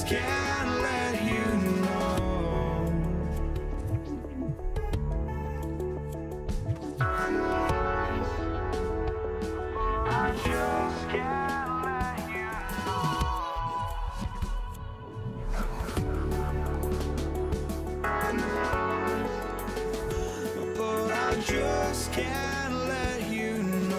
can't let you know. I just can't let you know. But I just can't let you know.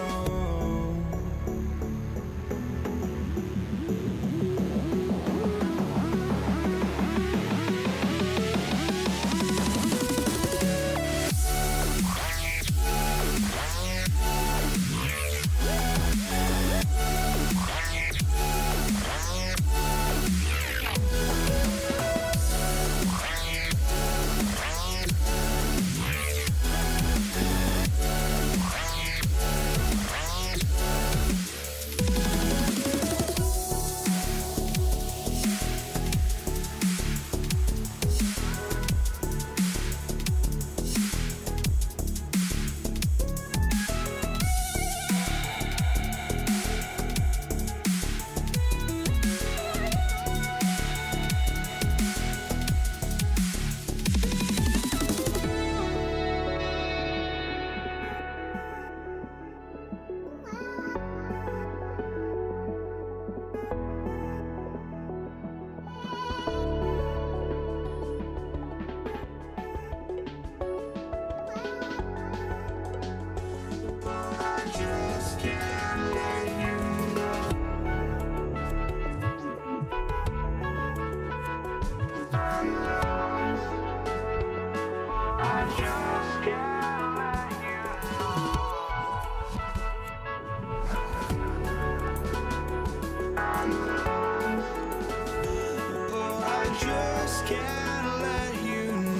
Just can't let you know.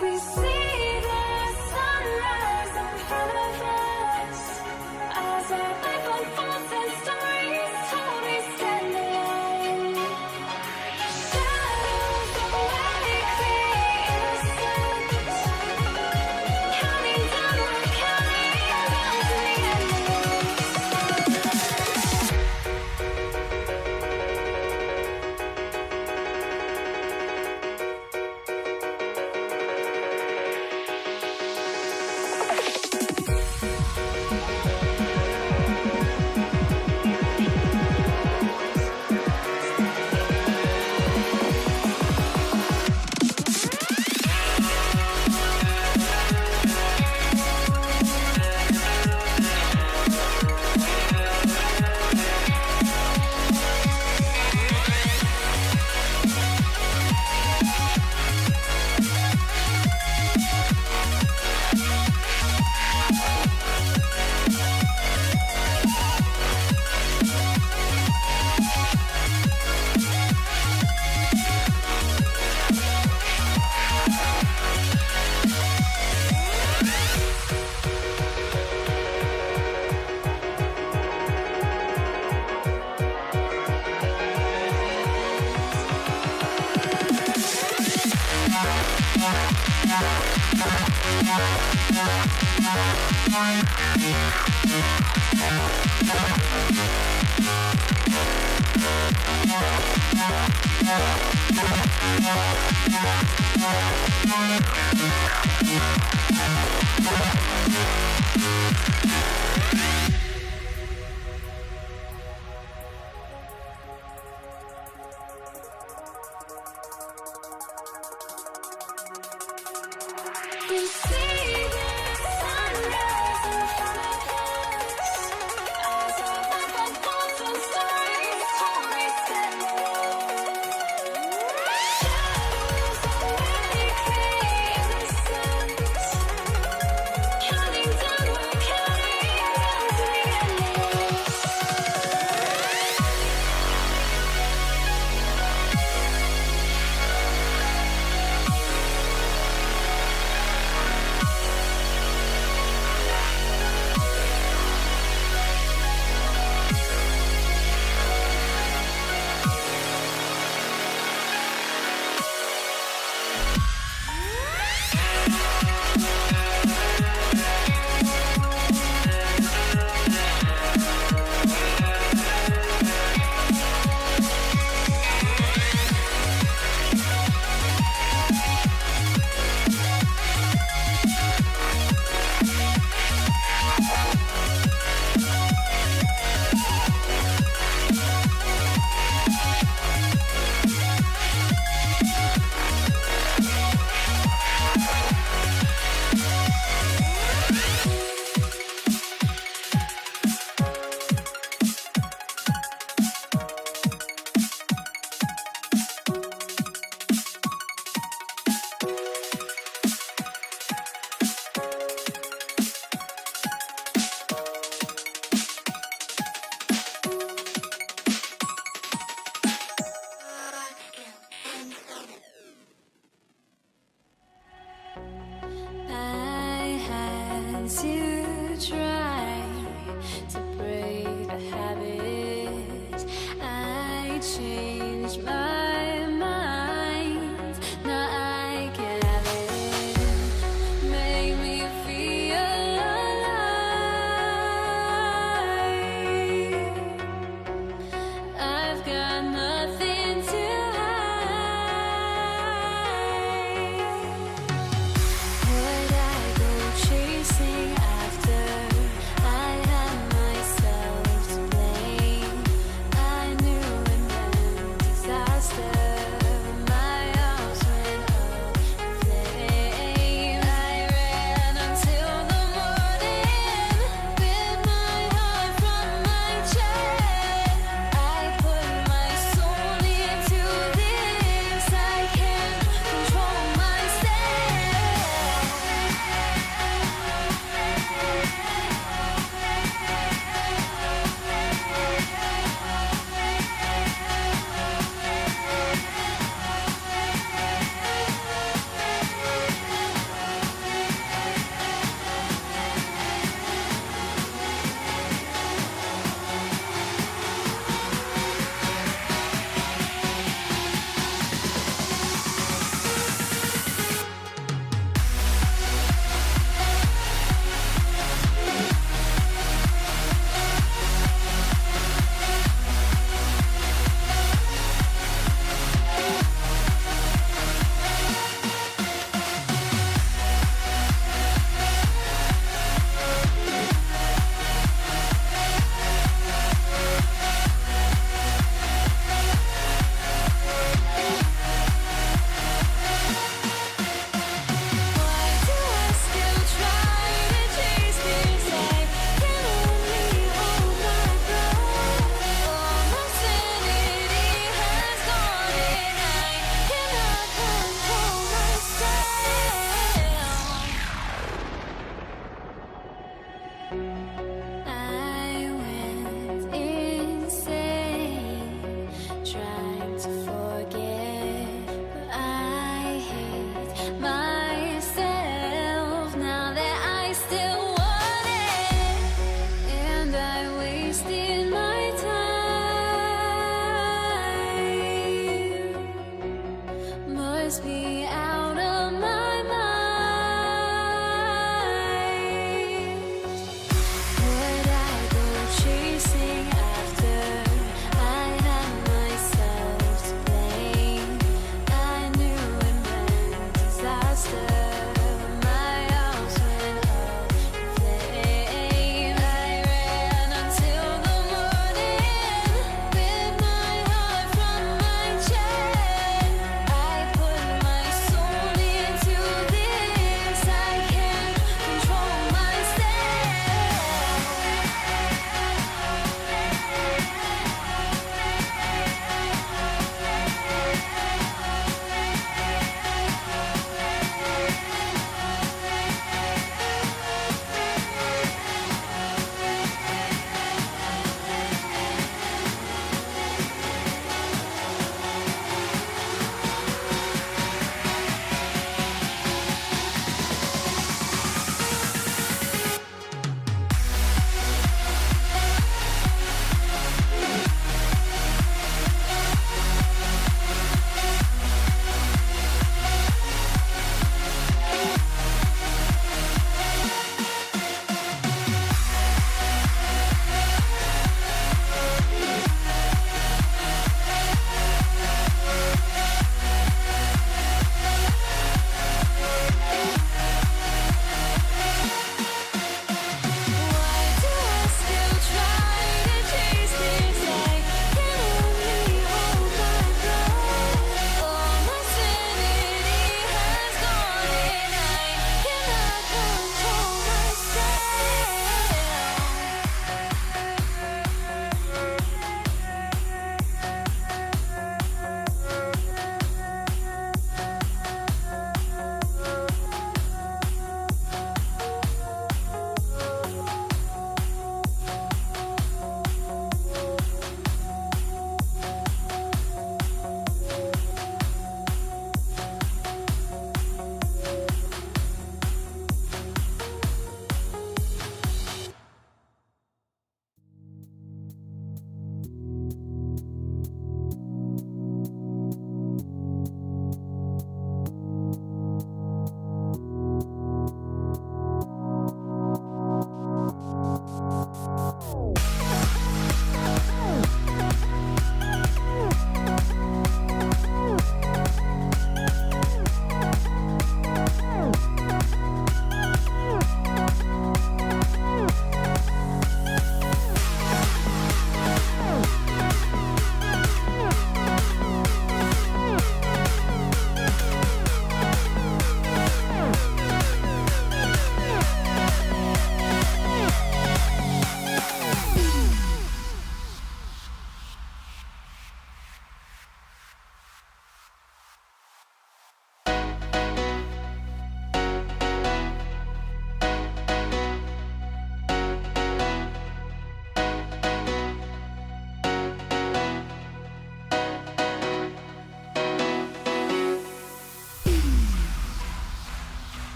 We see the sunrise in front of us as our life unfolds and stories told. We stand alone. Shadows awake the innocent, counting down, we're counting down to the end. We see the sunrise in front of us as our life unfolds and stories told. We stand alone. Shadows awake the innocent, counting down, we're counting down to the endless. I had to try to break a habit. I changed my mind. Now I can have it. Make me feel alive. I've got nothing to would I go chasing after? I had myself to blame. I knew it meant disaster.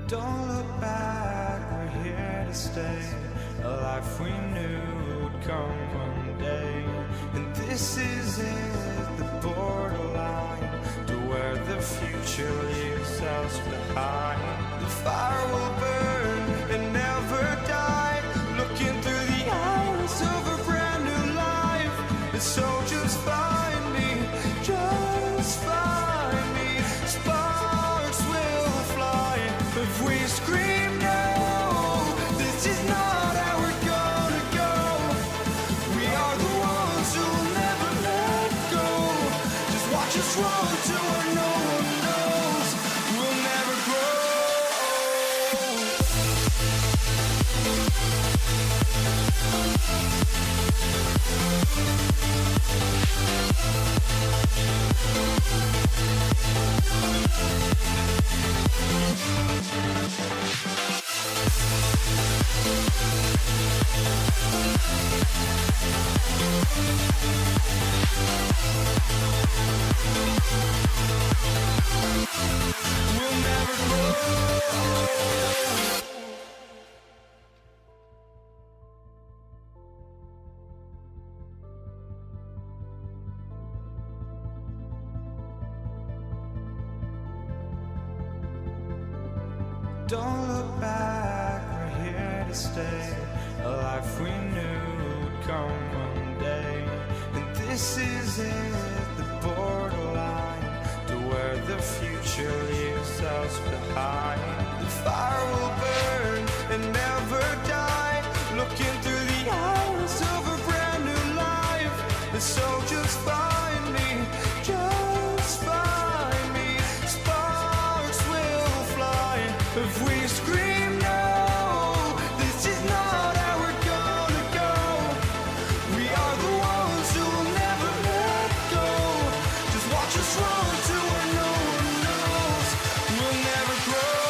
Don't look back, we're here to stay. A life we knew would come one day. And this is it, the borderline to where the future leaves us behind. The fire will burn and never die, looking through the eyes of a brand new life. And so just find me, just find me. Sparks will fly if we scream no. This is not how we're just run to where no one knows. We'll never grow. We'll never grow. Don't look back, we're here to stay. A life we knew would come one day. And this is it, the borderline to where the future leaves us behind. The fire will burn and never die, looking through the eyes of a brand new life. And so just find me, just find me. Sparks will fly if we scream no. This is not how we're gonna go. We are the ones who will never let go. Just watch us run to where no one knows. We'll never grow.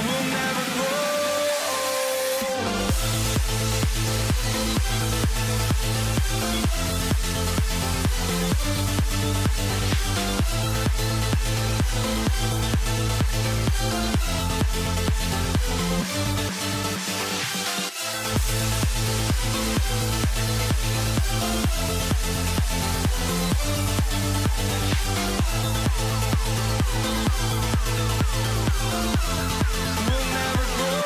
We'll never grow. We'll never grow.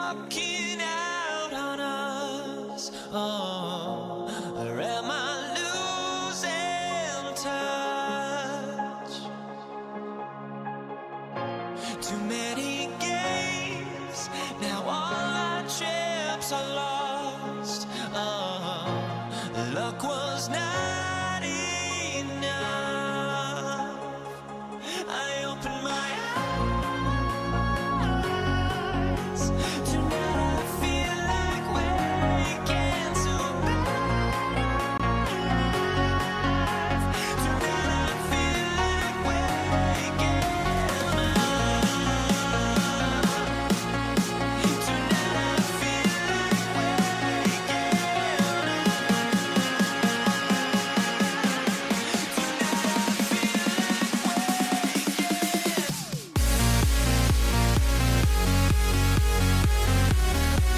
walking out on us. Oh, or am I losing touch? Too many games, now all our chips are lost. Oh, luck was not enough. I opened my eyes. Tonight I feel like waking to a better life. Tonight I feel like waking up. Tonight I feel like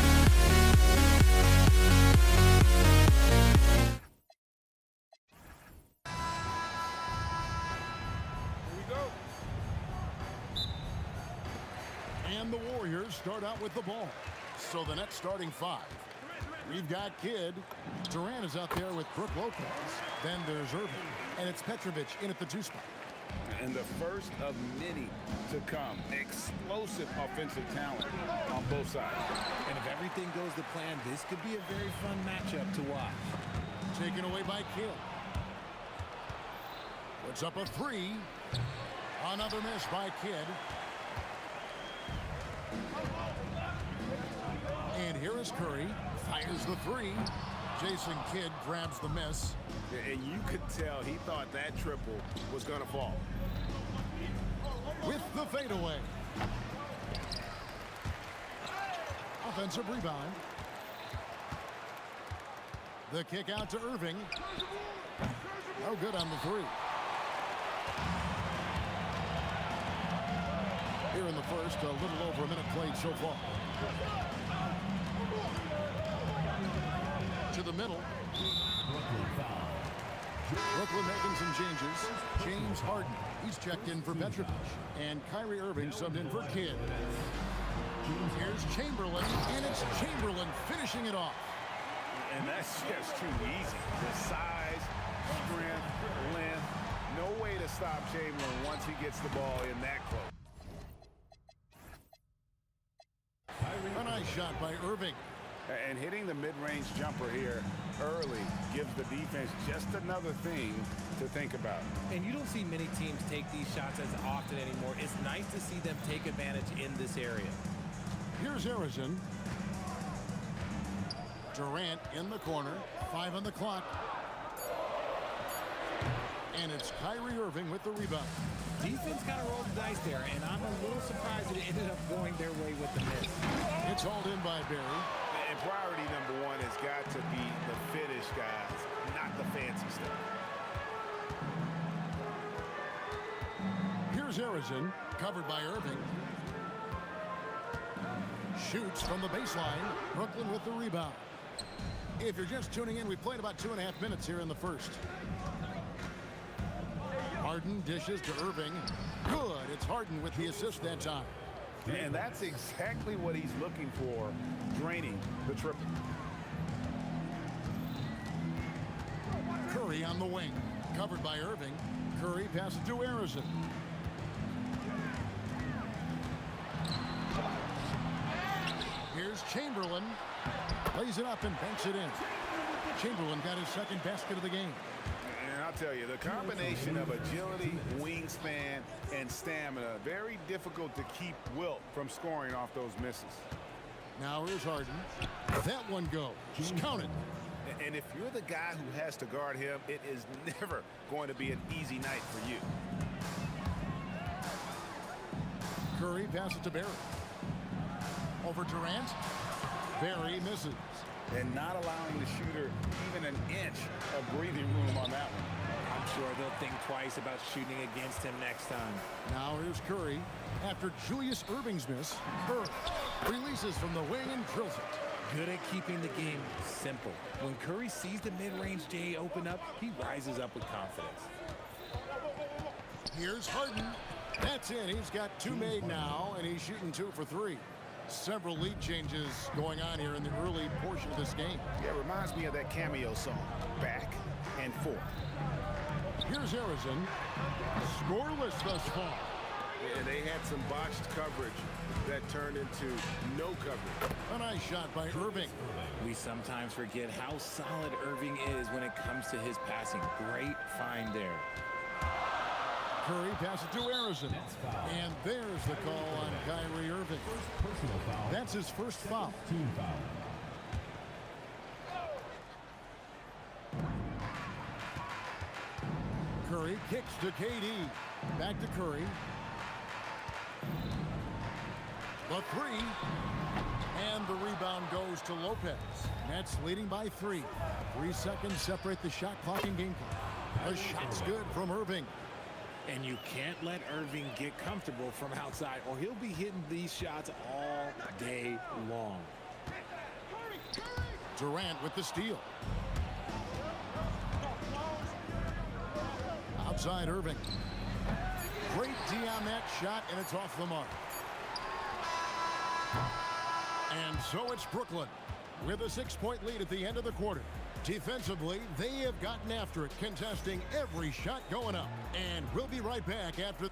waking And the Warriors start out with the ball. So the next starting five. We've got Kidd. Durant is out there with Brook Lopez. Then there's Irving. And it's Petrovic in at the 2 spot. And the first of many to come. Explosive offensive talent on both sides. And if everything goes to plan, this could be a very fun matchup to watch. Taken away by Kidd. Puts up a 3. Another miss by Kidd. And here is Curry. Fires the 3. Jason Kidd grabs the miss. And you could tell he thought that triple was going to fall. With the fadeaway. Offensive rebound. The kick out to Irving. No good on the 3. Here in the first, a little over a minute played so far. To the middle. Brooklyn making some changes. James Harden, he's checked in for Petrovic. And Kyrie Irving subbed in for Kidd. Here's Chamberlain, and it's Chamberlain finishing it off. And that's just too easy. The size, strength, length. No way to stop Chamberlain once he gets the ball in that close. A nice shot by Irving. And hitting the mid-range jumper here early gives the defense just another thing to think about. And you don't see many teams take these shots as often anymore. It's nice to see them take advantage in this area. Here's Harrison. Durant in the corner. 5 on the clock. And it's Kyrie Irving with the rebound. Defense kind of rolled the dice there, and I'm a little surprised it ended up going their way with the miss. It's hauled in by Barry. And priority number one has got to be the finish, guys, not the fancy stuff. Here's Harrison, covered by Irving. Shoots from the baseline. Brooklyn with the rebound. If you're just tuning in, we played about 2.5 minutes here in the first. Harden dishes to Irving. Good. It's Harden with the assist that time. And that's exactly what he's looking for, draining the triple. Curry on the wing. Covered by Irving. Curry passes to Harrison. Here's Chamberlain. Plays it up and banks it in. Chamberlain got his second basket of the game. And I'll tell you, the combination of agility, wingspan, and stamina, very difficult to keep Wilt from scoring off those misses. Now here's Harden. That one goes. Counted. And if you're the guy who has to guard him, it is never going to be an easy night for you. Curry passes to Barry. Over Durant. Barry misses. And not allowing the shooter even an inch of breathing room on that one. I'm sure they'll think twice about shooting against him next time. Now here's Curry. After Julius Irving's miss, Curry releases from the wing and drills it. Good at keeping the game simple. When Curry sees the mid-range J open up, he rises up with confidence. Here's Harden. That's it. He's got 2 made now, and he's shooting 2 for 3. Several lead changes going on here in the early portion of this game. Yeah, it reminds me of that cameo song, Back and Forth. Here's Harrison. Scoreless thus far. And they had some botched coverage that turned into no coverage. A nice shot by Irving. We sometimes forget how solid Irving is when it comes to his passing. Great find there. Curry passes to Harrison. And there's the call on Kyrie Irving. That's his first foul. Curry kicks to KD. Back to Curry. The three. And the rebound goes to Lopez. Nets leading by 3. 3 seconds separate the shot clock and game clock. The shot's good from Irving. And you can't let Irving get comfortable from outside or he'll be hitting these shots all day long. Durant with the steal. Outside Irving. Great D on that shot, and it's off the mark. And so it's Brooklyn with a 6-point lead at the end of the quarter. Defensively, they have gotten after it, contesting every shot going up. And we'll be right back after...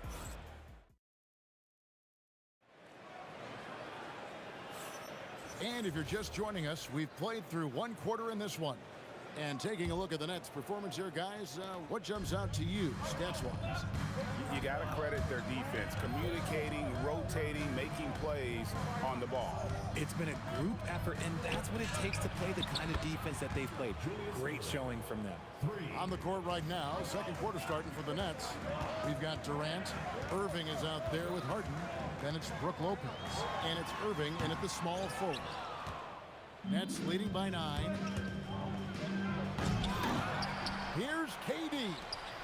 And if you're just joining us, we've played through 1 quarter in this one. And taking a look at the Nets' performance here, guys, what jumps out to you, stats-wise? You got to credit their defense, communicating, rotating, making plays on the ball. It's been a group effort, and that's what it takes to play the kind of defense that they've played. Great showing from them. On the court right now, second quarter starting for the Nets. We've got Durant. Irving is out there with Harden. Then it's Brook Lopez. And it's Irving in at the small forward. Nets leading by 9. Here's KD.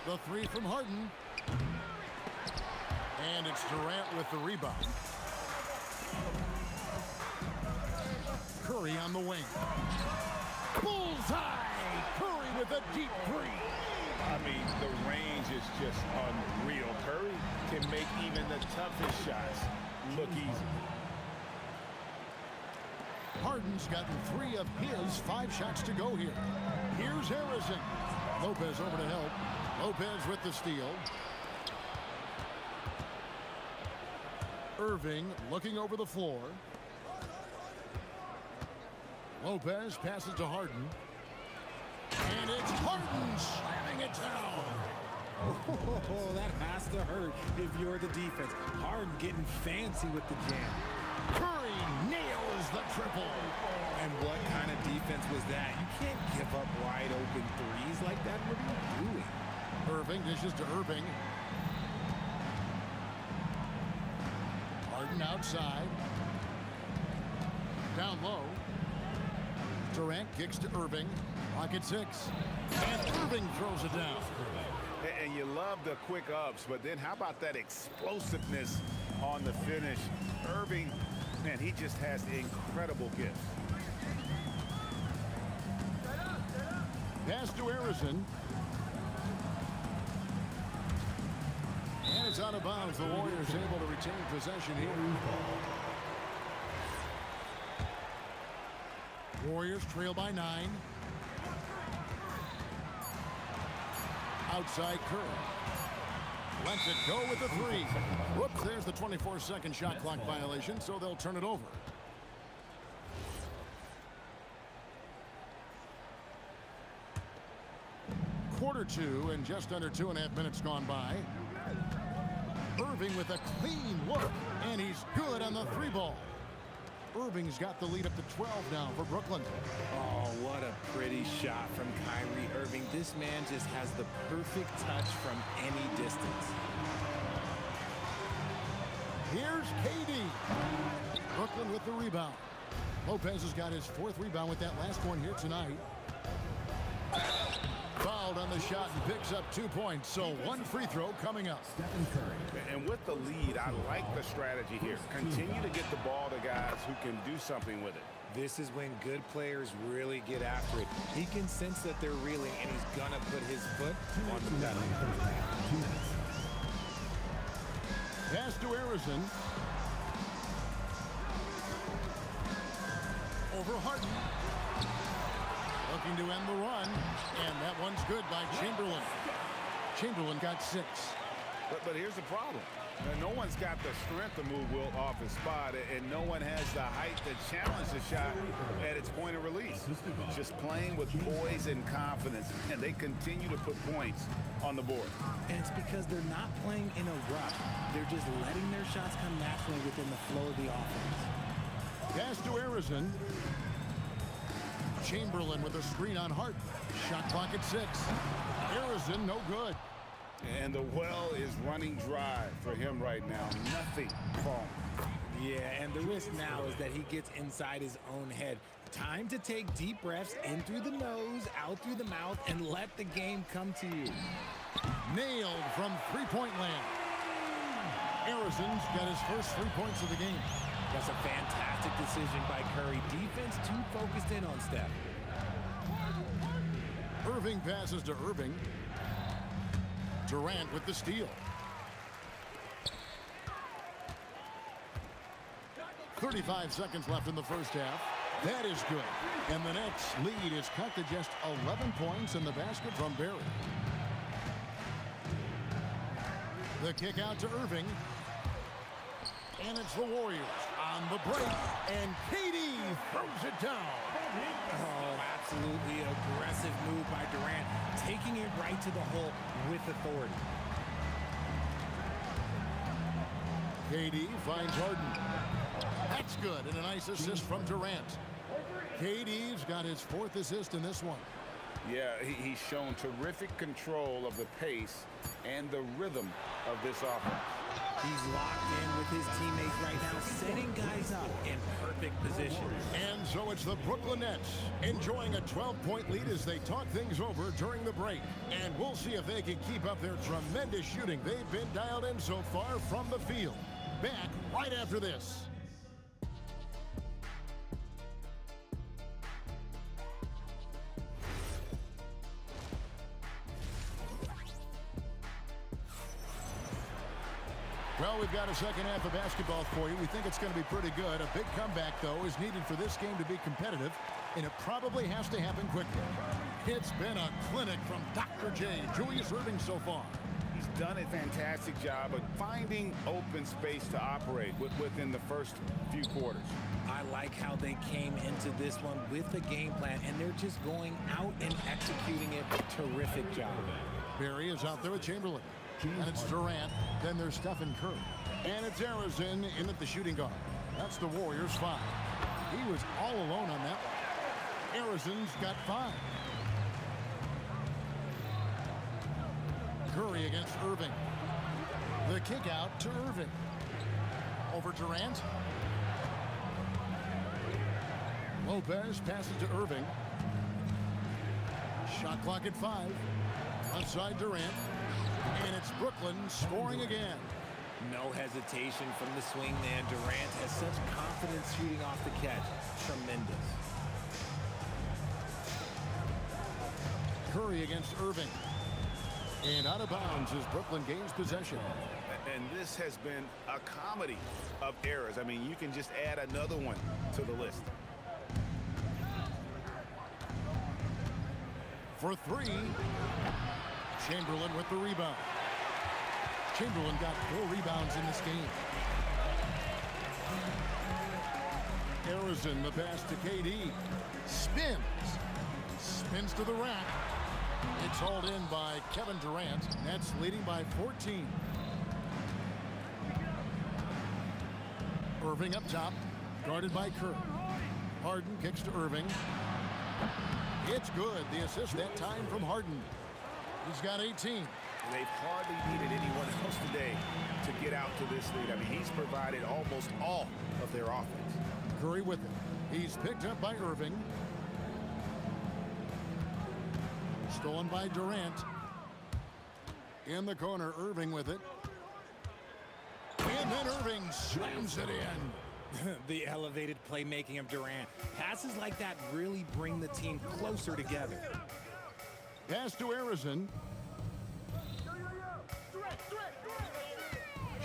The 3 from Harden. And it's Durant with the rebound. Curry on the wing. Bullseye! Curry with a deep 3. I mean, the range is just unreal. Curry can make even the toughest shots look easy. Harden's gotten 3 of his 5 shots to go here. Here's Harrison. Lopez over to help. Lopez with the steal. Irving looking over the floor. Lopez passes to Harden. And it's Harden slamming it down. Oh, that has to hurt if you're the defense. Harden getting fancy with the jam. Curry nails the triple. And what kind of defense was that? You can't give up wide open threes like that. What are you doing? Irving dishes to Irving. Harden outside. Down low. Durant kicks to Irving. Pocket 6. And Irving throws it down. And you love the quick ups, but then how about that explosiveness on the finish? Irving, man, he just has incredible gifts. Pass to Harrison. And it's out of bounds. The Warriors able to retain possession here. Warriors trail by 9. Outside Curry. Lets it go with the 3. Whoops, there's the 24-second shot clock violation, so they'll turn it over. Quarter 2 and just under 2.5 minutes gone by. Irving with a clean look, and he's good on the 3 ball. Irving's got the lead up to 12 now for Brooklyn. Oh, what a pretty shot from Kyrie Irving. This man just has the perfect touch from any distance. Here's KD. Brooklyn with the rebound. Lopez has got his 4th rebound with that last one here tonight. Fouled on the shot and picks up 2 points, so 1 free throw coming up. And with the lead, I like the strategy here. Continue to get the ball to guys who can do something with it. This is when good players really get after it. He can sense that they're reeling, and he's gonna put his foot on the pedal. Pass to Harrison. over Harden. Looking to end the run, and that one's good by Chamberlain. Chamberlain got 6. But here's the problem. No one's got the strength to move Wilt off his spot, and no one has the height to challenge the shot at its point of release. Just playing with poise and confidence, and they continue to put points on the board. And it's because they're not playing in a rush. They're just letting their shots come naturally within the flow of the offense. Pass to Arizon. Chamberlain with a screen on Hart. Shot clock at 6. Arizon, no good. And the well is running dry for him right now. Nothing falling. Yeah, and the risk now is that he gets inside his own head. Time to take deep breaths in through the nose, out through the mouth, and let the game come to you. Nailed from three-point land. Arizon's got his first 3 points of the game. That's a fantastic decision by Curry. Defense too focused in on Steph. Irving passes to Irving. Durant with the steal. 35 seconds left in the first half. That is good. And the Nets lead is cut to just 11 points in the basket from Barry. The kick out to Irving. And it's the Warriors on the break. And KD throws it down. Oh, absolutely aggressive move by Durant, taking it right to the hole with authority. KD finds Harden. That's good, and a nice assist from Durant. KD's got his 4th assist in this one. Yeah, he's shown terrific control of the pace and the rhythm of this offense. He's locked in with his teammates right now, setting guys up in perfect position. And so it's the Brooklyn Nets enjoying a 12-point lead as they talk things over during the break. And we'll see if they can keep up their tremendous shooting they've been dialed in so far from the field. Back right after this. Well, we've got a second half of basketball for you. We think it's going to be pretty good. A big comeback, though, is needed for this game to be competitive, and it probably has to happen quickly. It's been a clinic from Dr. J, Julius Irving, so far. He's done a fantastic job of finding open space to operate within the first few quarters. I like how they came into this one with a game plan, and they're just going out and executing it. Terrific job. Barry is out there with Chamberlain. And it's Durant. Then there's Stephen Curry. And it's Arizon in at the shooting guard. That's the Warriors' 5. He was all alone on that one. Arizon's got 5. Curry against Irving. The kick out to Irving. Over Durant. Lopez passes to Irving. Shot clock at 5. Outside Durant. And it's Brooklyn scoring again. No hesitation from the swing man. Durant has such confidence shooting off the catch. Tremendous. Curry against Irving. And out of bounds as Brooklyn gains possession. And this has been a comedy of errors. I mean, you can just add another one to the list. For 3. Chamberlain with the rebound. Chamberlain got 4 rebounds in this game. Arizon the pass to KD. Spins to the rack. It's hauled in by Kevin Durant. Nets leading by 14. Irving up top, guarded by Curry. Harden kicks to Irving. It's good. The assist that time from Harden. He's got 18. They've hardly needed anyone else today to get out to this lead. I mean, he's provided almost all of their offense. Curry with it. He's picked up by Irving. Stolen by Durant. In the corner, Irving with it. And then Irving slams it in. The elevated playmaking of Durant. Passes like that really bring the team closer together. Pass to Arizon.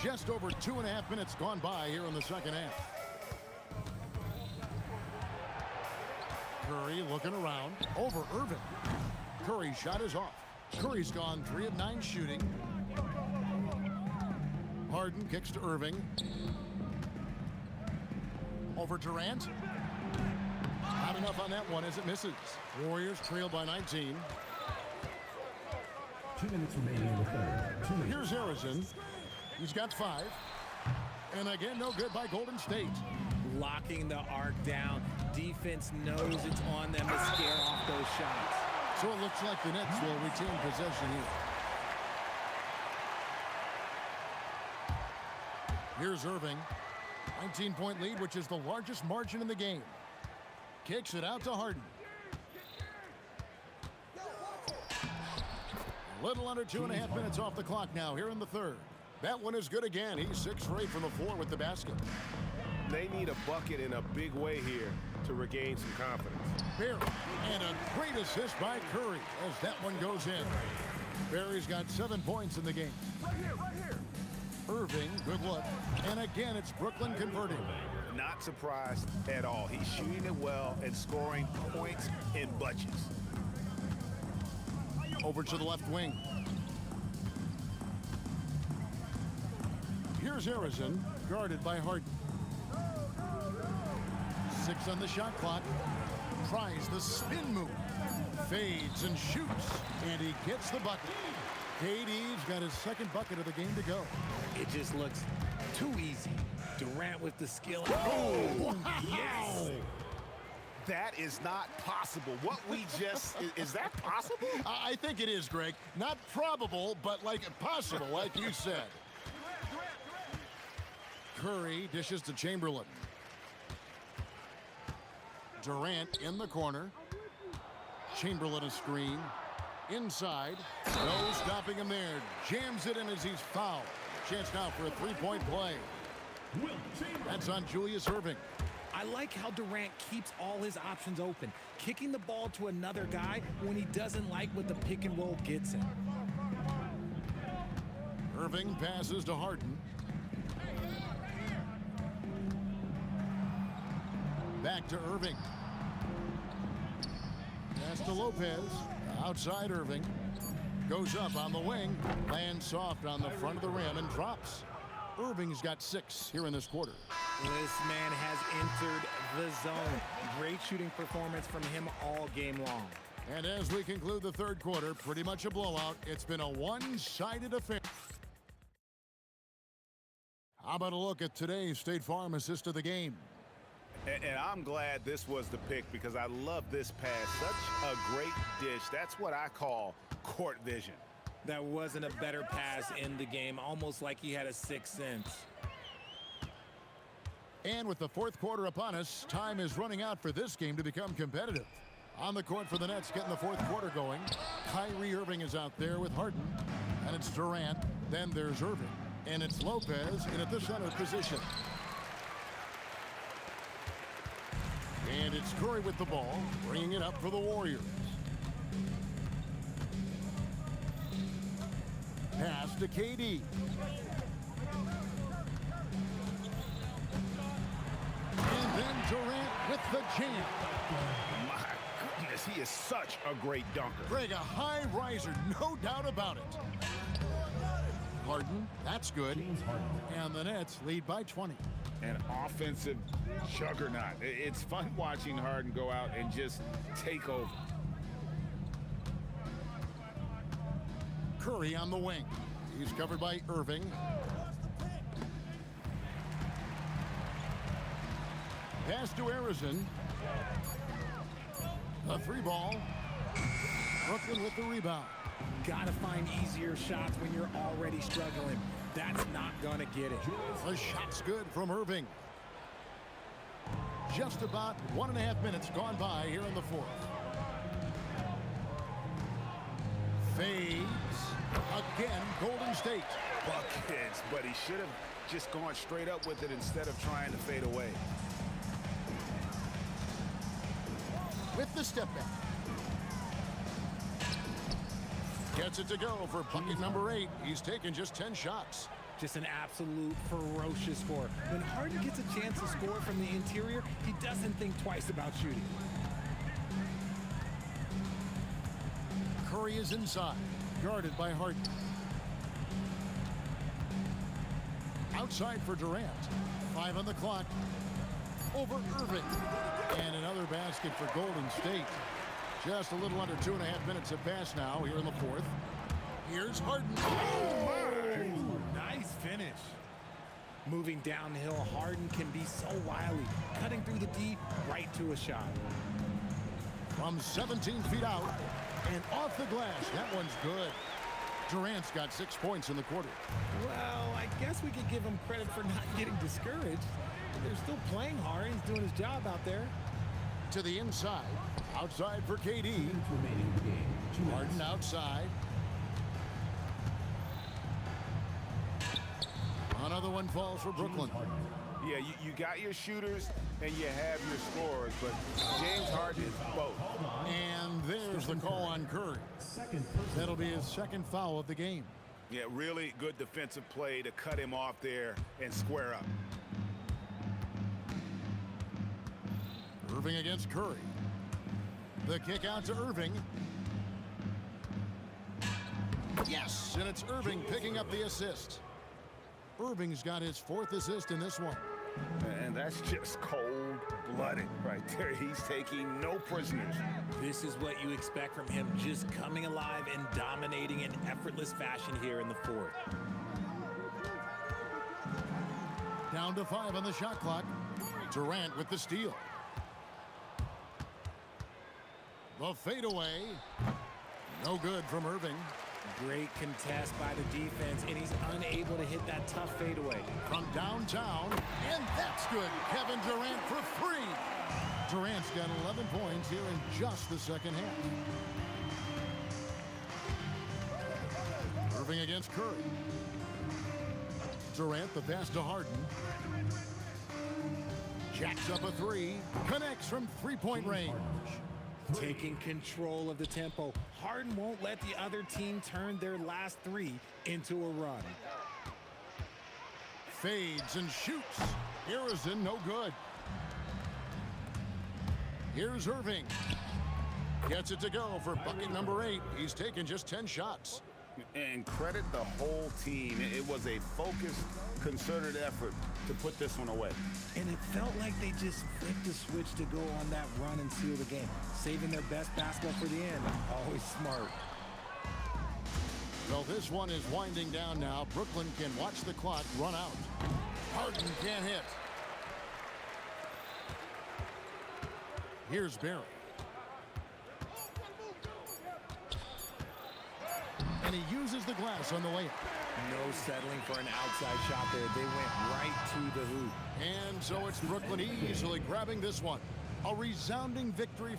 Just over 2.5 minutes gone by here in the second half. Curry looking around. Over Irving. Curry's shot is off. Curry's gone 3 of 9 shooting. Harden kicks to Irving. Over Durant. Not enough on that one as it misses. Warriors trail by 19. 2 minutes remaining in the third. 2 minutes. Here's Harrison. He's got 5. And again, no good by Golden State. Locking the arc down. Defense knows it's on them to scare off those shots. So it looks like the Nets will retain possession here. Here's Irving. 19-point lead, which is the largest margin in the game. Kicks it out to Harden. A little under 2.5 minutes off the clock now here in the third. That one is good again. He's 6 for 8 from the floor with the basket. They need a bucket in a big way here to regain some confidence. Barry, and a great assist by Curry as that one goes in. Barry's got 7 points in the game. Right here. Irving, good look. And again, it's Brooklyn converting. Not surprised at all. He's shooting it well and scoring points in bunches. Over to the left wing. Here's Harrison, guarded by Harden. 6 on the shot clock. Tries the spin move. Fades and shoots. And he gets the bucket. KD's got his second bucket of the game to go. It just looks too easy. Durant with the skill. Oh, wow. Yes! That is not possible. What we just, is that possible? I think it is, Greg. Not probable, but like possible, like you said. Curry dishes to Chamberlain. Durant in the corner. Chamberlain a screen. Inside. No stopping him there. Jams it in as he's fouled. Chance now for a 3-point play. That's on Julius Irving. I like how Durant keeps all his options open, kicking the ball to another guy when he doesn't like what the pick and roll gets him. Irving passes to Harden. Back to Irving. Pass to Lopez. Outside Irving. Goes up on the wing. Lands soft on the front of the rim and drops. Irving's got 6 here in this quarter. This man has entered the zone. Great shooting performance from him all game long. And as we conclude the third quarter, pretty much a blowout. It's been a one-sided affair. How about a look at today's State Farm assist of the game? And I'm glad this was the pick because I love this pass. Such a great dish. That's what I call court vision. That wasn't a better pass in the game, almost like he had a sixth sense. And with the fourth quarter upon us, time is running out for this game to become competitive. On the court for the Nets, getting the fourth quarter going. Kyrie Irving is out there with Harden. And it's Durant. Then there's Irving. And it's Lopez in at the center position. And it's Curry with the ball, bringing it up for the Warriors. Pass to KD. And then Durant with the jam. My goodness, he is such a great dunker. Greg, a high riser, no doubt about it. Harden, that's good. And the Nets lead by 20. An offensive juggernaut. It's fun watching Harden go out and just take over. Curry on the wing. He's covered by Irving. Pass to Harrison. A 3-ball. Brooklyn with the rebound. Gotta find easier shots when you're already struggling. That's not gonna get it. The shot's good from Irving. Just about 1.5 minutes gone by here in the fourth. Fades. Again, Golden State. Buckets, but he should have just gone straight up with it instead of trying to fade away. With the step back. Gets it to go for bucket number 8. He's taken just 10 shots. Just an absolute ferocious score. When Harden gets a chance to score from the interior, he doesn't think twice about shooting. Curry is inside, guarded by Harden. Outside for Durant. 5 on the clock. Over Irving. And another basket for Golden State. Just a little under 2.5 minutes have passed now here in the fourth. Here's Harden. Nice finish. Moving downhill, Harden can be so wily. Cutting through the D, right to a shot. From 17 feet out and off the glass. That one's good. Durant's got 6 points in the quarter. Well, I guess we could give him credit for not getting discouraged. They're still playing hard. He's doing his job out there. To the inside. Outside for KD. Remaining in the game. 2 minutes. Harden outside. Another one falls for Brooklyn. Yeah, you got your shooters and you have your scorers, but James Harden is both. And there's the call on Curry. That'll be his second foul of the game. Yeah, really good defensive play to cut him off there and square up. Irving against Curry. The kick out to Irving. Yes, and it's Irving picking up the assist. Irving's got his 4th assist in this one. And that's just cold-blooded right there. He's taking no prisoners. This is what you expect from him, just coming alive and dominating in effortless fashion here in the fourth. Down to 5 on the shot clock. Durant with the steal. The fadeaway. No good from Irving. Great contest by the defense, and he's unable to hit that tough fadeaway. From downtown, and that's good. Kevin Durant for 3. Durant's got 11 points here in just the second half. Irving against Curry. Durant, the pass to Harden. Jacks up a 3. Connects from 3-point range. Taking control of the tempo. Harden won't let the other team turn their last 3 into a run. Fades and shoots. Harrison, no good. Here's Irving. Gets it to go for bucket number 8. He's taken just 10 shots. And credit the whole team. It was a focused, concerted effort to put this one away. And it felt like they just flipped the switch to go on that run and seal the game. Saving their best basketball for the end. Always smart. Well, this one is winding down now. Brooklyn can watch the clock run out. Harden can't hit. Here's Barry. And he uses the glass on the layup. No settling for an outside shot there. They went right to the hoop. And so it's Brooklyn easily grabbing this one. A resounding victory.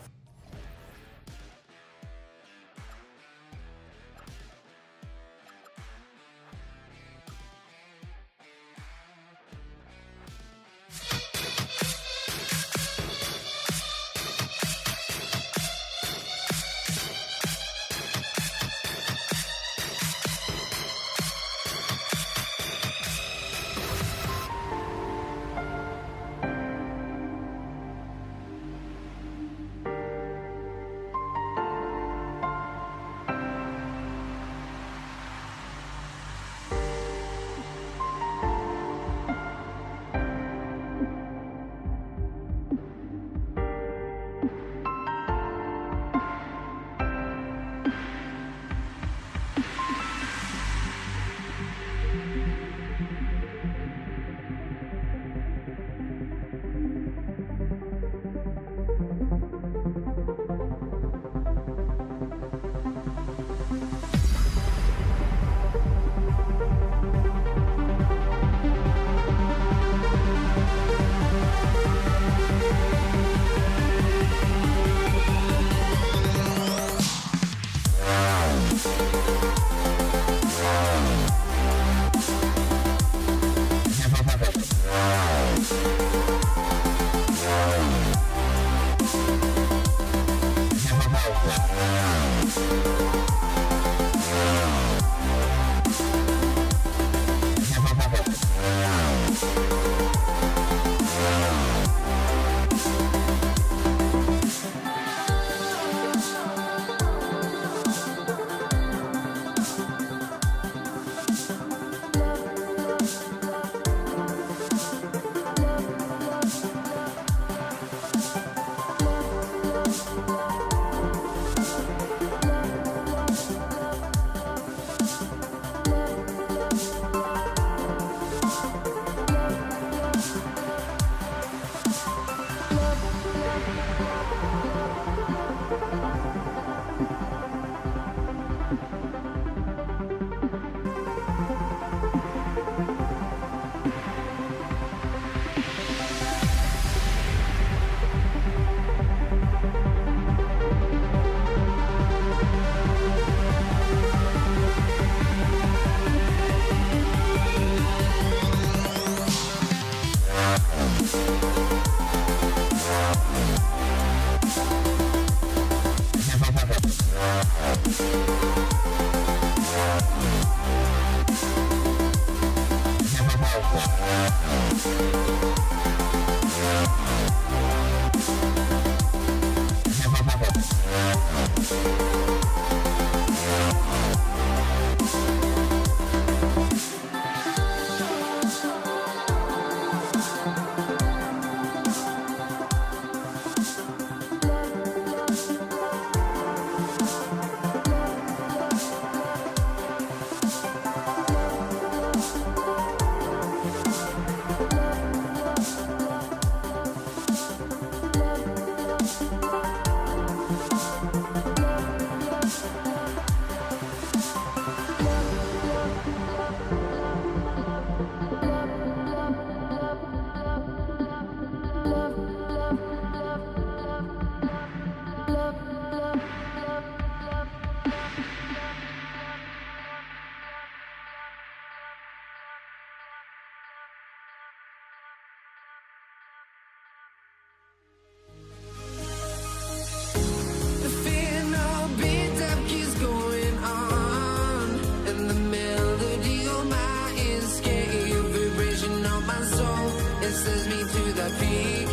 The fear no beat up keeps going on, and the melody on my escape, vibration on my soul, it sends me to the peak.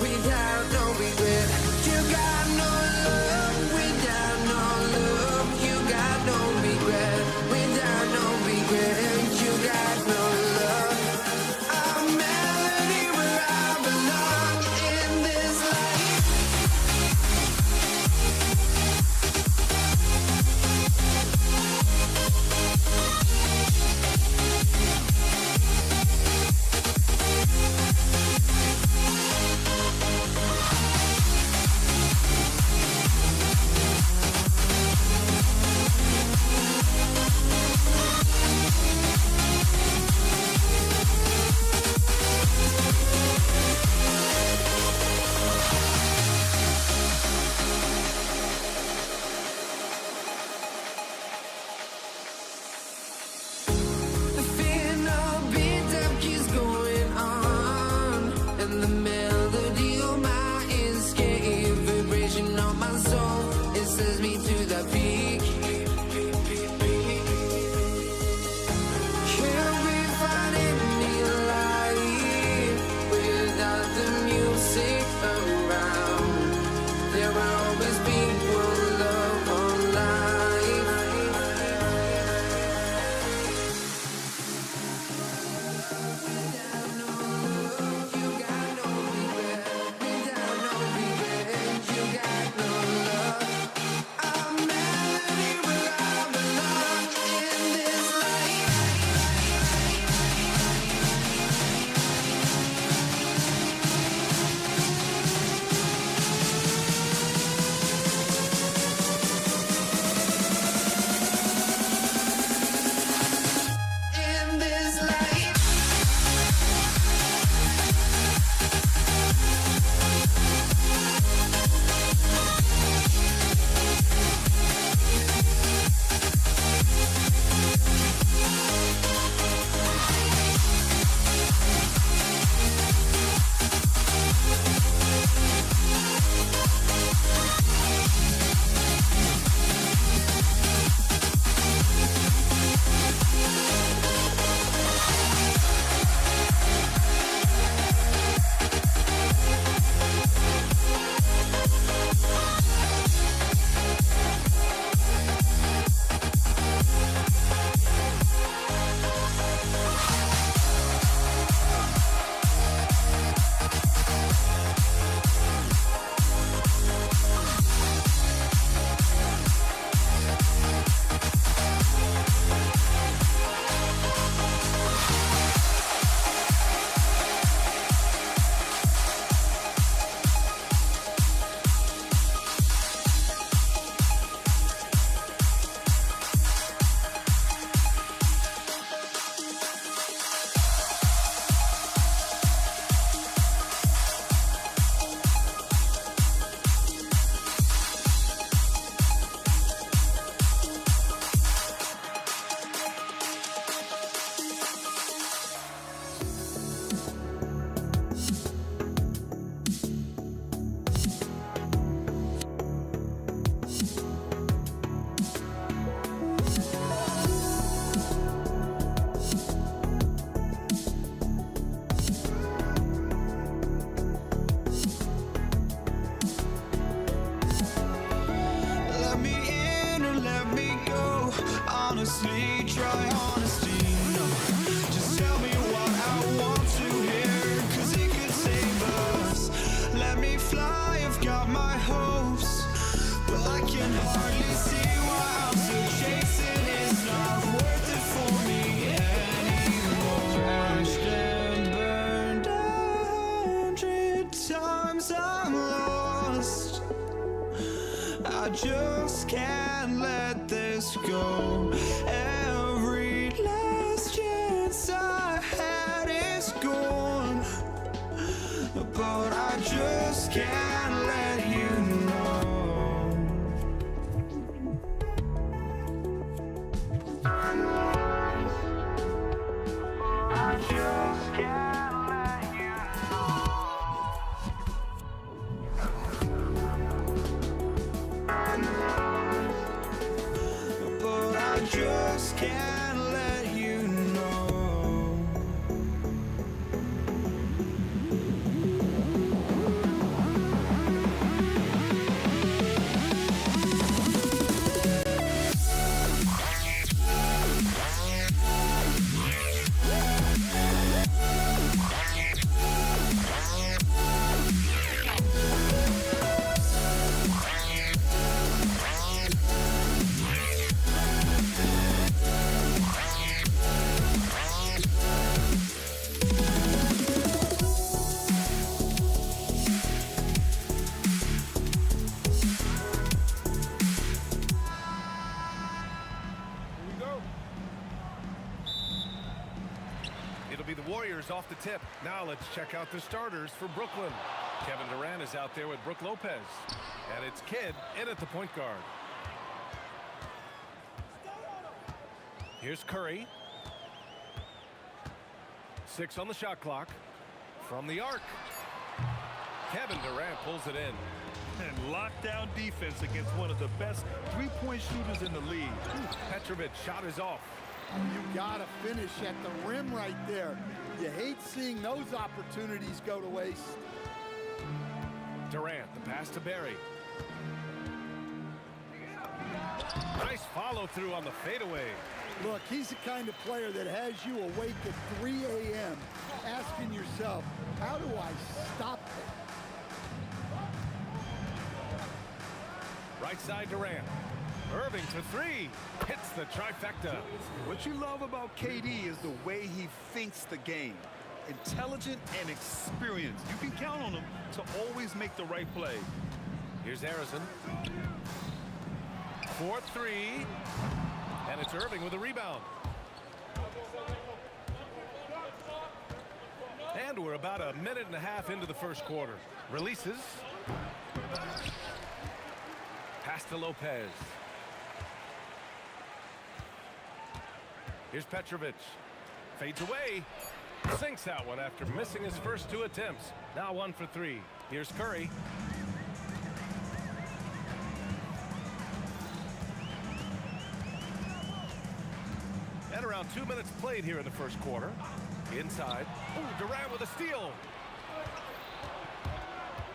Without no regret, you got no love. Without no love, you got no regret. Without no regret, you got no love. A melody where I belong in this life. my hopes, but I can hardly see why I'm still chasing. It's not worth it for me anymore. Crashed and burned 100 times, I'm lost. I just can't let this go. Every last chance I had is gone, but I just can't let you know. I just can't let you know. But I just can't let you know. It'll be the Warriors off the tip. Now let's check out the starters for Brooklyn. Kevin Durant is out there with Brook Lopez. And it's Kidd in at the point guard. Here's Curry. 6 on the shot clock. From the arc. Kevin Durant pulls it in. And lockdown defense against one of the best three-point shooters in the league. Petrovic shot is off. You gotta finish at the rim right there. You hate seeing those opportunities go to waste. Durant, the pass to Barry. Nice follow through on the fadeaway. Look, he's the kind of player that has you awake at 3 a.m. asking yourself, how do I stop it? Right side Durant. Irving for 3. Hits the trifecta. What you love about KD is the way he thinks the game. Intelligent and experienced. You can count on him to always make the right play. Here's Harrison. 4-3. And it's Irving with a rebound. And we're about a minute and a half into the first quarter. Releases. Pass to Lopez. Here's Petrovic. Fades away. Sinks that one after missing his first 2 attempts. Now 1 for 3. Here's Curry. And around 2 minutes played here in the first quarter. Inside. Ooh, Durant with a steal.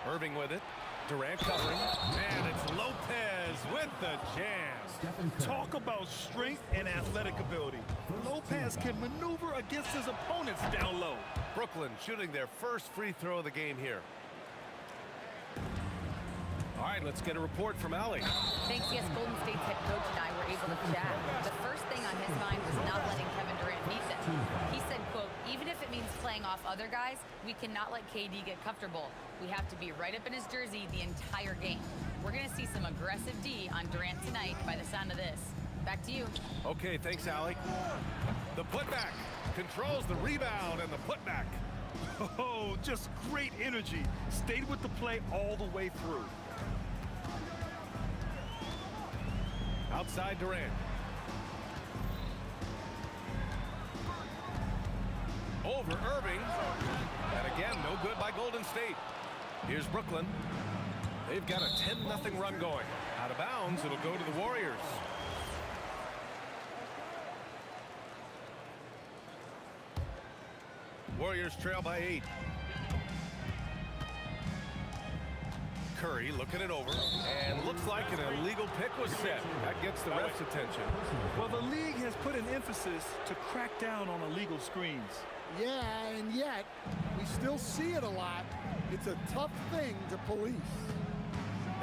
Irving with it. Durant covering. And it's Lopez with the jam. Talk about strength and athletic ability. Lopez can maneuver against his opponents down low. Brooklyn shooting their first free throw of the game here. All right, let's get a report from Allie. Thanks, yes, Golden State's head coach and I were able to chat. The first thing on his mind was not letting Kevin Durant beat them. He said, quote, even if it means playing off other guys, we cannot let KD get comfortable. We have to be right up in his jersey the entire game. We're going to see some aggressive D on Durant tonight by the sound of this. Back to you. Okay, thanks, Allie. The putback controls the rebound and the putback. Oh, just great energy. Stayed with the play all the way through. Outside Durant. Over Irving. And again, no good by Golden State. Here's Brooklyn. They've got a 10-0 run going. Out of bounds, it'll go to the Warriors. Warriors trail by 8. Curry looking it over, and looks like an illegal pick was set. That gets the ref's attention. Well, the league has put an emphasis to crack down on illegal screens. Yeah, and yet, we still see it a lot. It's a tough thing to police.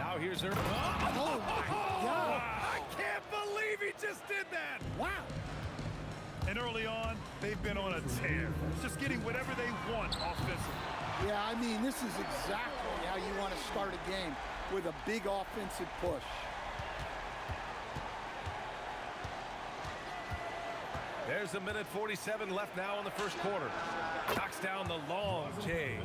Now here's Irving. Oh, my God. I can't believe he just did that. Wow. And early on, they've been on a tear. Just getting whatever they want offensively. Yeah, I mean, this is exactly how you want to start a game, with a big offensive push. There's a minute 47 left now in the first quarter. Knocks down the long J.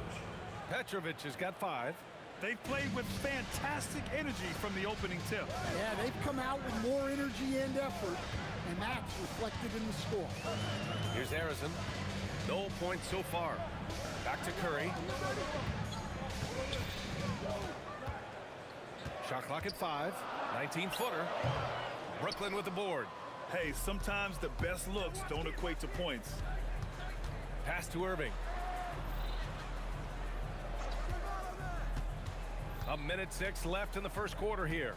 Petrovic has got 5. They've played with fantastic energy from the opening tip. Yeah, they've come out with more energy and effort, and that's reflected in the score. Here's Harrison. No points so far. Back to Curry. Shot clock at 5. 19-footer. Brooklyn with the board. Hey, sometimes the best looks don't equate to points. Pass to Irving. A minute 6 left in the first quarter here.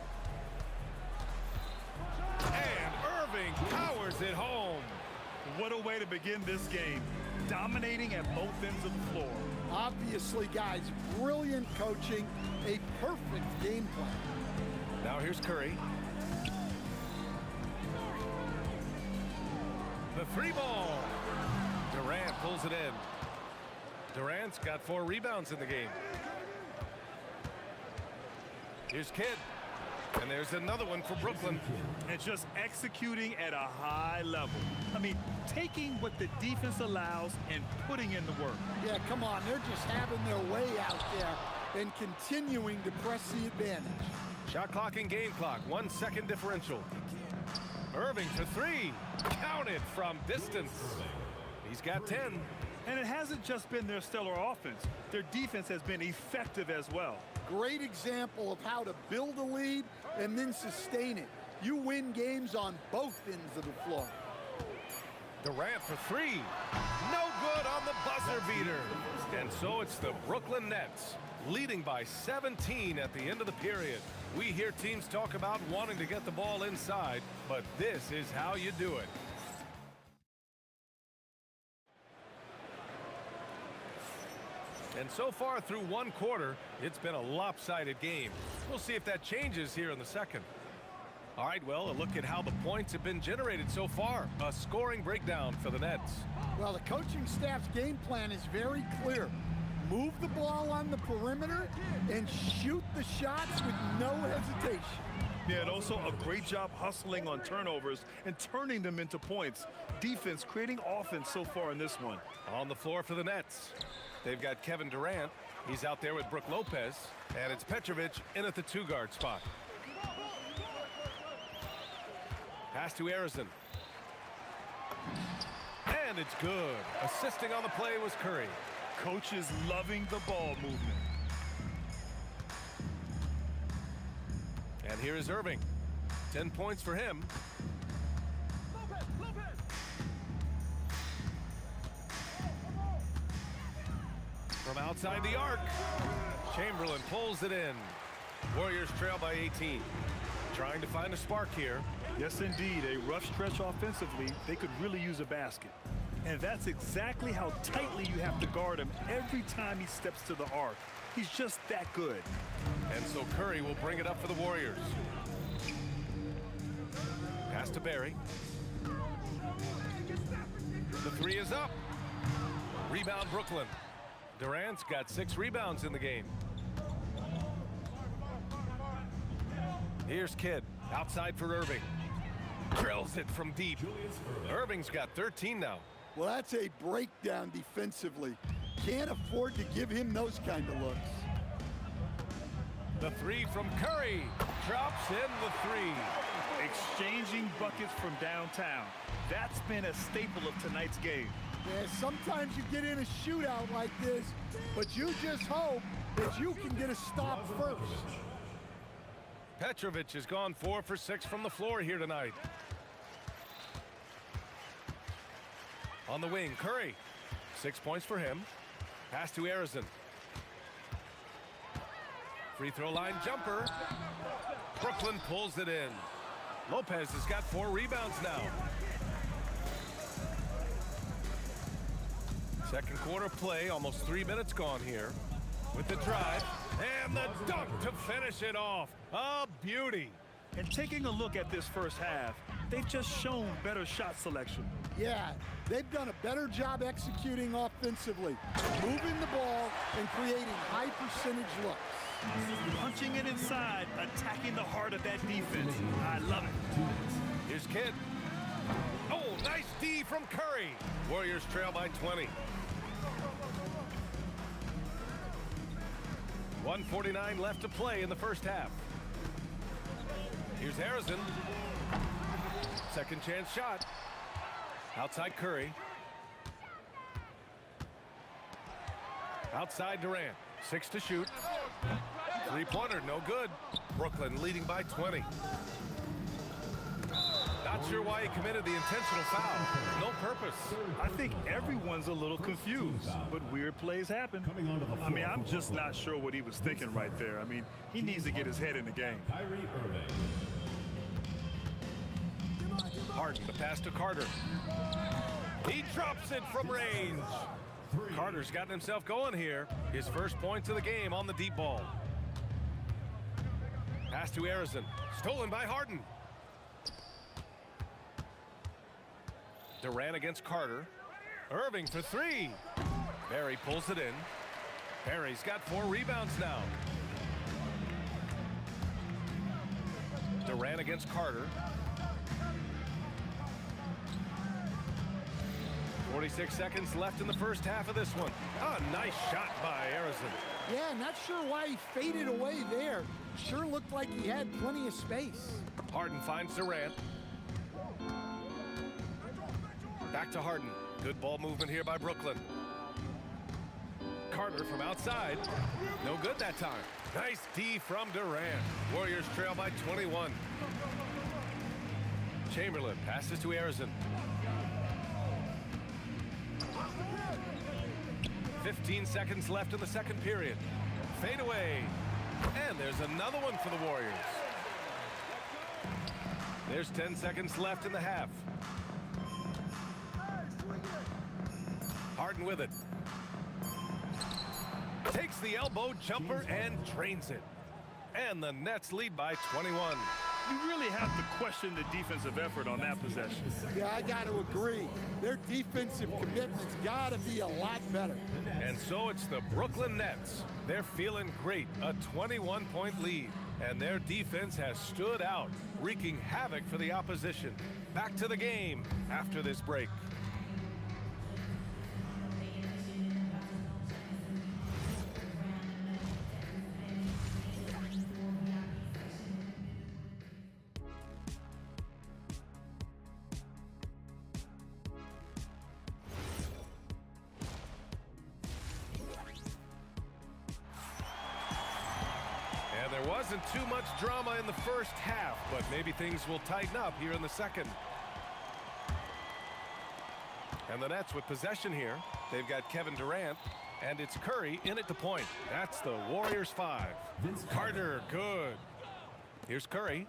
And Irving powers it home. What a way to begin this game. Dominating at both ends of the floor. Obviously, guys, brilliant coaching, a perfect game plan. Now here's Curry. The 3 ball. Durant pulls it in. Durant's got 4 rebounds in the game. Here's Kidd. And there's another one for Brooklyn. And just executing at a high level. I mean, taking what the defense allows and putting in the work. Yeah, come on, they're just having their way out there and continuing to press the advantage. Shot clock and game clock. 1 second differential. Irving for 3. Counted from distance. He's got 10. And it hasn't just been their stellar offense. Their defense has been effective as well. Great example of how to build a lead and then sustain it. You win games on both ends of the floor. Durant for 3. No good on the buzzer beater. And so it's the Brooklyn Nets leading by 17 at the end of the period. We hear teams talk about wanting to get the ball inside, but this is how you do it. And so far through 1 quarter, it's been a lopsided game. We'll see if that changes here in the second. All right, well, a look at how the points have been generated so far. A scoring breakdown for the Nets. Well, the coaching staff's game plan is very clear. Move the ball on the perimeter and shoot the shots with no hesitation. Yeah, and also a great job hustling on turnovers and turning them into points. Defense creating offense so far in this one. On the floor for the Nets, they've got Kevin Durant. He's out there with Brook Lopez. And it's Petrovic in at the 2-guard spot. Pass to Harrison. And it's good. Assisting on the play was Curry. Coach is loving the ball movement. And here is Irving. 10 points for him. From outside the arc, Chamberlain pulls it in. Warriors trail by 18. Trying to find a spark here. Yes, indeed. A rough stretch offensively. They could really use a basket. And that's exactly how tightly you have to guard him every time he steps to the arc. He's just that good. And so Curry will bring it up for the Warriors. Pass to Barry. The 3 is up. Rebound Brooklyn. Durant's got 6 rebounds in the game. Here's Kidd. Outside for Irving. Drills it from deep. Irving's got 13 now. Well, that's a breakdown defensively. Can't afford to give him those kind of looks. The 3 from Curry. Drops in the 3. Exchanging buckets from downtown. That's been a staple of tonight's game. Yeah, sometimes you get in a shootout like this, but you just hope that you can get a stop first. Petrovic has gone 4 for 6 from the floor here tonight. On the wing, Curry. 6 points for him. Pass to Harrison. Free throw line jumper. Brooklyn pulls it in. Lopez has got 4 rebounds now. Second quarter play, almost 3 minutes gone here. with the drive and the dunk to finish it off. A beauty. And taking a look at this first half, they've just shown better shot selection. Yeah, they've done a better job executing offensively, moving the ball and creating high percentage looks. Punching it inside, attacking the heart of that defense. I love it. Here's Kidd. Oh, nice D from Curry. Warriors trail by 20. 1:49 left to play in the first half. Here's Harrison. Second chance shot. Outside Curry. Outside Durant. 6 to shoot. Three-pointer, no good. Brooklyn leading by 20. Not sure why he committed the intentional foul. No purpose. I think everyone's a little confused, but weird plays happen. I mean, I'm just not sure what he was thinking right there. I mean, he needs to get his head in the game. Harden, the pass to Carter. He drops it from range. Carter's gotten himself going here. His first points of the game on the deep ball. Pass to Harrison. Stolen by Harden. Durant against Carter. Irving for three. Barry pulls it in. Barry's got 4 rebounds now. Durant against Carter. 46 seconds left in the first half of this one. A nice shot by Harrison. Yeah, not sure why he faded away there. Sure looked like he had plenty of space. Harden finds Durant. Back to Harden. Good ball movement here by Brooklyn. Carter from outside. No good that time. Nice D from Durant. Warriors trail by 21. Chamberlain passes to Harrison. 15 seconds left in the second period. Fade away. And there's another one for the Warriors. There's 10 seconds left in the half. Harden with it. Takes the elbow jumper and drains it. And the Nets lead by 21. You really have to question the defensive effort on that possession. Yeah, I got to agree. Their defensive commitment's got to be a lot better. And so it's the Brooklyn Nets. They're feeling great, a 21-point lead. And their defense has stood out, wreaking havoc for the opposition. Back to the game after this break. There wasn't too much drama in the first half, but maybe things will tighten up here in the second. And the Nets with possession here. They've got Kevin Durant, and it's Curry in at the point. That's the Warriors 5. Carter, good. Here's Curry.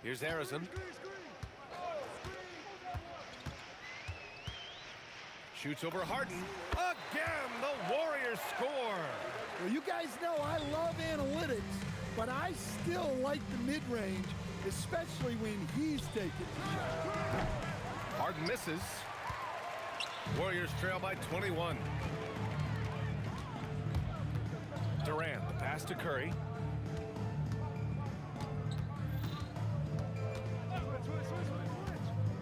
Here's Harrison. Shoots over Harden. Again, the Warriors score. Well, you guys know I love analytics, but I still like the mid-range, especially when he's taking the shot. Harden misses. Warriors trail by 21. Durant, the pass to Curry.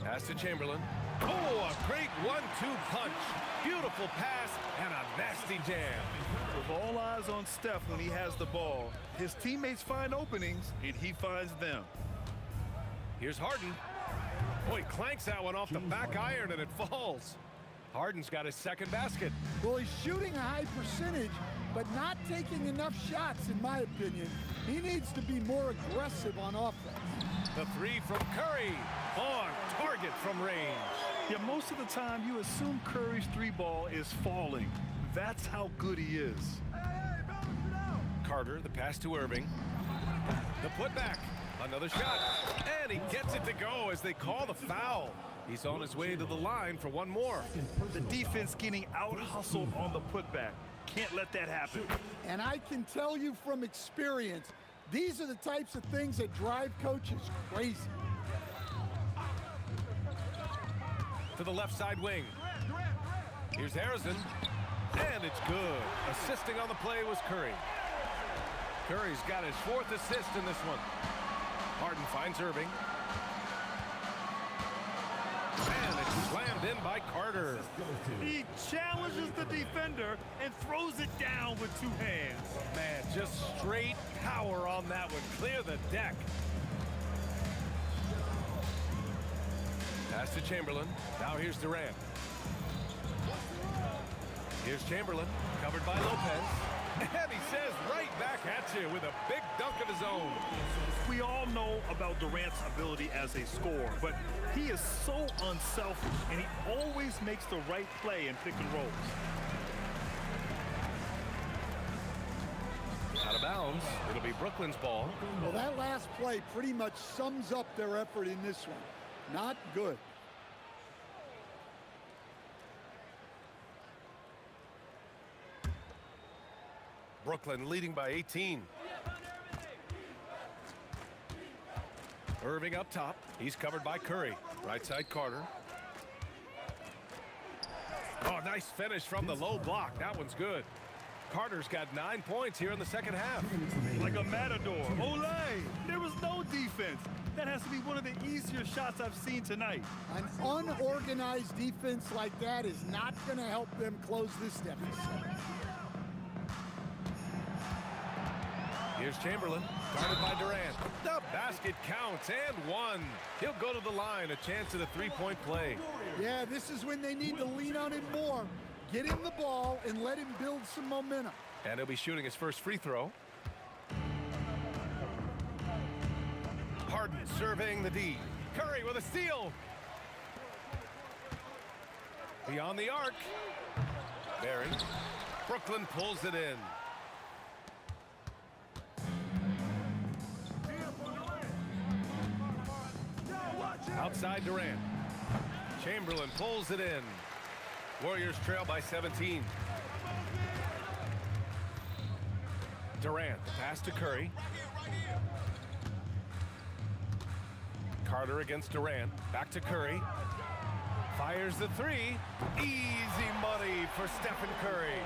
Pass to Chamberlain. Oh, a great 1-2 punch. Beautiful pass and a nasty jam. With all eyes on Steph when he has the ball, his teammates find openings and he finds them. Here's Harden. Boy, clanks that one off the back iron and it falls. Harden's got his second basket. Well, he's shooting a high percentage, but not taking enough shots, in my opinion. He needs to be more aggressive on offense. The three from Curry. On target from range. Yeah, most of the time you assume Curry's three ball is falling. That's how good he is. Carter, the pass to Irving. The putback. Another shot. And he gets it to go as they call the foul. He's on his way to the line for one more. The defense getting out-hustled on the putback. Can't let that happen. And I can tell you from experience, these are the types of things that drive coaches crazy. To the left side wing. Here's Harrison. And it's good. Assisting on the play was Curry. Curry's got his 4th assist in this one. Harden finds Irving. And it's slammed in by Carter. He challenges the defender and throws it down with 2 hands. Man, just straight power on that one. Clear the deck. Pass to Chamberlain. Now here's Durant. Here's Chamberlain, covered by Lopez. And he says right back at you with a big dunk of his own. We all know about Durant's ability as a scorer, but he is so unselfish, and he always makes the right play in pick and rolls. Out of bounds. It'll be Brooklyn's ball. Well, that last play pretty much sums up their effort in this one. Not good. Brooklyn leading by 18. Irving up top. He's covered by Curry. Right side Carter. Oh, nice finish from the low block. That one's good. Carter's got 9 points here in the second half. Like a matador. Olay! There was no defense. That has to be one of the easier shots I've seen tonight. An unorganized defense like that is not going to help them close this deficit. Here's Chamberlain, guarded by Durant. The basket counts, and one. He'll go to the line, a chance at a three-point play. Yeah, this is when they need to lean on him more. Get him the ball and let him build some momentum. And he'll be shooting his first free throw. Harden serving the D. Curry with a steal. Beyond the arc. Barry. Brooklyn pulls it in. Outside Durant. Chamberlain pulls it in. Warriors trail by 17. Durant, pass to Curry. Carter against Durant. Back to Curry. Fires the three. Easy money for Stephen Curry.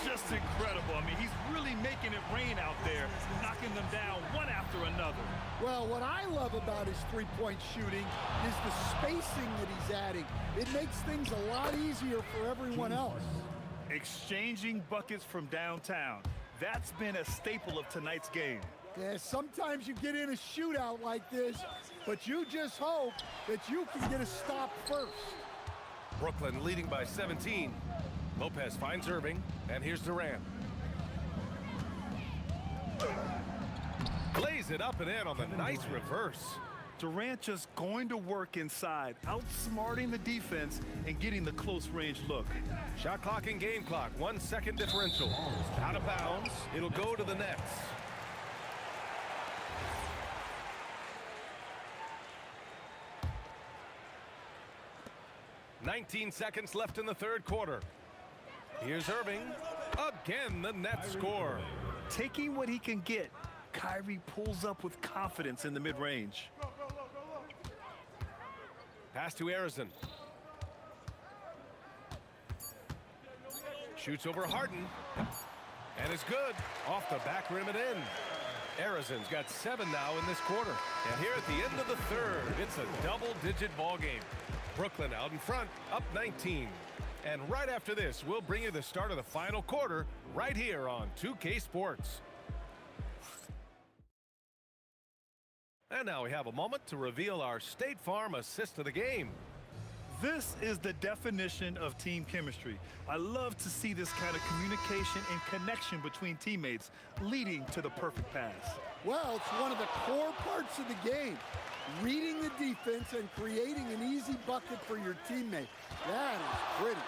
Just incredible. I mean, he's really making it rain out there, knocking them down one after another. Well, what I love about his three-point shooting is the spacing that he's adding. It makes things a lot easier for everyone else. Exchanging buckets from downtown. That's been a staple of tonight's game. Yeah, sometimes you get in a shootout like this, but you just hope that you can get a stop first. Brooklyn leading by 17. Lopez finds Irving, and here's Durant. Lays it up and in on the nice reverse. Durant just going to work inside, outsmarting the defense and getting the close range look. Shot clock and game clock, 1 second differential. Out of bounds, it'll go to the Nets. "19 seconds left in the third quarter. Here's Irving. Again, the Nets score. Taking what he can get, Kyrie pulls up with confidence in the mid-range. Pass to Harrison. Shoots over Harden. And it's good. Off the back rim and in. Harrison's got 7 now in this quarter. And here at the end of the third, it's a double-digit ball game. Brooklyn out in front, up 19. And right after this, we'll bring you the start of the final quarter right here on 2K Sports. And now we have a moment to reveal our State Farm assist of the game. This is the definition of team chemistry. I love to see this kind of communication and connection between teammates leading to the perfect pass. Well, it's one of the core parts of the game. Reading the defense and creating an easy bucket for your teammate. That is pretty.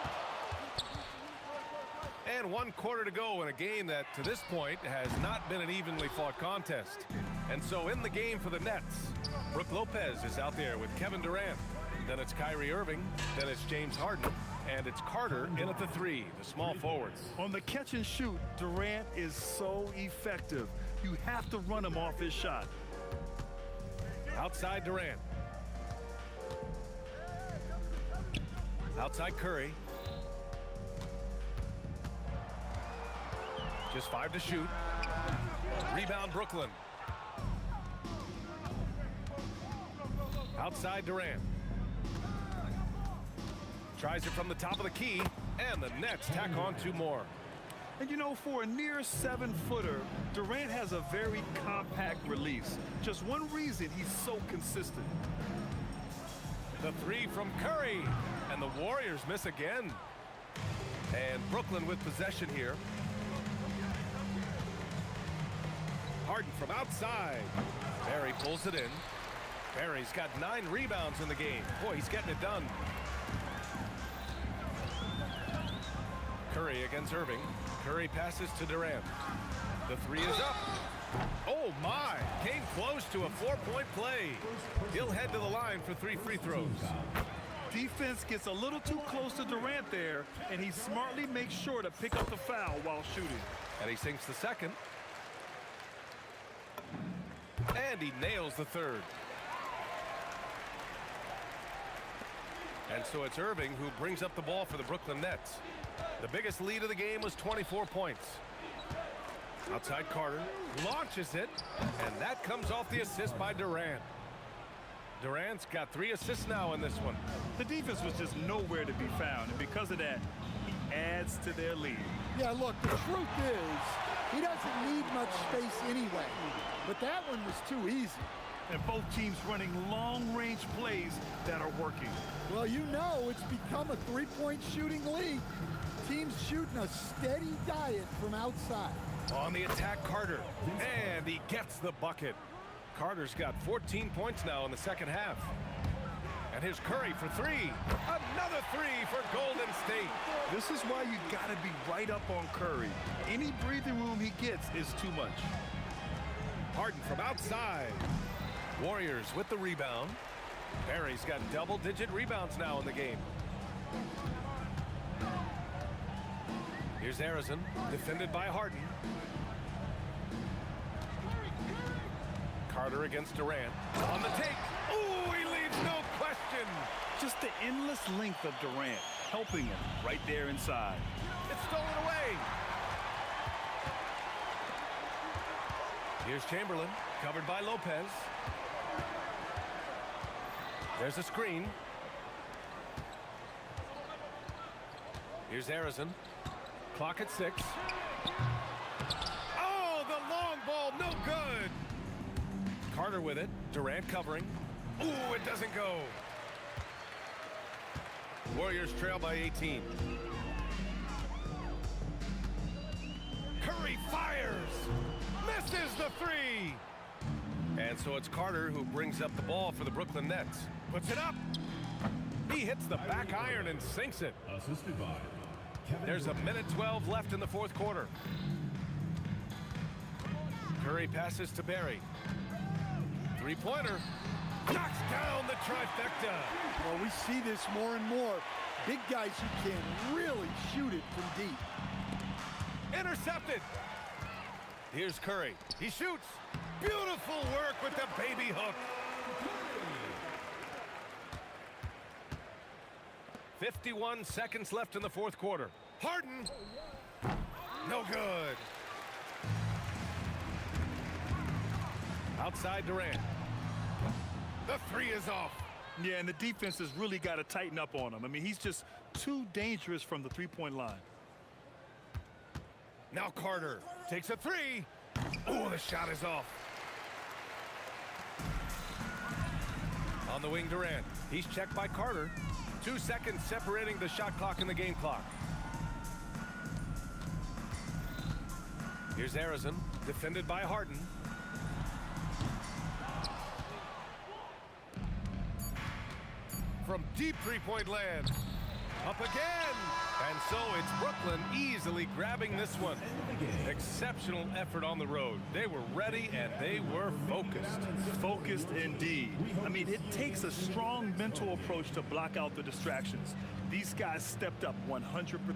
And 1 quarter to go in a game that, to this point, has not been an evenly fought contest. And so in the game for the Nets, Brook Lopez is out there with Kevin Durant. Then it's Kyrie Irving. Then it's James Harden. And it's Carter in at the 3, the small forwards. On the catch and shoot, Durant is so effective. You have to run him off his shot. Outside Durant. Outside Curry. Just 5 to shoot. Rebound Brooklyn. Outside Durant. Tries it from the top of the key, and the Nets tack on 2 more. And you know, for a near 7-footer, Durant has a very compact release. Just one reason he's so consistent. The 3 from Curry, and the Warriors miss again. And Brooklyn with possession here. Harden from outside. Barry pulls it in. Barry's got 9 rebounds in the game. Boy, he's getting it done. Curry against Irving. Curry passes to Durant. The 3 is up. Oh my! Came close to a 4-point play. He'll head to the line for 3 free throws. Defense gets a little too close to Durant there, and he smartly makes sure to pick up the foul while shooting. And he sinks the second. And he nails the third. And so it's Irving who brings up the ball for the Brooklyn Nets. The biggest lead of the game was 24 points. Outside Carter launches it, and that comes off the assist by Durant. Durant's got 3 assists now in this one. The defense was just nowhere to be found, and because of that, he adds to their lead. Yeah, look, the truth is, he doesn't need much space anyway. But that one was too easy. And both teams running long-range plays that are working. Well, you know it's become a 3-point shooting league. Teams shooting a steady diet from outside. On the attack, Carter. And he gets the bucket. Carter's got 14 points now in the second half. And here's Curry for 3. Another 3 for Golden State. This is why you got to be right up on Curry. Any breathing room he gets is too much. Harden from outside. Warriors with the rebound. Barry's got double-digit rebounds now in the game. Here's Arizon, defended by Harden. Carter against Durant. On the take. Ooh, he leaves no question. Just the endless length of Durant, helping him right there inside. It's stolen away. Here's Chamberlain, covered by Lopez. There's a screen. Here's Arizon. Clock at 6. Oh, the long ball, no good. Carter with it. Durant covering. Ooh, it doesn't go. Warriors trail by 18. Curry fires. Misses the 3. And so it's Carter who brings up the ball for the Brooklyn Nets. Puts it up. He hits the back iron and sinks it. Assisted by There's a minute 12 left in the fourth quarter. Curry passes to Barry. 3-pointer. Knocks down the trifecta. Well, we see this more and more. Big guys who can really shoot it from deep. Intercepted. Here's Curry. He shoots. Beautiful work with the baby hook. 51 seconds left in the fourth quarter. Harden. No good. Outside Durant. The 3 is off. Yeah, and the defense has really got to tighten up on him. I mean, he's just too dangerous from the 3-point line. Now Carter takes a 3. Oh, the shot is off. On the wing, Durant. He's checked by Carter. 2 seconds separating the shot clock and the game clock. Here's Arizon, defended by Harden. From deep 3-point land. Up again. And so it's Brooklyn easily grabbing this one. Exceptional effort on the road. They were ready and they were focused. Focused indeed. I mean, it takes a strong mental approach to block out the distractions. These guys stepped up 100%.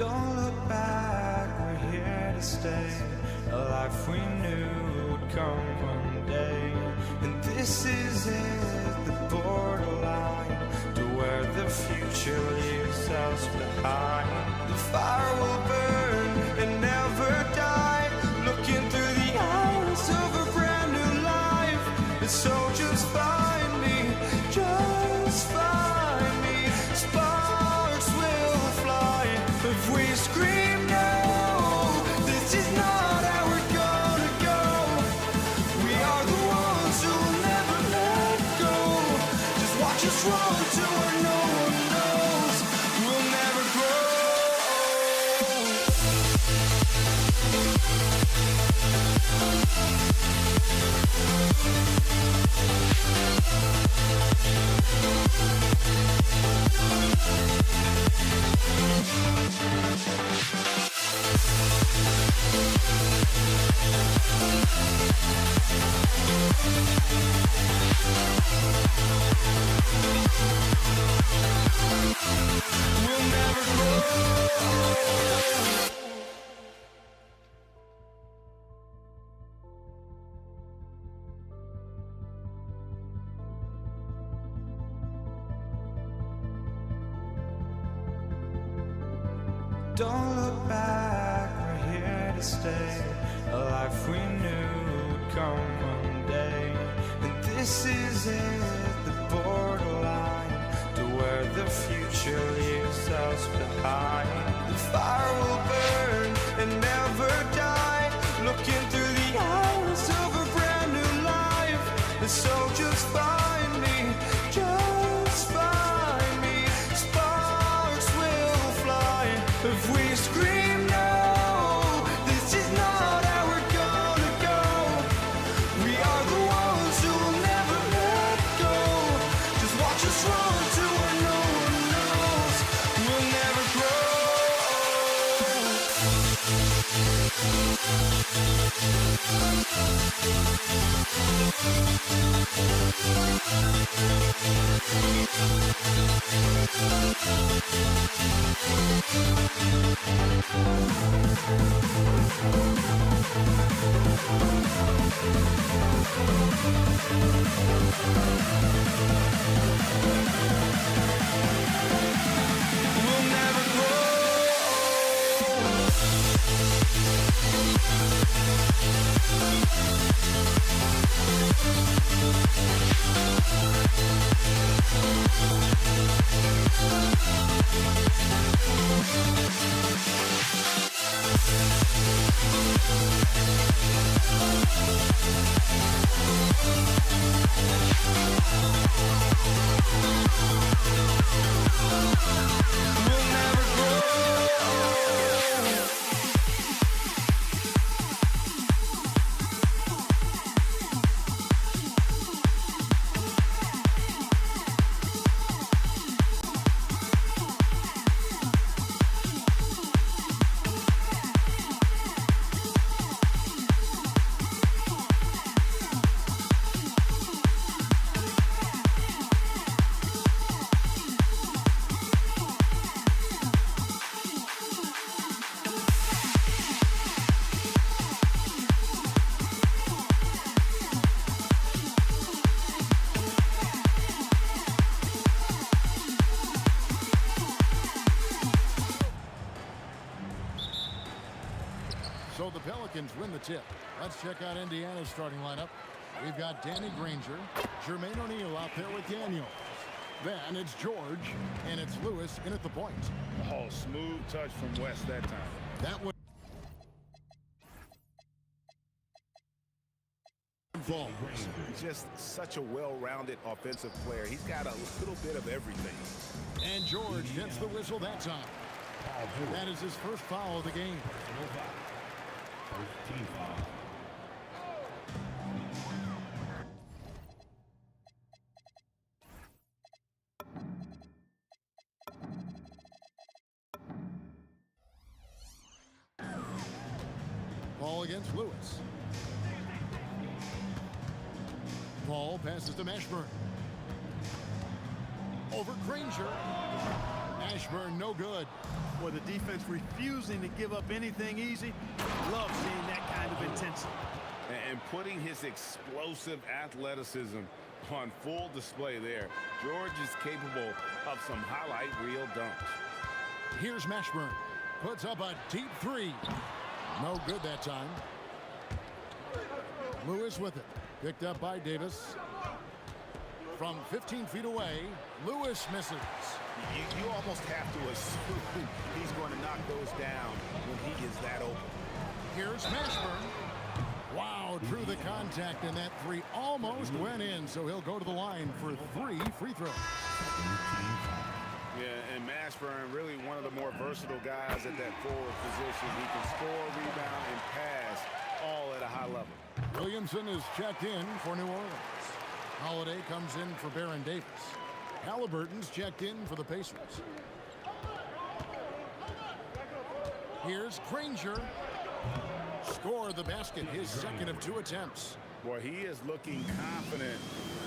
Don't look back, we're here to stay. A life we knew would come one day. And this is it, the borderline to where the future leaves us behind. The fire will burn and never die, looking through the eyes of a brand new life. And so just find me, just find me. Sparks will fly if we scream no. This is not how we're gonna go. We are the ones who will never let go. Just watch us run to where no one knows. We'll never grow. We'll never grow. Don't look back, we're here to stay. A life we knew would come one day. And this is it, the borderline to where the future leaves us behind. The fire will burn and never die, looking through the eyes of a brand new life. And so just find me, just find me. Sparks will fly if we scream no. This is not how we're gonna go. We are the ones who will never let go. Just watch us run to where no one knows. We'll never grow. We'll never grow. We'll never grow. So the Pelicans win the tip. Let's check out Indiana's starting lineup. We've got Danny Granger, Jermaine O'Neal out there with Daniels. Then it's George, and it's Lewis in at the point. Oh, smooth touch from West that time. That was ball. Just such a well-rounded offensive player. He's got a little bit of everything. And George gets the whistle that time. That is his first foul of the game. Team foul. Ball against Lewis. Ball passes to Mashburn. Over Granger. Ashburn, no good. With the defense refusing to give up anything easy, love seeing that kind of intensity. And putting his explosive athleticism on full display there. George is capable of some highlight reel dunks. Here's Mashburn. Puts up a deep three. No good that time. Lewis with it. Picked up by Davis. From 15 feet away, Lewis misses. You almost have to assume he's going to knock those down when he is that open. Here's Mashburn. Wow, drew the contact, and that three almost went in, so he'll go to the line for 3 free throws. Yeah, and Mashburn, really one of the more versatile guys at that forward position. He can score, rebound, and pass all at a high level. Williamson is checked in for New Orleans. Holiday comes in for Baron Davis. Halliburton's checked in for the Pacers. Here's Granger. Score the basket, his second of 2 attempts. Boy, he is looking confident.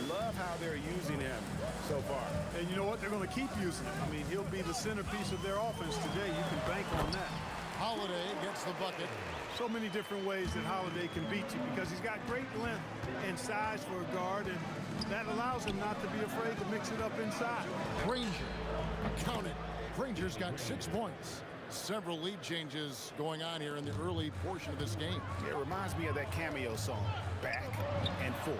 Love how they're using him so far. And you know what? They're going to keep using him. I mean, he'll be the centerpiece of their offense today. You can bank on that. Holiday gets the bucket. So many different ways that Holiday can beat you because he's got great length and size for a guard, and that allows him not to be afraid to mix it up inside. Granger, count it. Granger's got 6 points. Several lead changes going on here in the early portion of this game. It reminds me of that cameo song, Back and Forth.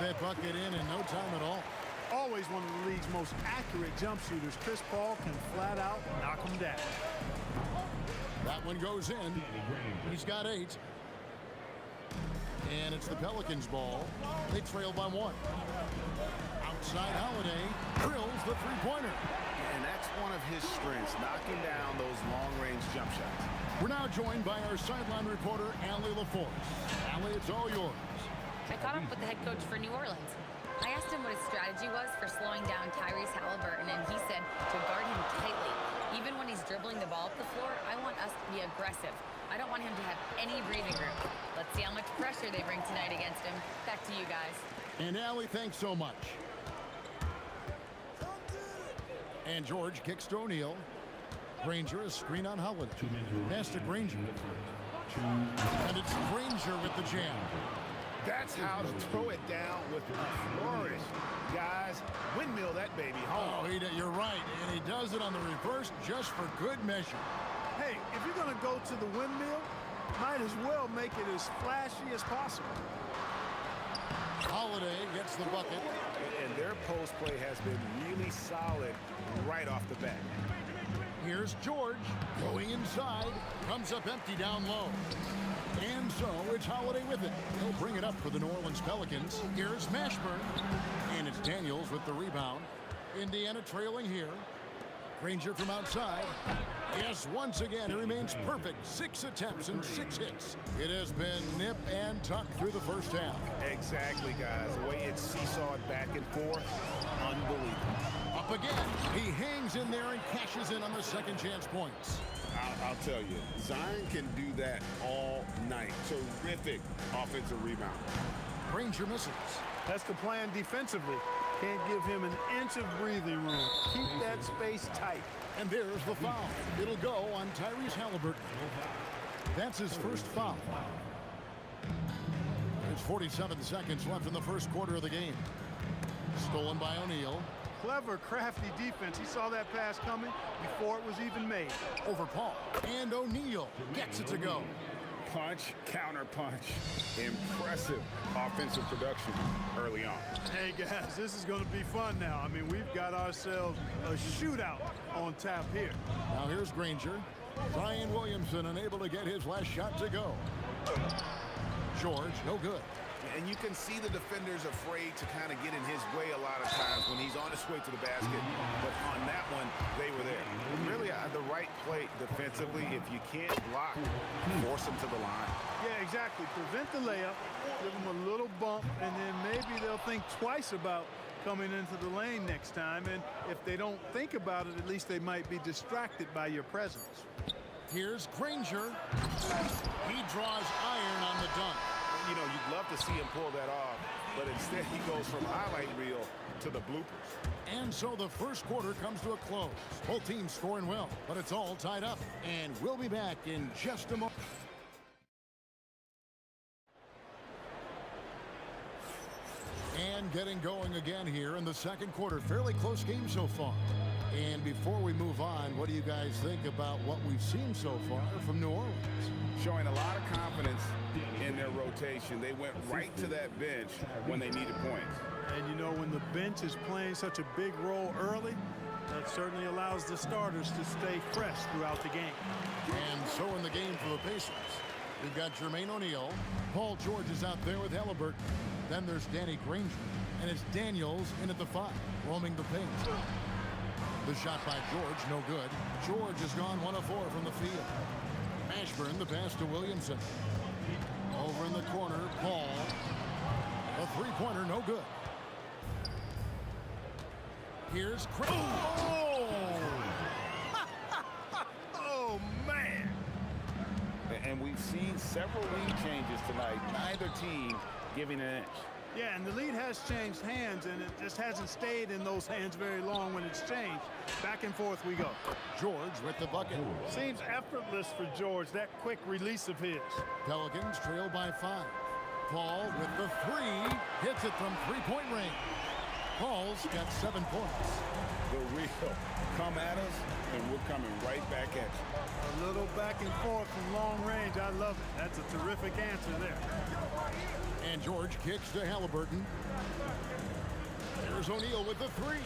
That bucket in no time at all. Always one of the league's most accurate jump shooters. Chris Paul can flat out knock him down. That one goes in. He's got 8. And it's the Pelicans' ball. They trail by 1. Outside Holiday drills the three-pointer. And that's one of his strengths, knocking down those long-range jump shots. We're now joined by our sideline reporter, Allie LaForce. Allie, it's all yours. I caught up with the head coach for New Orleans. I asked him what his strategy was for slowing down Tyrese Halliburton, and he said to guard him tightly. Even when he's dribbling the ball up the floor, I want us to be aggressive. I don't want him to have any breathing room. Let's see how much pressure they bring tonight against him. Back to you guys. And Allie, thanks so much. And George kicks to O'Neal. Granger, a screen on Holiday. Pass to Granger. And it's Granger with the jam. That's how to throw it down with a flourish. Guys, windmill that baby home. Oh, you're right. And he does it on the reverse just for good measure. Hey, if you're going to go to the windmill, might as well make it as flashy as possible. Holiday gets the bucket. And their post play has been really solid right off the bat. Here's George going inside. Comes up empty down low. And so it's Holiday with it. He'll bring it up for the New Orleans Pelicans. Here's Mashburn. And it's Daniels with the rebound. Indiana trailing here. Granger from outside. Yes, once again, he remains perfect. 6 attempts and 6 hits. It has been nip and tuck through the first half. Exactly, guys. The way it's seesawed back and forth, unbelievable. Up again. He hangs in there and cashes in on the second chance points. I'll tell you, Zion can do that all night. Terrific offensive rebound. Granger misses. That's the plan defensively. Can't give him an inch of breathing room. Keep that space tight. And there's the foul. It'll go on Tyrese Halliburton. That's his first foul. There's 47 seconds left in the first quarter of the game. Stolen by O'Neal. Clever, crafty defense. He saw that pass coming before it was even made. Over Paul. And O'Neal gets it to go. Punch, counter punch. Impressive offensive production early on. Hey, guys, this is going to be fun now. I mean, we've got ourselves a shootout on tap here. Now here's Granger. Brian Williamson unable to get his last shot to go. George, no good. And you can see the defenders afraid to kind of get in his way a lot of times when he's on his way to the basket. But on that one, they were there. Really, the right play defensively. If you can't block, force them to the line. Yeah, exactly. Prevent the layup, give them a little bump, and then maybe they'll think twice about coming into the lane next time. And if they don't think about it, at least they might be distracted by your presence. Here's Granger. He draws iron on the dunk. You know, you'd love to see him pull that off, but instead he goes from highlight reel to the bloopers. And so the first quarter comes to a close. Both teams scoring well, but it's all tied up. And we'll be back in just a moment. And getting going again here in the second quarter. Fairly close game so far. And before we move on, what do you guys think about what we've seen so far from New Orleans? Showing a lot of confidence in their rotation. They went right to that bench when they needed points. And you know, when the bench is playing such a big role early, that certainly allows the starters to stay fresh throughout the game. And so in the game for the Pacers, we've got Jermaine O'Neal. Paul George is out there with Halliburton. Then there's Danny Granger. And it's Daniels in at the 5, roaming the paint. The shot by George, no good. George has gone 1 of 4 from the field. Ashburn, the pass to Williamson. Over in the corner, Paul. A three-pointer, no good. Here's Craig. Oh! Oh, man. And we've seen several lead changes tonight. Neither team giving an inch. Yeah, and the lead has changed hands, and it just hasn't stayed in those hands very long when it's changed. Back and forth we go. George with the bucket. Seems effortless for George, that quick release of his. Pelicans trail by 5. Paul with the 3. Hits it from three-point range. Paul's got 7 points. The real come at us, and we're coming right back at you. A little back and forth from long range. I love it. That's a terrific answer there. And George kicks to Halliburton. There's O'Neal with the 3.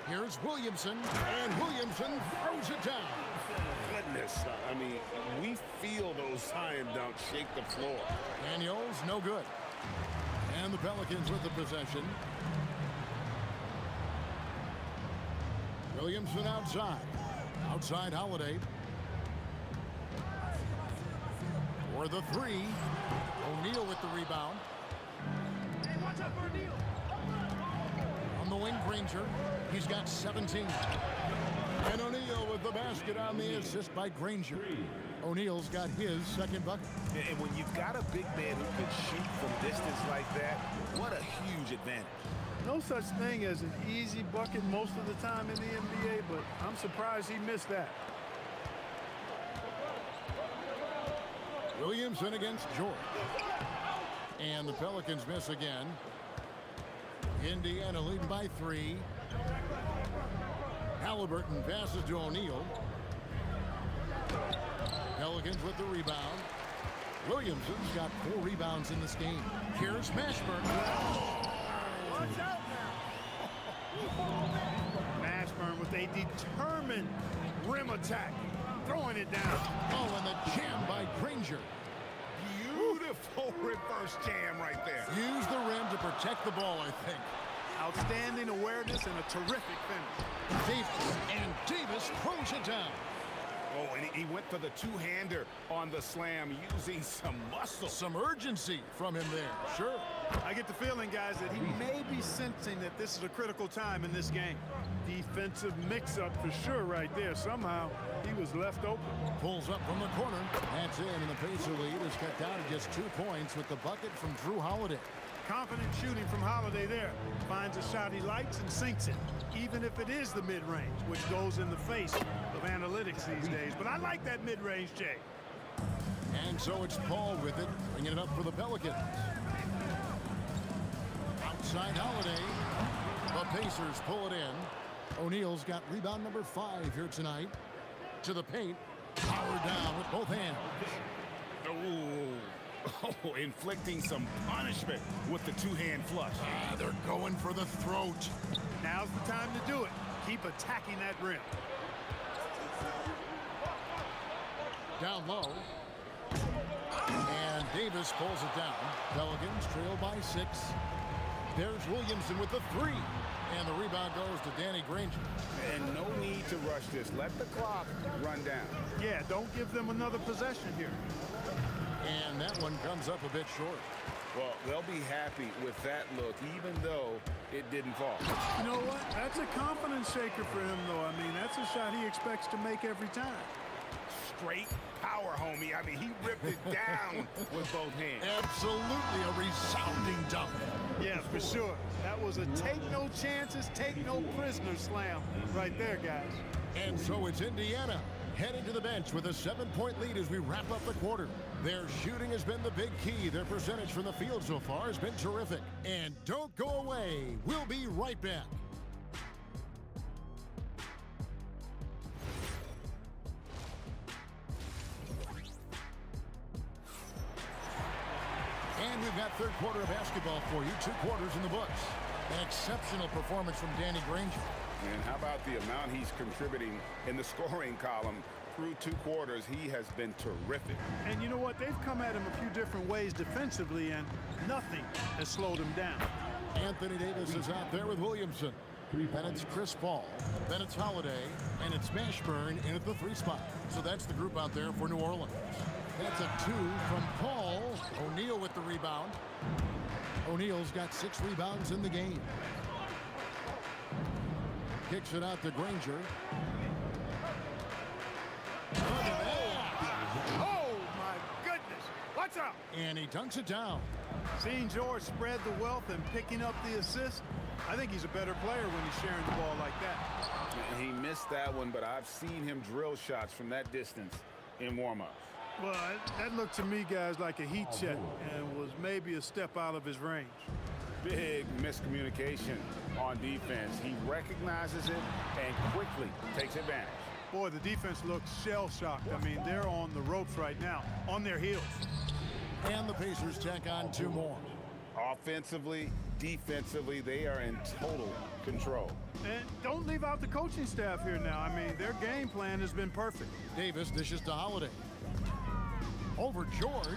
Here's Williamson, and Williamson throws it down. Goodness, I mean, we feel those science dunks shake the floor. Daniels, no good. And the Pelicans with the possession. Williamson outside. Outside Holiday. For the 3. O'Neal with the rebound. On the wing, Granger. He's got 17. And O'Neal with the basket on the assist by Granger. O'Neal's got his second bucket. And when you've got a big man who can shoot from distance like that, what a huge advantage. No such thing as an easy bucket most of the time in the NBA, but I'm surprised he missed that. Williamson against George. And the Pelicans miss again. Indiana leading by 3. Halliburton passes to O'Neal. Pelicans with the rebound. Williamson's got 4 rebounds in this game. Here's Mashburn. Watch out now. Mashburn with a determined rim attack. Throwing it down. Oh, and the jam by Granger. Beautiful reverse jam right there. Use the rim to protect the ball, I think. Outstanding awareness and a terrific finish. Davis, and Davis throws it down. Oh, and he went for the two-hander on the slam, using some muscle. Some urgency from him there, sure. I get the feeling, guys, that he may be sensing that this is a critical time in this game. Defensive mix-up for sure right there. Somehow, he was left open. Pulls up from the corner. That's in, and the Pacer lead is cut down to just 2 points with the bucket from Drew Holiday. Confident shooting from Holiday there. Finds a shot he likes and sinks it, even if it is the mid-range, which goes in the face of analytics these days. But I like that mid-range, Jay. And so it's Paul with it, bringing it up for the Pelicans. Outside Holiday. The Pacers pull it in. O'Neal's got rebound number 5 here tonight. To the paint. Powered down with both hands. Oh, inflicting some punishment with the two-hand flush. They're going for the throat. Now's the time to do it. Keep attacking that rim. Down low. And Davis pulls it down. Pelicans trail by 6. There's Williamson with the 3. And the rebound goes to Danny Granger. And no need to rush this. Let the clock run down. Yeah, don't give them another possession here. And that one comes up a bit short. Well, they'll be happy with that look, even though it didn't fall. You know what? That's a confidence shaker for him, though. I mean, that's a shot he expects to make every time. Straight power, homie. I mean, he ripped it down with both hands. Absolutely a resounding For sure. That was a take no chances, take no prisoners slam right there, guys. And so it's Indiana heading to the bench with a 7-point lead as we wrap up the quarter. Their shooting has been the big key. Their percentage from the field so far has been terrific. And don't go away. We'll be right back. And we've got third quarter of basketball for you. 2 quarters in the books. An exceptional performance from Danny Granger. And how about the amount he's contributing in the scoring column? Through 2 quarters, he has been terrific. And you know what? They've come at him a few different ways defensively, and nothing has slowed him down. Anthony Davis is out there with Williamson. Then it's Chris Paul. Then it's Holiday. And it's Mashburn in at the 3 spot. So that's the group out there for New Orleans. That's a 2 from Paul. O'Neal with the rebound. O'Neal's got 6 rebounds in the game. Kicks it out to Granger. Oh, my goodness. What's up? And he dunks it down. Seeing George spread the wealth and picking up the assist, I think he's a better player when he's sharing the ball like that. And he missed that one, but I've seen him drill shots from that distance in warm-ups. Well, that looked to me, guys, like a heat check and was maybe a step out of his range. Big miscommunication on defense. He recognizes it and quickly takes advantage. Boy, the defense looks shell-shocked. I mean, they're on the ropes right now, on their heels. And the Pacers tack on 2 more. Offensively, defensively, they are in total control. And don't leave out the coaching staff here now. I mean, their game plan has been perfect. Davis dishes to Holiday. Over George.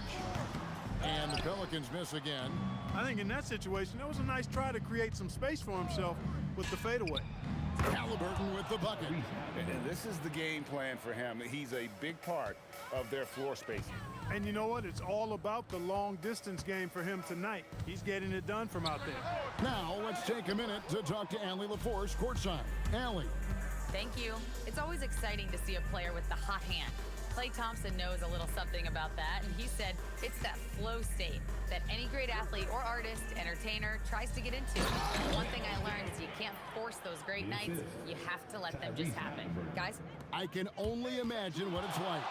And the Pelicans miss again. I think in that situation, that was a nice try to create some space for himself with the fadeaway. Halliburton with the bucket. And this is the game plan for him. He's a big part of their floor spacing. And you know what? It's all about the long-distance game for him tonight. He's getting it done from out there. Now, let's take a minute to talk to Allie LaForce courtside. Allie. Thank you. It's always exciting to see a player with the hot hand. Klay Thompson knows a little something about that, and he said it's that flow state that any great athlete or artist, entertainer, tries to get into. One thing I learned is you can't force those great nights. You have to let them just happen. Guys? I can only imagine what it's like.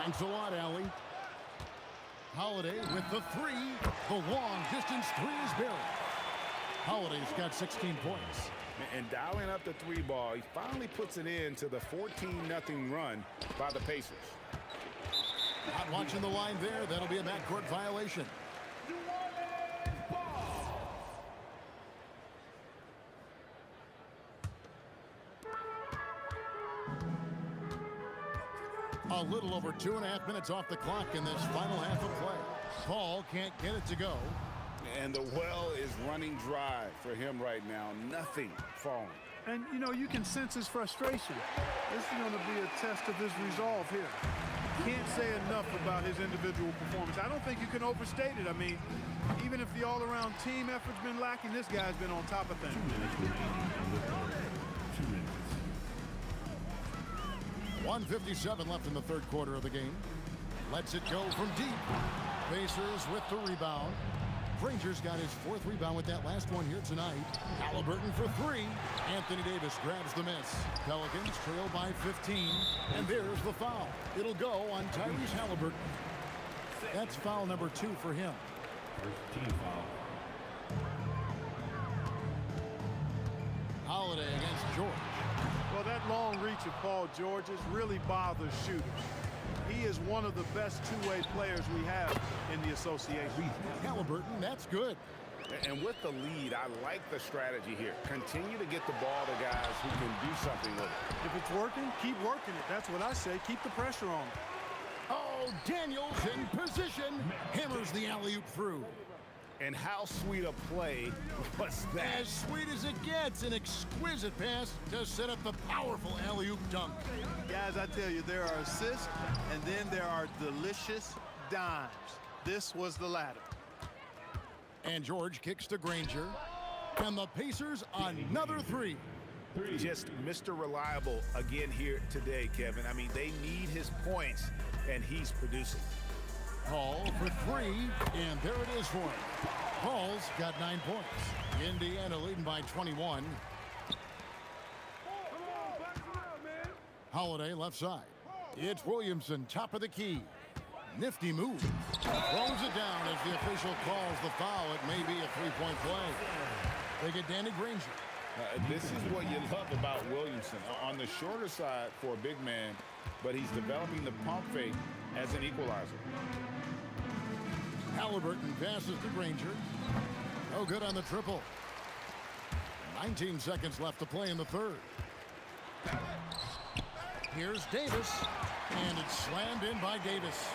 Thanks a lot, Allie. Holiday with the 3. The long-distance 3 is buried. Holiday's got 16 points. And dialing up the 3 ball, he finally puts it in to the 14-0 run by the Pacers. Not watching the line there. That'll be a backcourt violation. A little over 2.5 minutes off the clock in this final half of play. Paul can't get it to go. And the well is running dry for him right now. Nothing falling. And, you know, you can sense his frustration. This is going to be a test of his resolve here. Can't say enough about his individual performance. I don't think you can overstate it. I mean, even if the all-around team effort's been lacking, this guy's been on top of things. 1:57 left in the third quarter of the game. Lets it go from deep. Pacers with the rebound. Granger's got his 4th rebound with that last one here tonight. Halliburton for 3. Anthony Davis grabs the miss. Pelicans trail by 15. And there's the foul. It'll go on Tyrese Halliburton. That's foul number 2 for him. First team foul. Holiday against George. Well, that long reach of Paul George's really bothers shooters. He is one of the best two-way players we have in the association. Halliburton, that's good. And with the lead, I like the strategy here. Continue to get the ball to guys who can do something with it. If it's working, keep working it. That's what I say. Keep the pressure on it. Oh, Daniels in position. Hammers the alley-oop through. And how sweet a play was that? As sweet as it gets, an exquisite pass to set up the powerful alley-oop dunk. Guys, I tell you, there are assists, and then there are delicious dimes. This was the latter. And George kicks to Granger. And the Pacers another 3. Just Mr. Reliable again here today, Kevin. I mean, they need his points, and he's producing. Hall for 3, and there it is for him. Hall's got 9 points. Indiana leading by 21. Holiday left side. It's Williamson, top of the key. Nifty move. Throws it down as the official calls the foul. It may be a three-point play. They get Danny Granger. This is what you love about Williamson. On the shorter side for a big man, but he's developing the pump fake as an equalizer. Halliburton passes to Granger. No good on the triple. 19 seconds left to play in the third. Here's Davis, and it's slammed in by Davis.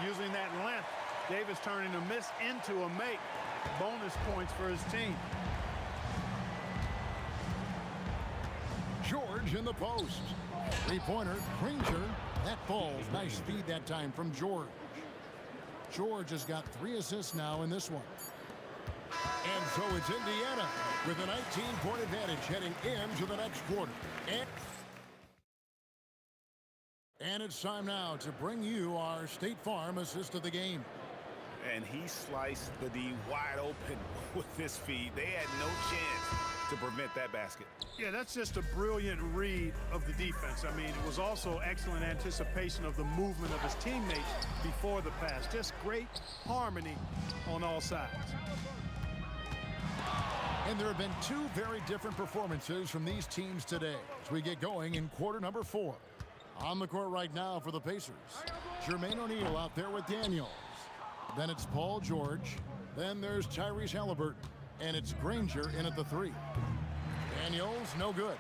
Using that length, Davis turning a miss into a make. Bonus points for his team. George in the post. Three-pointer, Granger. That falls. Nice speed that time from George. George has got 3 assists now in this one. And so it's Indiana with a 19-point advantage heading into the next quarter. And it's time now to bring you our State Farm assist of the game. And he sliced the D wide open with this feed. They had no chance to prevent that basket. Yeah, that's just a brilliant read of the defense. I mean, it was also excellent anticipation of the movement of his teammates before the pass. Just great harmony on all sides. And there have been 2 very different performances from these teams today as we get going in quarter number 4. On the court right now for the Pacers, Jermaine O'Neal out there with Daniels. Then it's Paul George. Then there's Tyrese Halliburton. And it's Granger in at the 3. Daniels, no good.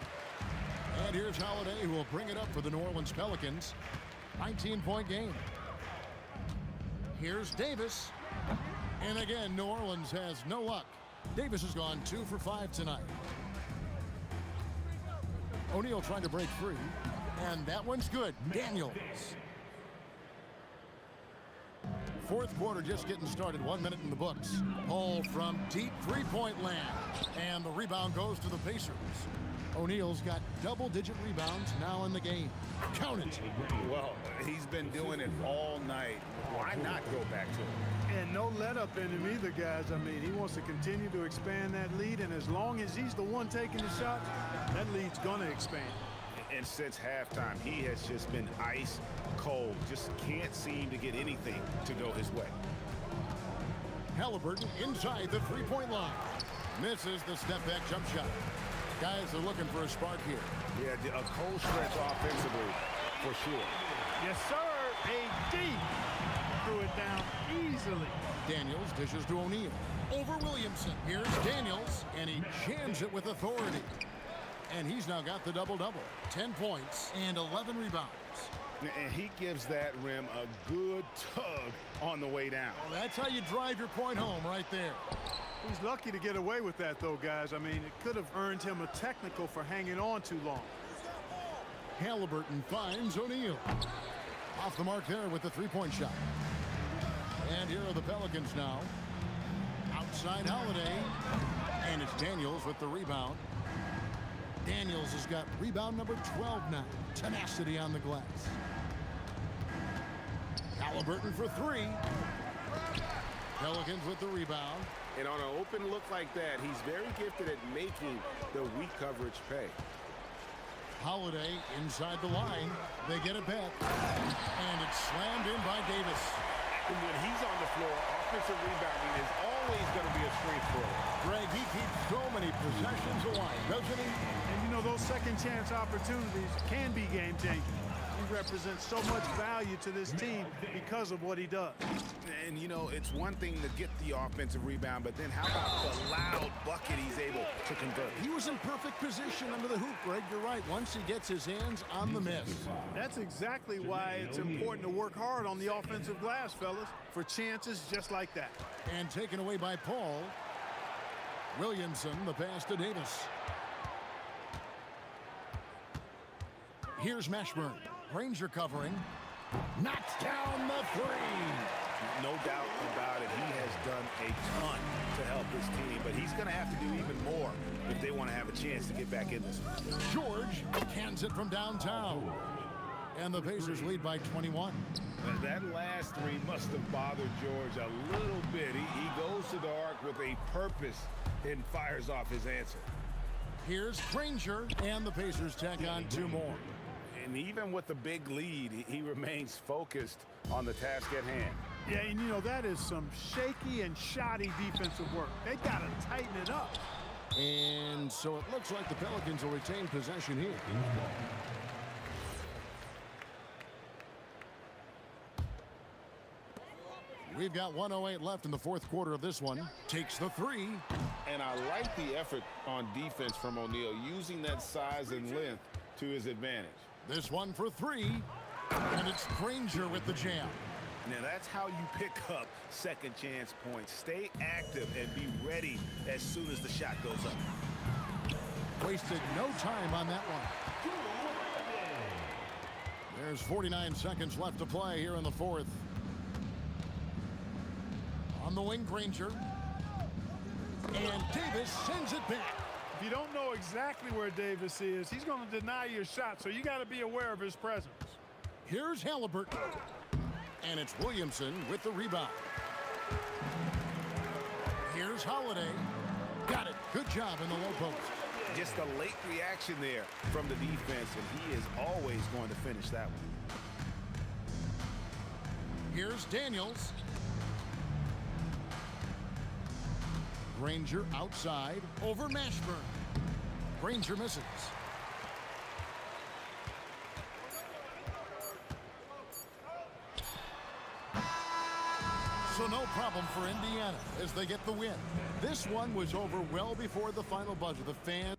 And here's Holiday, who will bring it up for the New Orleans Pelicans. 19-point game. Here's Davis. And again, New Orleans has no luck. Davis has gone 2 for 5 tonight. O'Neal trying to break free. And that one's good. Daniels. Fourth quarter just getting started. 1 minute in the books. Paul from deep three-point land. And the rebound goes to the Pacers. O'Neal's got double-digit rebounds now in the game. Count it. Well, he's been doing it all night. Why not go back to it? And no let up in him either, guys. I mean, he wants to continue to expand that lead, and as long as he's the one taking the shot, that lead's going to expand. And since halftime, he has just been ice cold. Just can't seem to get anything to go his way. Halliburton inside the three-point line. Misses the step-back jump shot. Guys are looking for a spark here. Yeah, a cold stretch offensively, for sure. Yes, sir. AD threw it down easily. Daniels dishes to O'Neal. Over Williamson. Here's Daniels, and he jams it with authority. And he's now got the double-double. 10 points and 11 rebounds. And he gives that rim a good tug on the way down. Well, that's how you drive your point home right there. He's lucky to get away with that, though, guys. I mean, it could have earned him a technical for hanging on too long. Halliburton finds O'Neal. Off the mark there with the three-point shot. And here are the Pelicans now. Outside Holiday. And it's Daniels with the rebound. Daniels has got rebound number 12 now. Tenacity on the glass. Halliburton for 3. Pelicans with the rebound. And on an open look like that, he's very gifted at making the weak coverage pay. Holiday inside the line. They get it back. And it's slammed in by Davis. And when he's on the floor, offensive rebounding is always going to be a strength for him. Greg, he keeps so many possessions alive, doesn't he? And you know, those second chance opportunities can be game changing. He represents so much value to this team because of what he does. And, you know, it's one thing to get the offensive rebound, but then how about the loud bucket he's able to convert? He was in perfect position under the hoop, Greg. You're right. Once he gets his hands on the miss. That's exactly why it's important to work hard on the offensive glass, fellas, for chances just like that. And taken away by Paul. Williamson, the pass to Davis. Here's Mashburn. Granger covering. Knocks down the 3. No doubt about it. He has done a ton to help his team, but he's going to have to do even more if they want to have a chance to get back in this one. George cans it from downtown. And the Pacers lead by 21. That last three must have bothered George a little bit. He goes to the arc with a purpose and fires off his answer. Here's Granger, and the Pacers tack on 2 more. And even with the big lead, he remains focused on the task at hand. Yeah, and you know, that is some shaky and shoddy defensive work. They got to tighten it up. And so it looks like the Pelicans will retain possession here. We've got 1:08 left in the 4th quarter of this one. Takes the 3. And I like the effort on defense from O'Neal, using that size and length to his advantage. This one for 3. And it's Granger with the jam. Now that's how you pick up second chance points. Stay active and be ready as soon as the shot goes up. Wasted no time on that one. There's 49 seconds left to play here in the 4th. On the wing, Granger. And Davis sends it back. If you don't know exactly where Davis is, he's going to deny your shot, so you got to be aware of his presence. Here's Halliburton. And it's Williamson with the rebound. Here's Holiday. Got it. Good job in the low post. Just a late reaction there from the defense, and he is always going to finish that one. Here's Daniels. Granger outside over Mashburn. Granger misses. So no problem for Indiana as they get the win. This one was over well before the final buzzer. The fans.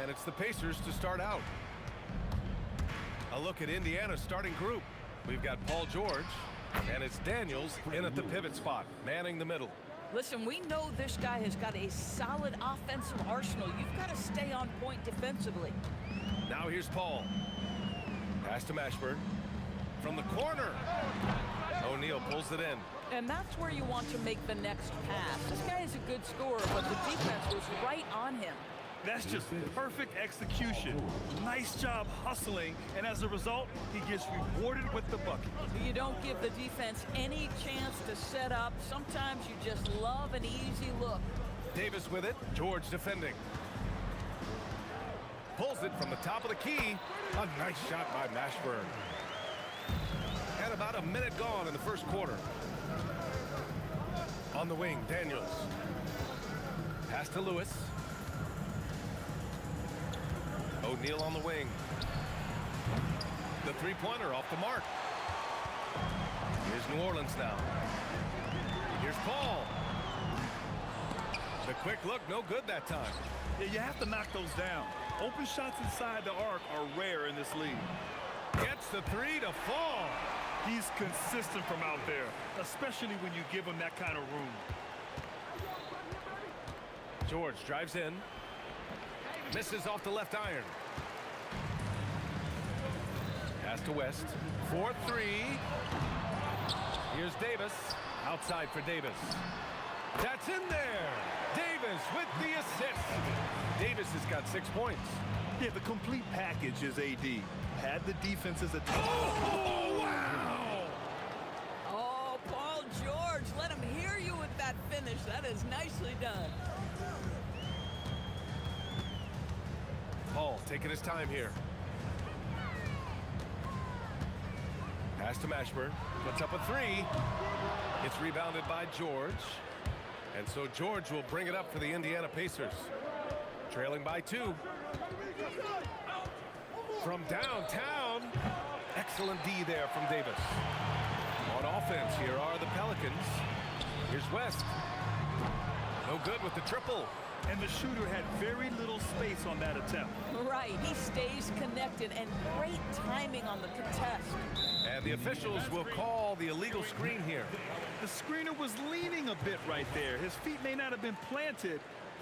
And it's the Pacers to start out. A look at Indiana's starting group. We've got Paul George, and it's Daniels in at the pivot spot, manning the middle. Listen, we know this guy has got a solid offensive arsenal. You've got to stay on point defensively. Now here's Paul. Pass to Mashburn. From the corner. O'Neal pulls it in. And that's where you want to make the next pass. This guy is a good scorer, but the defense was right on him. That's just perfect execution. Nice job hustling, and as a result, he gets rewarded with the bucket. You don't give the defense any chance to set up. Sometimes you just love an easy look. Davis with it. George defending. Pulls it from the top of the key. A nice shot by Mashburn. And about a minute gone in the first quarter. On the wing, Daniels. Pass to Lewis. O'Neal on the wing. The three-pointer off the mark. Here's New Orleans now. Here's Paul. The quick look, no good that time. Yeah, you have to knock those down. Open shots inside the arc are rare in this league. Gets the three to fall. He's consistent from out there, especially when you give him that kind of room. George drives in. Misses off the left iron. Pass to West. 4-3. Here's Davis. Outside for Davis. That's in there. Davis with the assist. Davis has got 6 points. Yeah, the complete package is AD. Had the defense's attention. Oh, wow! Oh, Paul George, let him hear you with that finish. That is nicely done. Paul taking his time here. Pass to Mashburn. Puts up a three. It's rebounded by George. And so George will bring it up for the Indiana Pacers. Trailing by 2. From downtown. Excellent D there from Davis. On offense, here are the Pelicans. Here's West. No good with the triple. And the shooter had very little space on that attempt. Right, he stays connected, and great timing on the contest. And the officials will call the illegal screen here. The screener was leaning a bit right there. His feet may not have been planted.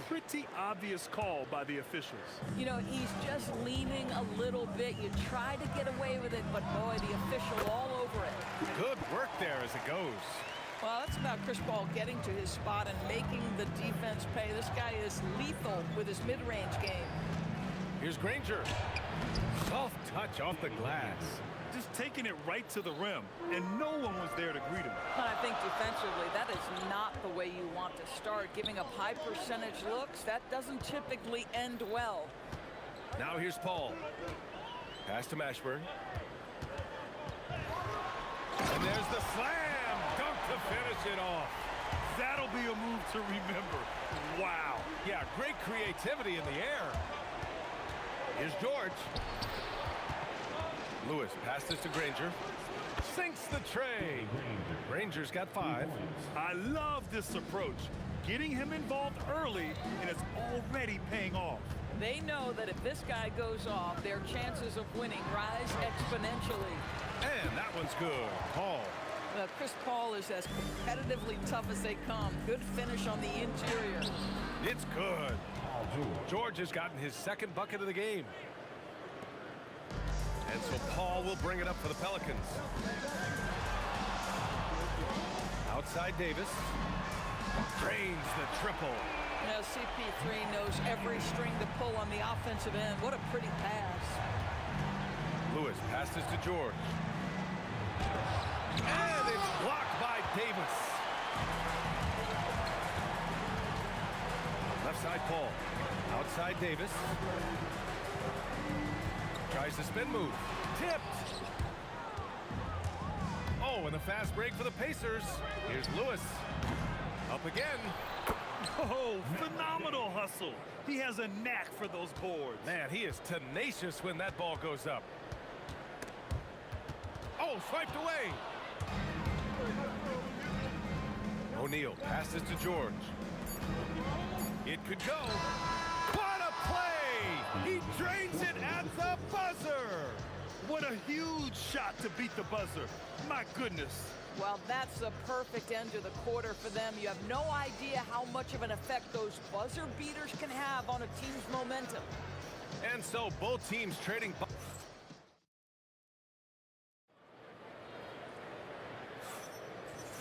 Pretty obvious call by the officials. You know, he's just leaning a little bit. You try to get away with it, but boy, the official all over it. Good work there as it goes. Well, that's about Chris Paul getting to his spot and making the defense pay. This guy is lethal with his mid-range game. Here's Granger. Soft touch off the glass. Just taking it right to the rim, and no one was there to greet him. I think defensively, that is not the way you want to start. Giving up high percentage looks, that doesn't typically end well. Now here's Paul. Pass to Mashburn. And there's the slam dunk to finish it off. That'll be a move to remember. Wow. Yeah, great creativity in the air. Here's George. Lewis passes to Granger. Sinks the tray. Granger's got 5. I love this approach. Getting him involved early, and it's already paying off. They know that if this guy goes off, their chances of winning rise exponentially. And that one's good. Paul. Chris Paul is as competitively tough as they come. Good finish on the interior. It's good. George has gotten his second bucket of the game. And so Paul will bring it up for the Pelicans. Outside Davis. Drains the triple. Now CP3 knows every string to pull on the offensive end. What a pretty pass. Lewis passes to George. And it's blocked by Davis. Left side Paul. Outside Davis. Tries the spin move. Tipped. Oh, and a fast break for the Pacers. Here's Lewis. Up again. Oh, phenomenal hustle. He has a knack for those boards. Man, he is tenacious when that ball goes up. Oh, swiped away. O'Neal passes to George. It could go. What a play! He drains it at the buzzer. What a huge shot to beat the buzzer. My goodness. Well, that's the perfect end to the quarter for them. You have no idea how much of an effect those buzzer beaters can have on a team's momentum. And so both teams trading.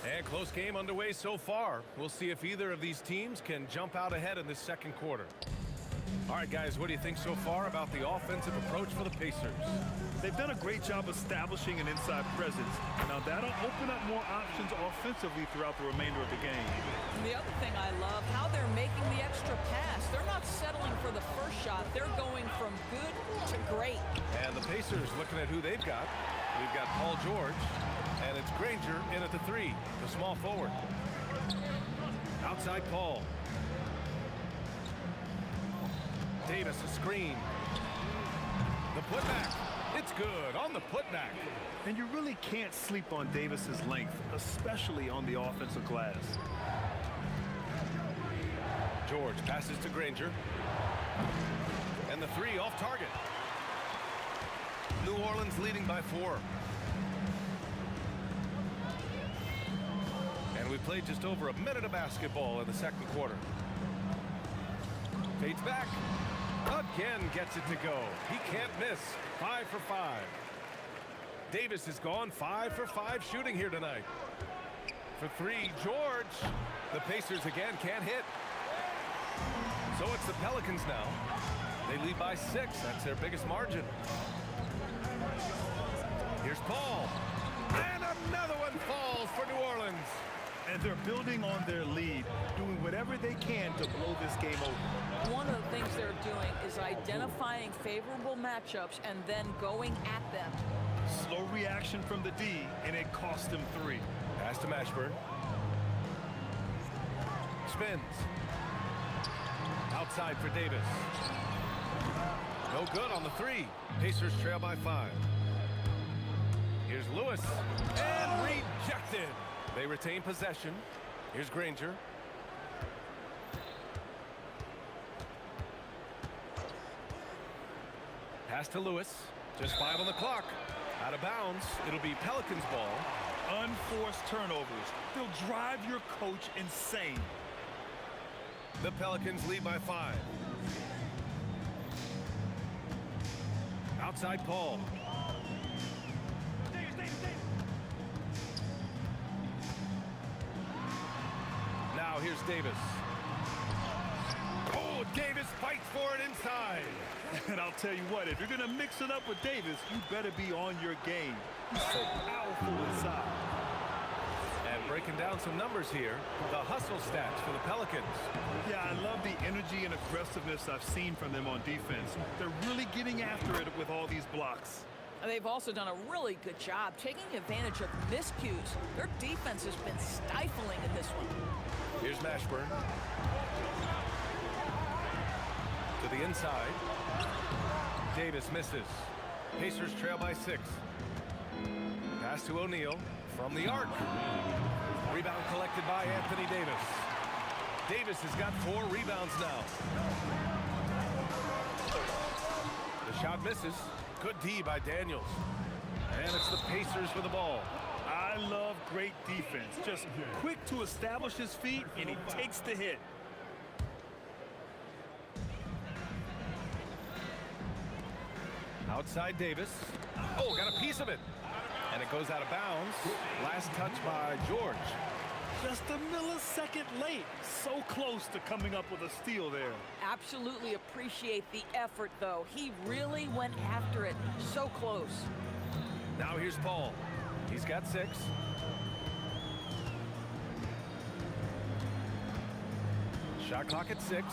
And close game underway so far. We'll see if either of these teams can jump out ahead in this second quarter. All right, guys, what do you think so far about the offensive approach for the Pacers? They've done a great job establishing an inside presence. Now that'll open up more options offensively throughout the remainder of the game. And the other thing I love, how they're making the extra pass. They're not settling for the first shot. They're going from good to great. And the Pacers looking at who they've got. We've got Paul George, and it's Granger in at the 3, the small forward. Outside Paul. Davis a screen. The putback. It's good on the putback. And you really can't sleep on Davis's length, especially on the offensive glass. George passes to Granger. And the 3 off target. New Orleans leading by 4. And we played just over a minute of basketball in the second quarter. Fades back. Again gets it to go. He can't miss. 5 for 5. Davis is gone 5 for 5 shooting here tonight. For 3, George. The Pacers again can't hit. So it's the Pelicans now. They lead by 6. That's their biggest margin. Here's Paul. And another one falls for New Orleans. And they're building on their lead, doing whatever they can to blow this game open. One of the things they're doing is identifying favorable matchups and then going at them. Slow reaction from the D, and it cost them 3. Pass to Mashburn. Spins. Outside for Davis. No good on the 3. Pacers trail by 5. Here's Lewis. And rejected. They retain possession. Here's Granger. Pass to Lewis. Just 5 on the clock. Out of bounds. It'll be Pelicans ball. Unforced turnovers. They'll drive your coach insane. The Pelicans lead by 5. Outside Paul. Now here's Davis. Oh, Oh, Davis fights for it inside. And I'll tell you what, if you're going to mix it up with Davis, you better be on your game. He's so powerful inside. And breaking down some numbers here, the hustle stats for the Pelicans. Yeah, I love the energy and aggressiveness I've seen from them on defense. They're really getting after it with all these blocks. And they've also done a really good job taking advantage of miscues. Their defense has been stifling in this one. Here's Mashburn. To the inside. Davis misses. Pacers trail by 6. Pass to O'Neal from the arc. Rebound collected by Anthony Davis. Davis has got 4 rebounds now. The shot misses. Good D by Daniels. And it's the Pacers with the ball. I love great defense. Just quick to establish his feet, and he takes the hit. Outside Davis. Oh, got a piece of it. And it goes out of bounds. Last touch by George. Just a millisecond late. So close to coming up with a steal there. Absolutely appreciate the effort, though. He really went after it. So close. Now here's Paul. He's got 6. Shot clock at 6.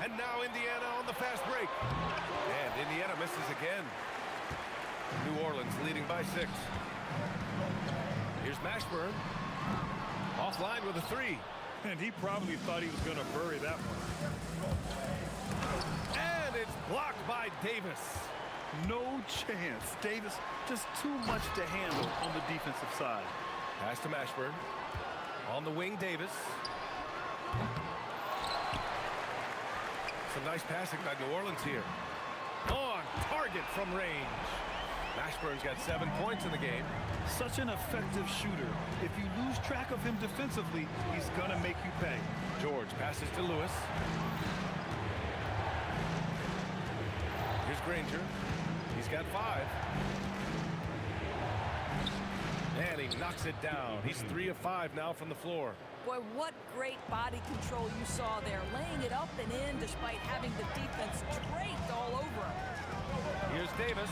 And now Indiana on the fast break. And Indiana misses again. New Orleans leading by 6. Here's Mashburn. Offline with a 3. And he probably thought he was going to bury that one. And it's blocked by Davis. No chance. Davis just too much to handle on the defensive side. Pass to Mashburn. On the wing, Davis. Some nice passing by New Orleans here. On target from range. Mashburn's got 7 points in the game. Such an effective shooter. If you lose track of him defensively, he's going to make you pay. George passes to Lewis. Here's Granger. He's got 5. And he knocks it down. He's 3 of 5 now from the floor. Boy, what great body control you saw there. Laying it up and in despite having the defense draped all over him. Here's Davis.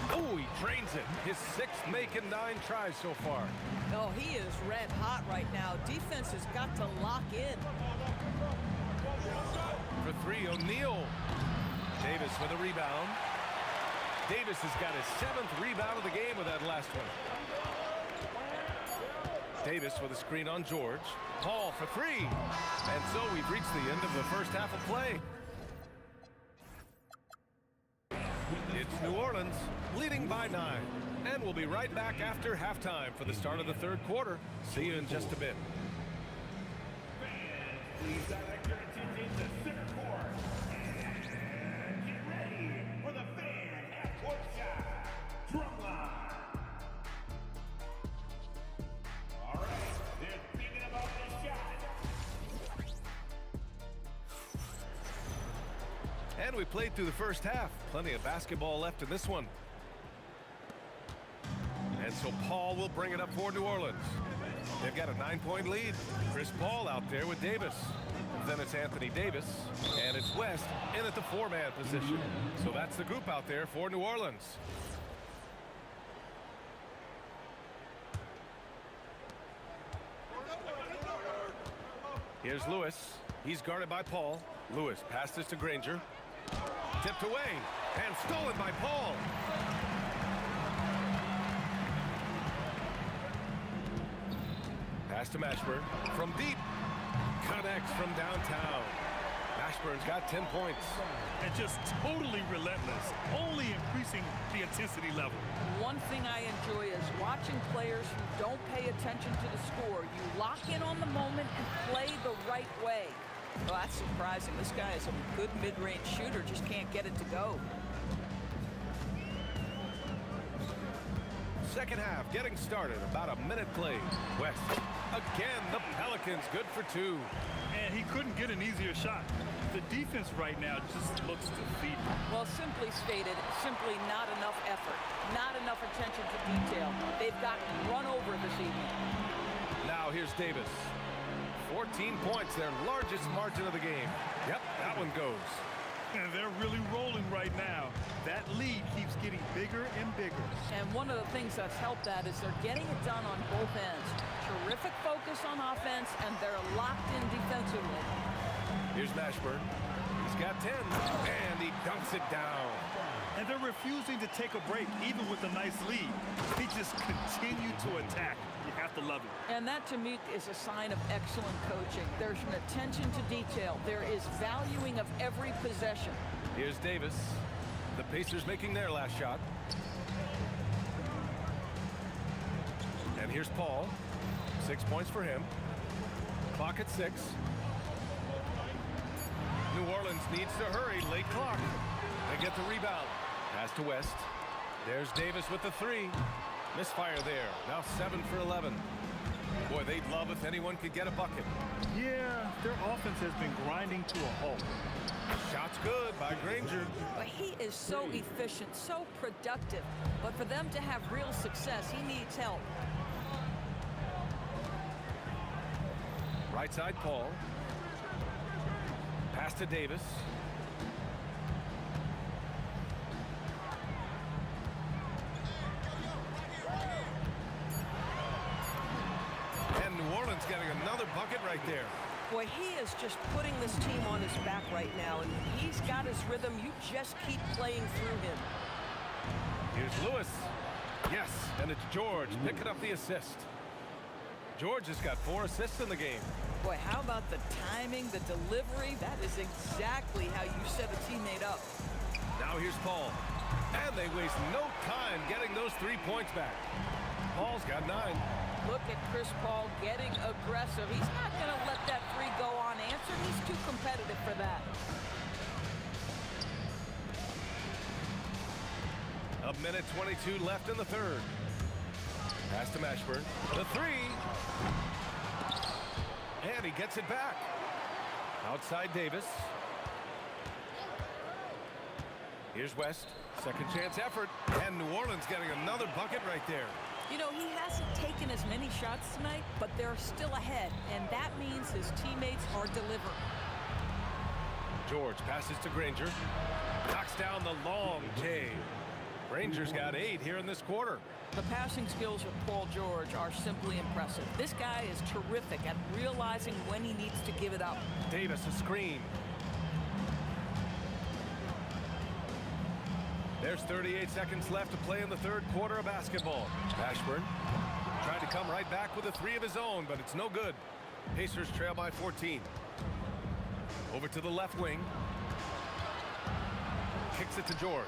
Oh, he drains it. His 6th make and 9 tries so far. Oh, he is red hot right now. Defense has got to lock in. For 3, O'Neal. Davis with a rebound. Davis has got his 7th rebound of the game with that last one. Davis with a screen on George. Paul for 3. And so we've reached the end of the first half of play. It's New Orleans leading by 9. And we'll be right back after halftime for the start of the 3rd quarter. See you in just a bit. Please direct your attention to center court. And get ready for the fan half-court shot. Drumline. All right, they're thinking about the shot. And we played through the first half. Plenty of basketball left in this one. And so Paul will bring it up for New Orleans. They've got a 9-point lead. Chris Paul out there with Davis. Then it's Anthony Davis. And it's West in at the 4-man position. So that's the group out there for New Orleans. Here's Lewis. He's guarded by Paul. Lewis passes to Granger. Tipped away and stolen by Paul. Pass to Mashburn from deep. Connects from downtown. Mashburn's got 10 points. And just totally relentless, only increasing the intensity level. One thing I enjoy is watching players who don't pay attention to the score. You lock in on the moment and play the right way. Well, that's surprising. This guy is a good mid-range shooter, just can't get it to go. Second half getting started. About a minute played. West. Again, the Pelicans good for 2. And he couldn't get an easier shot. The defense right now just looks defeated. Well, simply stated, simply not enough effort. Not enough attention to detail. They've gotten run over this evening. Now here's Davis. 14 points, their largest margin of the game. Yep, that one goes. And they're really rolling right now. That lead keeps getting bigger and bigger. And one of the things that's helped that is they're getting it done on both ends. Terrific focus on offense, and they're locked in defensively. Here's Mashburn. He's got 10, and he dunks it down. And they're refusing to take a break, even with a nice lead. They just continue to attack. You have to love it. And that, to me, is a sign of excellent coaching. There's an attention to detail. There is valuing of every possession. Here's Davis. The Pacers making their last shot. And here's Paul. 6 points for him. Clock at 6. New Orleans needs to hurry. Late clock. They get the rebound. Pass to West. There's Davis with the 3. Misfire there. Now 7 for 11. Boy, they'd love if anyone could get a bucket. Yeah, their offense has been grinding to a halt. Shot's good by Granger. But he is so efficient, so productive. But for them to have real success, he needs help. Right side, Paul. Pass to Davis. And New Orleans getting another bucket right there. Boy, he is just putting this team on his back right now, and he's got his rhythm. You just keep playing through him. Here's Lewis. Yes, and it's George picking up the assist. George has got 4 assists in the game. Boy, how about the timing, the delivery? That is exactly how you set a teammate up. Now here's Paul. And they waste no time getting those 3 points back. Paul's got 9. Look at Chris Paul getting aggressive. He's not going to let that 3 go unanswered. He's too competitive for that. A minute 22 left in the third. Pass to Mashburn. The 3. And he gets it back. Outside Davis. Here's West. Second chance effort. And New Orleans getting another bucket right there. You know, he hasn't taken as many shots tonight, but they're still ahead. And that means his teammates are delivering. George passes to Granger. Knocks down the long J. Granger's got 8 here in this quarter. The passing skills of Paul George are simply impressive. This guy is terrific at realizing when he needs to give it up. Davis a screen. There's 38 seconds left to play in the third quarter of basketball. Ashburn tried to come right back with a 3 of his own, but it's no good. Pacers trail by 14. Over to the left wing. Kicks it to George.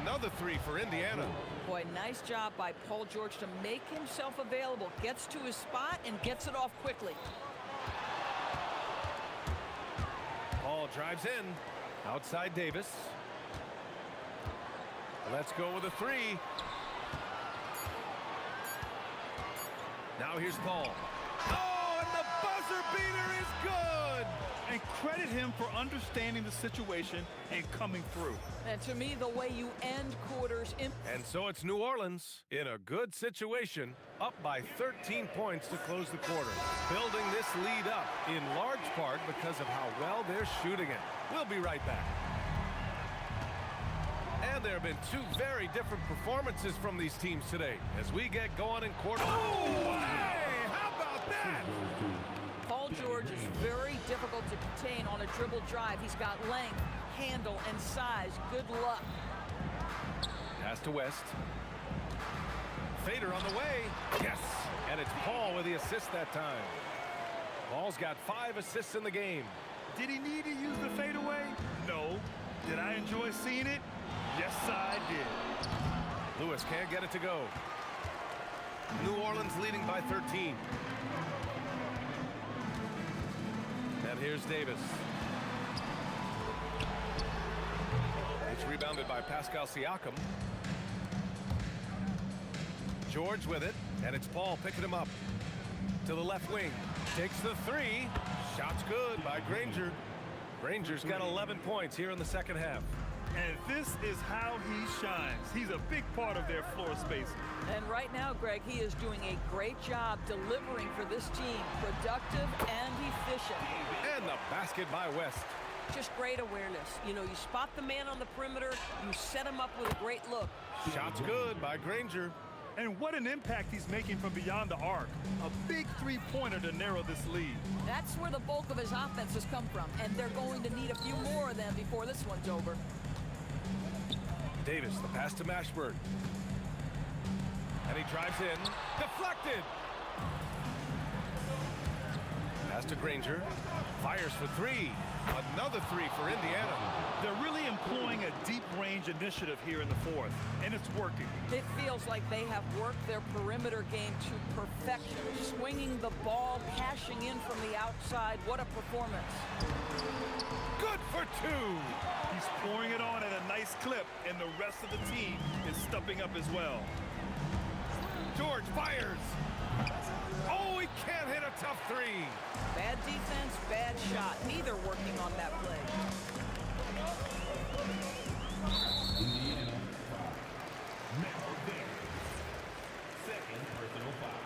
Another 3 for Indiana. Boy, nice job by Paul George to make himself available. Gets to his spot and gets it off quickly. Paul drives in. Outside Davis. Let's go with a 3. Now here's Paul. Oh, and the buzzer beater is good! And credit him for understanding the situation and coming through. And to me, the way you end quarters... And so it's New Orleans in a good situation, up by 13 points to close the quarter. Building this lead up in large part because of how well they're shooting it. We'll be right back. And there have been 2 very different performances from these teams today as we get going in quarter. Oh, hey, how about that? Paul George is very difficult to contain on a dribble drive. He's got length, handle, and size. Good luck. Pass to West. Fader on the way. Yes. And it's Paul with the assist that time. Paul's got 5 assists in the game. Did he need to use the fadeaway? No. Did I enjoy seeing it? Yes, I did. Lewis can't get it to go. New Orleans leading by 13. And here's Davis. It's rebounded by Pascal Siakam. George with it, and it's Paul picking him up. To the left wing. Takes the 3. Shot's good by Granger. Granger's got 11 points here in the second half. And this is how he shines. He's a big part of their floor space. And right now, Greg, he is doing a great job delivering for this team. Productive and efficient. And the basket by West. Just great awareness. You know, you spot the man on the perimeter, you set him up with a great look. Shot's good by Granger. And what an impact he's making from beyond the arc. A big three-pointer to narrow this lead. That's where the bulk of his offense has come from, and they're going to need a few more of them before this one's over. Davis, the pass to Mashburn. And he drives in. Deflected! Pass to Granger. Fires for three. Another three for Indiana. They're really employing a deep-range initiative here in the fourth, and it's working. It feels like they have worked their perimeter game to perfection. Swinging the ball, cashing in from the outside. What a performance. Good for two. He's pouring it on at a nice clip, and the rest of the team is stepping up as well. George fires. Oh, he can't hit a tough three. Bad defense, bad shot. Neither working on that play. Indiana. Second personal foul.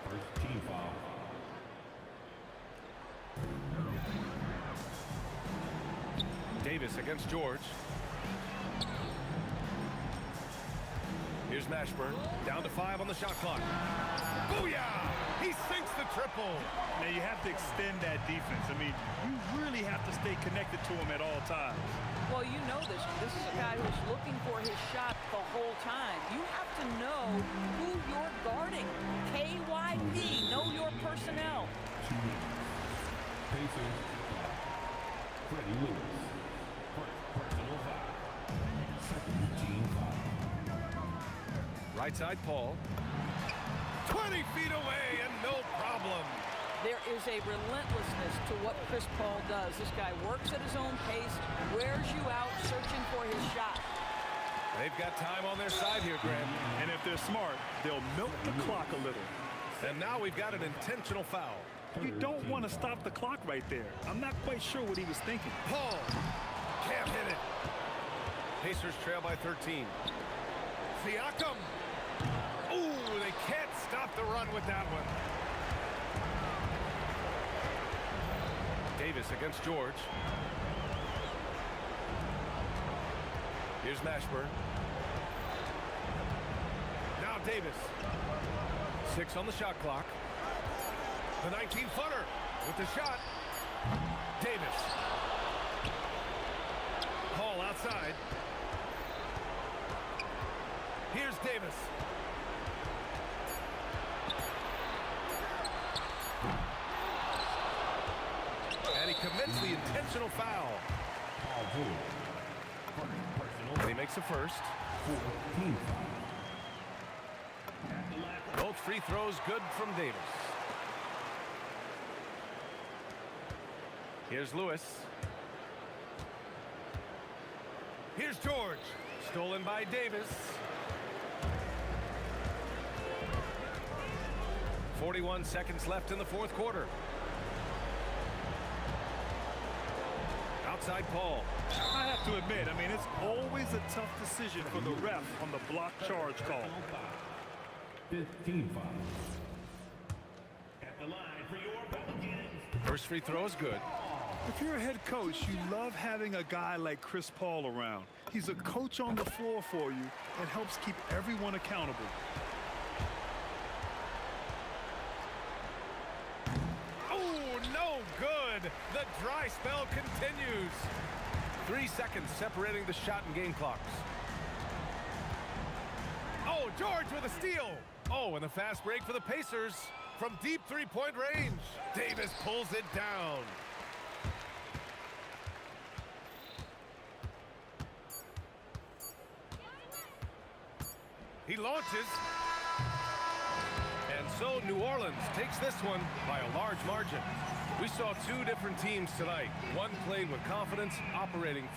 First team foul. Davis against George. Here's Mashburn. Down to 5 on the shot clock. Booyah! He sinks the triple. Now you have to extend that defense. I mean, you really have to stay connected to him at all times. Well, you know this. This is a guy who's looking for his shot the whole time. You have to know who you're guarding. KYP, know your personnel. Pacers. Freddie Lewis. First personal foul. Second team foul. Right side, Paul. 20 feet away and no problem. There is a relentlessness to what Chris Paul does. This guy works at his own pace, wears you out, searching for his shot. They've got time on their side here, Grant. And if they're smart, they'll milk the clock a little. And now we've got an intentional foul. You don't want to stop the clock right there. I'm not quite sure what he was thinking. Paul can't hit it. Pacers trail by 13. Siakam. Ooh, they can't stop the run with that one. Davis against George. Here's Mashburn. Now Davis. 6 on the shot clock. The 19-footer with the shot. Davis. Paul outside. Here's Davis. And he commits the intentional foul. And he makes a first. Both free throws good from Davis. Here's Lewis. Here's George. Stolen by Davis. 41 seconds left in the fourth quarter. Outside Paul. I have to admit, I mean, it's always a tough decision for the ref on the block charge call. 15 fouls. At the line for your Pelicans. First free throw is good. If you're a head coach, you love having a guy like Chris Paul around. He's a coach on the floor for you and helps keep everyone accountable. Oh, no good. The dry spell continues. 3 seconds separating the shot and game clocks. Oh, George with a steal. Oh, and a fast break for the Pacers from deep three-point range. Davis pulls it down. He launches. And so New Orleans takes this one by a large margin. We saw two different teams tonight. One played with confidence, operating.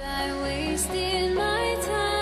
I wasted my time.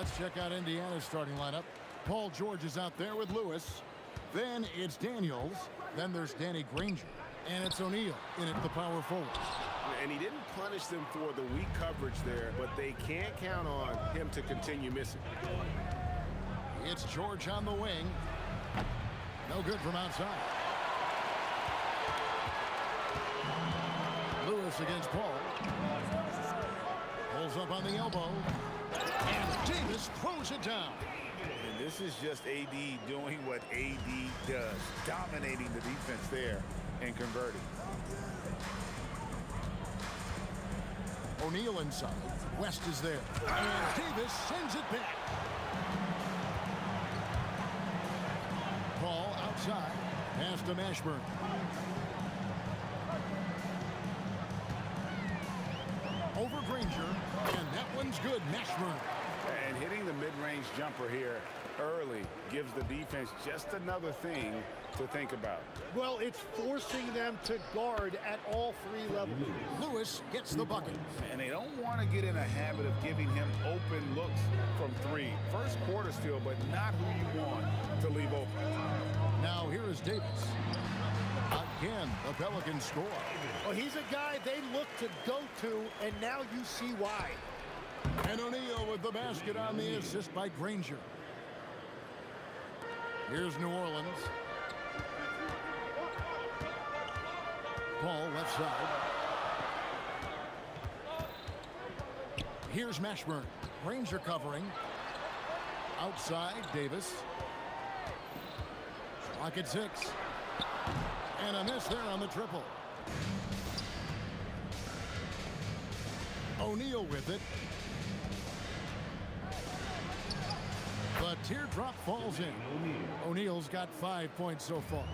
Let's check out Indiana's starting lineup. Paul George is out there with Lewis. Then it's Daniels. Then there's Danny Granger. And it's O'Neal in at the power forward. And he didn't punish them for the weak coverage there, but they can't count on him to continue missing. It's George on the wing. No good from outside. Lewis against Paul. Pulls up on the elbow. And Davis throws it down. And this is just AD doing what AD does, dominating the defense there and converting. O'Neal inside. West is there. And Davis sends it back. Paul outside. Pass to Mashburn. Over Granger. And that one's good. Mashburn. And hitting the mid-range jumper here early gives the defense just another thing to think about. Well, it's forcing them to guard at all three levels. Lewis gets the bucket. And they don't want to get in a habit of giving him open looks from three. First quarter still, but not who you want to leave open. Now here is Davis. Again, the Pelicans score. Well, he's a guy they look to go to, and now you see why. And O'Neal with the basket on the assist by Granger. Here's New Orleans. Paul left side. Here's Mashburn. Granger covering. Outside, Davis. Clock at 6. And a miss there on the triple. O'Neal with it. The teardrop falls in. O'Neal's got 5 points so far.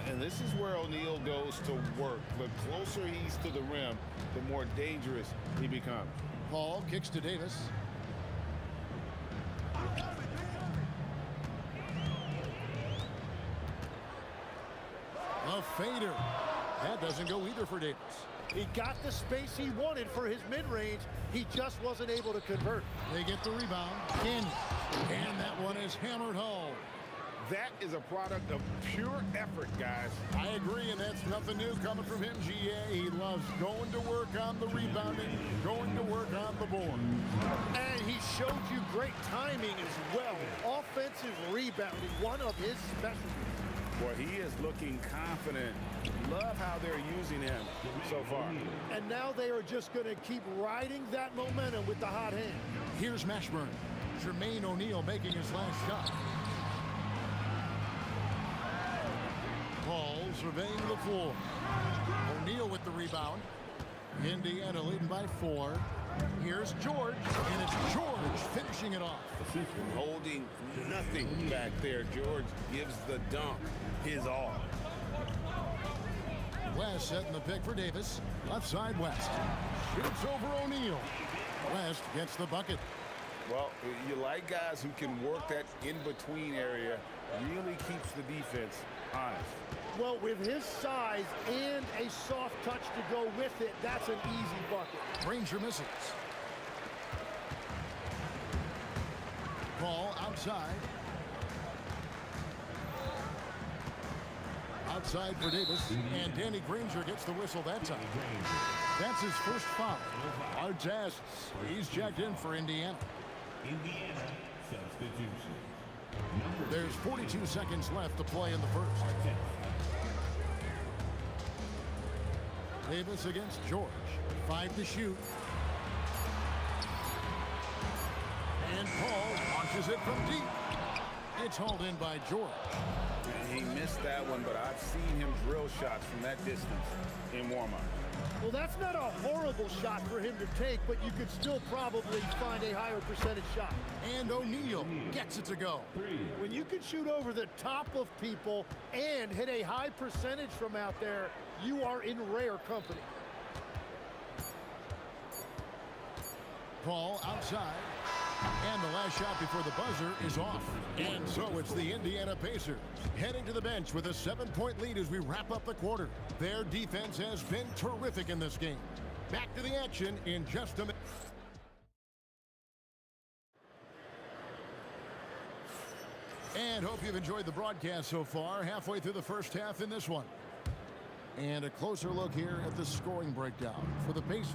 And this is where O'Neal goes to work. The closer he's to the rim, the more dangerous he becomes. Paul kicks to Davis. A fader. That doesn't go either for Davis. He got the space he wanted for his mid-range. He just wasn't able to convert. They get the rebound. In. And that one is hammered home. That is a product of pure effort, guys. I agree, and that's nothing new coming from him, GA. He loves going to work on the rebounding, going to work on the board. And he showed you great timing as well. Offensive rebounding, one of his specialties. Boy, he is looking confident. Love how they're using him so far. And now they are just going to keep riding that momentum with the hot hand. Here's Mashburn. Jermaine O'Neal making his last shot. Paul surveying the floor. O'Neal with the rebound. Indiana leading by 4. Here's George, and it's George finishing it off. Holding nothing back there. George gives the dunk his all. West setting the pick for Davis. Left side, West. Shoots over O'Neal. West gets the bucket. Well, you like guys who can work that in-between area. Really keeps the defense honest. Well, with his size and a soft touch to go with it, that's an easy bucket. Granger misses. Paul outside. Outside for Davis, and Danny Granger gets the whistle that time. That's his first foul. Artest, he's checked in for Indiana. Indiana substitution. There's 42 seconds left to play in the first. Davis against George. 5 to shoot. And Paul launches it from deep. It's hauled in by George. He missed that one, but I've seen him drill shots from that distance in warm-up. Well, that's not a horrible shot for him to take, but you could still probably find a higher percentage shot. And O'Neal gets it to go. When you can shoot over the top of people and hit a high percentage from out there, you are in rare company. Paul outside. And the last shot before the buzzer is off. And so it's the Indiana Pacers heading to the bench with a 7-point lead as we wrap up the quarter. Their defense has been terrific in this game. Back to the action in just a minute. And hope you've enjoyed the broadcast so far. Halfway through the first half in this one. And a closer look here at the scoring breakdown for the Pacers.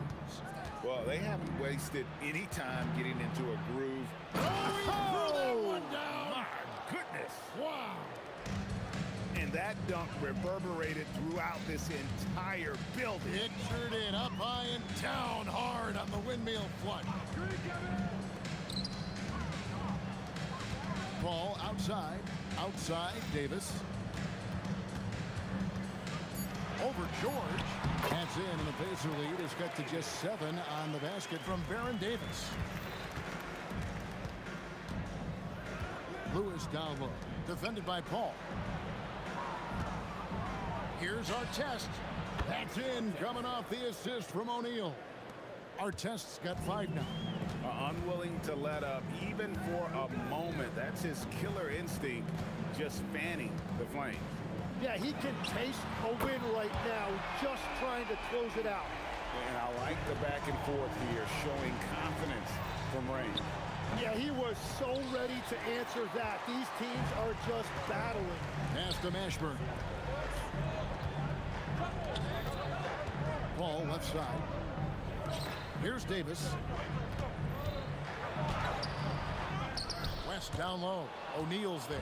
Well, they haven't wasted any time getting into a groove. Oh, he threw that one down. My goodness. Wow. And that dunk reverberated throughout this entire building. Pictured it up high and down hard on the windmill flush. Ball outside. Outside, Davis. Over George. That's in, and the Pacer lead is cut to just 7 on the basket from Baron Davis. Lewis down low. Defended by Paul. Here's Artest. That's in, coming off the assist from O'Neal. Artest's got 5 now. Unwilling to let up even for a moment. That's his killer instinct, just fanning the flame. Yeah, he can taste a win right now, just trying to close it out. And I like the back and forth here, showing confidence from Rain. Yeah, he was so ready to answer that. These teams are just battling. Pass to Mashburn. Ball left side. Here's Davis. West down low. O'Neal's there.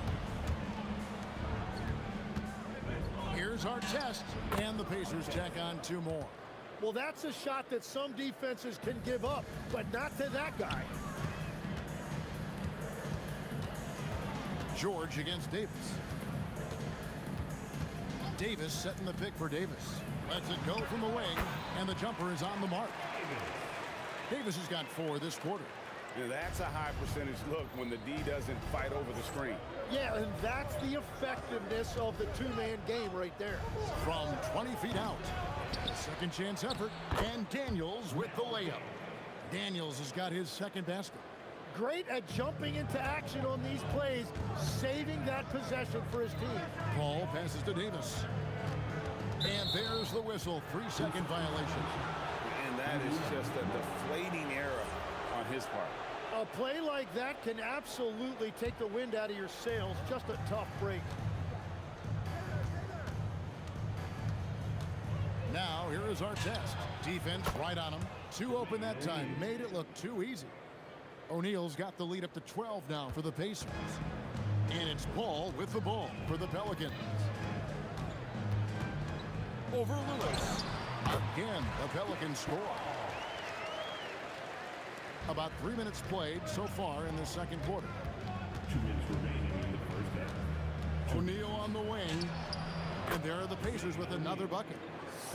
Here's Artest, and the Pacers tack on 2 more. Well, that's a shot that some defenses can give up, but not to that guy. George against Davis. Davis setting the pick for Davis. Lets it go from the wing, and the jumper is on the mark. Davis has got 4 this quarter. Yeah, that's a high percentage look when the D doesn't fight over the screen. Yeah, and that's the effectiveness of the 2-man game right there. From 20 feet out. Second chance effort, and Daniels with the layup. Daniels has got his second basket. Great at jumping into action on these plays, saving that possession for his team. Paul passes to Davis. And there's the whistle, 3-second violation. And that is just a deflating error on his part. A play like that can absolutely take the wind out of your sails. Just a tough break. Now, here is Artest. Defense right on him. 2 open that time. Made it look too easy. O'Neal's got the lead up to 12 now for the Pacers. And it's Paul with the ball for the Pelicans. Over Lewis. Again, the Pelicans score. About 3 minutes played so far in the second quarter. 2 minutes remaining in the first half. O'Neal on the wing. And there are the Pacers with another bucket.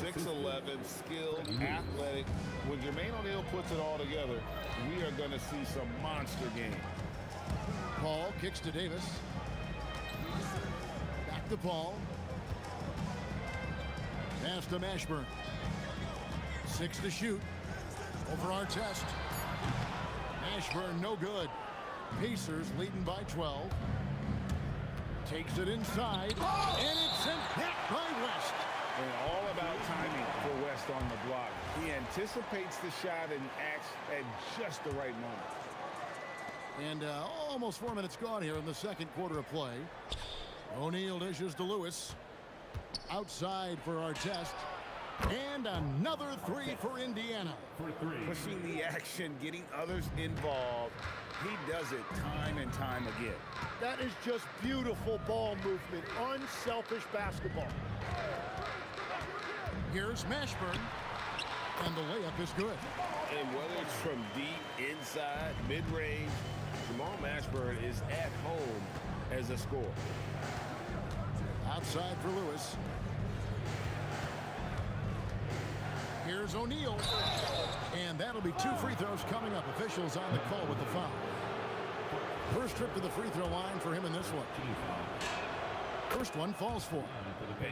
6'11", skilled, athletic. When Jermaine O'Neal puts it all together, we are going to see some monster game. Paul kicks to Davis. Back to Paul. Pass to Mashburn. 6 to shoot. Over Artest. Mashburn no good. Pacers leading by 12. Takes it inside. And it's sent back by West. And all about timing for West on the block. He anticipates the shot and acts at just the right moment. And almost 4 minutes gone here in the second quarter of play. O'Neal dishes to Lewis. Outside for Artest. And another 3 for Indiana. Pushing the action, getting others involved. He does it time and time again. That is just beautiful ball movement. Unselfish basketball. Here's Mashburn. And the layup is good. And whether it's from deep, inside, mid-range, Jamal Mashburn is at home as a scorer. Outside for Lewis. Here's O'Neal. And that'll be 2 free throws coming up. Officials on the call with the foul. First trip to the free throw line for him in this one. First one falls for him.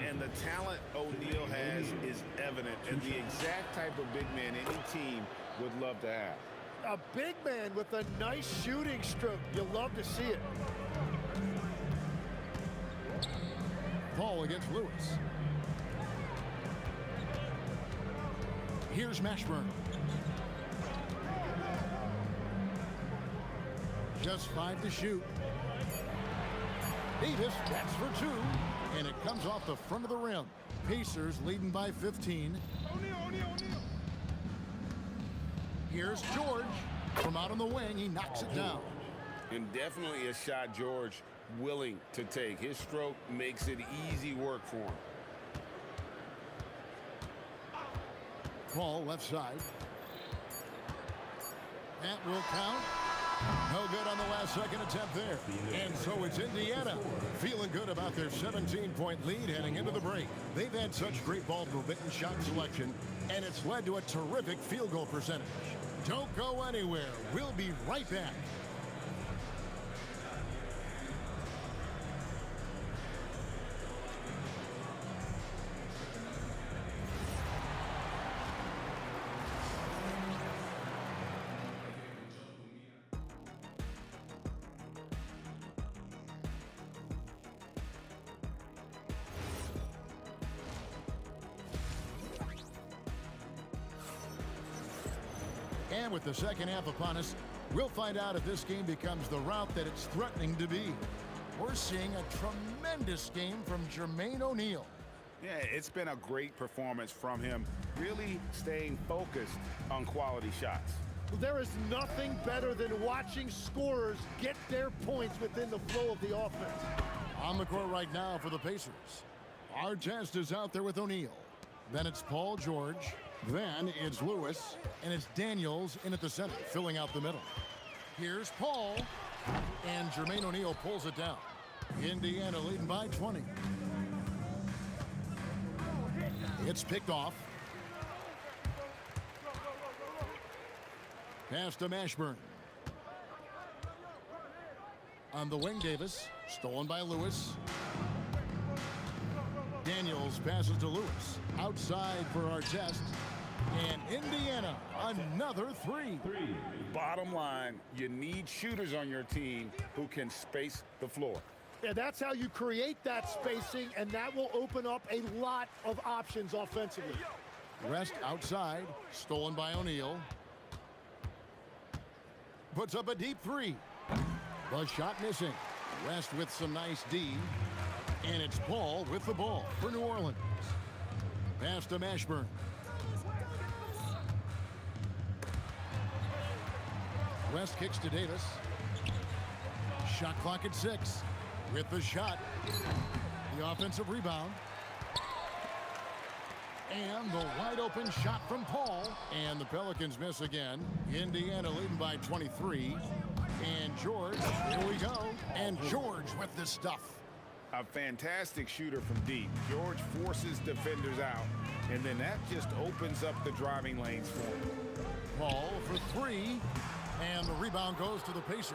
And the talent O'Neal has is evident, and the exact type of big man any team would love to have. A big man with a nice shooting stroke. You love to see it. Paul against Lewis. Here's Mashburn. Just 5 to shoot. Davis, that's for 2, and it comes off the front of the rim. Pacers leading by 15. Here's George. From out on the wing, he knocks it down. And definitely a shot George willing to take. His stroke makes it easy work for him. Paul left side. That will count. No good on the last second attempt there. And so it's Indiana feeling good about their 17-point lead heading into the break. They've had such great ball movement and shot selection, and it's led to a terrific field goal percentage. Don't go anywhere. We'll be right back. And with the second half upon us, we'll find out if this game becomes the route that it's threatening to be. We're seeing a tremendous game from Jermaine O'Neal. Yeah, it's been a great performance from him, really staying focused on quality shots. There is nothing better than watching scorers get their points within the flow of the offense. On the court right now for the Pacers. Artest is out there with O'Neal. Then it's Paul George. Then it's Lewis. And it's Daniels in at the center, filling out the middle. Here's Paul. And Jermaine O'Neal pulls it down. Indiana leading by 20. It's picked off. Pass to Mashburn. On the wing, Davis. Stolen by Lewis. Daniels passes to Lewis. Outside for Artest. And Indiana, another 3. Bottom line, you need shooters on your team who can space the floor. Yeah, that's how you create that spacing, and that will open up a lot of options offensively. Rest outside. Stolen by O'Neal. Puts up a deep 3. The shot missing. Rest with some nice D. And it's Paul with the ball for New Orleans. Pass to Mashburn. West kicks to Davis. Shot clock at 6. With the shot. The offensive rebound. And the wide open shot from Paul. And the Pelicans miss again. Indiana leading by 23. And George, here we go. And George with the stuff. A fantastic shooter from deep. George forces defenders out. And then that just opens up the driving lanes for him. Paul for 3. And the rebound goes to the Pacers.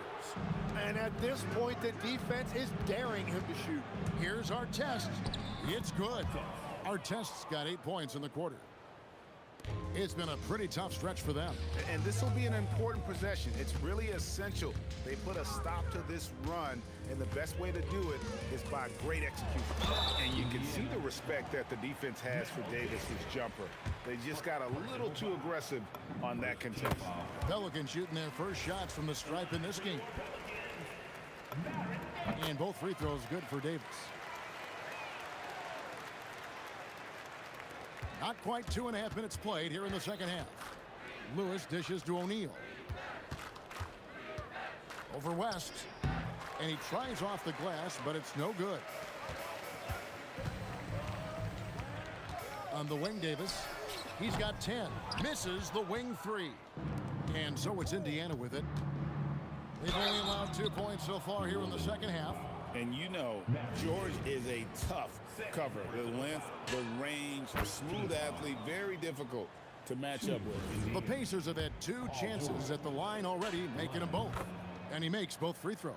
And at this point, the defense is daring him to shoot. Here's Artest. It's good. Artest's got 8 points in the quarter. It's been a pretty tough stretch for them. And this will be an important possession. It's really essential. They put a stop to this run, and the best way to do it is by great execution. And you can see the respect that the defense has for Davis's jumper. They just got a little too aggressive on that contest. Pelicans shooting their first shots from the stripe in this game. And both free throws good for Davis. Not quite 2.5 minutes played here in the second half. Lewis dishes to O'Neal. Over West. And he tries off the glass, but it's no good. On the wing, Davis. He's got 10. Misses the wing 3. And so it's Indiana with it. They've only allowed 2 points so far here in the second half. And you know, George is a tough cover. The length, the range, a smooth athlete, very difficult to match up with. The Pacers have had 2 chances at the line already, making them both. And he makes both free throws.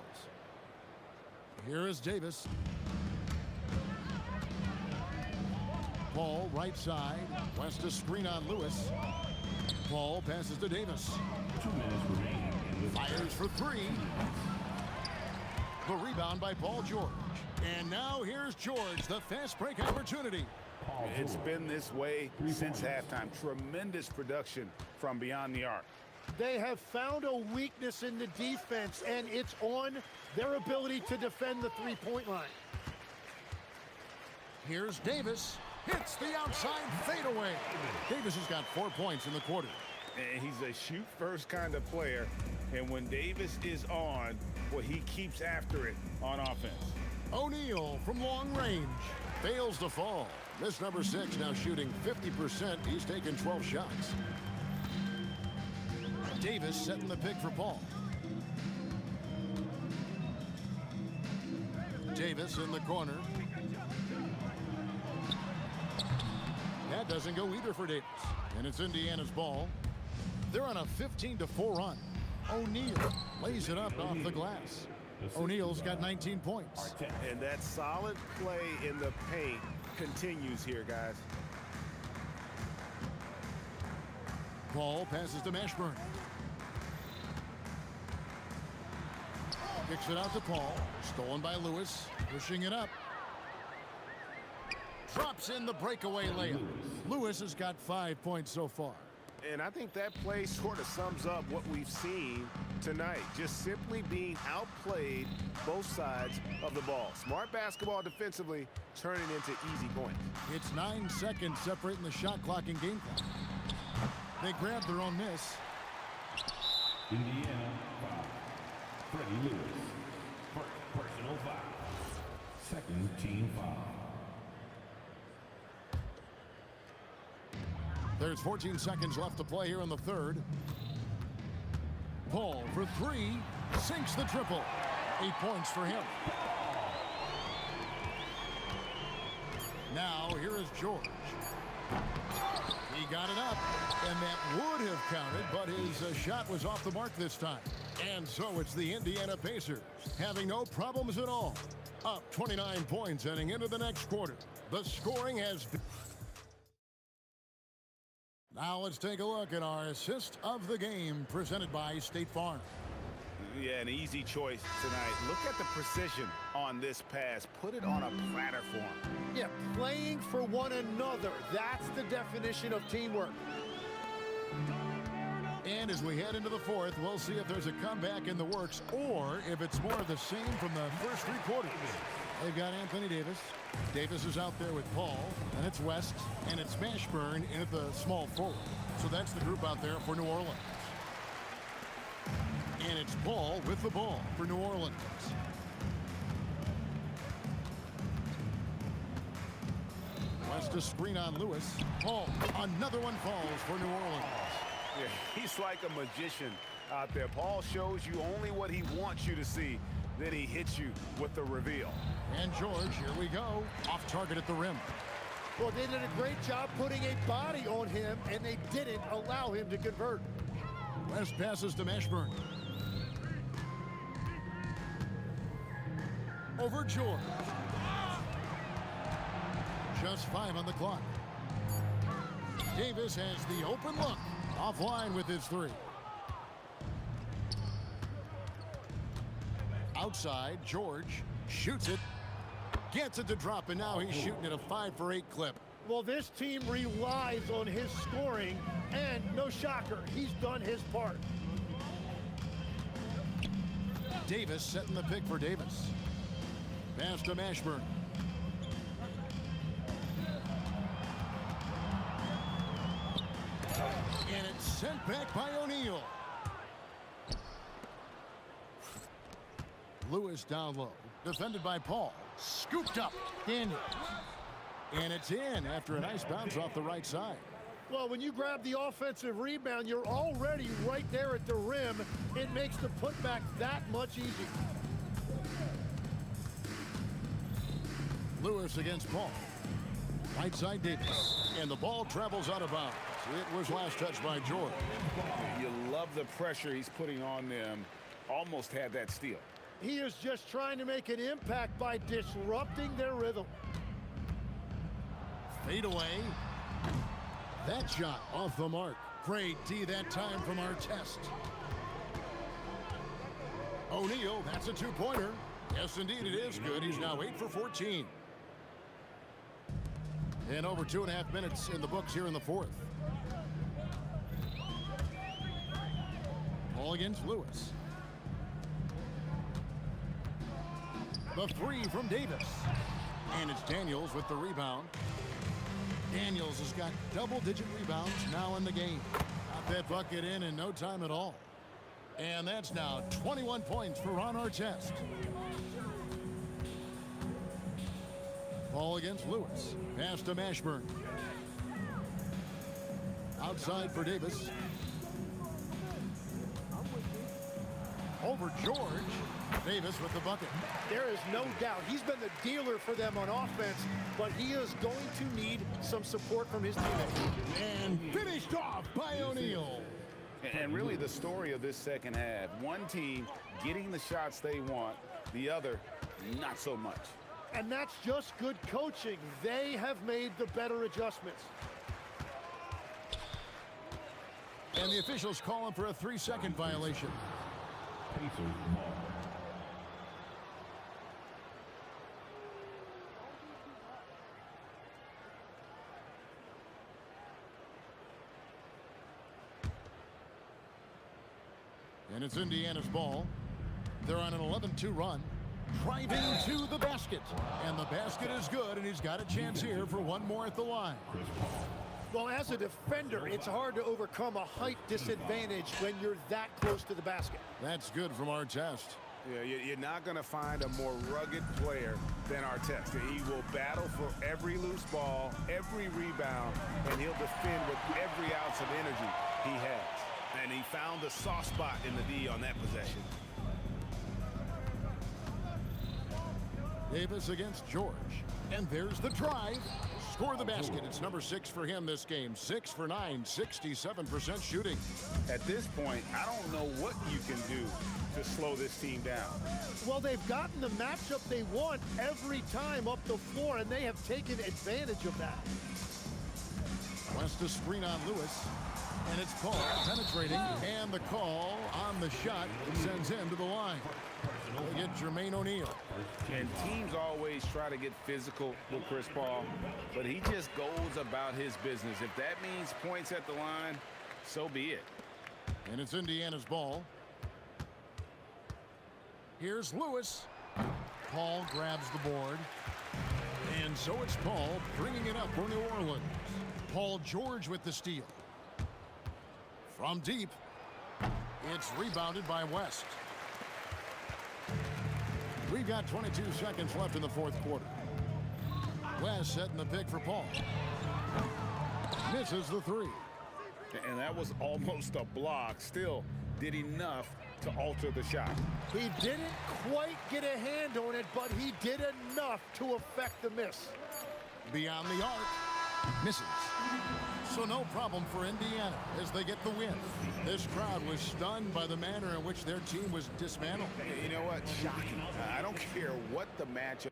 Here is Davis. Paul right side. West a screen on Lewis. Paul passes to Davis. 2 minutes remaining. Fires for 3. The rebound by Paul George. And now here's George, the fast break opportunity. It's been this way since halftime. Tremendous production from beyond the arc. They have found a weakness in the defense, and it's on their ability to defend the three-point line. Here's Davis. Hits the outside fadeaway. Davis has got 4 points in the quarter. And he's a shoot-first kind of player. And when Davis is on, well, he keeps after it on offense. O'Neal from long range fails to fall. This number 6 now shooting 50%. He's taken 12 shots. Davis setting the pick for Paul. Davis in the corner. That doesn't go either for Davis. And it's Indiana's ball. They're on a 15-4 run. O'Neal lays it up off the glass. O'Neal's got 19 points. And that solid play in the paint continues here, guys. Paul passes to Mashburn. Kicks it out to Paul. Stolen by Lewis. Pushing it up. Drops in the breakaway layup. Lewis has got 5 points so far. And I think that play sort of sums up what we've seen tonight. Just simply being outplayed both sides of the ball. Smart basketball defensively, turning into easy points. It's 9 seconds separating the shot clock and game clock. They grab their own miss. Indiana foul. Freddie Lewis. First personal foul. Second team foul. There's 14 seconds left to play here in the third. Paul for 3. Sinks the triple. 8 points for him. Now here is George. He got it up, and that would have counted, but his shot was off the mark this time. And so it's the Indiana Pacers having no problems at all. Up 29 points heading into the next quarter. The scoring has been... Now let's take a look at our assist of the game presented by State Farm. Yeah, an easy choice tonight. Look at the precision on this pass. Put it on a platter for him. Yeah, playing for one another. That's the definition of teamwork. And as we head into the fourth, we'll see if there's a comeback in the works or if it's more of the same from the first 3 quarters. They've got Anthony Davis. Davis is out there with Paul, and it's West, and it's Mashburn in at the small forward. So that's the group out there for New Orleans. And it's Paul with the ball for New Orleans. West a screen on Lewis. Paul, another one falls for New Orleans. Yeah, he's like a magician out there. Paul shows you only what he wants you to see. Then he hits you with the reveal. And George, here we go. Off target at the rim. Well, they did a great job putting a body on him, and they didn't allow him to convert. West passes to Mashburn. Over George. Just 5 on the clock. Davis has the open look. Offline with his 3. Outside, George shoots it. Gets it to drop, and now he's shooting at a 5 for 8 clip. Well, this team relies on his scoring, and no shocker, he's done his part. Davis setting the pick for Davis. Pass to Mashburn. And it's sent back by O'Neal. Lewis down low. Defended by Paul. Scooped up. Daniels. And it's in after a nice bounce off the right side. Well, when you grab the offensive rebound, you're already right there at the rim. It makes the putback that much easier. Lewis against Paul. Right side Davis. And the ball travels out of bounds. It was last touched by George. You love the pressure he's putting on them. Almost had that steal. He is just trying to make an impact by disrupting their rhythm. Fade away. That shot off the mark. Great D that time from our test. O'Neal, that's a 2-pointer. Yes, indeed, it is good. He's now 8 for 14. And over 2.5 minutes in the books here in the fourth. Paul against Lewis. The three from Davis. And it's Daniels with the rebound. Daniels has got double-digit rebounds now in the game. Got that bucket in no time at all. And that's now 21 points for Ron Artest. Ball against Lewis. Pass to Mashburn. Outside for Davis. Over George. Davis with the bucket. There is no doubt he's been the dealer for them on offense, but he is going to need some support from his teammates. And finished off by O'Neal. And really the story of this second half, one team getting the shots they want, the other not so much. And that's just good coaching. They have made the better adjustments. And the officials calling for a 3-second violation. And it's Indiana's ball. They're on an 11-2 run. Driving to the basket. And the basket is good, and he's got a chance here for one more at the line. Well, as a defender, it's hard to overcome a height disadvantage when you're that close to the basket. That's good from Artest. Yeah, you're not going to find a more rugged player than Artest. He will battle for every loose ball, every rebound, and he'll defend with every ounce of energy he has. And he found the soft spot in the D on that possession. Davis against George. And there's the drive. Score the basket. It's number 6 for him this game. 6 for 9, 67% shooting. At this point, I don't know what you can do to slow this team down. Well, they've gotten the matchup they want every time up the floor, and they have taken advantage of that. West to screen on Lewis. And it's Paul penetrating. And the call on the shot sends him to the line. They get Jermaine O'Neal. And teams always try to get physical with Chris Paul, but he just goes about his business. If that means points at the line, so be it. And it's Indiana's ball. Here's Lewis. Paul grabs the board. And so it's Paul bringing it up for New Orleans. Paul George with the steal. From deep, it's rebounded by West. We've got 22 seconds left in the fourth quarter. West setting the pick for Paul. Misses the three. And that was almost a block. Still did enough to alter the shot. He didn't quite get a hand on it, but he did enough to affect the miss. Beyond the arc. Misses. So no problem for Indiana as they get the win. This crowd was stunned by the manner in which their team was dismantled. You know what? Shocking. I don't care what the matchup.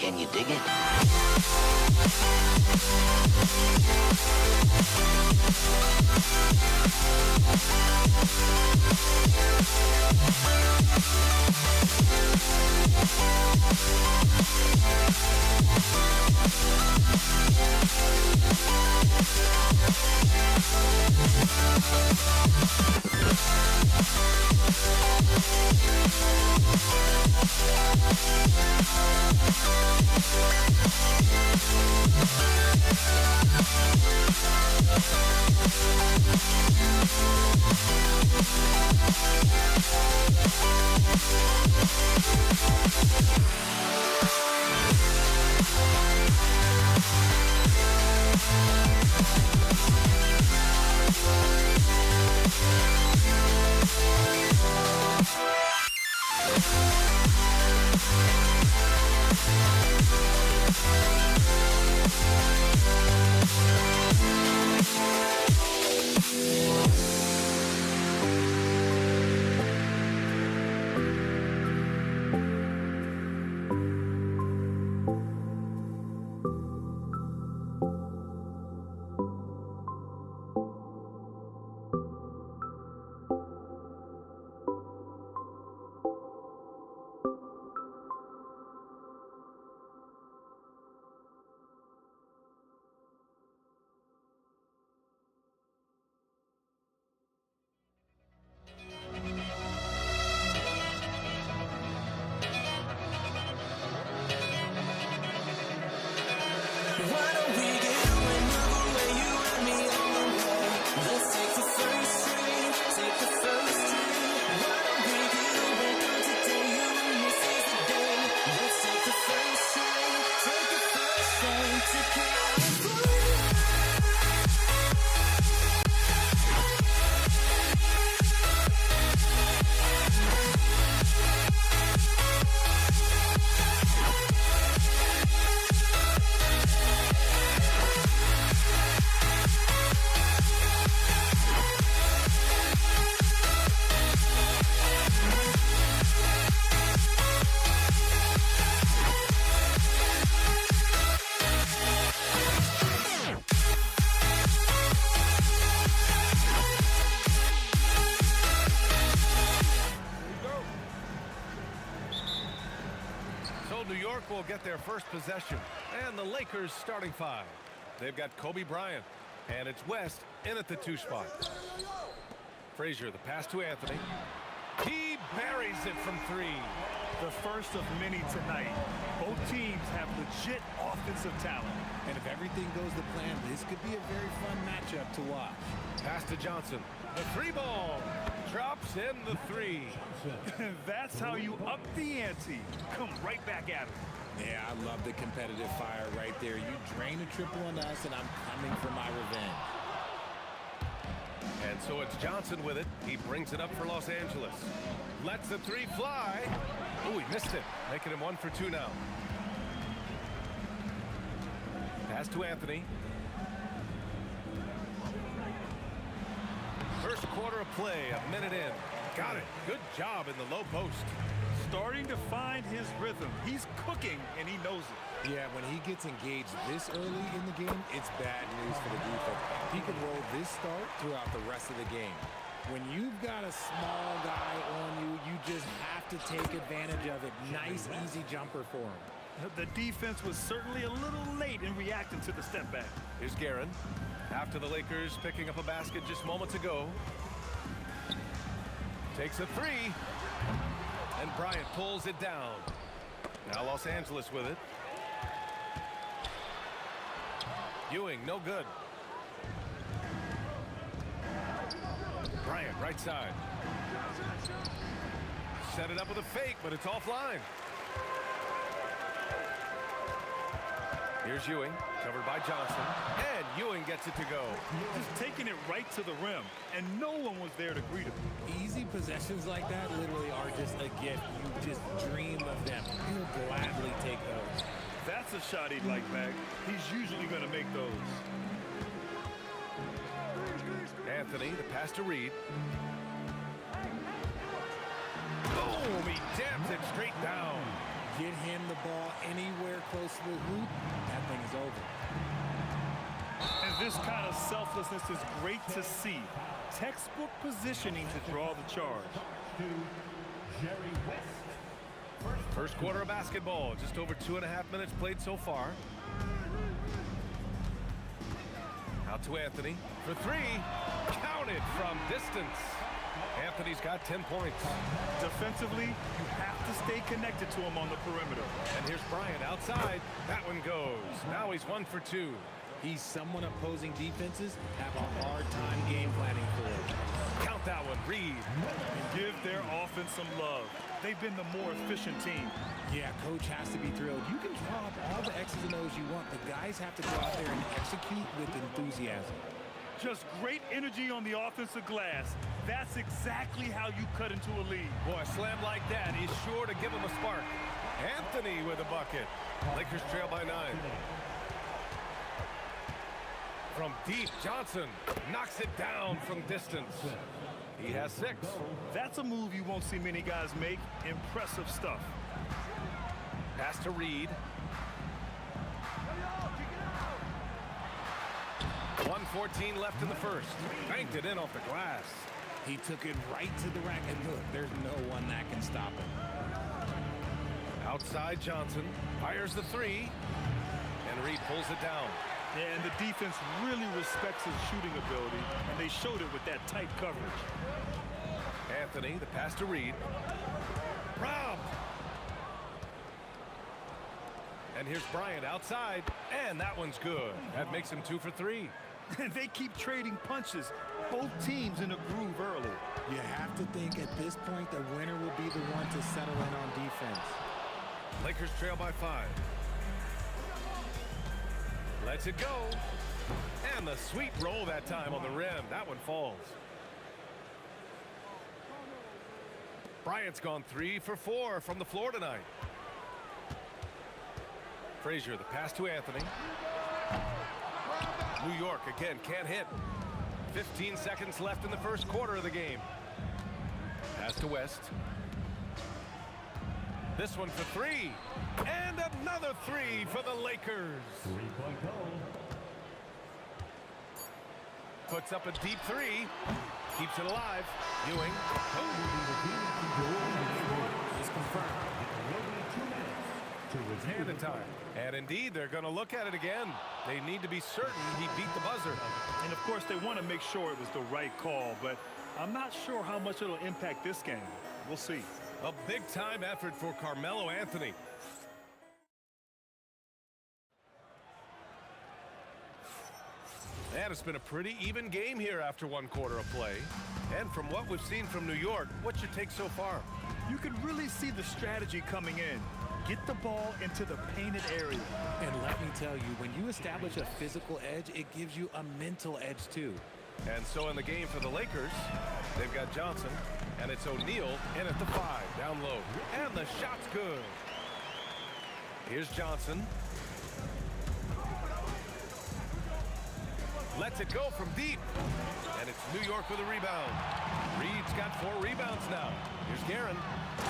Can you dig it? New York will get their first possession, and the Lakers starting five. They've got Kobe Bryant, and it's West in at the 2 spot. Frazier, the pass to Anthony. He buries it from 3. The first of many tonight. Both teams have legit offensive talent. And if everything goes to plan, this could be a very fun matchup to watch. Pass to Johnson. The 3 ball. Drops in the 3. That's how you up the ante. Come right back at him. Yeah, I love the competitive fire right there. You drain a triple on us, and I'm coming for my revenge. And so it's Johnson with it. He brings it up for Los Angeles. Lets the 3 fly. Oh, he missed it. Making him 1 for 2 now. Pass to Anthony. First quarter of play, a minute in. Got it. Good job in the low post. Starting to find his rhythm. He's cooking, and he knows it. Yeah, when he gets engaged this early in the game, it's bad news for the defense. He can roll this start throughout the rest of the game. When you've got a small guy on you, you just have to take advantage of it. Nice, easy jumper for him. The defense was certainly a little late in reacting to the step back. Here's Guerin. After the Lakers picking up a basket just moments ago. Takes a 3. And Bryant pulls it down. Now Los Angeles with it. Ewing, no good. Bryant, right side. Set it up with a fake, but it's offline. Here's Ewing, covered by Johnson, and Ewing gets it to go. Just taking it right to the rim, and no one was there to greet him. Easy possessions like that literally are just a gift. You just dream of them. You'll gladly take those. That's a shot he'd like back. He's usually going to make those. Anthony, the pass to Reed. Boom, he jams it straight down. Get him the ball anywhere close This kind of selflessness is great to see. Textbook positioning to draw the charge. First quarter of basketball, just over 2.5 minutes played so far. Out to Anthony for three. Counted from distance. Anthony's got 10 points. Defensively, you have to stay connected to him on the perimeter. And here's Bryant outside. That one goes. Now he's 1 for 2. He's someone opposing defenses have a hard time game planning for. Count that one, Reed. And give their offense some love. They've been the more efficient team. Yeah, coach has to be thrilled. You can draw up all the X's and O's you want, but guys have to go out there and execute with enthusiasm. Just great energy on the offensive glass. That's exactly how you cut into a lead. Boy, a slam like that is sure to give him a spark. Anthony with a bucket. Lakers trail by 9. From deep, Johnson knocks it down from distance. He has 6. That's a move you won't see many guys make. Impressive stuff. Pass to Reed. 1:14 left in the first. Banked it in off the glass. He took it right to the rack, and look, there's no one that can stop him. Outside Johnson fires the 3, and Reed pulls it down. Yeah, and the defense really respects his shooting ability, and they showed it with that tight coverage. Anthony, the pass to Reed. Rob! And here's Bryant outside, and that one's good. That makes him 2 for 3. And they keep trading punches. Both teams in a groove early. You have to think at this point the winner will be the one to settle in on defense. Lakers trail by 5. Lets it go. And the sweet roll that time on the rim. That one falls. Bryant's gone 3 for 4 from the floor tonight. Frazier, the pass to Anthony. New York again can't hit. 15 seconds left in the first quarter of the game. Pass to West. This one for 3. And another 3 for the Lakers. Puts up a deep 3. Keeps it alive. Ewing. Is confirmed. Hand in time. And indeed, they're going to look at it again. They need to be certain he beat the buzzer. And of course, they want to make sure it was the right call, but I'm not sure how much it'll impact this game. We'll see. A big-time effort for Carmelo Anthony. And it's been a pretty even game here after 1 quarter of play. And from what we've seen from New York, what's your take so far? You can really see the strategy coming in. Get the ball into the painted area. And let me tell you, when you establish a physical edge, it gives you a mental edge too. And so in the game for the Lakers, they've got Johnson, and it's O'Neal in at the 5, down low. And the shot's good. Here's Johnson. Lets it go from deep. And it's New York with a rebound. Reed's got 4 rebounds now. Here's Guerin.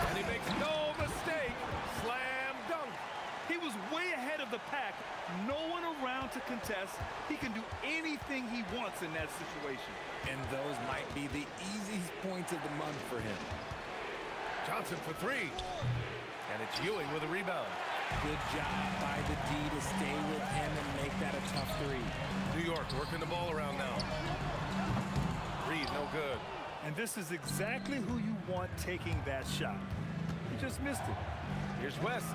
And he makes no mistake. Slam dunk. He was way ahead of the pack. No one around to contest. He can do anything he wants in that situation. And those might be the easiest points of the month for him. Johnson for 3. And it's Ewing with a rebound. Good job by the D to stay with him and make that a tough 3. New York working the ball around now. Reed, no good. And this is exactly who you want taking that shot. He just missed it. Here's West.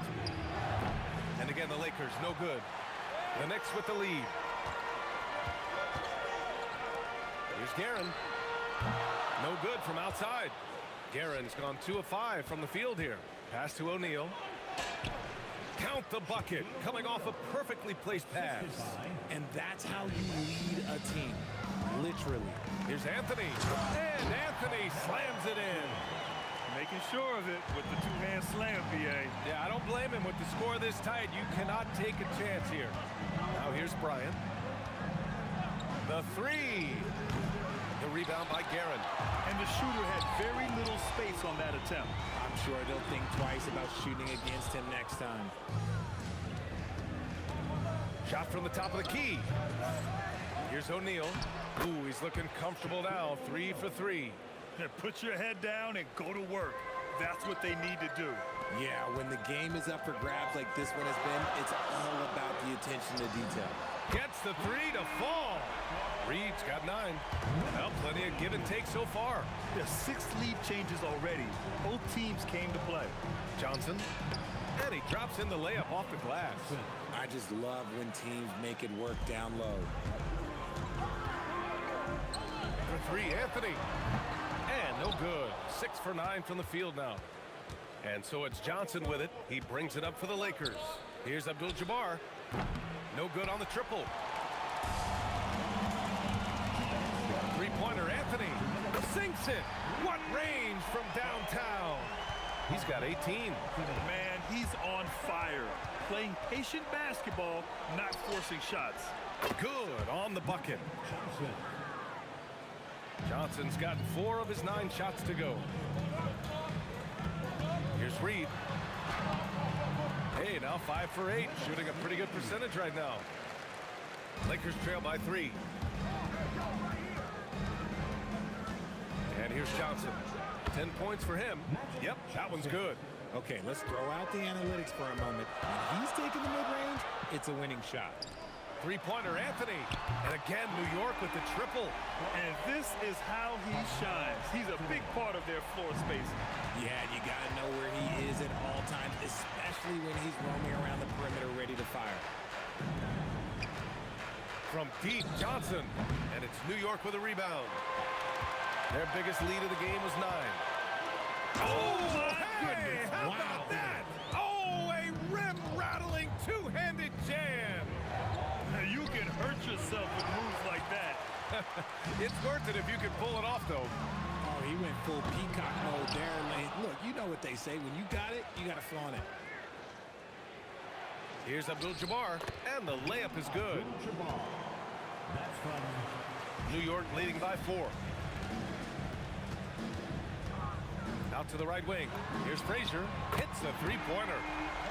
And again, the Lakers, no good. The Knicks with the lead. Here's Guerin. No good from outside. Guerin's gone 2 of 5 from the field here. Pass to O'Neal. Count the bucket, coming off a perfectly placed pass. And that's how you lead a team, literally. Here's Anthony, and Anthony slams it in. Making sure of it with the 2-hand slam, BA. Yeah, I don't blame him. With the score this tight, you cannot take a chance here. Now here's Bryant. The 3. The rebound by Guerin. And the shooter had very little space on that attempt. I'm sure they'll think twice about shooting against him next time. Shot from the top of the key. Here's O'Neal. Ooh, he's looking comfortable now. 3 for 3. Yeah, put your head down and go to work. That's what they need to do. Yeah, when the game is up for grabs like this one has been, it's all about the attention to detail. Gets the 3 to fall. Reed's got 9. Well, plenty of give and take so far. There's 6 lead changes already. Both teams came to play. Johnson. And he drops in the layup off the glass. I just love when teams make it work down low. For 3, Anthony. And no good. 6 for 9 from the field now. And so it's Johnson with it. He brings it up for the Lakers. Here's Abdul-Jabbar. No good on the triple. Three-pointer, Anthony. Sinks it. What range from downtown. He's got 18. Man, he's on fire. Playing patient basketball, not forcing shots. Good on the bucket. Johnson's got 4 of his 9 shots to go. Here's Reed. Hey, now 5 for 8. Shooting a pretty good percentage right now. Lakers trail by 3. And here's Johnson. 10 points for him. Yep, that one's good. Okay, let's throw out the analytics for a moment. When he's taking the mid-range, it's a winning shot. Three-pointer, Anthony. And again, New York with the triple. And this is how he shines. He's a big part of their floor space. Yeah, you got to know where he is at all times, especially when he's roaming around the perimeter ready to fire. From deep, Johnson. And it's New York with a rebound. Their biggest lead of the game was 9. Oh, my goodness. How about that? Oh, a rim-rattling two-handed jam. You can hurt yourself with moves like that. It's worth it if you can pull it off, though. Oh, he went full peacock mode there. Look, you know what they say. When you got it, you got to flaunt it. Here's Abdul-Jabbar, and the layup is good. New York leading by 4. Out to the right wing. Here's Frazier. Hits the three-pointer.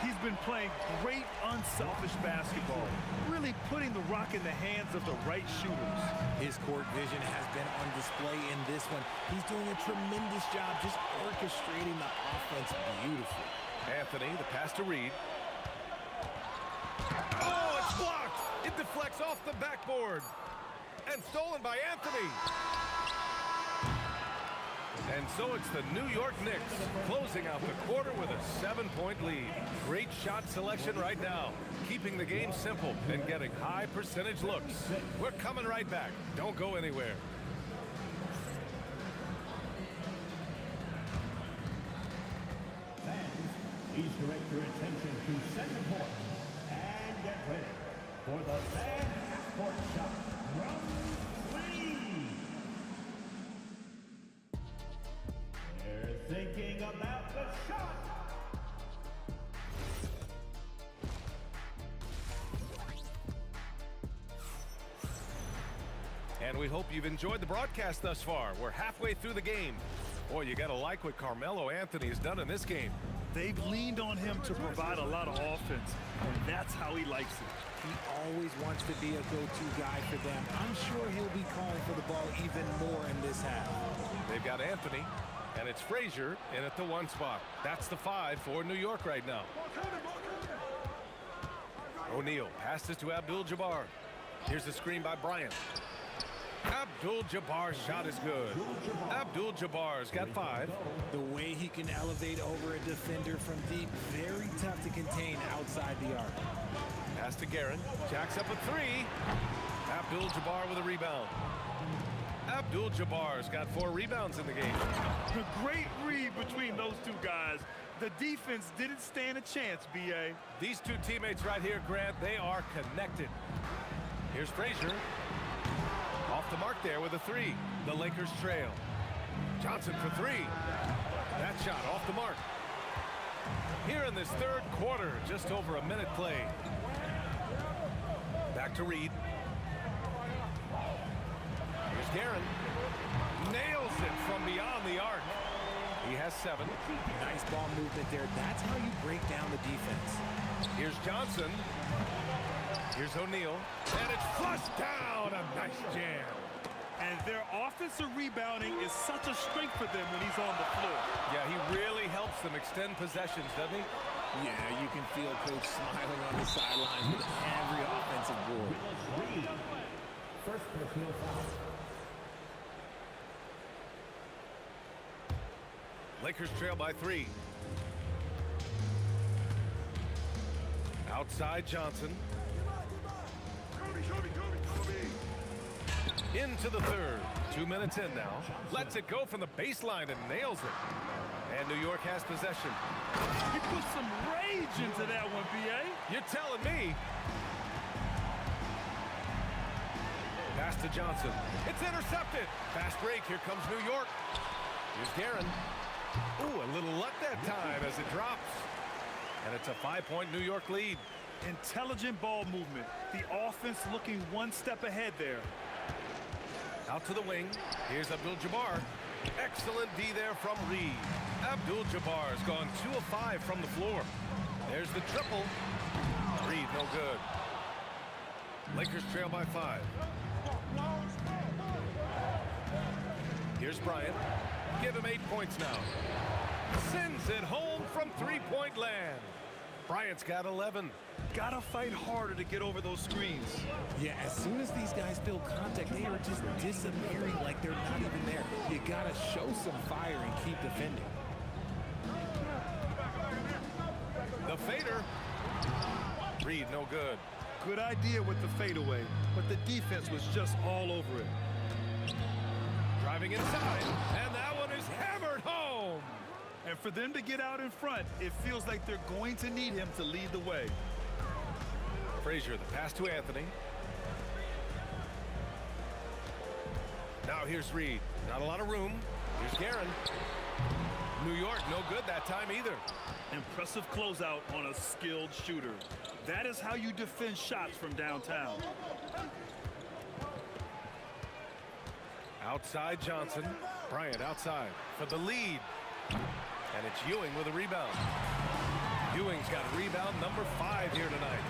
He's been playing great, unselfish basketball. Really putting the rock in the hands of the right shooters. His court vision has been on display in this one. He's doing a tremendous job just orchestrating the offense beautifully. Anthony, the pass to Reed. Oh, it's blocked. It deflects off the backboard. And stolen by Anthony. And so it's the New York Knicks closing out the quarter with a 7-point lead. Great shot selection right now, keeping the game simple and getting high percentage looks. We're coming right back. Don't go anywhere. Please direct your attention to center court and get ready for the fan half-court shot. Round 3. They're thinking about the shot. And we hope you've enjoyed the broadcast thus far. We're halfway through the game. Boy, you got to like what Carmelo Anthony has done in this game. They've leaned on him to provide a lot of offense, and that's how he likes it. He always wants to be a go-to guy for them. I'm sure he'll be calling for the ball even more in this half. They've got Anthony, and it's Frazier in at the 1 spot. That's the 5 for New York right now. O'Neal passes to Abdul-Jabbar. Here's the screen by Bryant. Abdul-Jabbar's shot is good. Abdul-Jabbar's got 5. The way he can elevate over a defender from deep, very tough to contain outside the arc. Pass to Guerin. Jacks up a 3. Abdul-Jabbar with a rebound. Abdul-Jabbar's got 4 rebounds in the game. A great read between those two guys. The defense didn't stand a chance, B.A. These two teammates right here, Grant, they are connected. Here's Frazier. Off the mark there with a 3. The Lakers trail. Johnson for 3. That shot off the mark. Here in this third quarter, just over a minute played. Back to Reed. Here's Guerin. Nails it from beyond the arc. He has 7. Nice ball movement there. That's how you break down the defense. Here's Johnson. Here's O'Neal, and it's flushed down. A nice jam. And their offensive rebounding is such a strength for them when he's on the floor. Yeah, he really helps them extend possessions, doesn't he? Yeah, you can feel Coach smiling on the sidelines with every offensive board. First personal foul. Lakers trail by 3. Outside Johnson. Into the third. 2 minutes in now. Lets it go from the baseline and nails it. And New York has possession. He put some rage into that one, B.A. You're telling me. Pass to Johnson. It's intercepted. Fast break. Here comes New York. Here's Guerin. Ooh, a little luck that time as it drops. And it's a 5-point New York lead. Intelligent ball movement. The offense looking one step ahead there. Out to the wing. Here's Abdul-Jabbar. Excellent D there from Reed. Abdul-Jabbar's gone 2 of 5 from the floor. There's the triple. Reed, no good. Lakers trail by 5. Here's Bryant. Give him 8 points now. Sends it home from three-point land. Bryant's got 11. Gotta fight harder to get over those screens. Yeah, as soon as these guys feel contact, they are just disappearing like they're not even there. You gotta show some fire and keep defending. The fader. Reed, no good. Good idea with the fadeaway, but the defense was just all over it. Driving inside, and that one is hammered home. And for them to get out in front, it feels like they're going to need him to lead the way. Frazier, the pass to Anthony. Now here's Reed. Not a lot of room. Here's Guerin. New York, no good that time either. Impressive closeout on a skilled shooter. That is how you defend shots from downtown. Outside Johnson. Bryant outside for the lead. And it's Ewing with a rebound. Ewing's got rebound number 5 here tonight.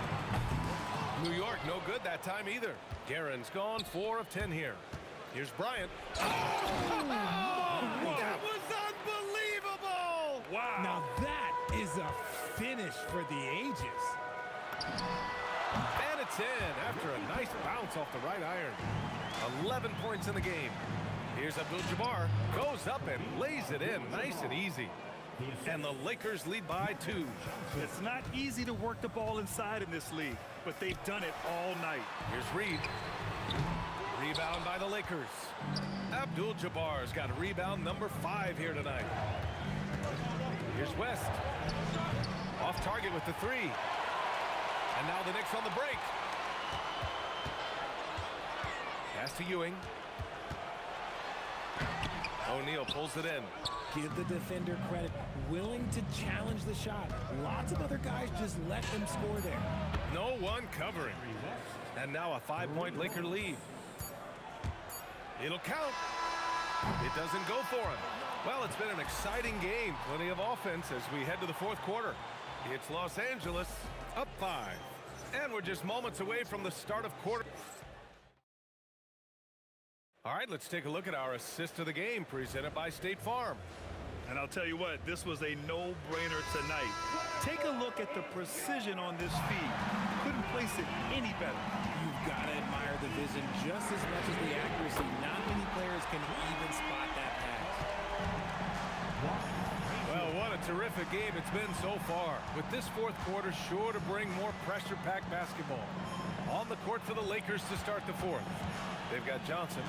New York, no good that time either. Guerin's gone 4 of 10 here. Here's Bryant. Oh, that was unbelievable! Wow. Now that is a finish for the ages. And it's in after a nice bounce off the right iron. 11 points in the game. Here's Abdul-Jabbar. Goes up and lays it in nice and easy. And the Lakers lead by 2. It's not easy to work the ball inside in this league, but they've done it all night. Here's Reed. Rebound by the Lakers. Abdul-Jabbar's got a rebound number 5 here tonight. Here's West. Off target with the 3. And now the Knicks on the break. Pass to Ewing. O'Neal pulls it in. Give the defender credit. Willing to challenge the shot. Lots of other guys just let them score there. No one covering. And now a 5-point Laker lead. It'll count. It doesn't go for him. Well, it's been an exciting game. Plenty of offense as we head to the 4th quarter. It's Los Angeles up 5. And we're just moments away from the start of quarter. All right, let's take a look at our assist of the game presented by State Farm. And I'll tell you what, this was a no-brainer tonight. Take a look at the precision on this feed. Couldn't place it any better. You've got to admire the vision just as much as the accuracy. Not many players can even spot that pass. Well, what a terrific game it's been so far. With this 4th quarter sure to bring more pressure-packed basketball. On the court for the Lakers to start the 4th. They've got Johnson,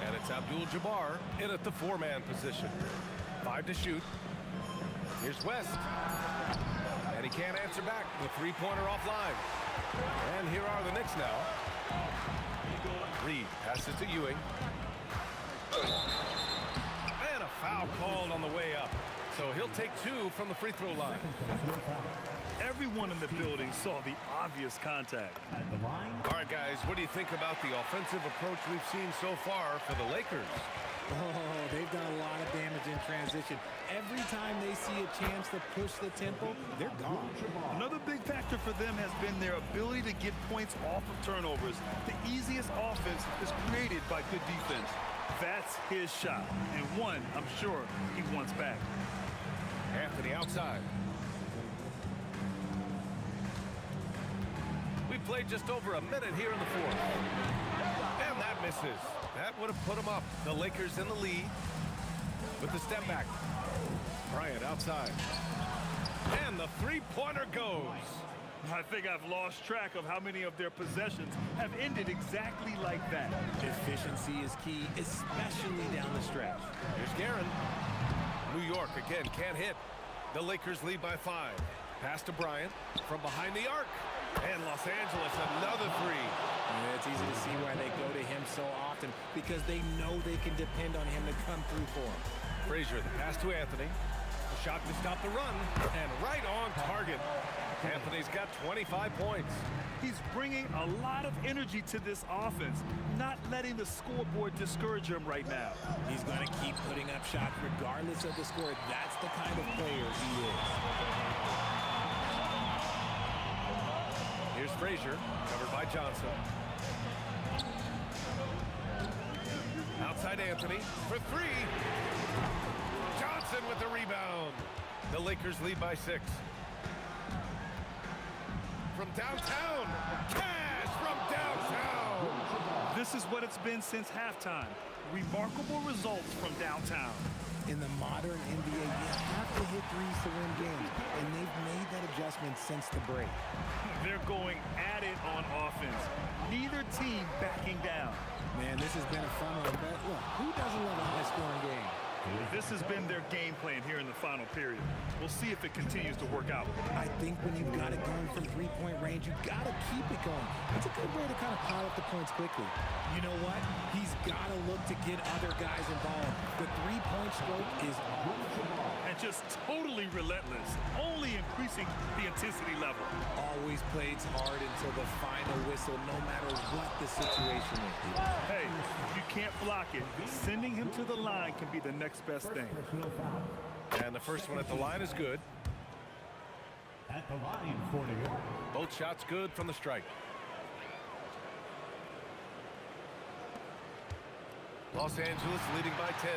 and it's Abdul-Jabbar in at the 4-man position. 5 to shoot. Here's West. And he can't answer back. The 3-pointer offline. And here are the Knicks now. Reed passes to Ewing. And a foul called on the way up. So he'll take 2 from the free throw line. Everyone in the building saw the obvious contact. All right, guys, what do you think about the offensive approach we've seen so far for the Lakers? Oh, they've done a lot of damage in transition. Every time they see a chance to push the tempo, they're gone. Another big factor for them has been their ability to get points off of turnovers. The easiest offense is created by good defense. That's his shot, and one I'm sure he wants back. Anthony outside. We played just over a minute here in the fourth. And that misses. That would have put them up. The Lakers in the lead with the step back. Bryant outside. And the three-pointer goes. I think I've lost track of how many of their possessions have ended exactly like that. Efficiency is key, especially down the stretch. Here's Guerin. New York again can't hit. The Lakers lead by 5. Pass to Bryant from behind the arc. And Los Angeles another three. Yeah, it's easy to see why they go to him so often, because they know they can depend on him to come through for them. Frazier, the pass to Anthony. A shot to stop the run, and right on target. Anthony's got 25 points. He's bringing a lot of energy to this offense, not letting the scoreboard discourage him right now. He's going to keep putting up shots regardless of the score. That's the kind of player he is. Here's Frazier, covered by Johnson. Outside Anthony for 3. Johnson with the rebound. The Lakers lead by 6. From downtown, Cash from downtown. This is what it's been since halftime. Remarkable results from downtown. In the modern NBA, you have to hit threes to win games, and they've made that adjustment since the break. They're going at it on offense. Neither team backing down. Man, this has been a fun one, but look, who doesn't love a high-scoring game? This has been their game plan here in the final period. We'll see if it continues to work out. I think when you've got it going from three-point range, you've got to keep it going. It's a good way to kind of pile up the points quickly. You know what? He's got to look to get other guys involved. The three-point stroke is and just totally relentless, only increasing the intensity level. Always plays hard until the final whistle, no matter what the situation is. Hey, if you can't block it, sending him to the line can be the next best thing. And the first one at the line is good. At the line for New York. Both shots good from the strike. Los Angeles leading by 10.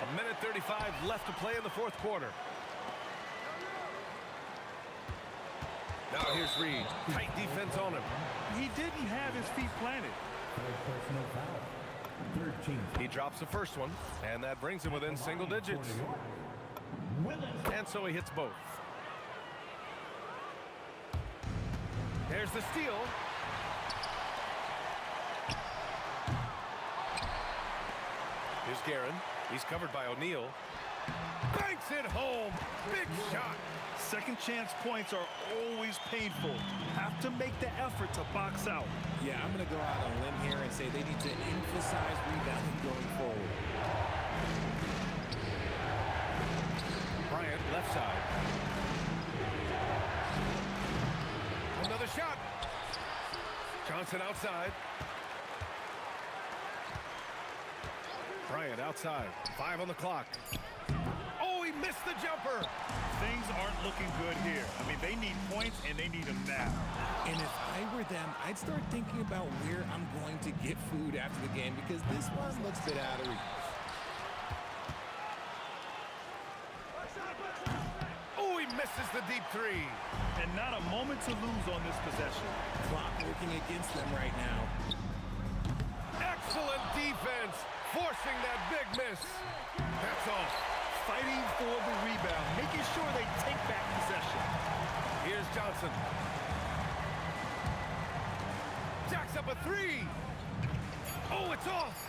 A minute 35 left to play in the fourth quarter. Now here's Reed. Tight defense on him. He didn't have his feet planted. Personal foul. 13. He drops the first one, and that brings him within single digits. And so he hits both. There's the steal. Here's Guerin. He's covered by O'Neal. Banks it home. Big shot. Second chance points are always painful. Have to make the effort to box out. Yeah, I'm going to go out on a limb here and say they need to emphasize rebounding going forward. Bryant, left side. Another shot. Johnson outside. Bryant outside. 5 on the clock. Oh, he missed the jumper. Things aren't looking good here. I mean, they need points, and they need them now. And if I were them, I'd start thinking about where I'm going to get food after the game, because this one looks a bit out of reach. Oh, he misses the deep 3. And not a moment to lose on this possession. Clock working against them right now. Excellent defense, forcing that big miss. That's off. Fighting for the rebound, making sure they take back possession. Here's Johnson. Jacks up a 3. Oh, it's off.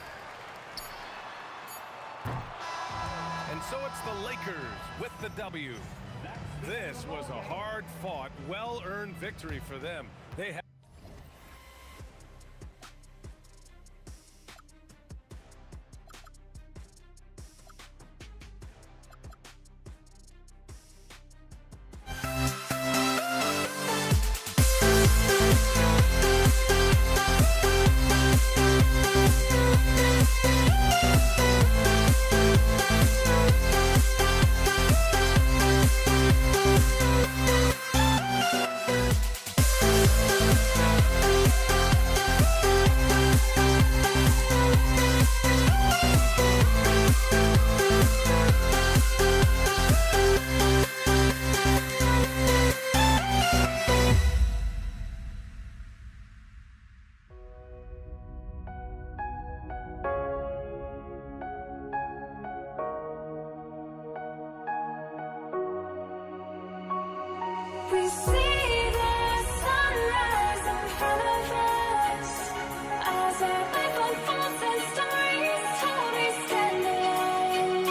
And so it's the Lakers with the W. This was a hard-fought, well-earned victory for them. They have We see the sunrise in front of us as our life unfolds and stories told. We stand alone.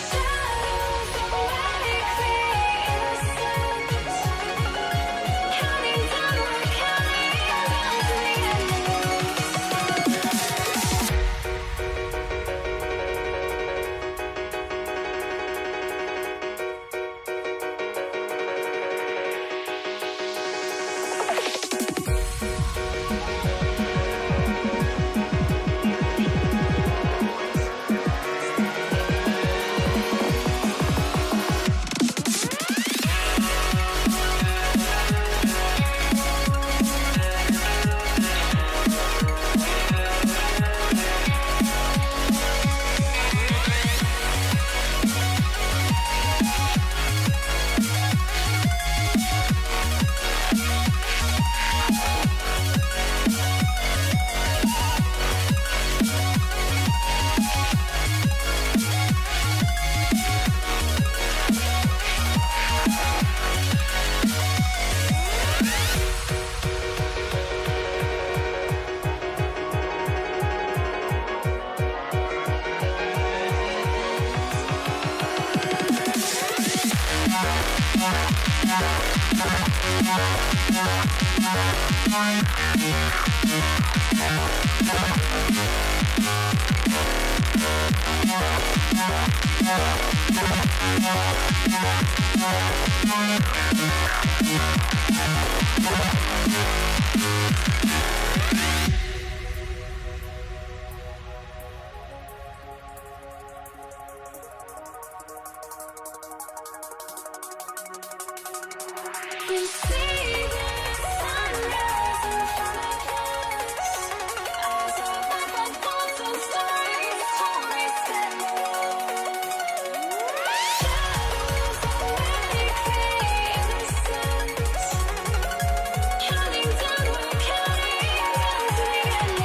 Shadows of radically innocent, counting down, we're counting down to the end. We see the sunrise in front of us as our life unfolds and stories told. We stand alone. Shadows of radically innocent, counting down, we're counting down to the end.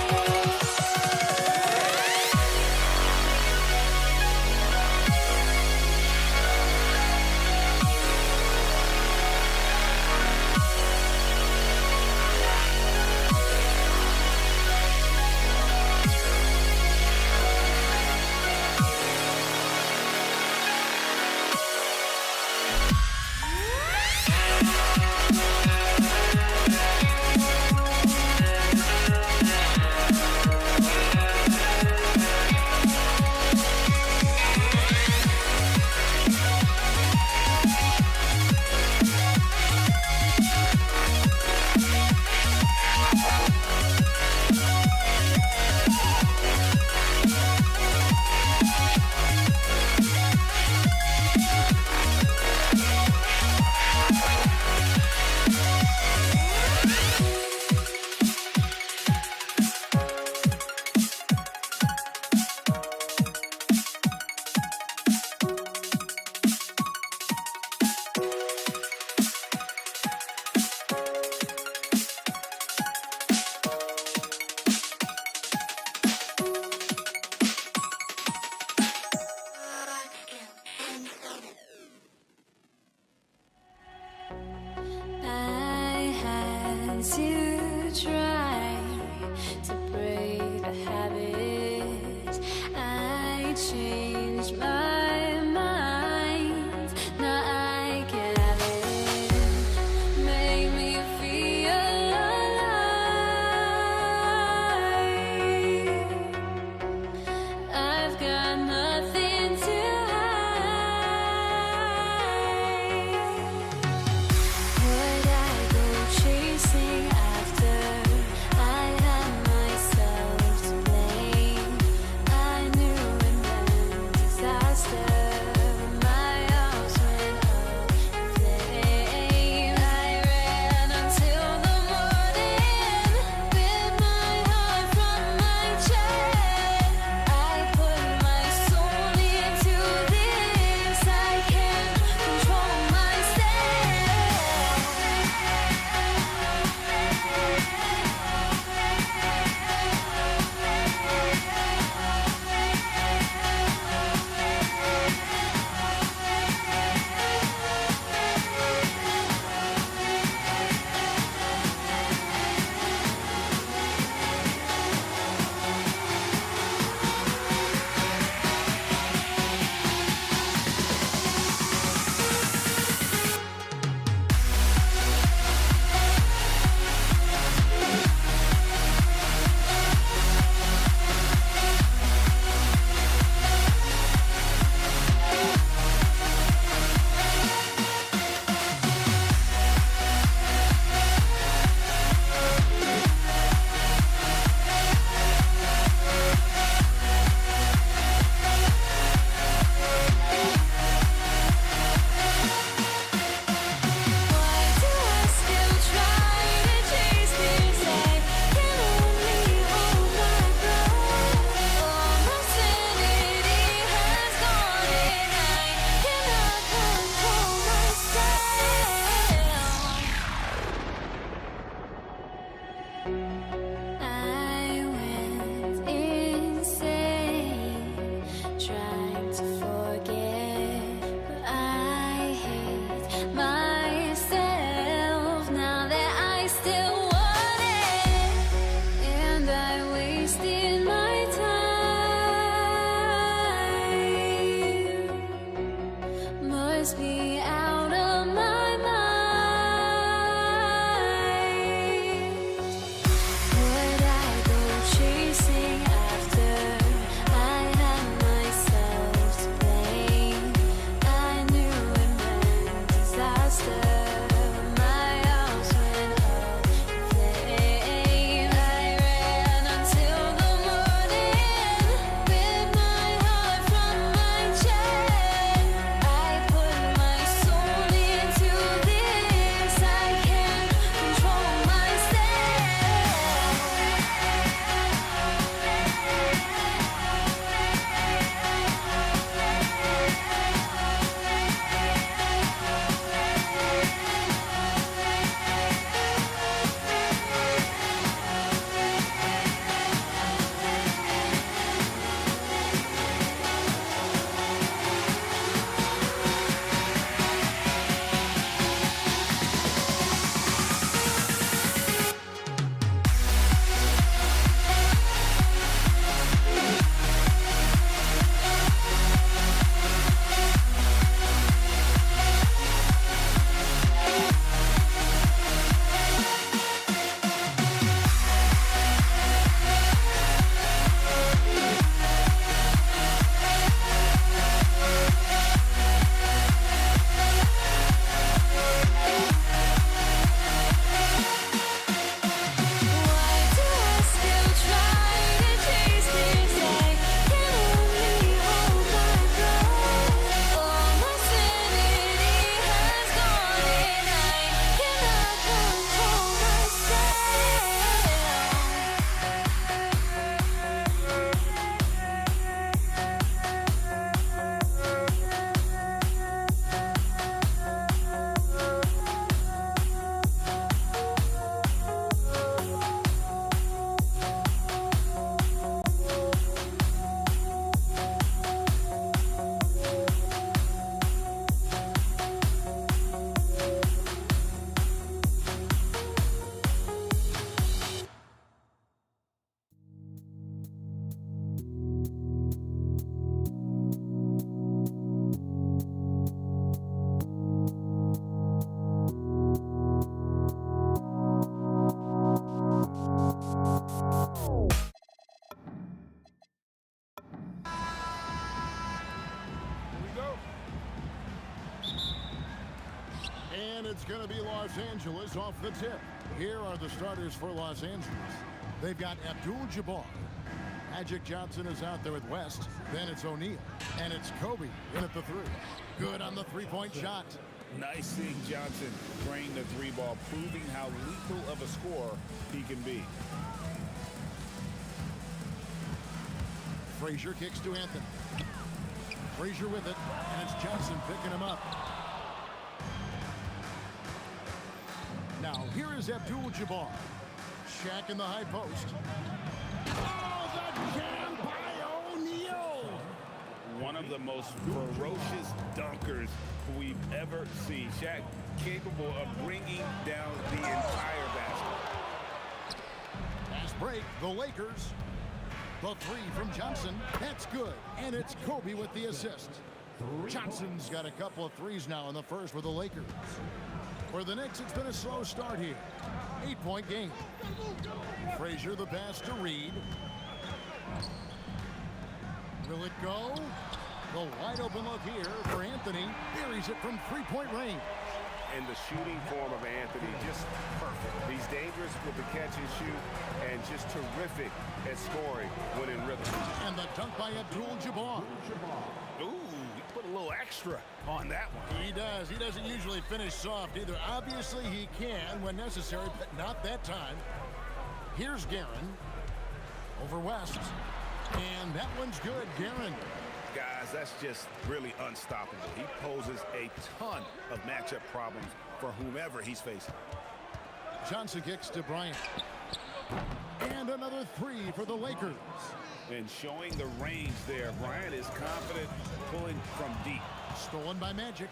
And it's going to be Los Angeles off the tip. Here are the starters for Los Angeles. They've got Abdul-Jabbar. Magic Johnson is out there with West. Then it's O'Neal. And it's Kobe in at the three. Good on the three-point shot. Nice seeing Johnson drain the three ball, proving how lethal of a scorer he can be. Frazier kicks to Anthony. Frazier with it, and it's Johnson picking him up. Now, here is Abdul-Jabbar. Shaq in the high post. Oh, the jam by O'Neal! One of the most ferocious dunkers we've ever seen. Shaq capable of bringing down the entire basket. Fast break, the Lakers. The three from Johnson, that's good. And it's Kobe with the assist. Johnson's got a couple of threes now in the first with the Lakers. For the Knicks, it's been a slow start here. 8-point game. Frazier the pass to Reed. Will it go? The wide open look here for Anthony. Buries it from three-point range. And the shooting form of Anthony, just perfect. He's dangerous with the catch and shoot and just terrific at scoring when in rhythm. And the dunk by Abdul-Jabbar. Ooh, he put a little extra on that one. He does. He doesn't usually finish soft either. Obviously, he can when necessary, but not that time. Here's Guerin over West. And that one's good, Guerin. Guys, that's just really unstoppable. He poses a ton of matchup problems for whomever he's facing. Johnson kicks to Bryant. And another three for the Lakers. And showing the range there, Bryant is confident pulling from deep. Stolen by Magic.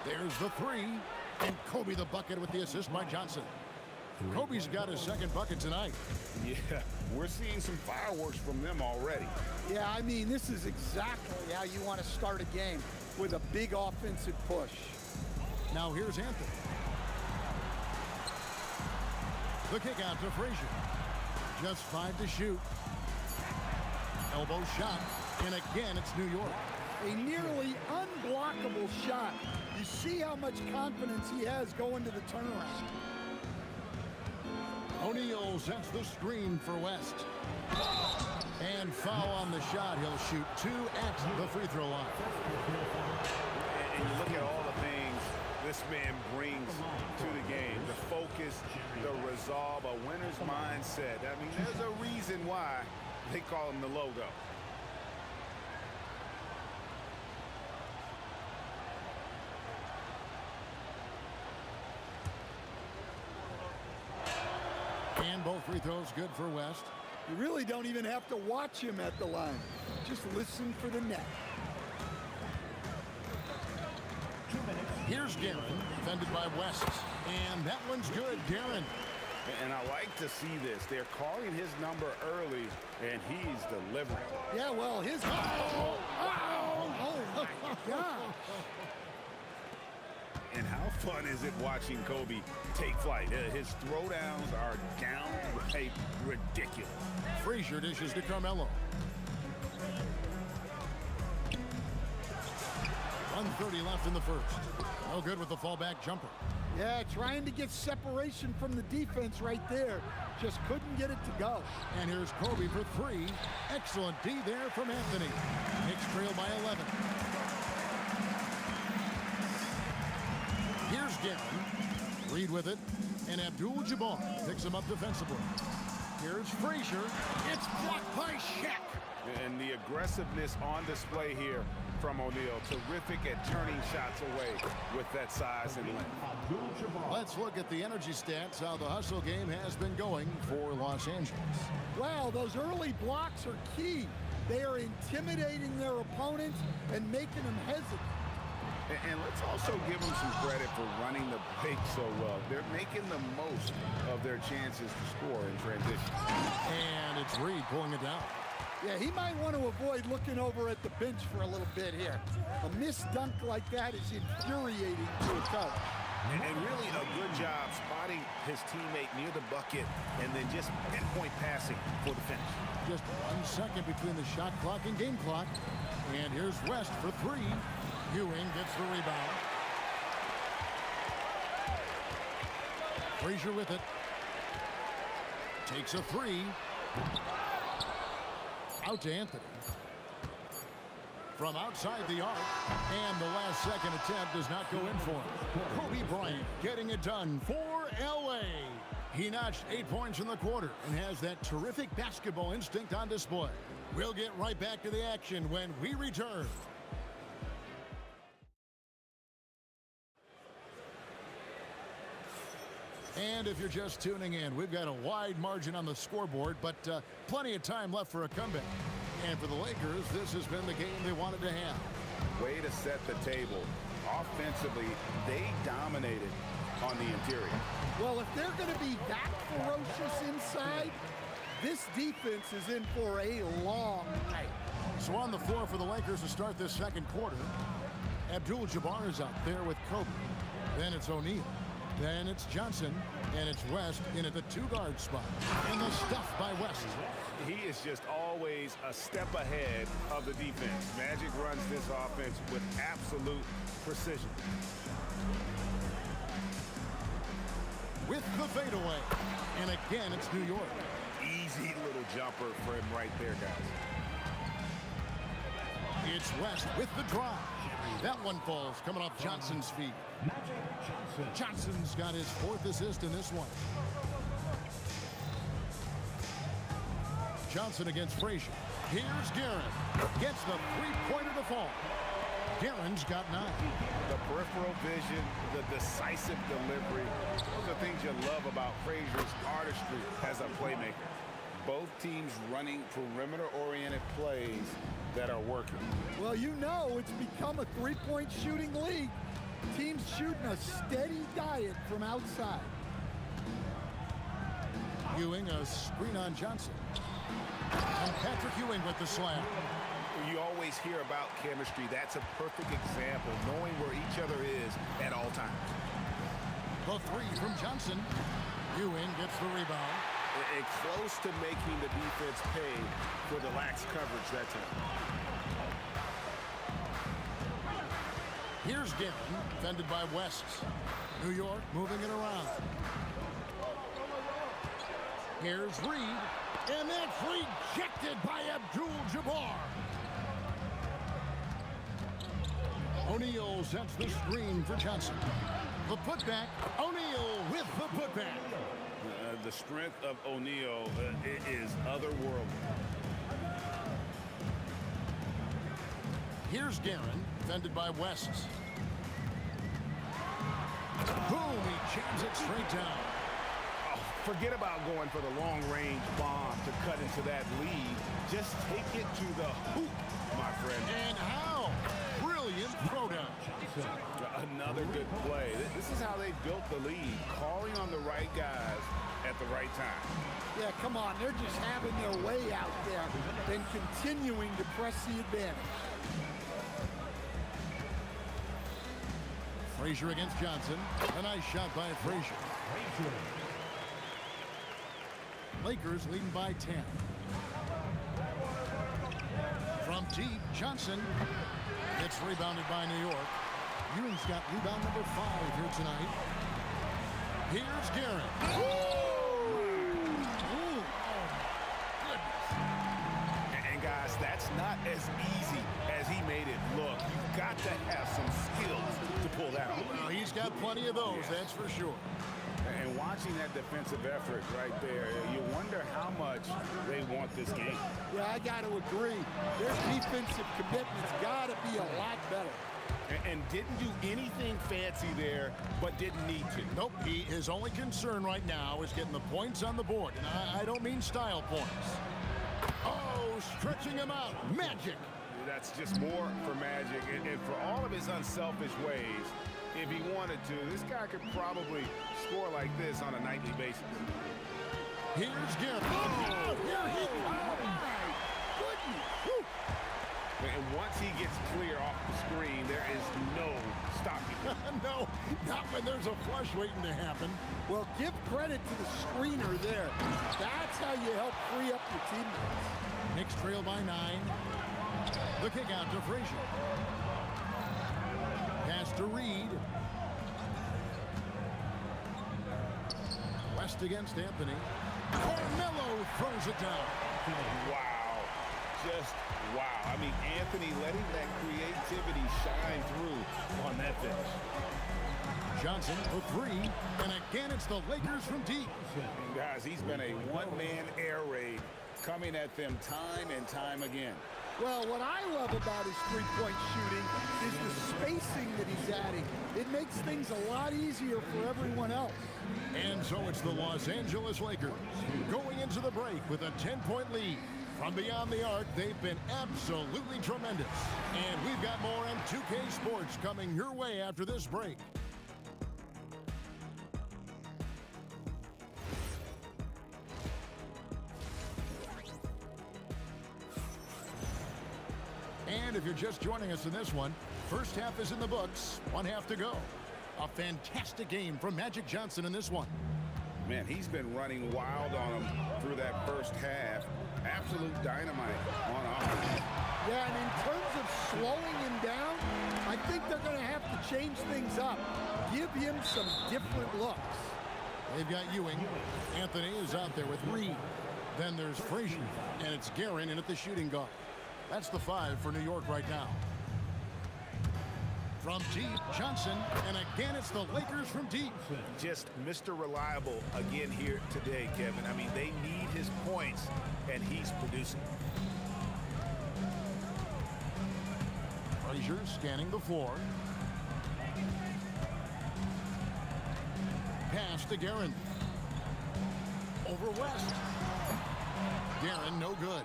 There's the three. And Kobe the bucket with the assist by Johnson. Kobe's got his second bucket tonight. Yeah, we're seeing some fireworks from them already. Yeah, I mean, this is exactly how you want to start a game, with a big offensive push. Now here's Anthony. The kick out to Frazier. Just 5 to shoot. Elbow shot. And again, it's New York. A nearly unblockable shot. You see how much confidence he has going to the turnaround. O'Neal sets the screen for West. And foul on the shot. He'll shoot 2 at the free throw line. And you look at all the things this man brings to the game. The focus, the resolve, a winner's mindset. I mean, there's a reason why they call him the logo. And both free throws good for West. You really don't even have to watch him at the line. Just listen for the net. Here's Guerin, defended by West. And that one's good, Guerin. And I like to see this. They're calling his number early, and he's delivering. Yeah, well, his... Oh my God. And how fun is it watching Kobe take flight? His throwdowns are downright ridiculous. Frazier dishes to Carmelo. 1:30 left in the first. No good with the fallback jumper. Yeah, trying to get separation from the defense right there. Just couldn't get it to go. And here's Kobe for 3. Excellent D there from Anthony. Knicks trail by 11. Here's Guerin. Reed with it. And Abdul-Jabbar picks him up defensively. Here's Frazier. It's blocked by Shaq. And the aggressiveness on display here from O'Neal. Terrific at turning shots away with that size and length. Let's look at the energy stats, how the hustle game has been going for Los Angeles. Wow, those early blocks are key. They are intimidating their opponents and making them hesitate. And let's also give them some credit for running the break so well. They're making the most of their chances to score in transition. And it's Reed pulling it down. Yeah, he might want to avoid looking over at the bench for a little bit here. A missed dunk like that is infuriating to a coach. And really a good job spotting his teammate near the bucket and then just pinpoint passing for the finish. Just 1 second between the shot clock and game clock. And here's West for 3. Ewing gets the rebound. Frazier with it. Takes a three. Out to Anthony. From outside the arc. And the last second attempt does not go in for him. Kobe Bryant getting it done for LA. He notched 8 points in the quarter and has that terrific basketball instinct on display. We'll get right back to the action when we return. And if you're just tuning in, we've got a wide margin on the scoreboard, but plenty of time left for a comeback. And for the Lakers, this has been the game they wanted to have. Way to set the table. Offensively, they dominated on the interior. Well, if they're going to be that ferocious inside, this defense is in for a long night. So on the floor for the Lakers to start this second quarter, Abdul-Jabbar is out there with Kobe. Then it's O'Neal. Then it's Johnson, and it's West in at the two-guard spot. And the stuff by West. He is just always a step ahead of the defense. Magic runs this offense with absolute precision. With the fadeaway. And again, it's New York. Easy little jumper for him right there, guys. It's West with the drive. That one falls coming off Johnson's feet. Johnson's got his fourth assist in this one. Johnson against Frazier. Here's Guerin. Gets the three-pointer to fall. Guerin's got 9. The peripheral vision, the decisive delivery. Those are things you love about Frazier's artistry as a playmaker. Both teams running perimeter-oriented plays that are working. Well, you know it's become a three-point shooting league. Teams shooting a steady diet from outside. Ewing, a screen on Johnson. And Patrick Ewing with the slam. You always hear about chemistry. That's a perfect example, knowing where each other is at all times. The three from Johnson. Ewing gets the rebound. And close to making the defense pay for the lax coverage that time. Here's Guerin, defended by West. New York moving it around. Here's Reed, and that's rejected by Abdul-Jabbar. O'Neal sets the screen for Johnson. The putback, O'Neal with the putback. The strength of O'Neal is otherworldly. Here's Guerin, defended by West. Boom, he jams it straight down. Oh, forget about going for the long-range bomb to cut into that lead. Just take it to the hoop, my friend. And how? Brilliant throwdown. Another good play. This is how they built the lead, calling on the right guys at the right time. Yeah, come on. They're just having their way out there and continuing to press the advantage. Frazier against Johnson. A nice shot by Frazier. Lakers leading by 10. From deep, Johnson. It's rebounded by New York. Ewing's got rebound number 5 here tonight. Here's Guerin. And guys, that's not as easy as he made it look. You've got to have some skills to pull that off. Well, he's got plenty of those, that's for sure. And watching that defensive effort right there, you wonder how much they want this game. Yeah, I got to agree. Their defensive commitment's got to be a lot better. And didn't do anything fancy there, but didn't need to. Nope, his only concern right now is getting the points on the board. And I don't mean style points. Oh, stretching him out. Magic. That's just more for Magic. And for all of his unselfish ways, if he wanted to, this guy could probably score like this on a nightly basis. Here's Guerin. Oh, here he comes. Goodness. Woo. And once he gets clear off the screen, there is no stopping him. No, not when there's a flush waiting to happen. Well, give credit to the screener there. That's how you help free up your teammates. Knicks trail by 9. The kick out to Frazier. Pass to Reed. against Anthony. Carmelo throws it down. Wow. Just wow. I mean, Anthony letting that creativity shine through on that finish. Johnson for three, and again it's the Lakers from deep. And guys, he's been a one-man air raid coming at them time and time again. Well, what I love about his three-point shooting is the spacing that he's adding. It makes things a lot easier for everyone else. And so it's the Los Angeles Lakers going into the break with a 10-point lead. From beyond the arc, they've been absolutely tremendous. And we've got more on 2K Sports coming your way after this break. And if you're just joining us in this one, first half is in the books, one half to go. A fantastic game from Magic Johnson in this one. Man, he's been running wild on him through that first half. Absolute dynamite on offense. Yeah, and in terms of slowing him down, I think they're going to have to change things up. Give him some different looks. They've got Ewing. Anthony is out there with Reed. Then there's Frazier, and it's Guerin in at the shooting guard. That's the 5 for New York right now. From deep, Johnson, and again it's the Lakers from deep. Just Mr. Reliable again here today, Kevin. I mean, they need his points, and he's producing. Frazier scanning the floor. Pass to Guerin. Over West. Guerin, no good.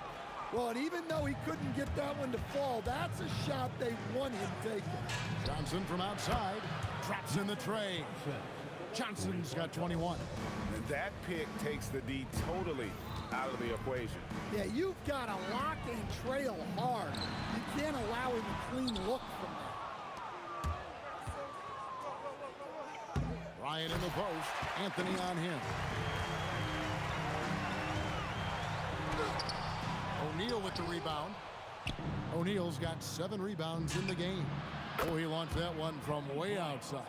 Well, and even though he couldn't get that one to fall, that's a shot they want him taking. Johnson from outside, traps in the tray. Johnson's got 21. And that pick takes the D totally out of the equation. Yeah, you've got to lock and trail hard. You can't allow him a clean look from that. Ryan in the post, Anthony on him. O'Neal with the rebound. O'Neal's got 7 rebounds in the game. Oh, he launched that one from way outside.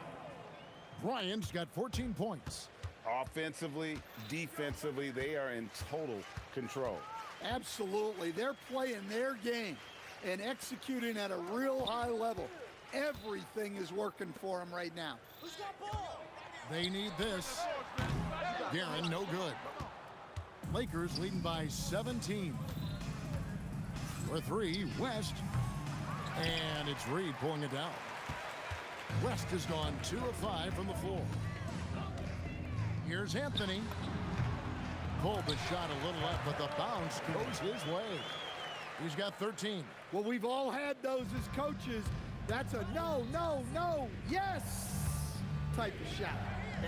Bryant's got 14 points. Offensively, defensively, they are in total control. Absolutely. They're playing their game and executing at a real high level. Everything is working for them right now. They need this. Guerin, no good. Lakers leading by 17. For 3, West. And it's Reed pulling it down. West has gone 2 of 5 from the floor. Here's Anthony. Pulled the shot a little left, but the bounce goes his way. He's got 13. Well, we've all had those as coaches. That's a no, no, no, yes type of shot.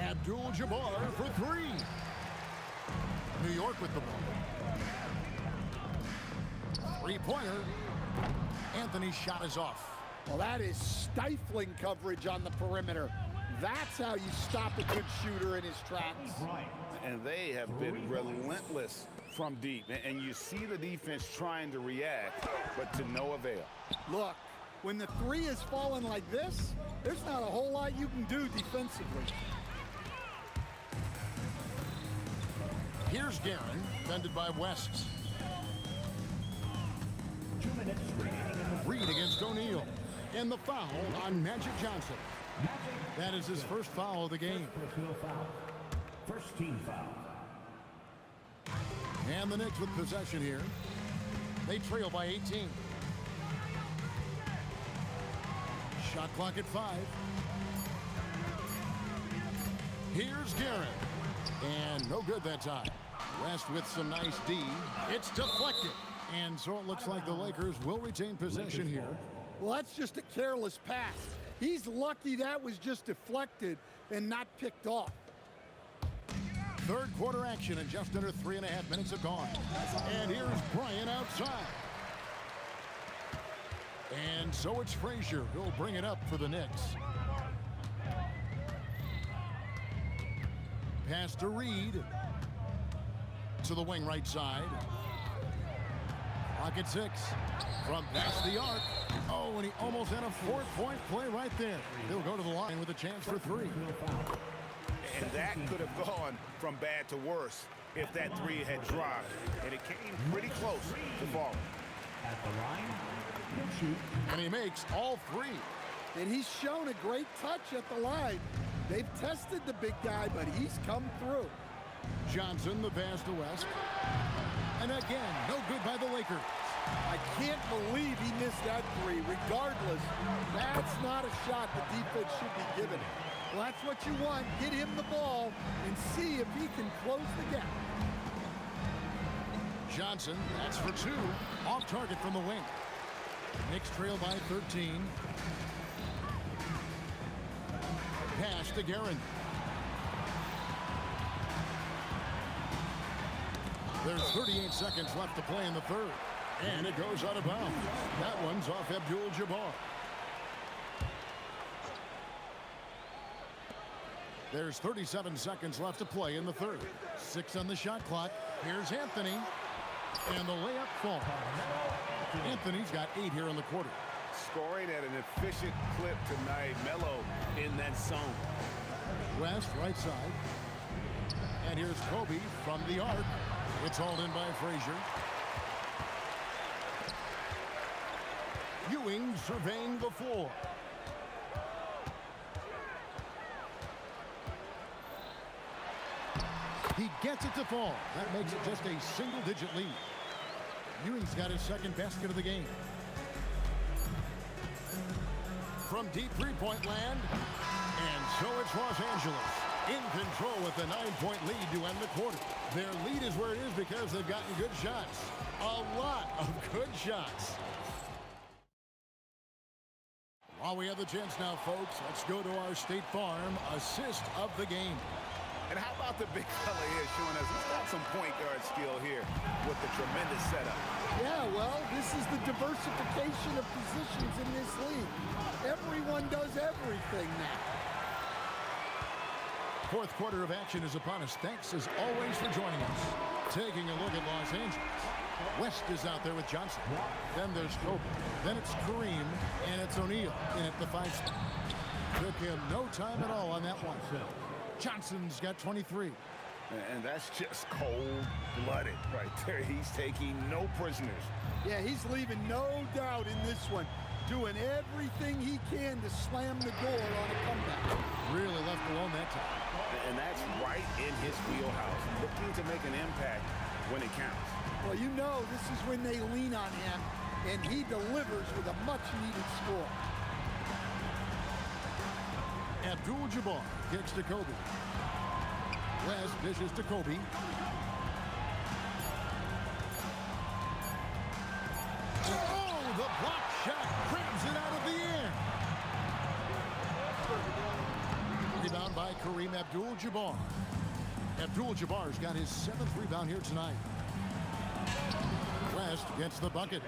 Abdul-Jabbar for 3. New York with the ball. 3-pointer. Anthony's shot is off. Well, that is stifling coverage on the perimeter. That's how you stop a good shooter in his tracks. And they have been relentless from deep. And you see the defense trying to react, but to no avail. Look, when the 3 is falling like this, there's not a whole lot you can do defensively. Here's Guerin, defended by West. 2 minutes remaining in the Reed against O'Neal. And the foul on Magic Johnson. That is his first foul of the game. personal foul. First team foul. And the Knicks with possession here. They trail by 18. Shot clock at 5. Here's Guerin. And no good that time. West with some nice D. It's deflected. And so it looks like the Lakers will retain possession here. Well, that's just a careless pass. He's lucky that was just deflected and not picked off. Third quarter action and just under 3.5 minutes have gone. And here's Bryant outside. And so it's Frazier who'll bring it up for the Knicks. Pass to Reed. To the wing right side. Clock at 6. From past the arc. Oh, and he almost had a 4-point play right there. He'll go to the line with a chance for 3. And that could have gone from bad to worse if that three had dropped. And it came pretty close to falling. At the line, And he makes all three. And he's shown a great touch at the line. They've tested the big guy, but he's come through. Johnson, the pass to West. And again, no good by the Lakers. I can't believe he missed that three. Regardless, that's not a shot the defense should be giving him. Well, that's what you want. Get him the ball and see if he can close the gap. Johnson, that's for two. Off target from the wing. Knicks trail by 13. Pass to Guerin. There's 38 seconds left to play in the third. And it goes out of bounds. That one's off Abdul-Jabbar. There's 37 seconds left to play in the third. 6 on the shot clock. Here's Anthony. And the layup falls. Anthony's got 8 here in the quarter. Scoring at an efficient clip tonight. Melo in that zone. West, right side. And here's Kobe from the arc. It's hauled in by Frazier. Ewing surveying the floor. He gets it to fall. That makes it just a single-digit lead. Ewing's got his second basket of the game. From deep three-point land. And so it's Los Angeles in control with a 9-point lead to end the quarter. Their lead is where it is because they've gotten good shots. A lot of good shots. While we have the chance now, folks, let's go to our State Farm assist of the game. And how about the big fella here showing us he's got some point guard skill here with the tremendous setup. Yeah, well, this is the diversification of positions in this league. Everyone does everything now. Fourth quarter of action is upon us. Thanks, as always, for joining us. Taking a look at Los Angeles. West is out there with Johnson. Then there's Kobe. Then it's Kareem, and it's O'Neal in at the 5 spot. Took him no time at all on that one. Johnson's got 23. And that's just cold-blooded right there. He's taking no prisoners. Yeah, he's leaving no doubt in this one. Doing everything he can to slam the door on a comeback. Really left alone that time. And that's right in his wheelhouse. Looking to make an impact when it counts. Well, you know this is when they lean on him, and he delivers with a much-needed score. Abdul-Jabbar kicks to Kobe. West dishes to Kobe. Oh, the block shot grabs it out of the air. Rebound by Kareem Abdul-Jabbar. Abdul-Jabbar's got his 7th rebound here tonight. West gets the bucket.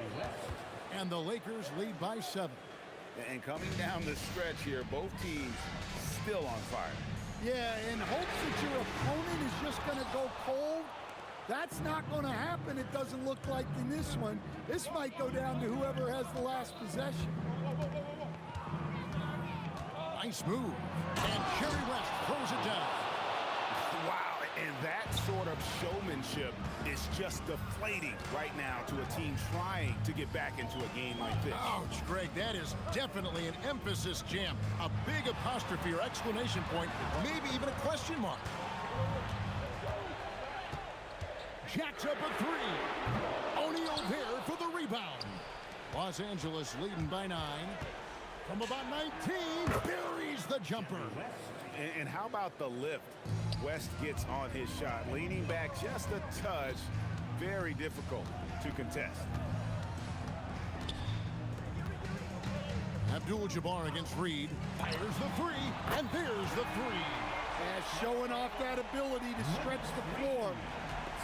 And the Lakers lead by 7. And coming down the stretch here, both teams still on fire. Yeah, in hopes that your opponent is just going to go cold. That's not going to happen, it doesn't look like in this one. This might go down to whoever has the last possession. Nice move. And Jerry West throws it down. Wow, and that sort of showmanship is just deflating right now to a team trying to get back into a game like this. Ouch, Greg, that is definitely an emphasis jam. A big apostrophe or exclamation point, maybe even a question mark. Jacks up a 3. O'Neal there for the rebound. Los Angeles leading by 9. From about 19, buries the jumper. And how about the lift? West gets on his shot, leaning back just a touch. Very difficult to contest. Abdul-Jabbar against Reed. Fires the 3, and there's the 3. Yeah, showing off that ability to stretch the floor.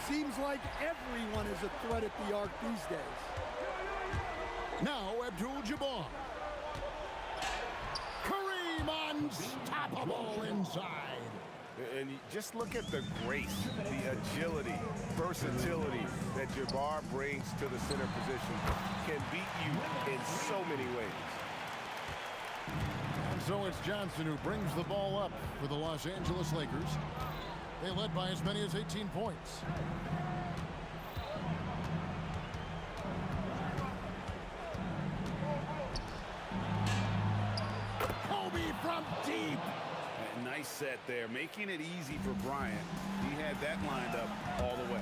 Seems like everyone is a threat at the arc these days. Now Abdul-Jabbar. Kareem unstoppable inside. And just look at the grace, the agility, versatility that Jabbar brings to the center position. Can beat you in so many ways. So it's Johnson who brings the ball up for the Los Angeles Lakers. They led by as many as 18 points. Kobe from deep. A nice set there, making it easy for Bryant. He had that lined up all the way.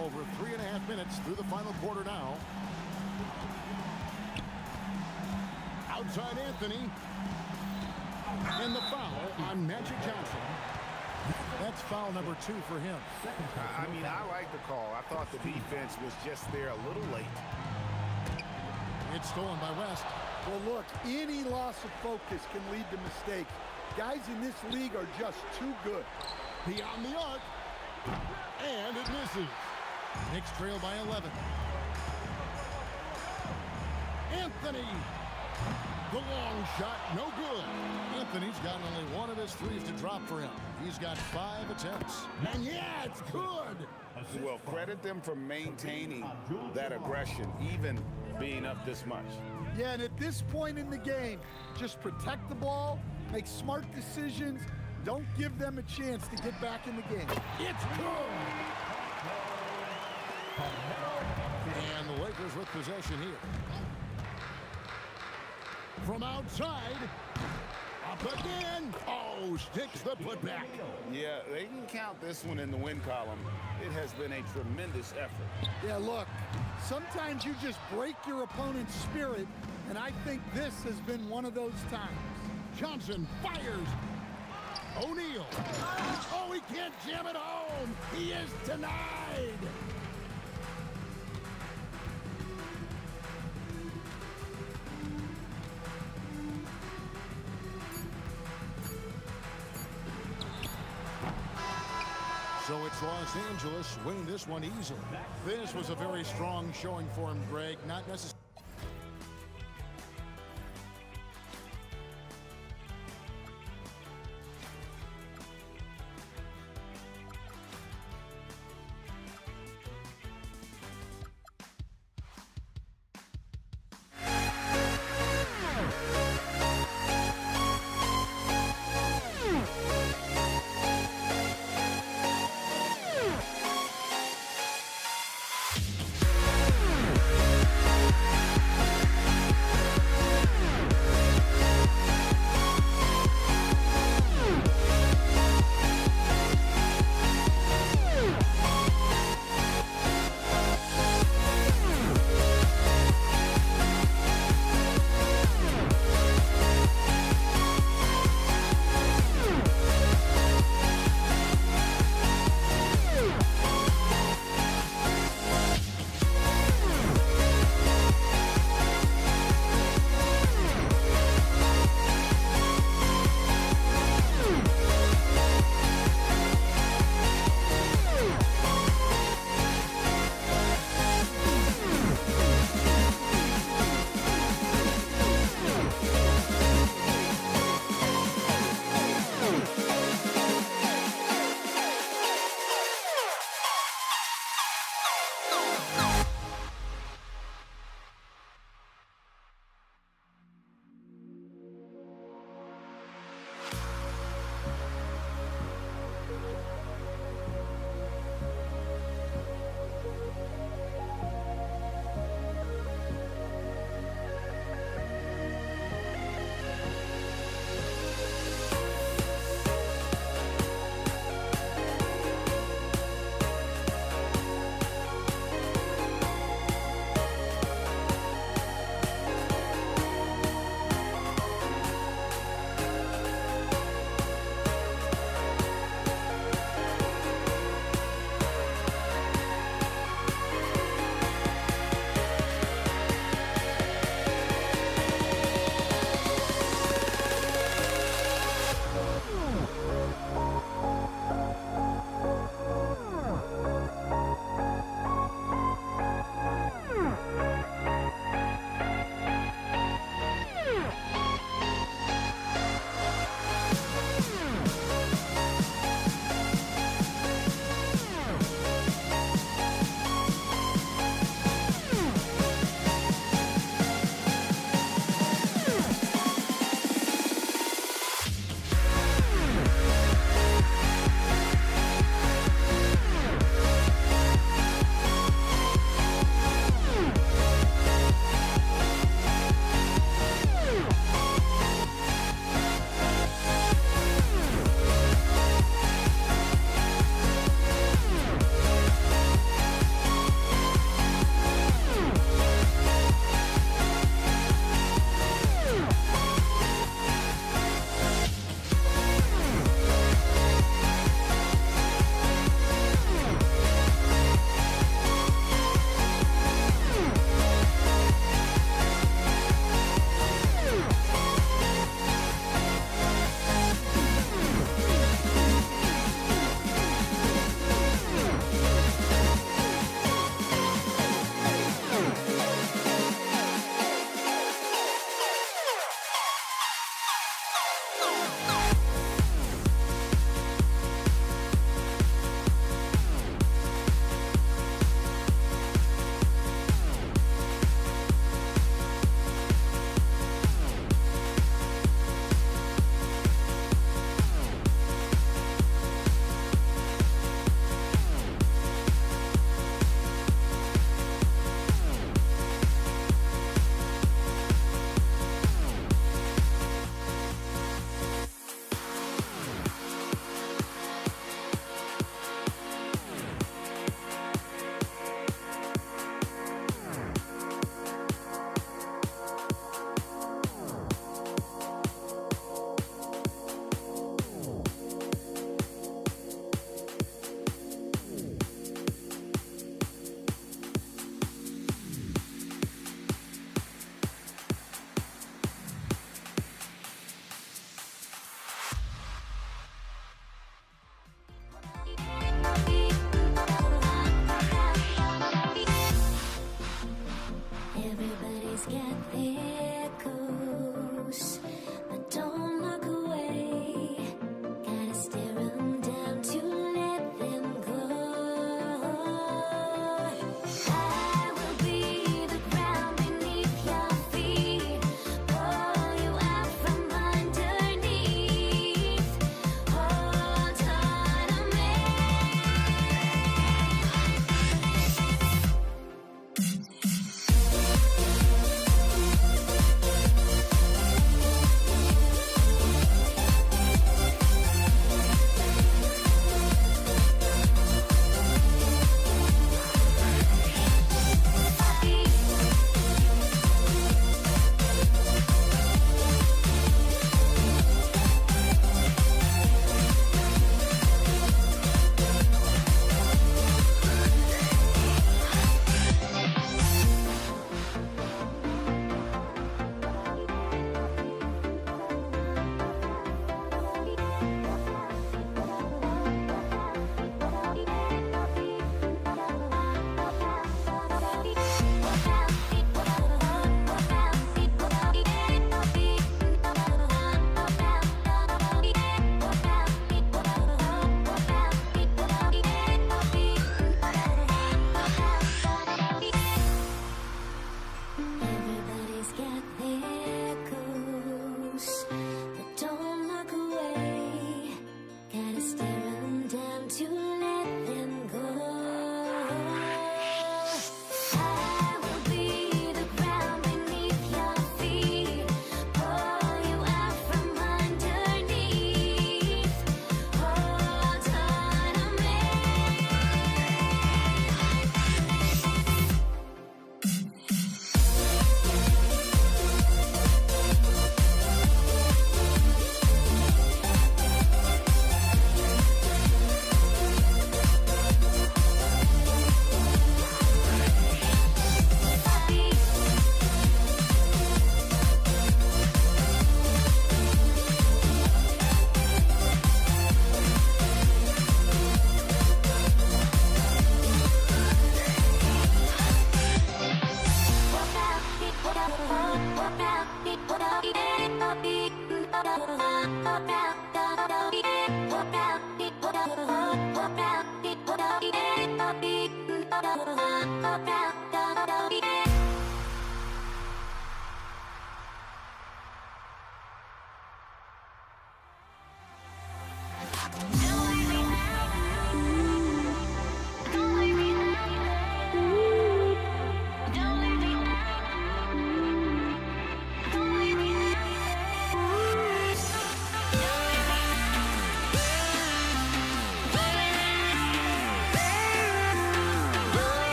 Over 3.5 minutes through the final quarter now. Outside Anthony. And the foul on Magic Johnson. That's foul number 2 for him. I mean, I like the call. I thought the defense was just there a little late. It's stolen by West. Well, look, any loss of focus can lead to mistakes. Guys in this league are just too good. Beyond the arc. And it misses. Knicks trail by 11. Anthony. The long shot, no good. Anthony's got only one of his threes to drop for him. He's got 5 attempts. And yeah, it's good. Well, credit them for maintaining that aggression, even being up this much. Yeah, and at this point in the game, just protect the ball, make smart decisions, don't give them a chance to get back in the game. It's good. And the Lakers with possession here. From outside, up again. Oh, sticks the putback. Yeah, they can count this one in the win column. It has been a tremendous effort. Yeah, look, sometimes you just break your opponent's spirit, and I think this has been one of those times. Johnson fires. O'Neal. Oh, he can't jam it home. He is denied. So it's Los Angeles winning this one easily. This was a very strong showing for him, Greg. Not necessarily.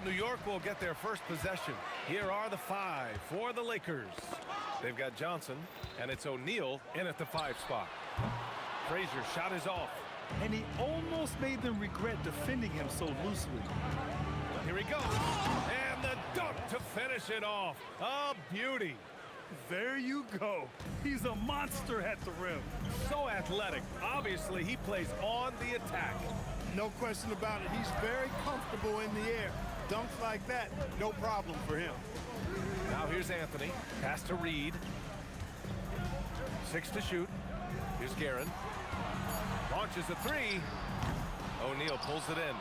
New York will get their first possession. Here are the 5 for the Lakers. They've got Johnson, and it's O'Neal in at the 5 spot. Frazier's shot is off. And he almost made them regret defending him so loosely. Here he goes. And the dunk to finish it off. A beauty. There you go. He's a monster at the rim. So athletic. Obviously, he plays on the attack. No question about it. He's very comfortable in the air. Dunks like that, no problem for him. Now here's Anthony. Pass to Reed. 6 to shoot. Here's Guerin. Launches a 3. O'Neal pulls it in.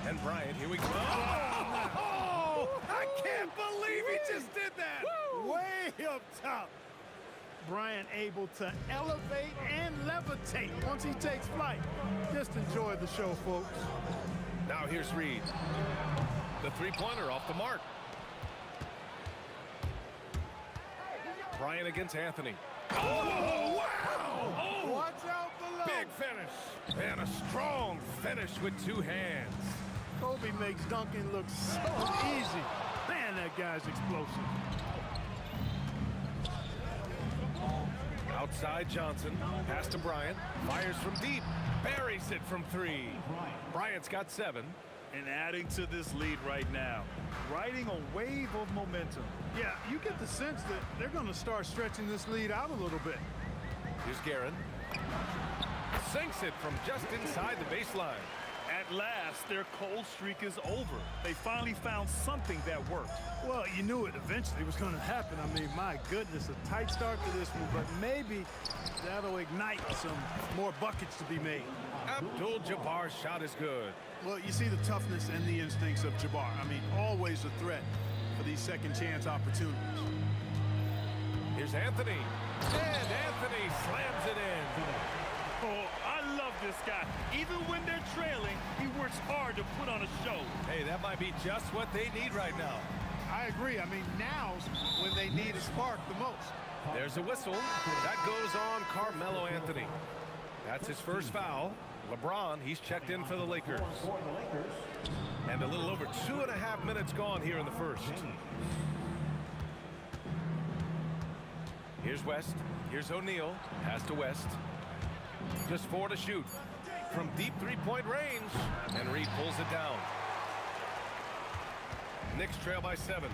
And Bryant, here we go. Oh, I can't believe he just did that. Way up top. Bryant able to elevate and levitate once he takes flight. Just enjoy the show, folks. Now here's Reed. The three-pointer off the mark. Bryant against Anthony. Oh, wow! Oh, watch out below. Big finish. And a strong finish with 2 hands. Kobe makes dunking look so easy. Man, that guy's explosive. Outside Johnson, pass to Bryant, fires from deep, buries it from 3. Bryant's got 7. And adding to this lead right now, riding a wave of momentum. Yeah, you get the sense that they're going to start stretching this lead out a little bit. Here's Guerin. Sinks it from just inside the baseline. At last, their cold streak is over. They finally found something that worked. Well, you knew it eventually was going to happen. I mean, my goodness, a tight start to this one, but maybe that'll ignite some more buckets to be made. Abdul-Jabbar's shot is good. Well, you see the toughness and the instincts of Jabbar. I mean, always a threat for these second chance opportunities. Here's Anthony. And Anthony slams it in. Oh, I love this guy. Even when they're trailing, he works hard to put on a show. Hey, that might be just what they need right now. I agree. I mean, now's when they need a spark the most. There's a whistle. That goes on Carmelo Anthony. That's his first foul. LeBron, he's checked in for the Lakers. And a little over 2.5 minutes gone here in the first. Here's West. Here's O'Neal. Pass to West. Just 4 to shoot. From deep three-point range. And Reed pulls it down. Knicks trail by 7.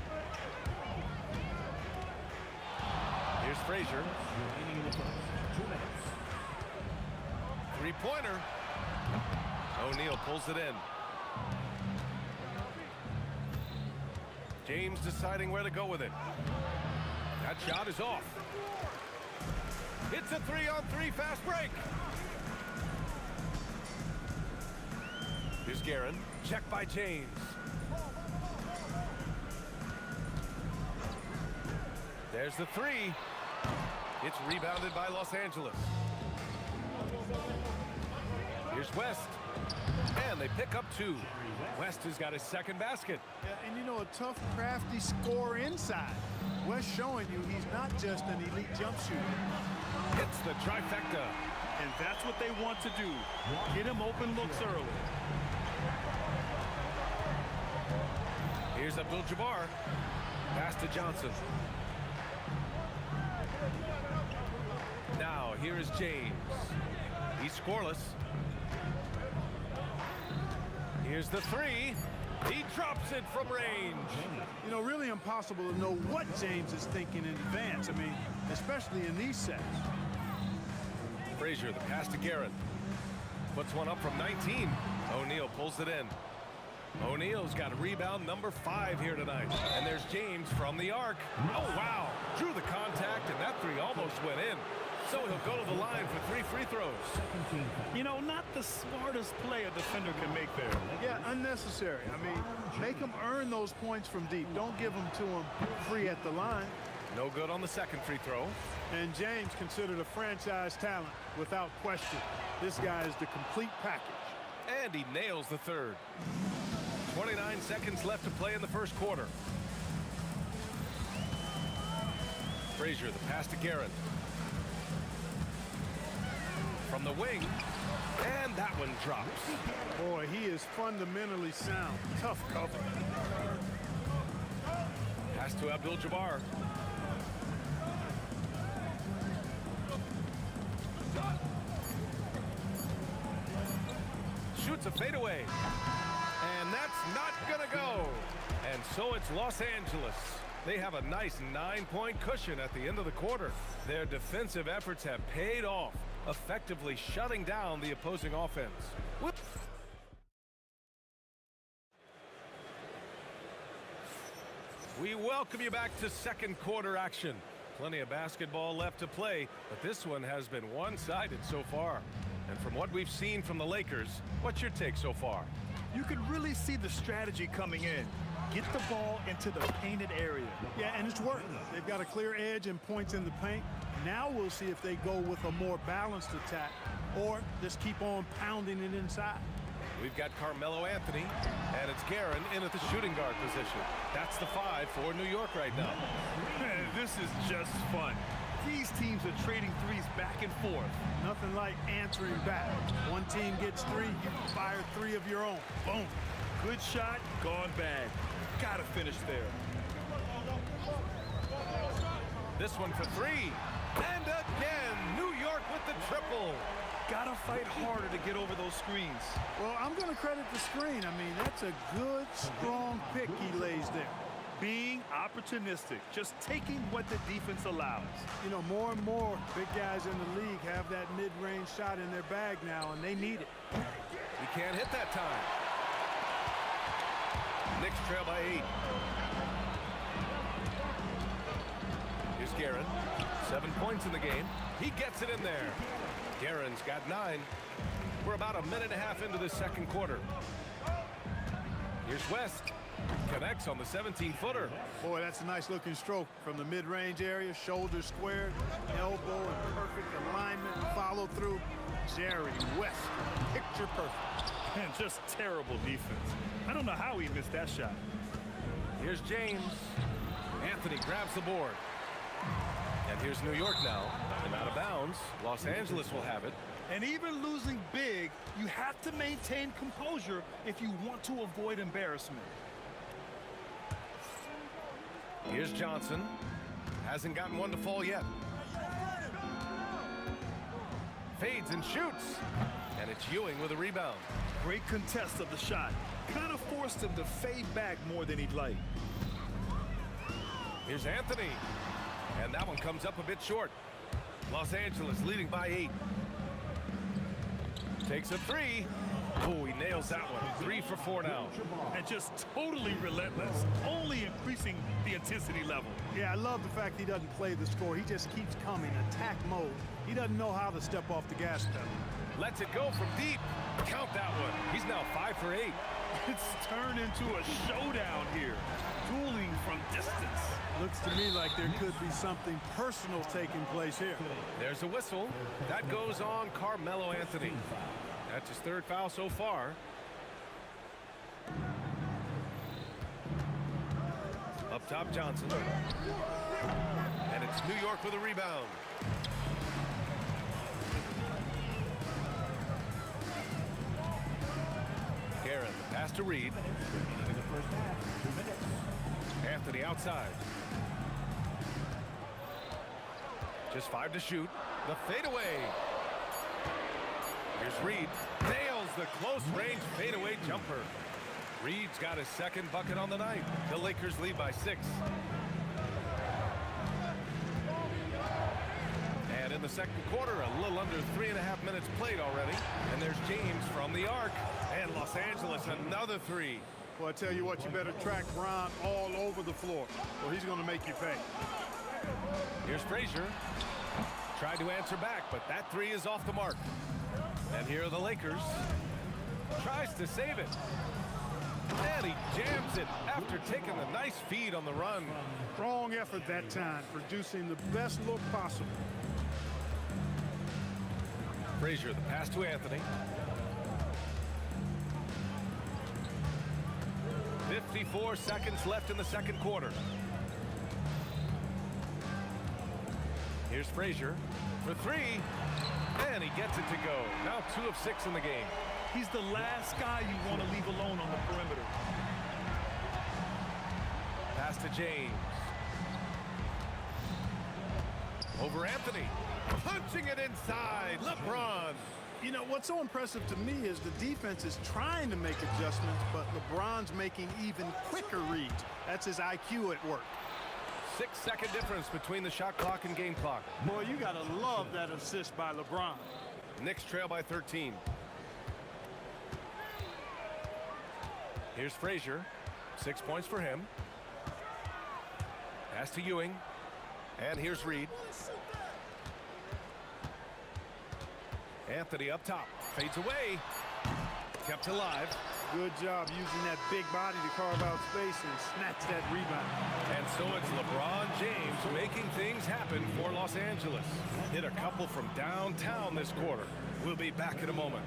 Here's Frazier. Three-pointer. O'Neal pulls it in. James deciding where to go with it. That shot is off. It's a 3-on-3 fast break. Here's Guerin. Check by James. There's the 3. It's rebounded by Los Angeles. Here's West. And they pick up 2. West has got his second basket. Yeah, and you know, a tough, crafty scorer inside. West showing you he's not just an elite jump shooter. It's the trifecta. And that's what they want to do. Get him open looks early. Here's Abdul-Jabbar. Pass to Johnson. Now, here is James. He's scoreless. Here's the 3. He drops it from range. You know, really impossible to know what James is thinking in advance. I mean, especially in these sets. Frazier, the pass to Guerin. Puts one up from 19. O'Neal pulls it in. O'Neal's got rebound number 5 here tonight. And there's James from the arc. Oh, wow. Drew the contact, and that 3 almost went in. So he'll go to the line for 3 free throws. You know, not the smartest play a defender can make there. Yeah, unnecessary. I mean, make them earn those points from deep. Don't give them to them free at the line. No good on the second free throw. And James considered a franchise talent without question. This guy is the complete package. And he nails the 3rd. 29 seconds left to play in the first quarter. Frazier, the pass to Guerin. From the wing, and that one drops. Boy, he is fundamentally sound. Tough cover. Pass to Abdul-Jabbar. Shoots a fadeaway. And that's not gonna go. And so it's Los Angeles. They have a nice 9-point cushion at the end of the quarter. Their defensive efforts have paid off, effectively shutting down the opposing offense. We welcome you back to second quarter action. Plenty of basketball left to play, but this one has been one-sided so far. And from what we've seen from the Lakers, what's your take so far? You can really see the strategy coming in. Get the ball into the painted area. Yeah, and it's working. They've got a clear edge and points in the paint. Now we'll see if they go with a more balanced attack or just keep on pounding it inside. We've got Carmelo Anthony, and it's Guerin in at the shooting guard position. That's the 5 for New York right now. Man, this is just fun. These teams are trading threes back and forth. Nothing like answering back. One team gets 3, you fire 3 of your own. Boom. Good shot, gone bad. Gotta finish there. This one for 3. And again, New York with the triple. Gotta fight harder to get over those screens. Well, I'm going to credit the screen. I mean, that's a good, strong pick he lays there. Being opportunistic, just taking what the defense allows. You know, more and more big guys in the league have that mid-range shot in their bag now, and they need it. He can't hit that time. Knicks trail by 8. Here's Guerin. 7 points in the game. He gets it in there. Guerin's got 9. We're about a minute and a half into the second quarter. Here's West. Connects on the 17-footer. Boy, that's a nice looking stroke from the mid-range area. Shoulders squared, elbow in perfect alignment, follow through. Jerry West, picture perfect. And just terrible defense. I don't know how he missed that shot. Here's James. Anthony grabs the board. And here's New York now. And out of bounds. Los Angeles will have it. And even losing big, you have to maintain composure if you want to avoid embarrassment. Here's Johnson. Hasn't gotten one to fall yet. Fades and shoots. And it's Ewing with a rebound. Great contest of the shot. kind of forced him to fade back more than he'd like. Here's Anthony. And that one comes up a bit short. Los Angeles leading by 8. Takes a 3. Oh, he nails that one. 3 for 4 now. And just totally relentless, only increasing the intensity level. Yeah, I love the fact he doesn't play the score. He just keeps coming, attack mode. He doesn't know how to step off the gas pedal. Lets it go from deep. Count that one. He's now 5 for 8. It's turned into a showdown here. Dueling from distance. Looks to me like there could be something personal taking place here. There's a whistle. That goes on Carmelo Anthony. That's his 3rd foul so far. Up top, Johnson. And it's New York with a rebound. Garrett, the pass to Reed. Anthony outside. Just 5 to shoot. The fadeaway. Here's Reed. Nails the close-range fadeaway jumper. Reed's got his 2nd bucket on the night. The Lakers lead by 6. And in the 2nd quarter, a little under 3.5 minutes played already. And there's James from the arc. And Los Angeles, another 3. Well, I tell you what, you better track Bron all over the floor, or he's going to make you pay. Here's Frazier. Tried to answer back, but that 3 is off the mark. And here are the Lakers. Tries to save it. And he jams it after taking a nice feed on the run. Strong effort that time, producing the best look possible. Frazier, the pass to Anthony. 54 seconds left in the 2nd quarter. Here's Frazier for 3. And he gets it to go. Now 2 of 6 in the game. He's the last guy you want to leave alone on the perimeter. Pass to James. Over Anthony. Punching it inside. LeBron. You know, what's so impressive to me is the defense is trying to make adjustments, but LeBron's making even quicker reads. That's his IQ at work. 6-second difference between the shot clock and game clock. Boy, you got to love that assist by LeBron. Knicks trail by 13. Here's Frazier. 6 points for him. Pass to Ewing. And here's Reed. Anthony up top. Fades away. Kept alive. Good job using that big body to carve out space and snatch that rebound. And so it's LeBron James making things happen for Los Angeles. Hit a couple from downtown this quarter. We'll be back in a moment.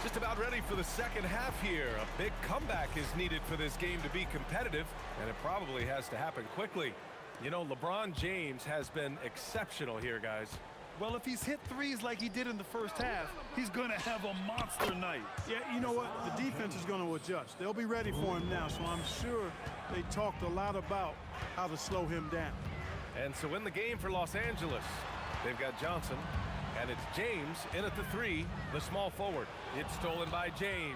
Just about ready for the 2nd half here. A big comeback is needed for this game to be competitive, and it probably has to happen quickly. You know, LeBron James has been exceptional here, guys. Well, if he's hit 3s like he did in the 1st half, he's going to have a monster night. Yeah, you know what? The defense is going to adjust. They'll be ready for him now, so I'm sure they talked a lot about how to slow him down. And so in the game for Los Angeles, they've got Johnson. And it's James in at the 3, the small forward. It's stolen by James.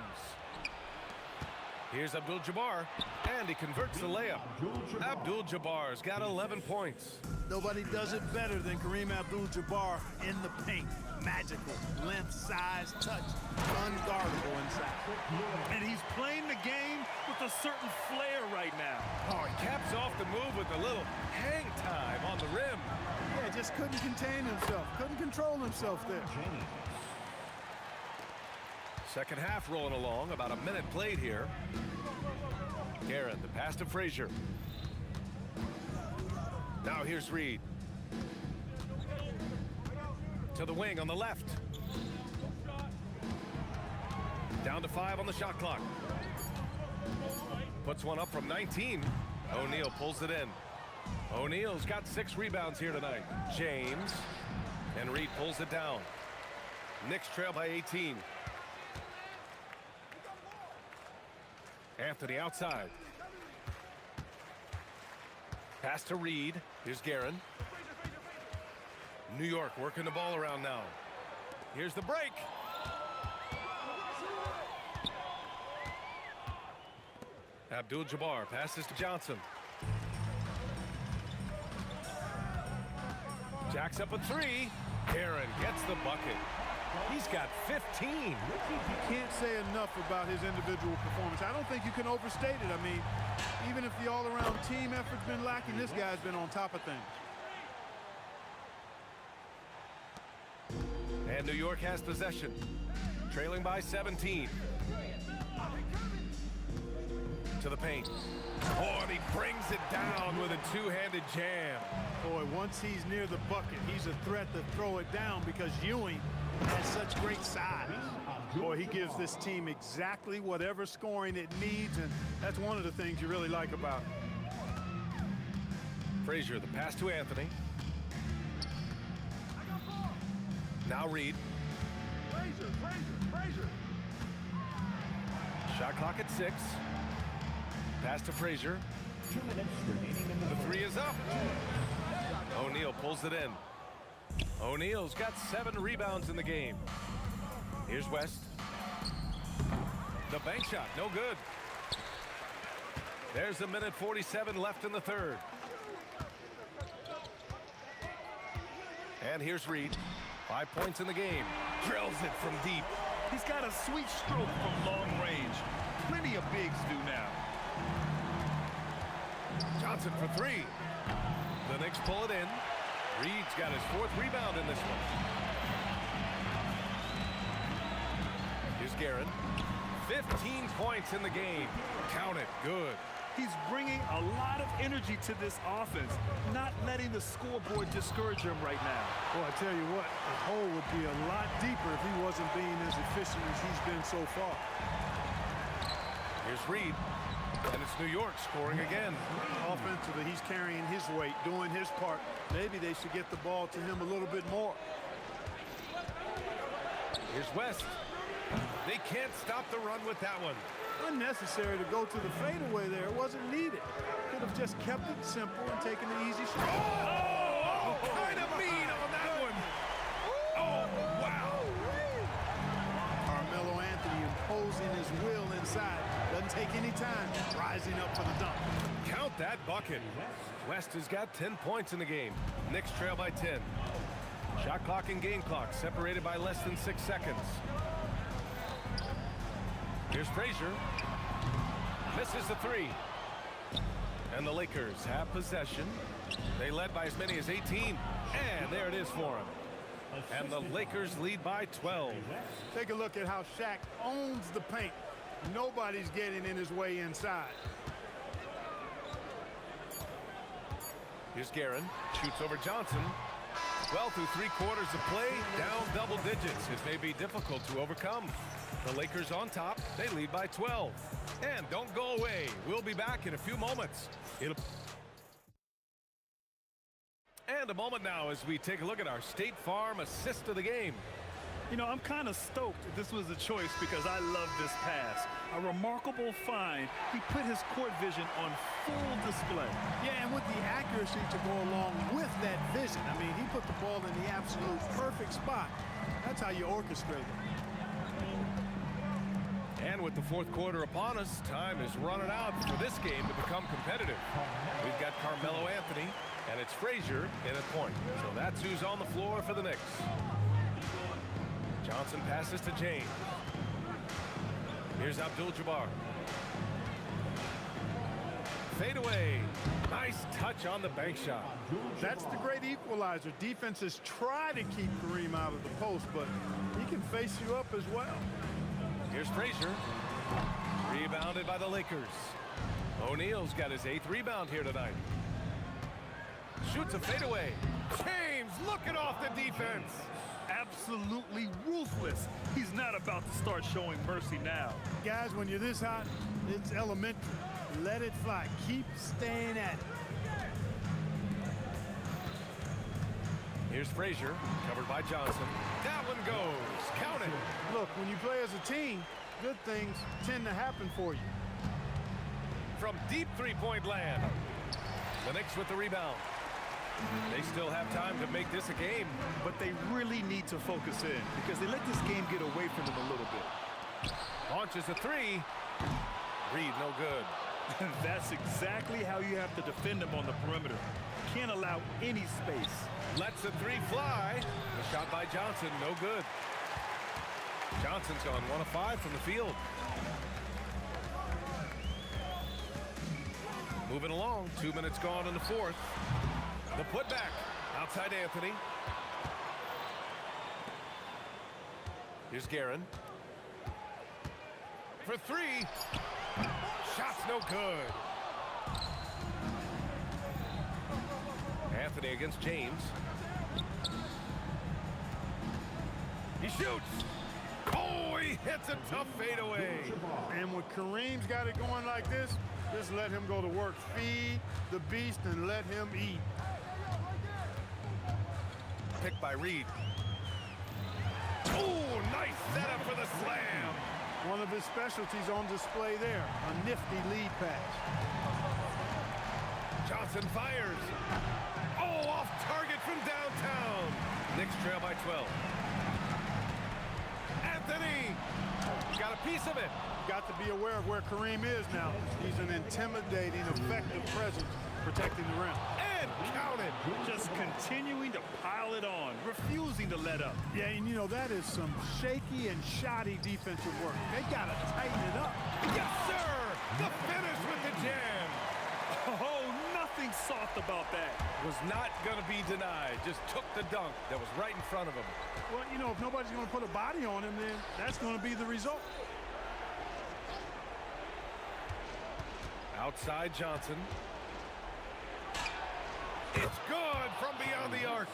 Here's Abdul-Jabbar, and he converts the layup. Abdul-Jabbar's got 11 points. Nobody does it better than Kareem Abdul-Jabbar in the paint. Magical, length, size, touch, unguardable inside. And he's playing the game with a certain flair right now. Oh, he caps off the move with a little hang time on the rim. Yeah, just couldn't contain himself, couldn't control himself there. 2nd half rolling along, about a minute played here. Garrett, the pass to Frazier. Now here's Reed. To the wing on the left. Down to 5 on the shot clock. Puts one up from 19. O'Neal pulls it in. O'Neal's got 6 rebounds here tonight. James. And Reed pulls it down. Knicks trail by 18. Anthony outside. Pass to Reed. Here's Guerin. New York working the ball around now. Here's the break. Abdul-Jabbar passes to Johnson. Jacks up a 3. Guerin gets the bucket. He's got 15. You can't say enough about his individual performance. I don't think you can overstate it. I mean, even if the all-around team effort's been lacking, this guy's been on top of things. And New York has possession, trailing by 17. To the paint. Oh, and he brings it down with a two-handed jam. Boy, once he's near the bucket, he's a threat to throw it down because Ewing has such great size. Boy, he gives this team exactly whatever scoring it needs, and that's one of the things you really like about him. Frazier, the pass to Anthony. Now Reed. Frazier. Shot clock at 6. Pass to Frazier. 2 minutes remaining in The 3 is up. O'Neal pulls it in. O'Neal's got 7 rebounds in the game. Here's West. The bank shot, no good. There's 1:47 left in the third. And here's Reed. 5 points in the game. Drills it from deep. He's got a sweet stroke from long range. Plenty of bigs do now. Johnson for 3. The Knicks pull it in. Reed's got his 4th rebound in this one. Here's Guerin. 15 points in the game. Count it. Good. He's bringing a lot of energy to this offense, not letting the scoreboard discourage him right now. Well, I tell you what, the hole would be a lot deeper if he wasn't being as efficient as he's been so far. Here's Reed. And it's New York scoring again. Offensively, he's carrying his weight, doing his part. Maybe they should get the ball to him a little bit more. Here's West. They can't stop the run with that one. Unnecessary to go to the fadeaway there. It wasn't needed. Could have just kept it simple and taken the easy shot. Oh, kind of mean on that one. Oh, wow. Carmelo Anthony imposing his will inside. Doesn't take any time. Rising up for the dunk. Count that bucket. West has got 10 points in the game. Knicks trail by 10. Shot clock and game clock separated by less than 6 seconds. Here's Frazier. Misses the 3. And the Lakers have possession. They led by as many as 18. And there it is for them. And the Lakers lead by 12. Take a look at how Shaq owns the paint. Nobody's getting in his way inside. Here's Guerin. Shoots over Johnson. Well, through 3 quarters of play, down double digits. It may be difficult to overcome. The Lakers on top. They lead by 12. And don't go away. We'll be back in a few moments. And a moment now as we take a look at our State Farm assist of the game. You know, I'm kind of stoked this was a choice because I love this pass. A remarkable find. He put his court vision on full display. Yeah, and with the accuracy to go along with that vision. I mean, he put the ball in the absolute perfect spot. That's how you orchestrate it. And with the 4th quarter upon us, time is running out for this game to become competitive. We've got Carmelo Anthony, and it's Frazier in at point. So that's who's on the floor for the Knicks. Johnson passes to James. Here's Abdul-Jabbar. Fadeaway. Nice touch on the bank shot. That's the great equalizer. Defenses try to keep Kareem out of the post, but he can face you up as well. Here's Frazier. Rebounded by the Lakers. O'Neal's got his 8th rebound here tonight. Shoots a fadeaway. James looking off the defense. Absolutely ruthless. He's not about to start showing mercy now. Guys, when you're this hot, it's elementary. Let it fly. Keep staying at it. Here's Frazier, covered by Johnson. That one goes. Count it. Look, when you play as a team, good things tend to happen for you. From deep three-point land. The Knicks with the rebound. They still have time to make this a game. But they really need to focus in because they let this game get away from them a little bit. Launches a three. Reed, no good. That's exactly how you have to defend them on the perimeter. Can't allow any space. Lets the three fly. The shot by Johnson, no good. Johnson's gone 1 of 5 from the field. Moving along, 2 minutes gone in the fourth. The putback outside Anthony. Here's Guerin. For three. Shot's no good. Anthony against James. He shoots. Oh, he hits a tough fadeaway. And when Kareem's got it going like this, just let him go to work. Feed the beast and let him eat. Picked by Reed. Oh, nice setup for the slam. One of his specialties on display there. A nifty lead pass. Johnson fires. Oh, off target from downtown. Knicks trail by 12. Anthony got a piece of it. Got to be aware of where Kareem is now. He's an intimidating, effective presence protecting the rim. And counted. Just continuing to pile it on, refusing to let up. Yeah, and you know, that is some shaky and shoddy defensive work. They got to tighten it up. Yes, sir. The finish with the jam. Oh, nothing soft about that. Was not going to be denied. Just took the dunk that was right in front of him. Well, you know, if nobody's going to put a body on him, then that's going to be the result. Outside Johnson. It's good from beyond the arc.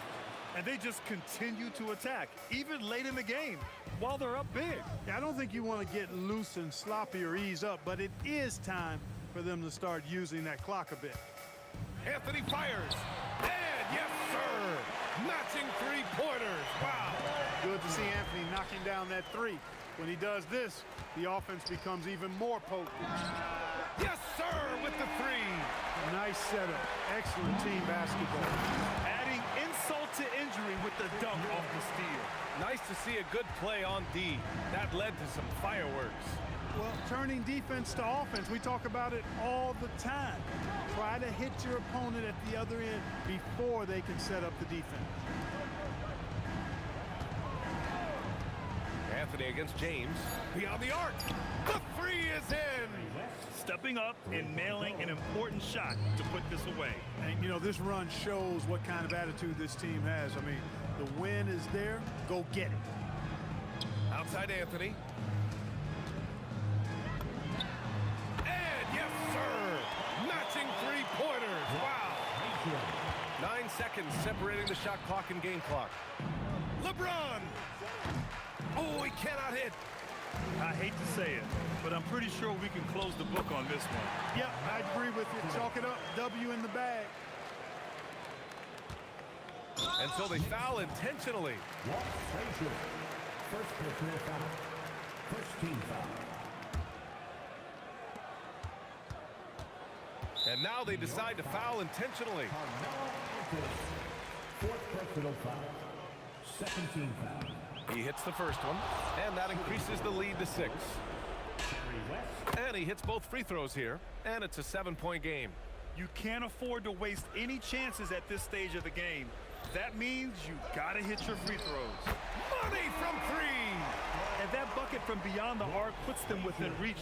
And they just continue to attack, even late in the game, while they're up big. Yeah, I don't think you want to get loose and sloppy or ease up, but it is time for them to start using that clock a bit. Anthony fires. And yes, sir. Matching three-pointers. Wow. Good to see Anthony knocking down that three. When he does this, the offense becomes even more potent. Yes, sir, with the three. Nice setup. Excellent team basketball. Adding insult to injury with the dunk off the steal. Nice to see a good play on D. That led to some fireworks. Well, turning defense to offense, we talk about it all the time. Try to hit your opponent at the other end before they can set up the defense. Anthony against James. Beyond the arc. The three is in. Stepping up and nailing an important shot to put this away. And, you know, this run shows what kind of attitude this team has. I mean, the win is there. Go get it. Outside Anthony. And yes, sir. Matching three-pointers. Wow. 9 seconds separating the shot clock and game clock. LeBron. Oh, he cannot hit. I hate to say it, but I'm pretty sure we can close the book on this one. Yep, I agree with you. Chalk it up. W in the bag. And so they foul intentionally. First personal foul. First team foul. And now they decide to foul intentionally. Fourth personal foul. Second team foul. He hits the first one, and that increases the lead to 6. And he hits both free throws here, and it's a 7-point game. You can't afford to waste any chances at this stage of the game. That means you gotta hit your free throws. Money from 3! And that bucket from beyond the arc puts them within reach.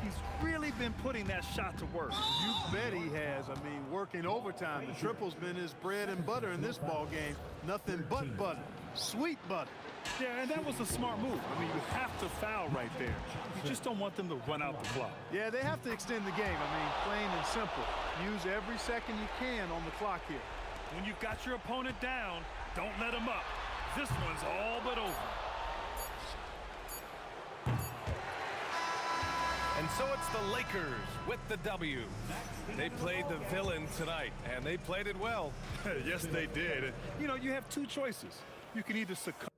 He's really been putting that shot to work. You bet he has. I mean, working overtime. The triple's been his bread and butter in this ball game. Nothing but butter. Sweet butter. Yeah, and that was a smart move. I mean, you have to foul right there. You just don't want them to run out the clock. Yeah, they have to extend the game. I mean, plain and simple. Use every second you can on the clock here. When you've got your opponent down, don't let him up. This one's all but over. And so it's the Lakers with the W. They played the villain tonight, and they played it well. Yes, they did. You know, you have two choices. You can either succumb.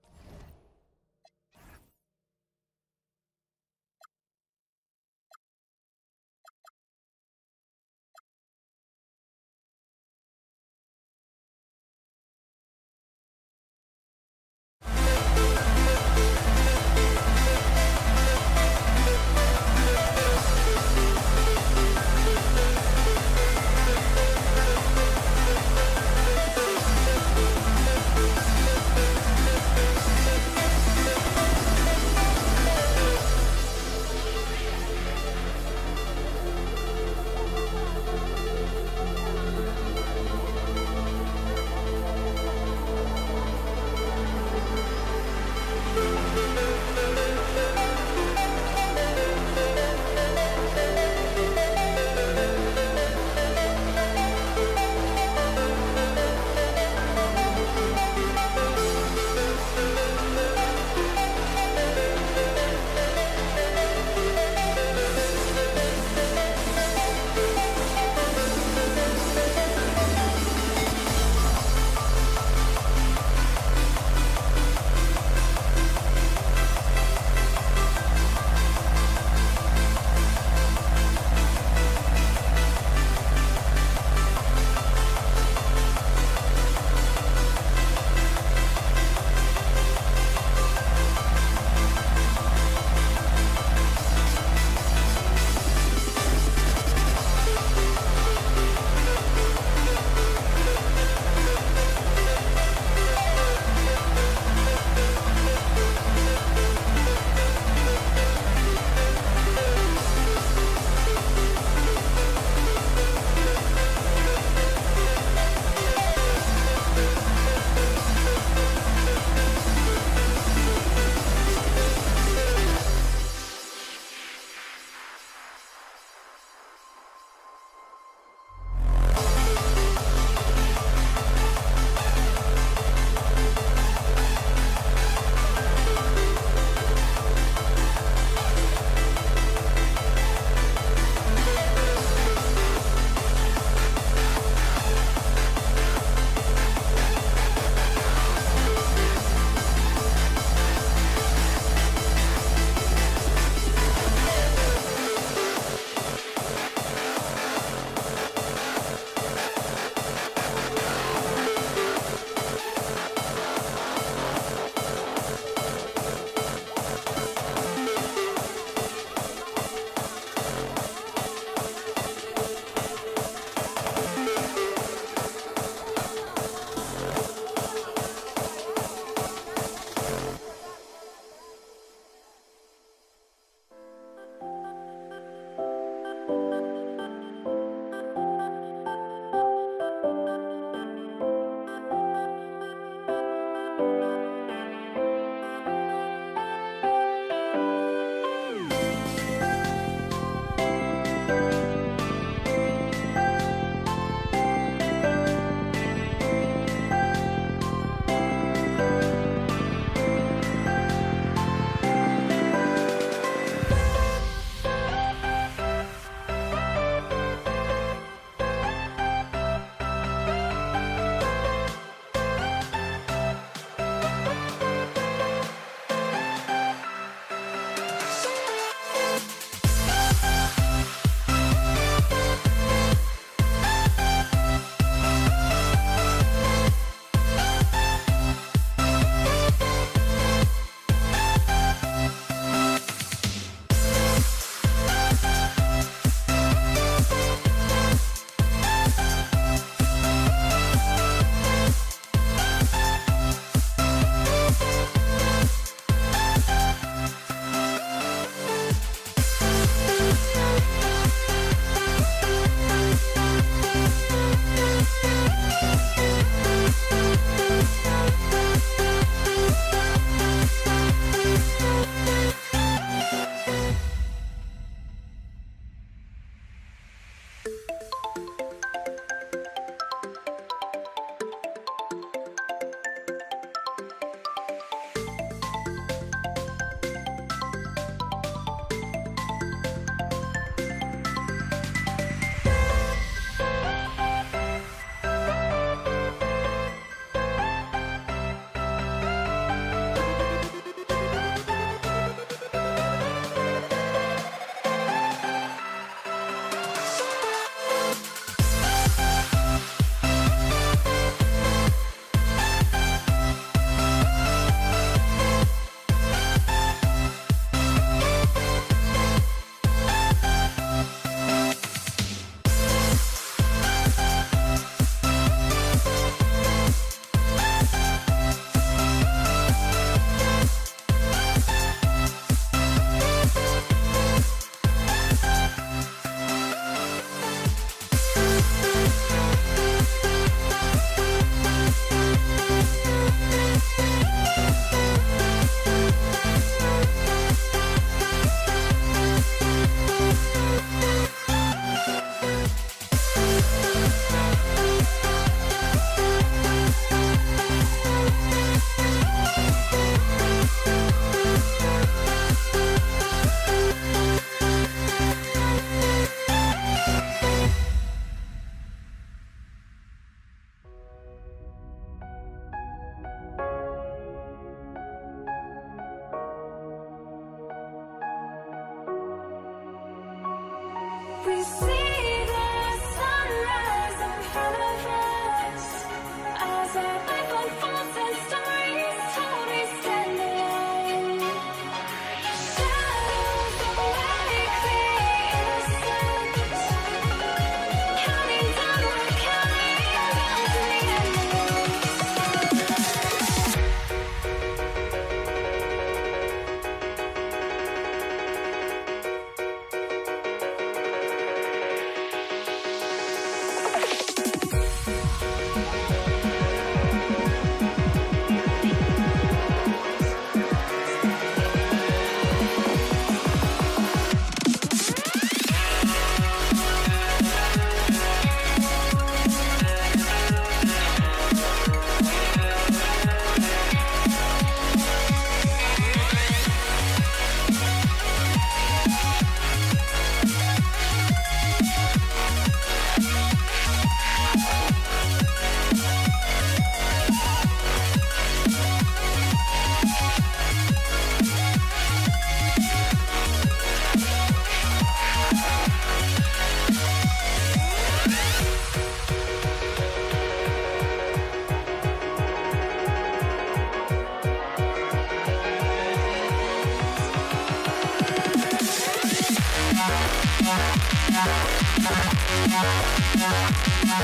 We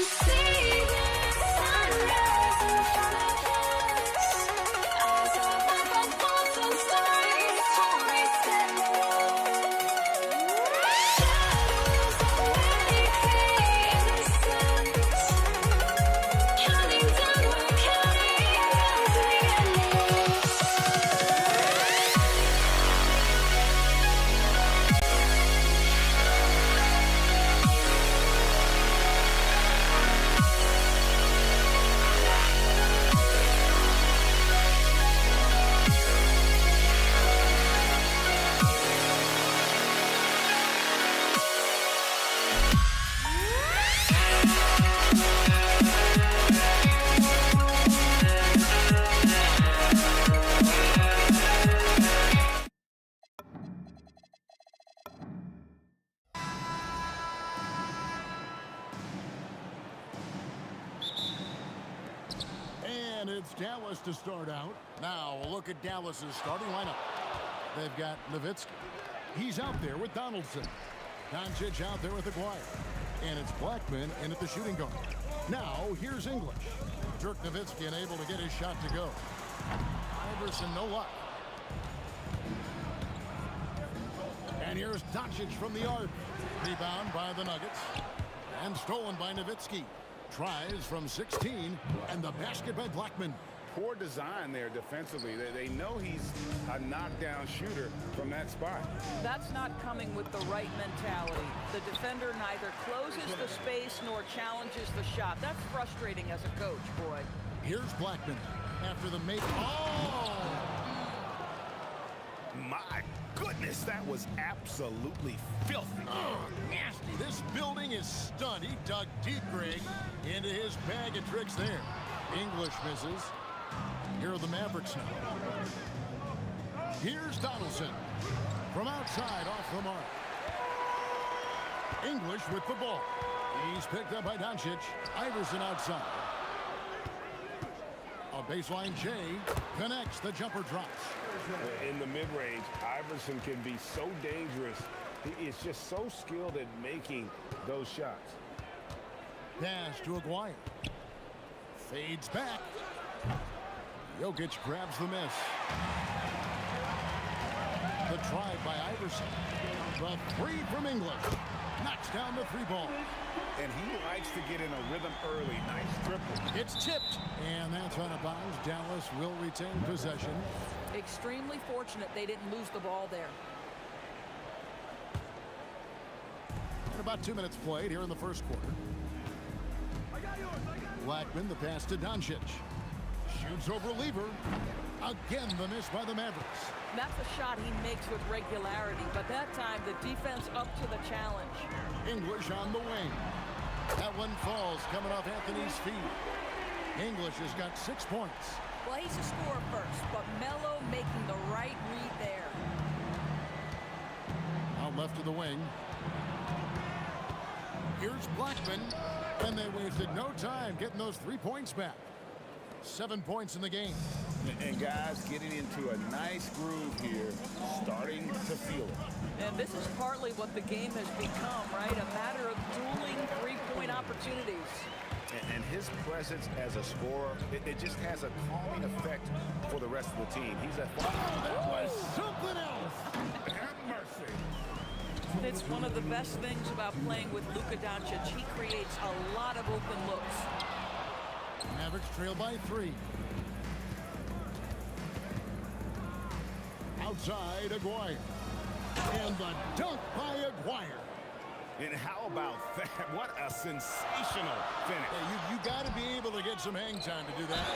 see the sunrise in front of us as our weapon falls and stories always stand shadows of many innocence counting down, we're counting down to the endless. And it's Dallas to start out. Now a look at Dallas's starting lineup. They've got Nowitzki. He's out there with Donaldson. Doncic out there with Aguirre. And it's Blackman in at the shooting guard. Now here's English. Dirk Nowitzki unable to get his shot to go. Iverson no luck. And here's Doncic from the arc. Rebound by the Nuggets. And stolen by Nowitzki. Tries from 16, and the basket by Blackman. Poor design there defensively. They know he's a knockdown shooter from that spot. That's not coming with the right mentality. The defender neither closes the space nor challenges the shot. That's frustrating as a coach, boy. Here's Blackman after the make. Oh! My goodness, that was absolutely filthy. Oh, nasty. This building is stunned. He dug deep, Greg, into his bag of tricks there. English misses. Here are the Mavericks now. Here's Donaldson from outside off the mark. English with the ball. He's picked up by Doncic. Iverson outside. A baseline J connects. The jumper drops. In the mid-range, Iverson can be so dangerous. He is just so skilled at making those shots. Pass to Aguirre. Fades back. Jokic grabs the miss. The drive by Iverson. The three from English. Knocks down the three ball. And he likes to get in a rhythm early. Nice triple. It's tipped. And that's out of bounds. Dallas will retain possession. Extremely fortunate they didn't lose the ball there. And about 2 minutes played here in the first quarter. Blackman, the pass to Doncic. Shoots over Lever. Again, the miss by the Mavericks. That's a shot he makes with regularity, but that time the defense up to the challenge. English on the wing. That one falls coming off Anthony's feet. English has got 6 points. Well, he's a scorer first, but Melo making the right read there. Out left to the wing. Here's Blackman, and they wasted no time getting those 3 points back. 7 points in the game. And guys getting into a nice groove here, starting to feel it. And this is partly what the game has become, right? A matter of dueling three-point opportunities. And his presence as a scorer, it just has a calming effect for the rest of the team. He's a... Oh, that was something else. Have mercy. It's one of the best things about playing with Luka Doncic. He creates a lot of open looks. Mavericks trail by 3. Outside, Aguirre. And the dunk by Aguirre. And how about that? What a sensational finish. Hey, you got to be able to get some hang time to do that.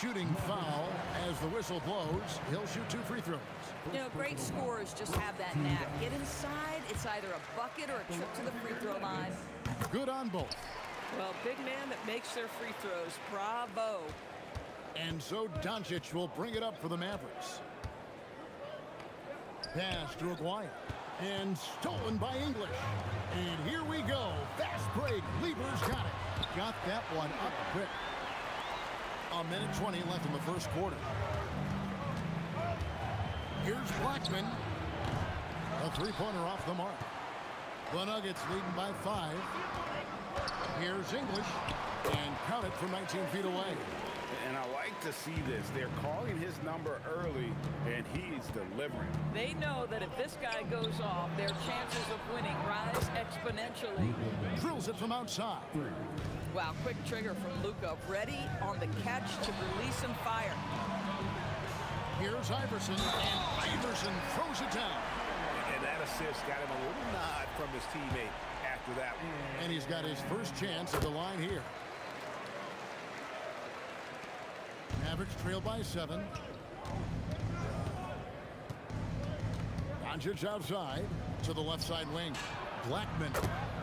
Shooting foul as the whistle blows. He'll shoot 2 free throws. You know, great scorers just have that knack. Get inside, it's either a bucket or a trip to the free throw line. Good on both. Well, big man that makes their free throws. Bravo. And so Doncic will bring it up for the Mavericks. Pass to Aguirre. And stolen by English. And here we go. Fast break. Lieber's got it. Got that one up quick. A minute 20 left in the first quarter. Here's Blackman. A three-pointer off the mark. The Nuggets leading by 5. Here's English. And count it from 19 feet away. And I like to see this. They're calling his number early, and he's delivering. They know that if this guy goes off, their chances of winning rise exponentially. Drills it from outside. Wow, quick trigger from Luka. Ready on the catch to release and fire. Here's Iverson, and Iverson throws it down. And that assist got him a little nod from his teammate after that one. And he's got his first chance at the line here. Mavericks trail by 7. Doncic outside to the left side wing. Blackman.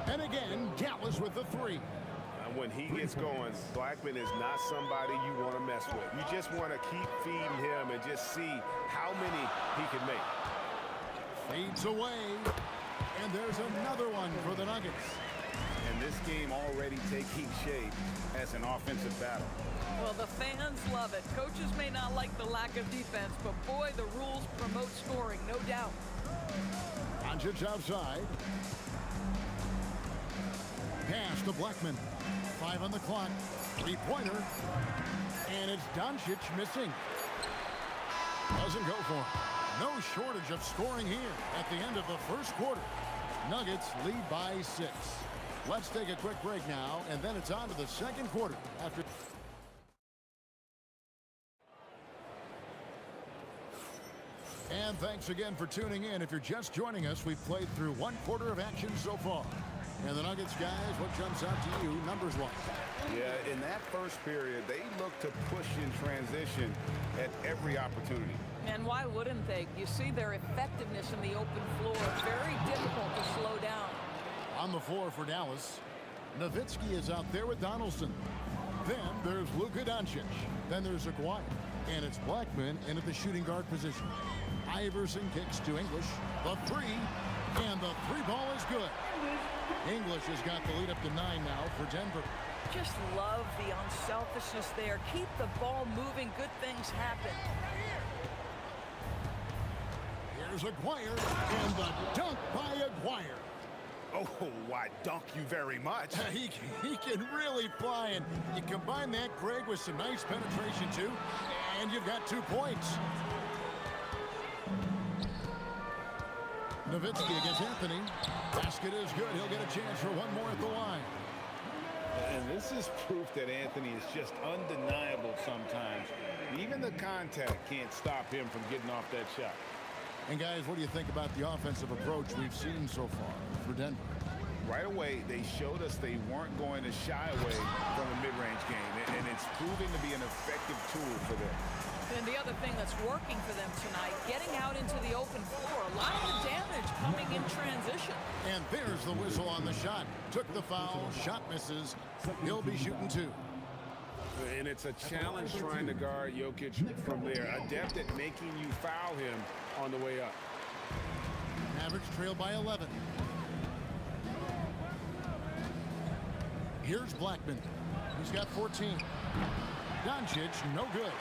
And again, Dallas with the 3. And when he gets going, Blackman is not somebody you want to mess with. You just want to keep feeding him and just see how many he can make. Fades away. And there's another one for the Nuggets. And this game already taking shape as an offensive battle. Well, the fans love it. Coaches may not like the lack of defense, but boy, the rules promote scoring, no doubt. Doncic outside. Pass to Blackman. 5 on the clock. Three-pointer. And it's Doncic missing. Doesn't go for him. No shortage of scoring here at the end of the first quarter. Nuggets lead by 6. Let's take a quick break now, and then it's on to the second quarter after. And thanks again for tuning in. If you're just joining us, we've played through one quarter of action so far. And the Nuggets, guys, what jumps out to you numbers-wise? Yeah, in that first period, they looked to push in transition at every opportunity. And why wouldn't they? You see their effectiveness in the open floor. Very difficult to slow down. On the floor for Dallas, Nowitzki is out there with Donaldson. Then there's Luka Doncic. Then there's Aguirre. And it's Blackman in at the shooting guard position. Iverson kicks to English. The 3. And the 3 ball is good. English has got the lead up to 9 now for Denver. Just love the unselfishness there. Keep the ball moving. Good things happen. Here's Aguirre. And the dunk by Aguirre. Oh, why, dunk you very much. He can really fly, and you combine that, Greg, with some nice penetration, too, and you've got 2 points. Nowitzki against Anthony. Basket is good. He'll get a chance for one more at the line. And this is proof that Anthony is just undeniable sometimes. Even the contact can't stop him from getting off that shot. And guys, what do you think about the offensive approach we've seen so far for Denver? Right away, they showed us they weren't going to shy away from a mid-range game, and it's proving to be an effective tool for them. And the other thing that's working for them tonight, getting out into the open floor. A lot of the damage coming in transition. And there's the whistle on the shot. Took the foul, shot misses. He'll be shooting 2. And it's a challenge trying to guard Jokic from there. Adept at making you foul him on the way up. Mavericks trail by 11. Here's Blackman. He's got 14. Doncic, no good.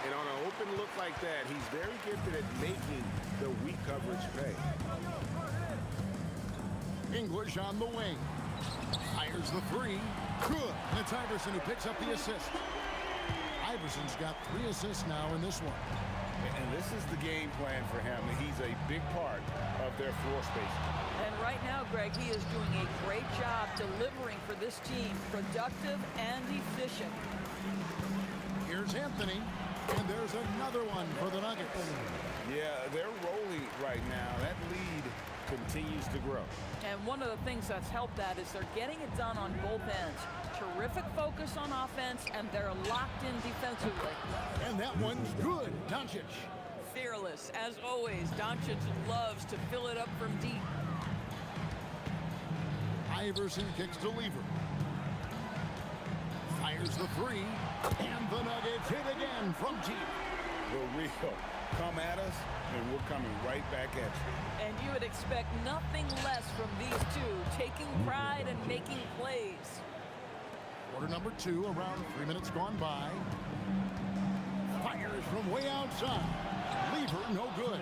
And on an open look like that, he's very gifted at making the weak coverage pay. English on the wing. Fires the 3. Good. And it's Iverson who picks up the assist. Iverson's got 3 assists now in this one. And this is the game plan for him. He's a big part of their floor space. And right now, Greg, he is doing a great job delivering for this team. Productive and efficient. Here's Anthony. And there's another one for the Nuggets. Yeah, they're rolling right now. That lead continues to grow. And one of the things that's helped that is they're getting it done on both ends. Terrific focus on offense, and they're locked in defensively. And that one's good. Doncic. Fearless. As always, Doncic loves to fill it up from deep. Iverson kicks to Lever. Here's the three. And the Nuggets hit again from deep. For real. Come at us, and we're coming right back at you. And you would expect nothing less from these two, taking pride and making plays. Quarter number 2, around 3 minutes gone by. Fires from way outside. Lever, no good.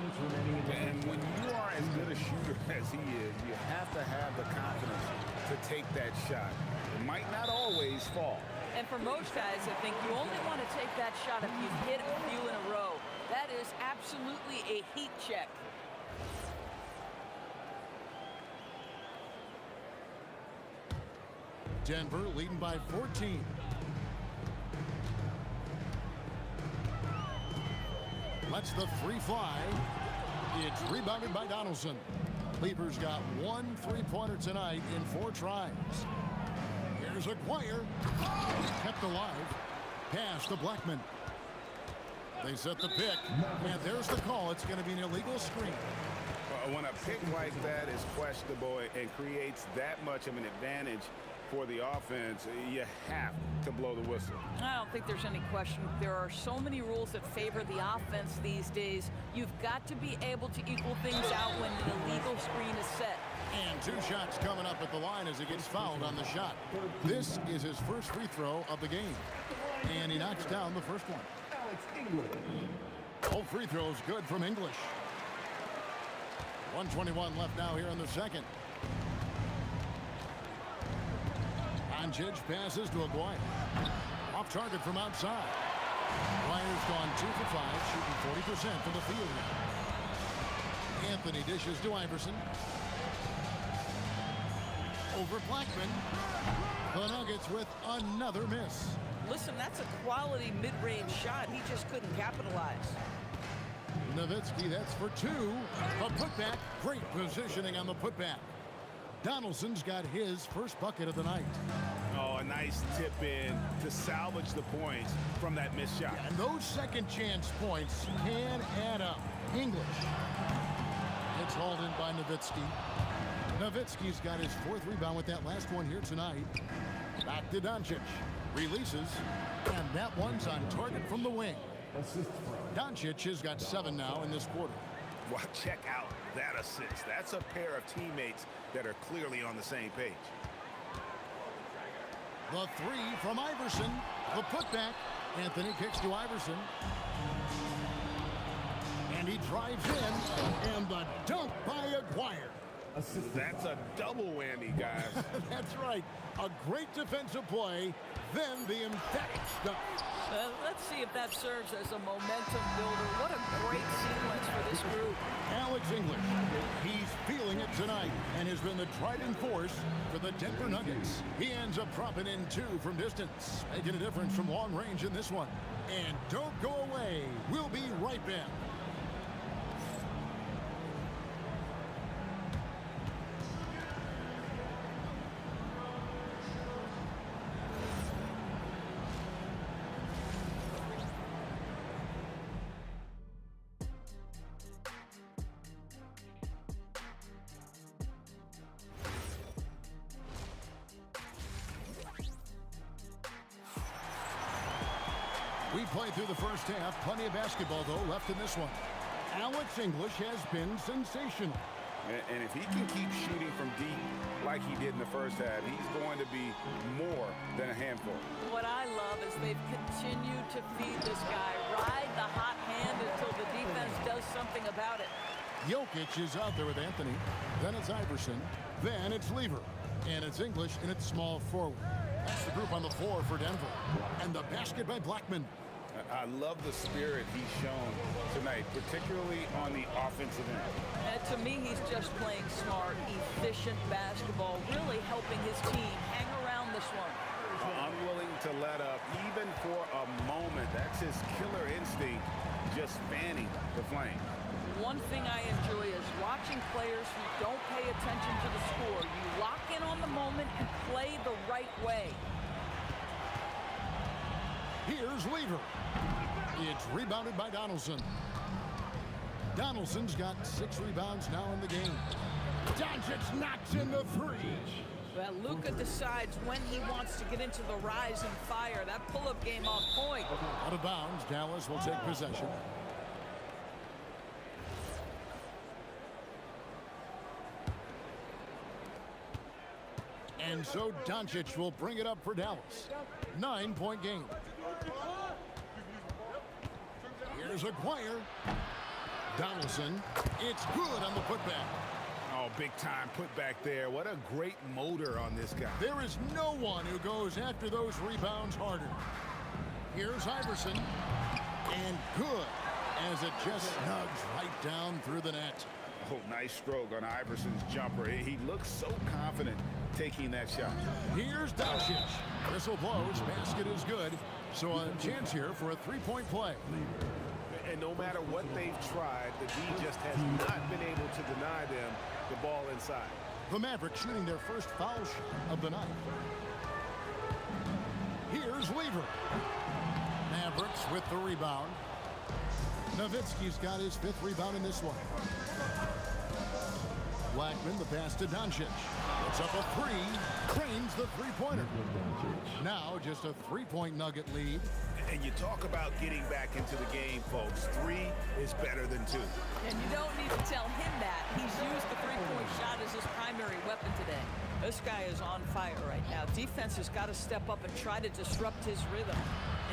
And when you are as good a shooter as he is, you have to have the confidence to take that shot. It might not always fall. And for most guys, I think you only want to take that shot if you've hit a few in a row. That is absolutely a heat check. Denver leading by 14. Lets the three fly. It's rebounded by Donaldson. Lever's got 1 3-pointer tonight in 4 tries. Here's Aguirre. Kept alive. Pass to Blackman. They set the pick. And there's the call. It's going to be an illegal screen. When a pick like that is questionable and creates that much of an advantage for the offense, you have to blow the whistle. I don't think there's any question. There are so many rules that favor the offense these days. You've got to be able to equal things out when an illegal screen is set. And 2 shots coming up at the line as he gets fouled on the shot. This is his first free throw of the game. And he knocks down the first one. All free throws good from English. 1:21 left now here in the second. Doncic passes to Aguirre. Off target from outside. Aguirre's gone 2 for 5, shooting 40% from the field now. Anthony dishes to Iverson. Over Blackman. The Nuggets with another miss. Listen, that's a quality mid-range shot. He just couldn't capitalize. Nowitzki, that's for 2. A putback. Great positioning on the putback. Donaldson's got his first bucket of the night. Oh, a nice tip in to salvage the points from that missed shot. And those second chance points can add up. English. It's hauled in by Nowitzki. Nowitzki's got his 4th rebound with that last one here tonight. Back to Doncic. Releases. And that one's on target from the wing. Doncic has got 7 now in this quarter. Well, check out that assist. That's a pair of teammates that are clearly on the same page. The 3 from Iverson. The putback. Anthony kicks to Iverson. And he drives in. And the dunk by Aguirre. That's a double whammy, guys. That's right. A great defensive play. Then the emphatic stuff. Let's see if that serves as a momentum builder. What a great sequence for this group. Alex English, he's feeling it tonight and has been the driving force for the Denver Nuggets. He ends up dropping in 2 from distance, making a difference from long range in this one. And don't go away. We'll be right back. We played through the first half. Plenty of basketball, though, left in this one. Alex English has been sensational. And if he can keep shooting from deep like he did in the first half, he's going to be more than a handful. What I love is they've continued to feed this guy. Ride the hot hand until the defense does something about it. Jokic is out there with Anthony. Then it's Iverson. Then it's Lever. And it's English in its small forward. That's the group on the floor for Denver. And the basket by Blackman. I love the spirit he's shown tonight, particularly on the offensive end. And to me, he's just playing smart, efficient basketball, really helping his team hang around this one. Unwilling to let up, even for a moment. That's his killer instinct, just fanning the flame. One thing I enjoy is watching players who don't pay attention to the score. You lock in on the moment and play the right way. Here's Lever. It's rebounded by Donaldson. Donaldson's got 6 rebounds now in the game. Doncic knocks in the 3. Well, Luka decides when he wants to get into the rise and fire. That pull-up game on point. Out of bounds, Dallas will take possession. And so Doncic will bring it up for Dallas. 9-point game. Here's Aguirre. Donaldson. It's good on the putback. Oh, big time putback there. What a great motor on this guy. There is no one who goes after those rebounds harder. Here's Iverson. And good as it just snugs right down through the net. Oh, nice stroke on Iverson's jumper. He looks so confident taking that shot. Here's Doncic. Whistle blows. Basket is good. So a chance here for a three-point play. And no matter what they've tried, the D just has not been able to deny them the ball inside. The Mavericks shooting their first foul shot of the night. Here's Lever. Mavericks with the rebound. Nowitzki's got his 5th rebound in this one. Blackman, the pass to Doncic. It's up a 3. Cranes the three-pointer. Now just a 3-point Nugget lead. And you talk about getting back into the game, folks. 3 is better than 2. And you don't need to tell him that. He's used the three-point shot as his primary weapon today. This guy is on fire right now. Defense has got to step up and try to disrupt his rhythm.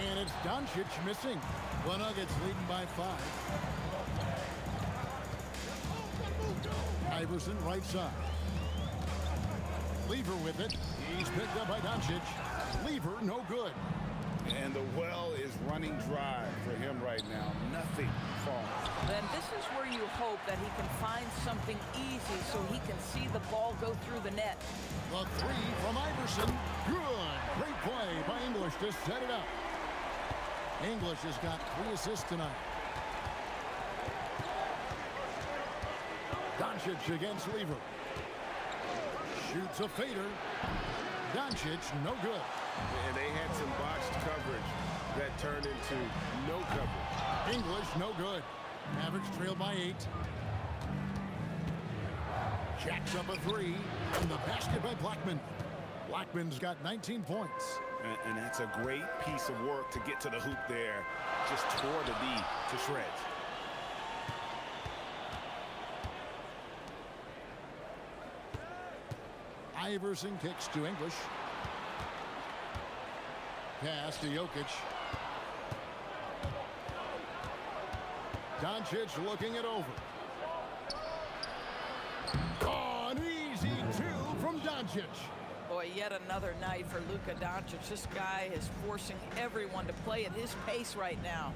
And it's Doncic missing. The Nuggets leading by 5. Iverson right side. Lever with it. He's picked up by Doncic. Lever no good. And the well is running dry for him right now. Nothing falling. Then this is where you hope that he can find something easy so he can see the ball go through the net. The 3 from Iverson. Good. Great play by English to set it up. English has got 3 assists tonight. Doncic against Lever. Shoots a fader. Doncic no good. And they had some botched coverage that turned into no coverage. English no good. Mavericks trail by 8. Jacks up a 3. And the basket by Blackman. Blackman's got 19 points. And that's a great piece of work to get to the hoop there. Just tore the D to shreds. Iverson kicks to English. Pass to Jokic. Doncic looking it over. Oh, an easy 2 from Doncic. Boy, yet another night for Luka Doncic. This guy is forcing everyone to play at his pace right now.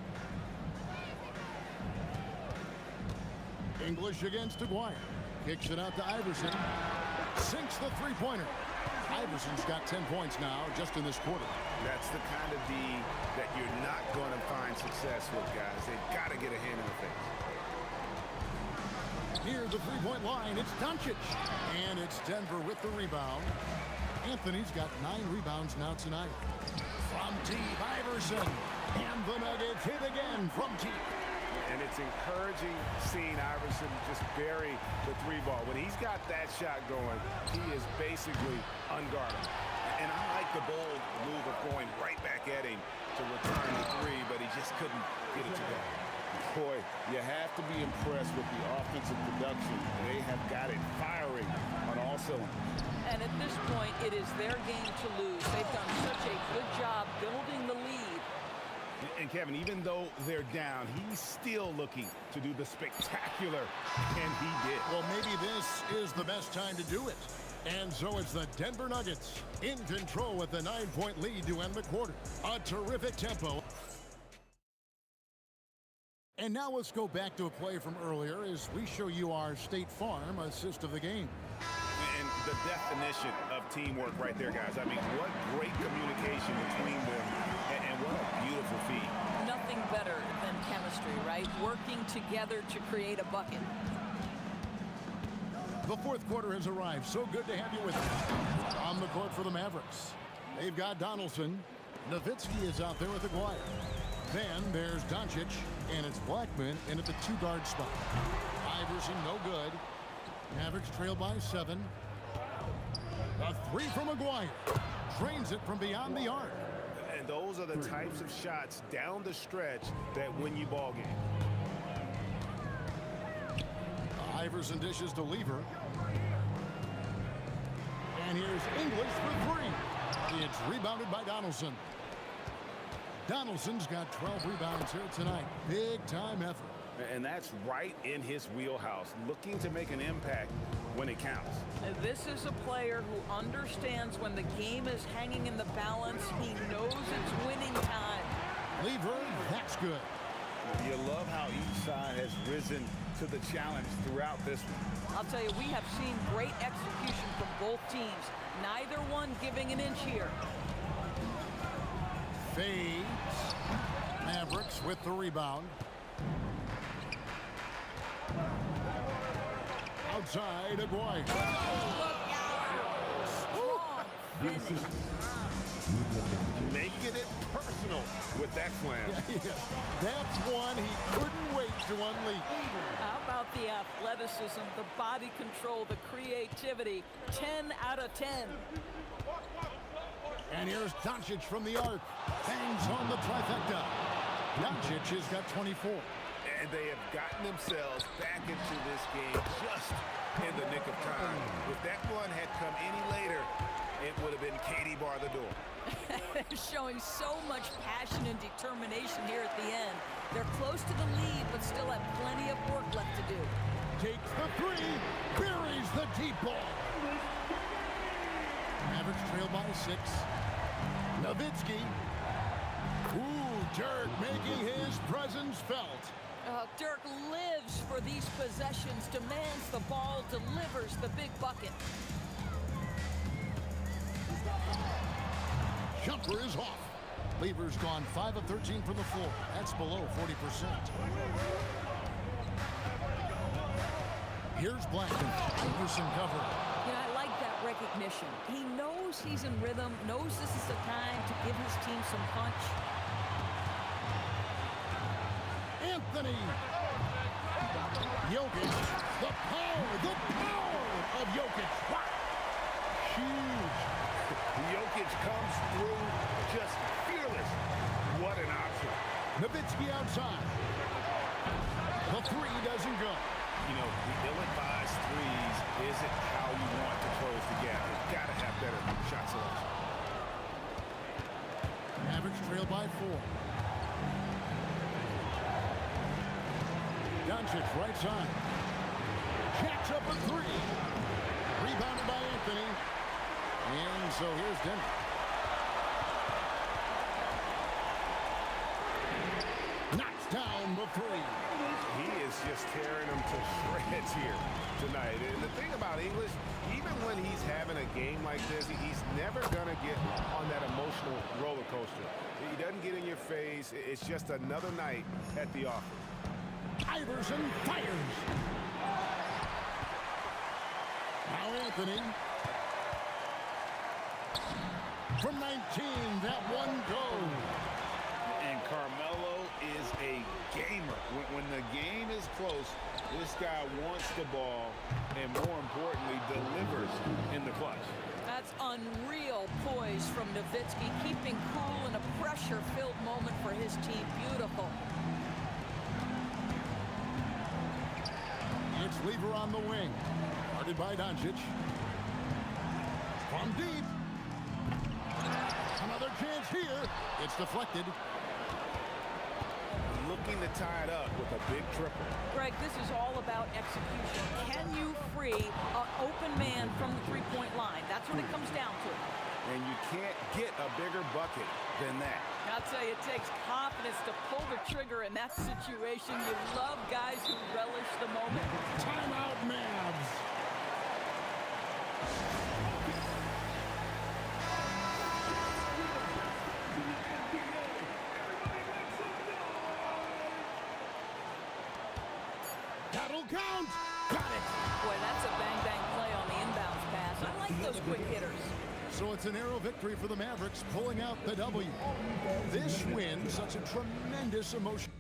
English against Aguirre. Kicks it out to Iverson. Sinks the three-pointer. Iverson's got 10 points now just in this quarter. That's the kind of D that you're not going to find success with, guys. They've got to get a hand in the face. Near the three-point line, it's Doncic. And it's Denver with the rebound. Anthony's got 9 rebounds now tonight. From deep, Iverson. And the Nuggets hit again from deep. And it's encouraging seeing Iverson just bury the 3-ball. When he's got that shot going, he is basically unguardable. And I like the bold move of going right back at him to return the 3, but he just couldn't get it to go. Boy, you have to be impressed with the offensive production. They have got it firing on all cylinders. And at this point, it is their game to lose. They've done such a good job building the lead. And Kevin, even though they're down, he's still looking to do the spectacular, and he did. Well, maybe this is the best time to do it. And so it's the Denver Nuggets in control with the 9-point lead to end the quarter. A terrific tempo. And now let's go back to a play from earlier as we show you our State Farm assist of the game. And the definition of teamwork right there, guys. I mean, what great communication between them, and what a beautiful feed. Nothing better than chemistry, right? Working together to create a bucket. The fourth quarter has arrived. So good to have you with us. On the court for the Mavericks, they've got Donaldson. Nowitzki is out there with Aguirre. Then there's Doncic, and it's Blackman in at the 2-guard spot. Iverson no good. Mavericks trail by 7. A three from Maguire. Drains it from beyond the arc. And those are the types of shots down the stretch that win you ball games. Iverson dishes to Lever. And here's English for three. It's rebounded by Donaldson. Donaldson's got 12 rebounds here tonight. Big time effort. And that's right in his wheelhouse, looking to make an impact when it counts. This is a player who understands when the game is hanging in the balance. He knows it's winning time. Lever, that's good. You love how each side has risen to the challenge throughout this one. I'll tell you, we have seen great execution from both teams. Neither one giving an inch here. Fades. Mavericks with the rebound. Outside, Aguirre. Making it personal with that slam. That's one he couldn't wait to unleash. How about the athleticism, the body control, the creativity? 10 out of 10. And here's Doncic from the arc. Hangs on the trifecta. Doncic has got 24. And they have gotten themselves back into this game just in the nick of time. If that one had come any later, it would have been Katie bar the door. Showing so much passion and determination here at the end. They're close to the lead, but still have plenty of work left to do. Takes the three, buries the deep ball. Mavericks trail by 6. Nowitzki. Ooh, Dirk making his presence felt. Dirk lives for these possessions, demands the ball, delivers the big bucket. Jumper is off. Lever's gone 5 of 13 from the floor. That's below 40%. Here's Blackman. Iverson cover. You know, I like that recognition. He knows he's in rhythm, knows this is the time to give his team some punch. Anthony. Jokic. The power of Jokic. Huge. Jokic comes through just fearless. What an option. Nowitzki outside. The three doesn't go. You know, the ill-advised threes isn't how you want to close the gap. You've got to have better shot selection. Mavericks trail by 4. Doncic right side. Jacks up a 3. Rebounded by Anthony. And so here's Denver. Knocks down the 3. He is just tearing them to shreds here tonight. And the thing about English, even when he's having a game like this, he's never going to get on that emotional roller coaster. He doesn't get in your face. It's just another night at the office. Iverson fires. Now Anthony. From 19, that one goes. And Carmelo is a gamer. When the game is close, this guy wants the ball and, more importantly, delivers in the clutch. That's unreal poise from Nowitzki, keeping cool in a pressure-filled moment for his team. Beautiful. It's Lever on the wing. Guarded by Doncic. From deep. Another chance here. It's deflected. Looking to tie it up with a big triple. Greg, this is all about execution. Can you free an open man from the three-point line? That's what it comes down to. And you can't get a bigger bucket than that. I'll tell you, it takes confidence to pull the trigger in that situation. You love guys who relish the moment. Timeout, Mavs. That'll count. Got it. Boy, that's a bang-bang play on the inbounds pass. I like those quick hitters. So it's a narrow victory for the Mavericks, pulling out the W. This win, such a tremendous emotion.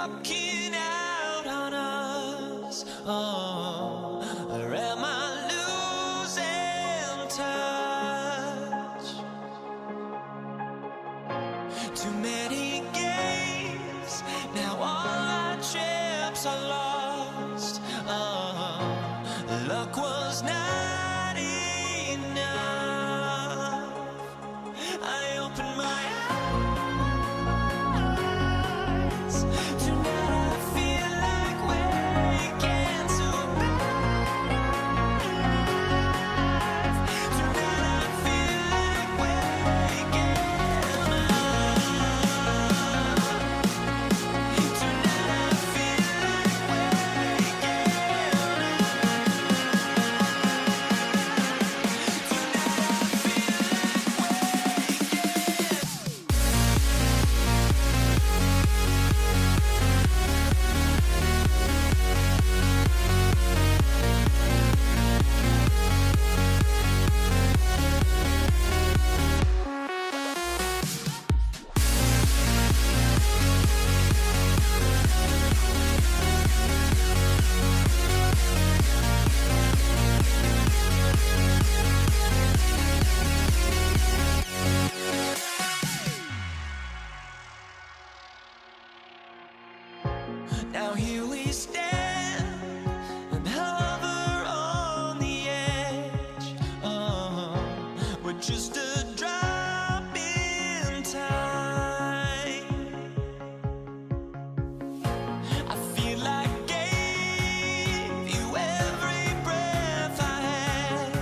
walking out on us? Oh, or am I losing touch? Too many games, now all our chips are lost. Oh, luck was not enough. I opened my eyes. Tonight I feel like waking to life. Tonight I feel like waking up. Tonight I feel like waking Now here we stand and hover on the edge. Oh, we're just a drop in time. I feel like I gave you every breath I had.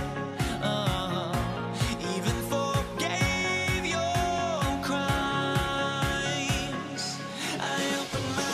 Even forgave your crimes. I opened my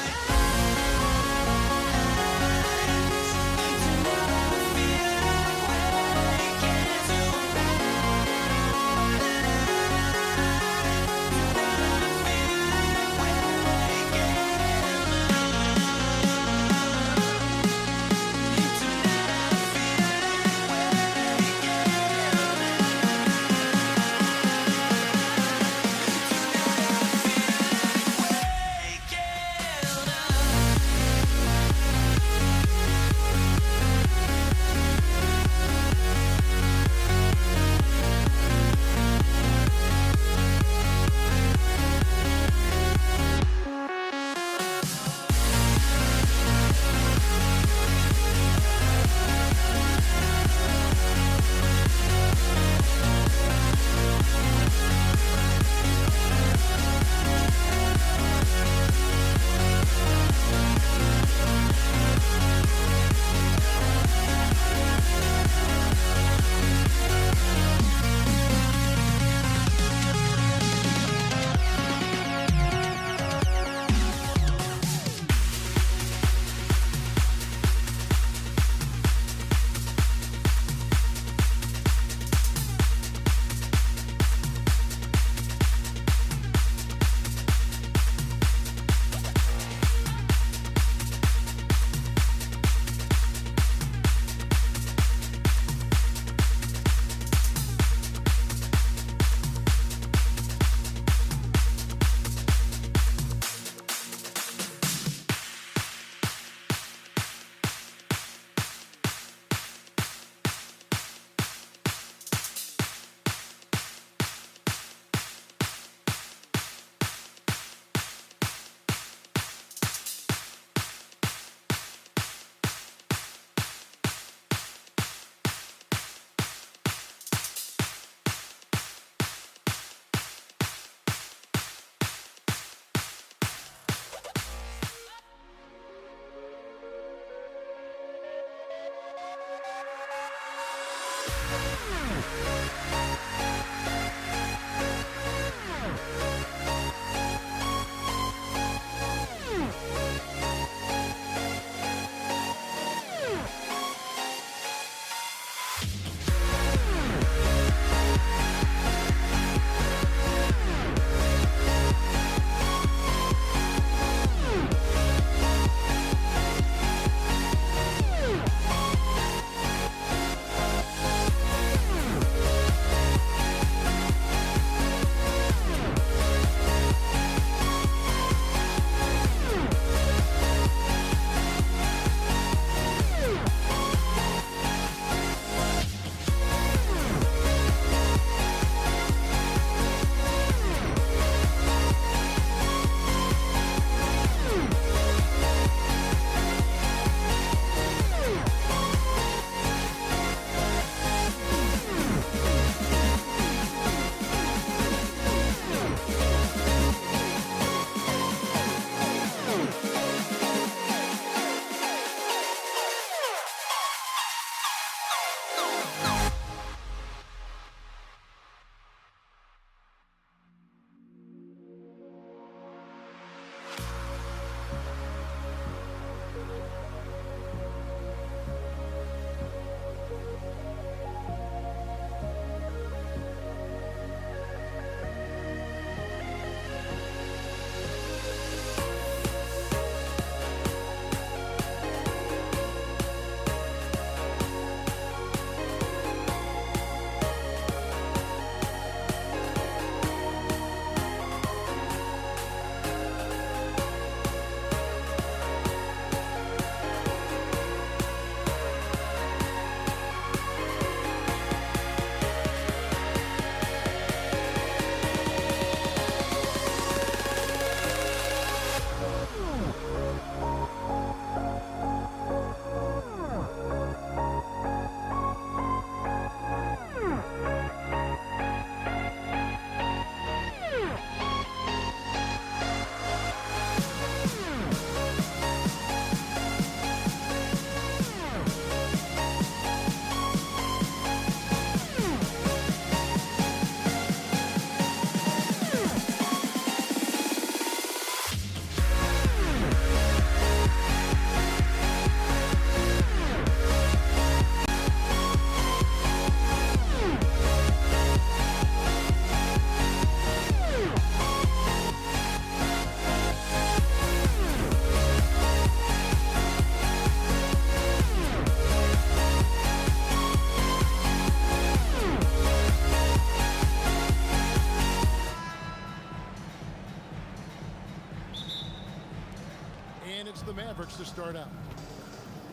Mavericks to start out.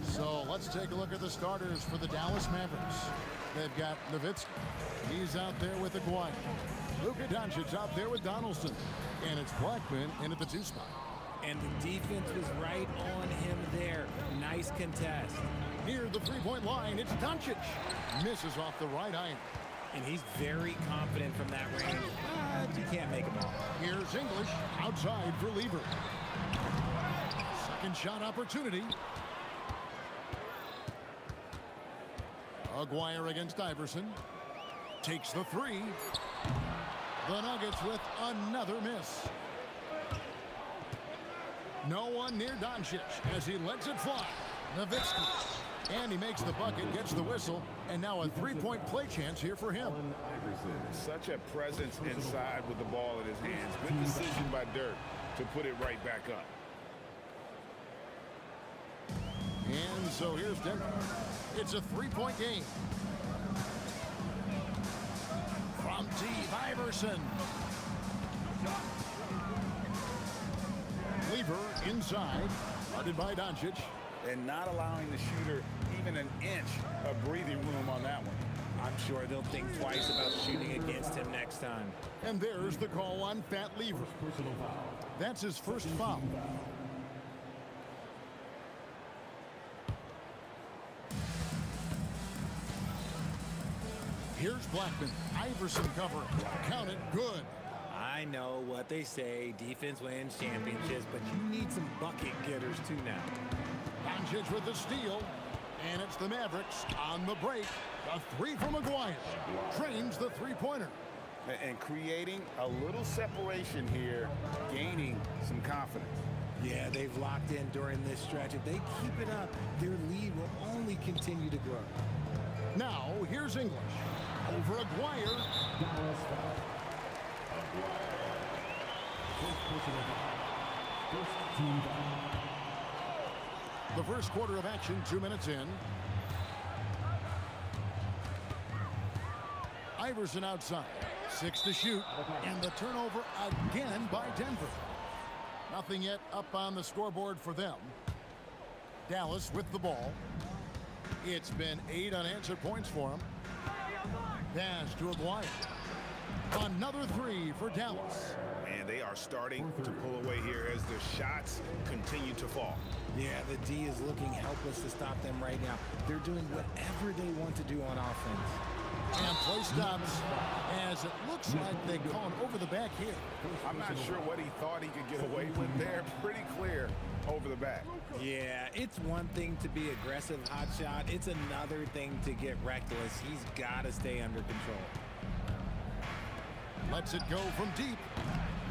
So let's take a look at the starters for the Dallas Mavericks. They've got Nowitzki. He's out there with Aguirre. Luka Doncic out there with Donaldson. And it's Blackman in at the 2 spot. And the defense was right on him there. Nice contest. Near the three-point line, it's Doncic. Misses off the right iron. And he's very confident from that range, but you can't make him all. Here's English outside for Lever. Second shot opportunity. Aguirre against Iverson. Takes the 3. The Nuggets with another miss. No one near Doncic as he lets it fly. Nowitzki. And he makes the bucket, gets the whistle, and now a three-point play chance here for him. Such a presence inside with the ball in his hands. Good decision by Dirk to put it right back up. And so here's Denver. It's a three-point game. From deep, Iverson. Lever inside, guarded by Doncic. And not allowing the shooter even an inch of breathing room on that one. I'm sure they'll think twice about shooting against him next time. And there's the call on Fat Lever. That's his first foul. Here's Blackman. Iverson covering. Count it. Good. I know what they say. Defense wins championships, but you need some bucket getters too now. Doncic with the steal. And it's the Mavericks on the break. A 3 from Aguirre. Trains the three-pointer. And creating a little separation here, gaining some confidence. Yeah, they've locked in during this stretch. If they keep it up, their lead will only continue to grow. Now, here's English. Over Aguirre. The first quarter of action, 2 minutes in. Iverson outside. 6 to shoot. And the turnover again by Denver. Nothing yet up on the scoreboard for them. Dallas with the ball. It's been 8 unanswered points for him. Pass to Aguirre. Another 3 for Dallas. And they are starting to pull away here as their shots continue to fall. Yeah, the D is looking helpless to stop them right now. They're doing whatever they want to do on offense. And play stops as it looks like they call him over the back here. I'm not sure what he thought he could get away with there. Pretty clear over the back. Yeah, it's one thing to be aggressive hot shot. It's another thing to get reckless. He's got to stay under control. Lets it go from deep.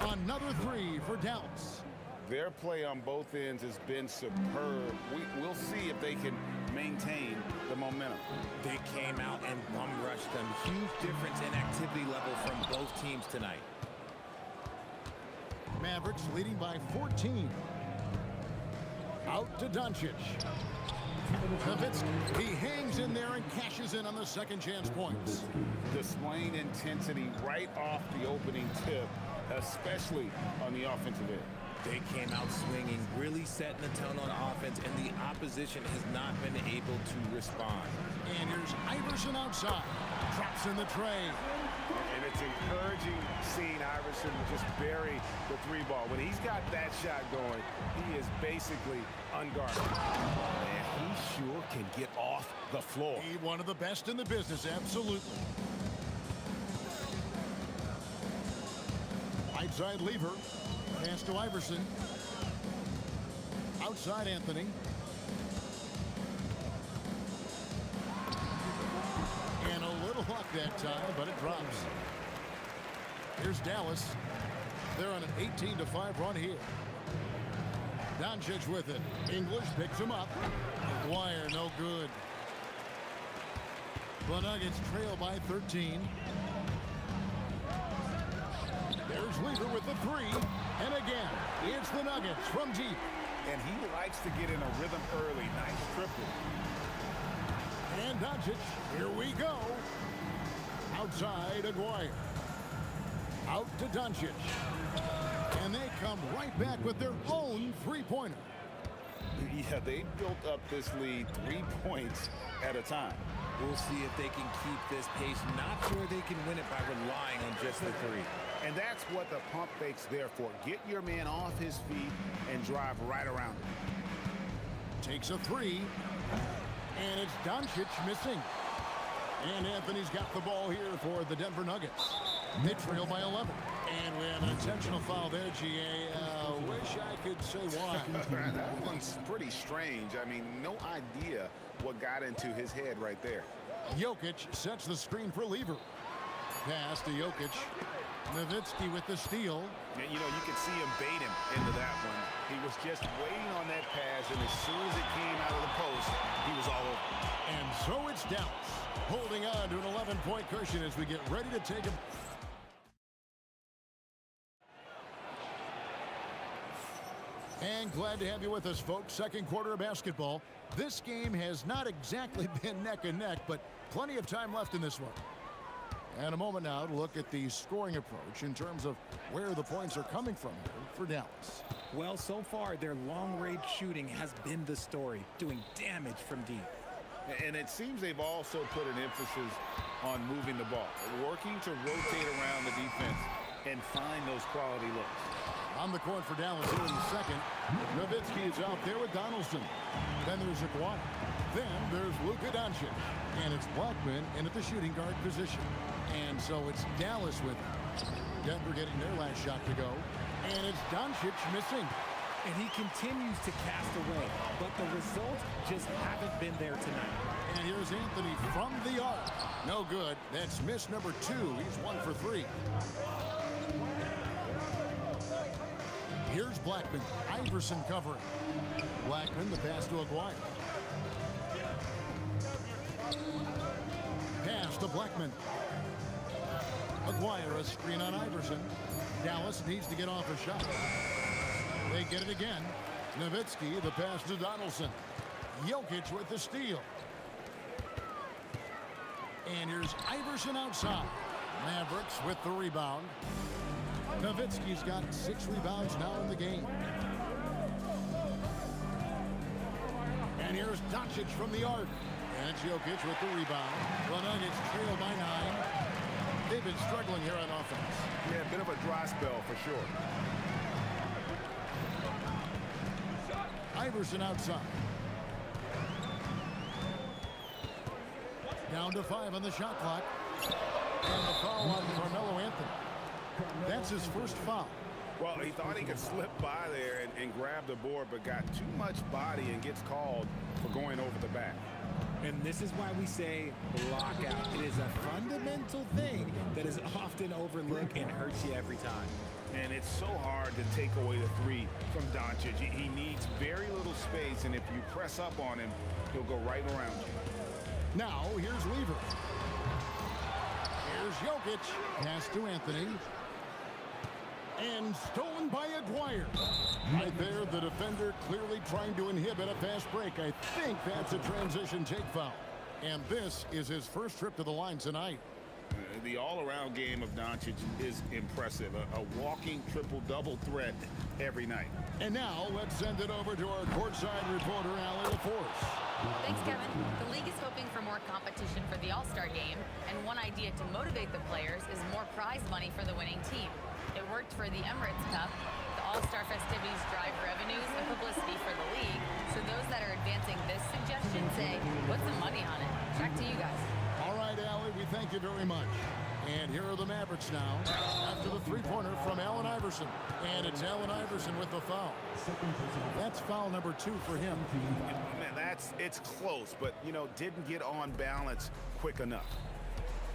Another 3 for Dallas. Their play on both ends has been superb. We'll see if they can maintain the momentum. They came out and bum rushed them. Huge difference in activity level from both teams tonight. Mavericks leading by 14. Out to Doncic. Nowitzki. He hangs in there and cashes in on the second chance points. Displaying intensity right off the opening tip, especially on the offensive end. They came out swinging, really setting the tone on offense, and the opposition has not been able to respond. And here's Iverson outside. Drops in the tray. And it's encouraging seeing Iverson just bury the 3 ball. When he's got that shot going, he is basically unguarded. And he sure can get off the floor. He's one of the best in the business, absolutely. Outside Lever. Pass to Iverson. Outside Anthony. And a little luck that time, but it drops. Here's Dallas. They're on an 18-5 run here. Doncic with it. English picks him up. Aguirre, no good. The Nuggets trail by 13. There's Lever with the 3. And again, it's the Nuggets from deep. And he likes to get in a rhythm early. Nice triple. And Doncic, here we go. Outside Aguirre. Out to Doncic. And they come right back with their own three-pointer. Yeah, they built up this lead 3 points at a time. We'll see if they can keep this pace. Not sure they can win it by relying on just the three. And that's what the pump fake's there for. Get your man off his feet and drive right around him. Takes a three. And it's Doncic missing. And Anthony's got the ball here for the Denver Nuggets. They trail by 11. And we have an intentional foul there, GA. Wish I could say why. That one's pretty strange. I mean, no idea what got into his head right there. Jokic sets the screen for Lever. Pass to Jokic. Nowitzki with the steal. And, you know, you could see him bait him into that one. He was just waiting on that pass, and as soon as it came out of the post, he was all over. And so it's Dallas, holding on to an 11-point cushion as we get ready to take a... And glad to have you with us, folks. Second quarter of basketball. This game has not exactly been neck and neck, but plenty of time left in this one. And a moment now to look at the scoring approach in terms of where the points are coming from here for Dallas. Well, so far, their long-range shooting has been the story, doing damage from deep. And it seems they've also put an emphasis on moving the ball, working to rotate around the defense and find those quality looks. On the court for Dallas here in the second. Nowitzki is out there with Donaldson. Then there's Aguirre. Then there's Luka Doncic. And it's Blackman in at the shooting guard position. And so it's Dallas with it. Denver getting their last shot to go. And it's Doncic missing. And he continues to cast away, but the results just haven't been there tonight. And here's Anthony from the arc. No good. That's miss number 2. He's 1 for 3. Here's Blackman. Iverson covering. Blackman, the pass to Aguirre. Pass to Blackman. Aguirre, a screen on Iverson. Dallas needs to get off a shot. They get it again. Nowitzki, the pass to Donaldson. Jokic with the steal. And here's Iverson outside. Mavericks with the rebound. Nowitzki's got 6 rebounds now in the game. And here's Doncic from the arc. And it's Jokic with the rebound. The Nuggets trail by 9. They've been struggling here on offense. Yeah, a bit of a dry spell for sure. Iverson outside. Down to 5 on the shot clock. And the foul on Carmelo Anthony. That's his first foul. Well, he thought he could slip by there and grab the board, but got too much body and gets called for going over the back. And this is why we say block out. It is a fundamental thing that is often overlooked and hurts you every time. And it's so hard to take away the 3 from Doncic. He needs very little space, and if you press up on him, he'll go right around you. Now, here's Lever. Here's Jokic. Pass to Anthony. And stolen by Aguirre. Right there, the defender clearly trying to inhibit a fast break. I think that's a transition take foul. And this is his first trip to the line tonight. The all-around game of Doncic is impressive. A walking triple-double threat every night. And now, let's send it over to our courtside reporter, Allie LaForce. Thanks, Kevin. The league is hoping for more competition for the All-Star game, and one idea to motivate the players is more prize money for the winning team. It worked for the Emirates Cup. The All-Star festivities drive revenues and publicity for the league, so those that are advancing this suggestion say, put some money on it. Back to you guys. All right, Allie, we thank you very much. And here are the Mavericks now after the three-pointer from Allen Iverson. And it's Allen Iverson with the foul. That's foul number 2 for him. Man, it's close, but, you know, didn't get on balance quick enough.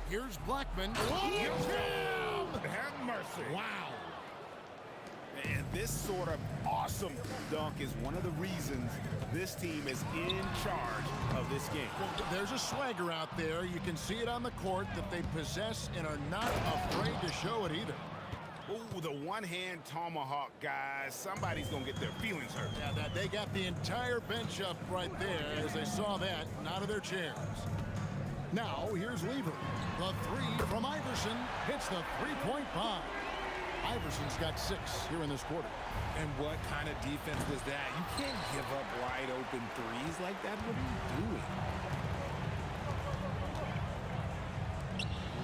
Here's Blackman. Have mercy. Wow. And this sort of awesome dunk is one of the reasons this team is in charge of this game. There's a swagger out there. You can see it on the court that they possess and are not afraid to show it either. Ooh, the one-hand tomahawk, guys. Somebody's going to get their feelings hurt. Yeah, they got the entire bench up right there as they saw that and out of their chairs. Now, here's Lever. The 3 from Iverson hits the 3-point bomb. Iverson's got 6 here in this quarter. And what kind of defense was that? You can't give up wide open threes like that. What are you doing?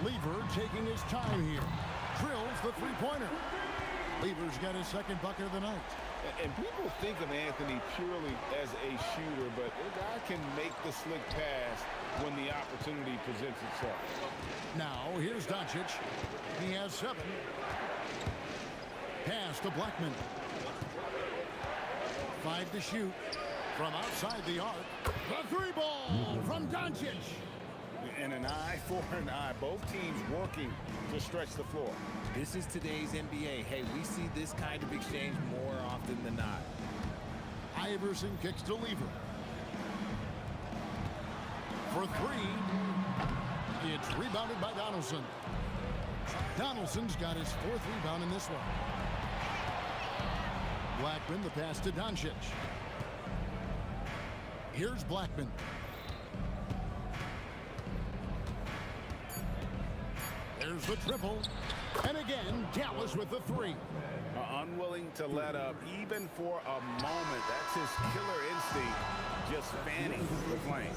Lever taking his time here. Drills the three-pointer. Lever's got his second bucket of the night. And people think of Anthony purely as a shooter, but a guy can make the slick pass when the opportunity presents itself. Now, here's Doncic. He has 7. Pass to Blackman. 5 to shoot from outside the arc. The 3-ball from Doncic. And an eye for an eye. Both teams working to stretch the floor. This is today's NBA. Hey, we see this kind of exchange more often than not. Iverson kicks to Lever. For 3. It's rebounded by Donaldson. Donaldson's got his 4th rebound in this one. Blackman, the pass to Doncic. Here's Blackman. There's the triple. And again, Dallas with the 3. Unwilling to let up even for a moment. That's his killer instinct, just fanning the flame.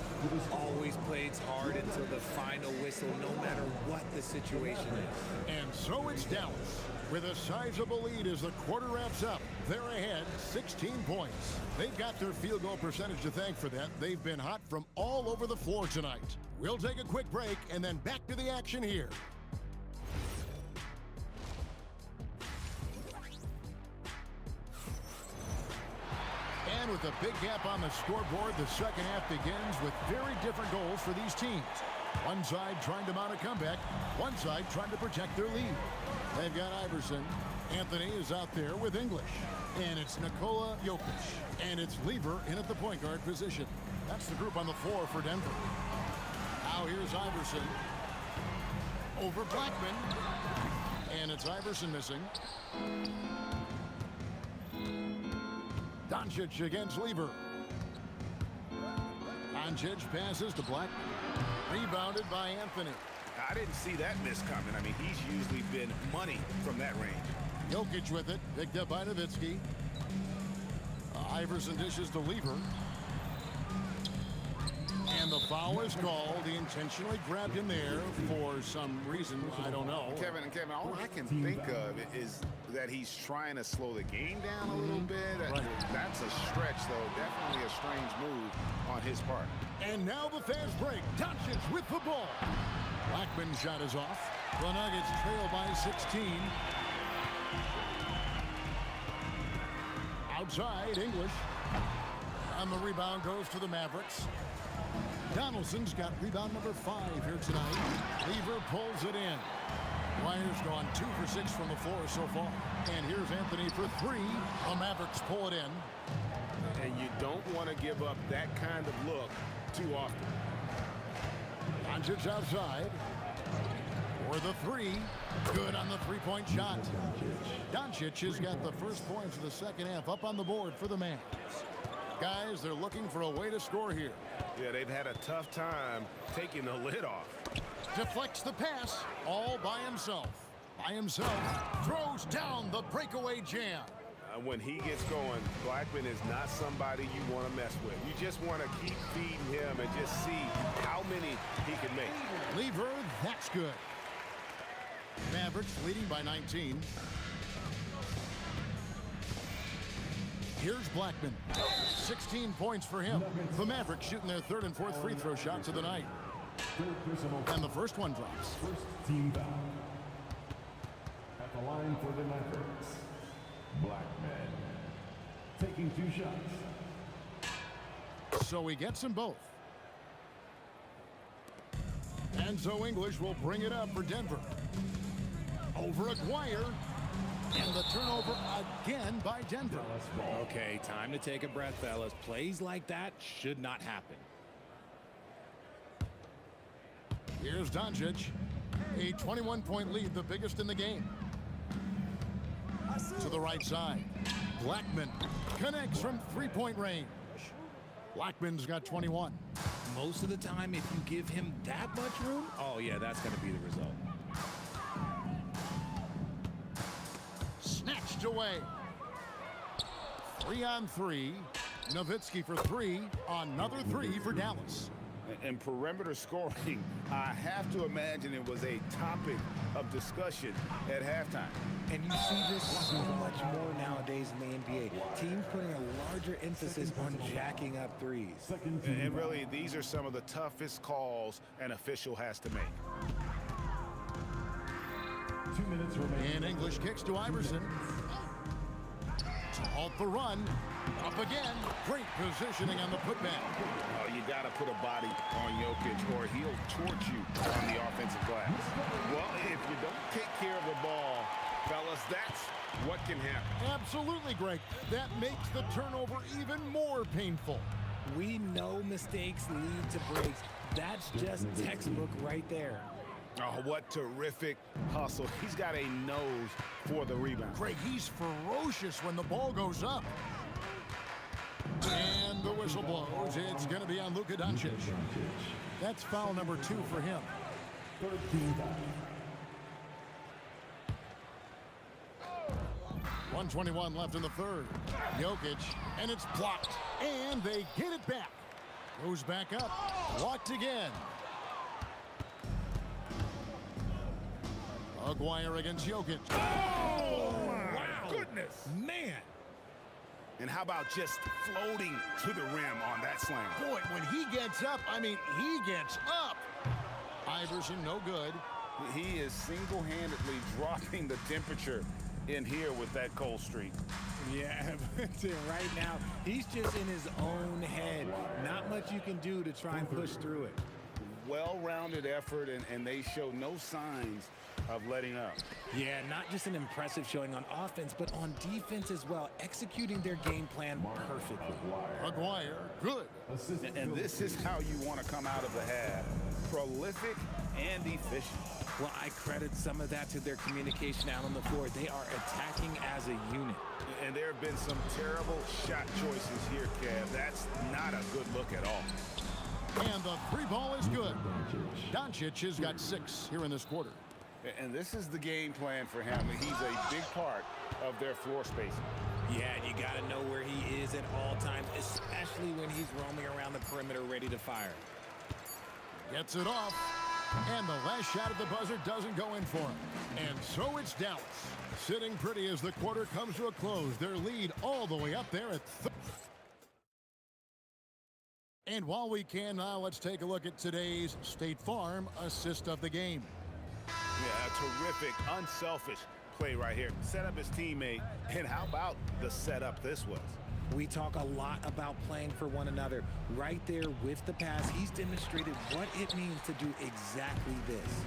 Always plays hard until the final whistle, no matter what the situation is. And so it's Dallas with a sizable lead as the quarter wraps up. They're ahead 16 points. They've got their field goal percentage to thank for that. They've been hot from all over the floor tonight. We'll take a quick break and then back to the action here. And with a big gap on the scoreboard, the second half begins with very different goals for these teams. One side trying to mount a comeback, one side trying to protect their lead. They've got Iverson. Anthony is out there with English. And it's Nikola Jokic. And it's Lever in at the point guard position. That's the group on the floor for Denver. Now here's Iverson. Over Blackman. And it's Iverson missing. Doncic against Lever. Doncic passes to Blackman. Rebounded by Anthony. I didn't see that miss coming. I mean, he's usually been money from that range. Jokic with it. Picked up by Nowitzki. Iverson dishes to Lever. And the foul is called. He intentionally grabbed him there for some reason. I don't know. Kevin, all I can think of is that he's trying to slow the game down a little bit. Right. That's a stretch, though. Definitely a strange move on his part. And now the fast break. Doncic with the ball. Blackman's shot is off. The Nuggets trail by 16. Outside, English. And the rebound goes to the Mavericks. Donaldson's got rebound number 5 here tonight. Lever pulls it in. Dwyer's gone 2 for 6 from the floor so far. And here's Anthony for 3. The Mavericks pull it in. And you don't want to give up that kind of look too often. Doncic outside. For the 3. Good on the three-point shot. Doncic has got the first points of the second half up on the board for the Mavs. Guys, they're looking for a way to score here. Yeah, they've had a tough time taking the lid off. Deflects the pass all by himself. Throws down the breakaway jam. When he gets going, Blackman is not somebody you want to mess with. You just want to keep feeding him and just see how many he can make. Lever, that's good. Mavericks leading by 19. Here's Blackman. 16 points for him. The Mavericks shooting their 3rd and 4th free throw shots of the night. And the first one drops. First team foul. At the line for the Mavericks, Blackman taking 2 shots. So he gets them both. And so English will bring it up for Denver. Over Aguirre. And the turnover again by Denver. Okay, time to take a breath, fellas. Plays like that should not happen. Here's Doncic. A 21-point lead, the biggest in the game. To the right side. Blackman connects from 3-point range. Blackman's got 21. Most of the time, if you give him that much room, oh yeah, that's going to be the result. pushed away. 3-on-3. Nowitzki for 3. Another 3 for Dallas. And perimeter scoring, I have to imagine it was a topic of discussion at halftime. And you see this so much more nowadays in the NBA. Teams putting a larger emphasis on jacking up threes. And really, these are some of the toughest calls an official has to make. 2 minutes remaining. And English kicks to Iverson. To halt the run. Up again. Great positioning on the putback. Oh, you got to put a body on Jokic or he'll torch you on the offensive glass. Well, if you don't take care of the ball, fellas, that's what can happen. Absolutely, Greg. That makes the turnover even more painful. We know mistakes lead to breaks. That's just textbook right there. Oh, what terrific hustle. He's got a nose for the rebound. Greg, he's ferocious when the ball goes up. And the whistle blows. It's going to be on Luka Doncic. That's foul number 2 for him. 1:21 left in the third. Jokic, and it's blocked. And they get it back. Goes back up. Blocked again. Aguirre against Jokic. Oh, my goodness. Man. And how about just floating to the rim on that slam? Boy, when he gets up, I mean, he gets up. Iverson, no good. He is single-handedly dropping the temperature in here with that cold streak. Yeah, but right now, he's just in his own head. Not much you can do to try and push through it. Well-rounded effort, and they show no signs of letting up. Yeah, not just an impressive showing on offense, but on defense as well, executing their game plan perfectly. Aguirre, good. And this is how you want to come out of the half. Prolific and efficient. Well, I credit some of that to their communication out on the floor. They are attacking as a unit. And there have been some terrible shot choices here, Kev. That's not a good look at all. And the 3 ball is good. Doncic has got 6 here in this quarter. And this is the game plan for him. He's a big part of their floor spacing. Yeah, and you got to know where he is at all times, especially when he's roaming around the perimeter ready to fire. Gets it off. And the last shot at the buzzer doesn't go in for him. And so it's Dallas. Sitting pretty as the quarter comes to a close. Their lead all the way up there at 30. And while we can now, let's take a look at today's State Farm assist of the game. Yeah, a terrific, unselfish play right here. Set up his teammate, and how about the setup this was? We talk a lot about playing for one another. Right there with the pass, he's demonstrated what it means to do exactly this.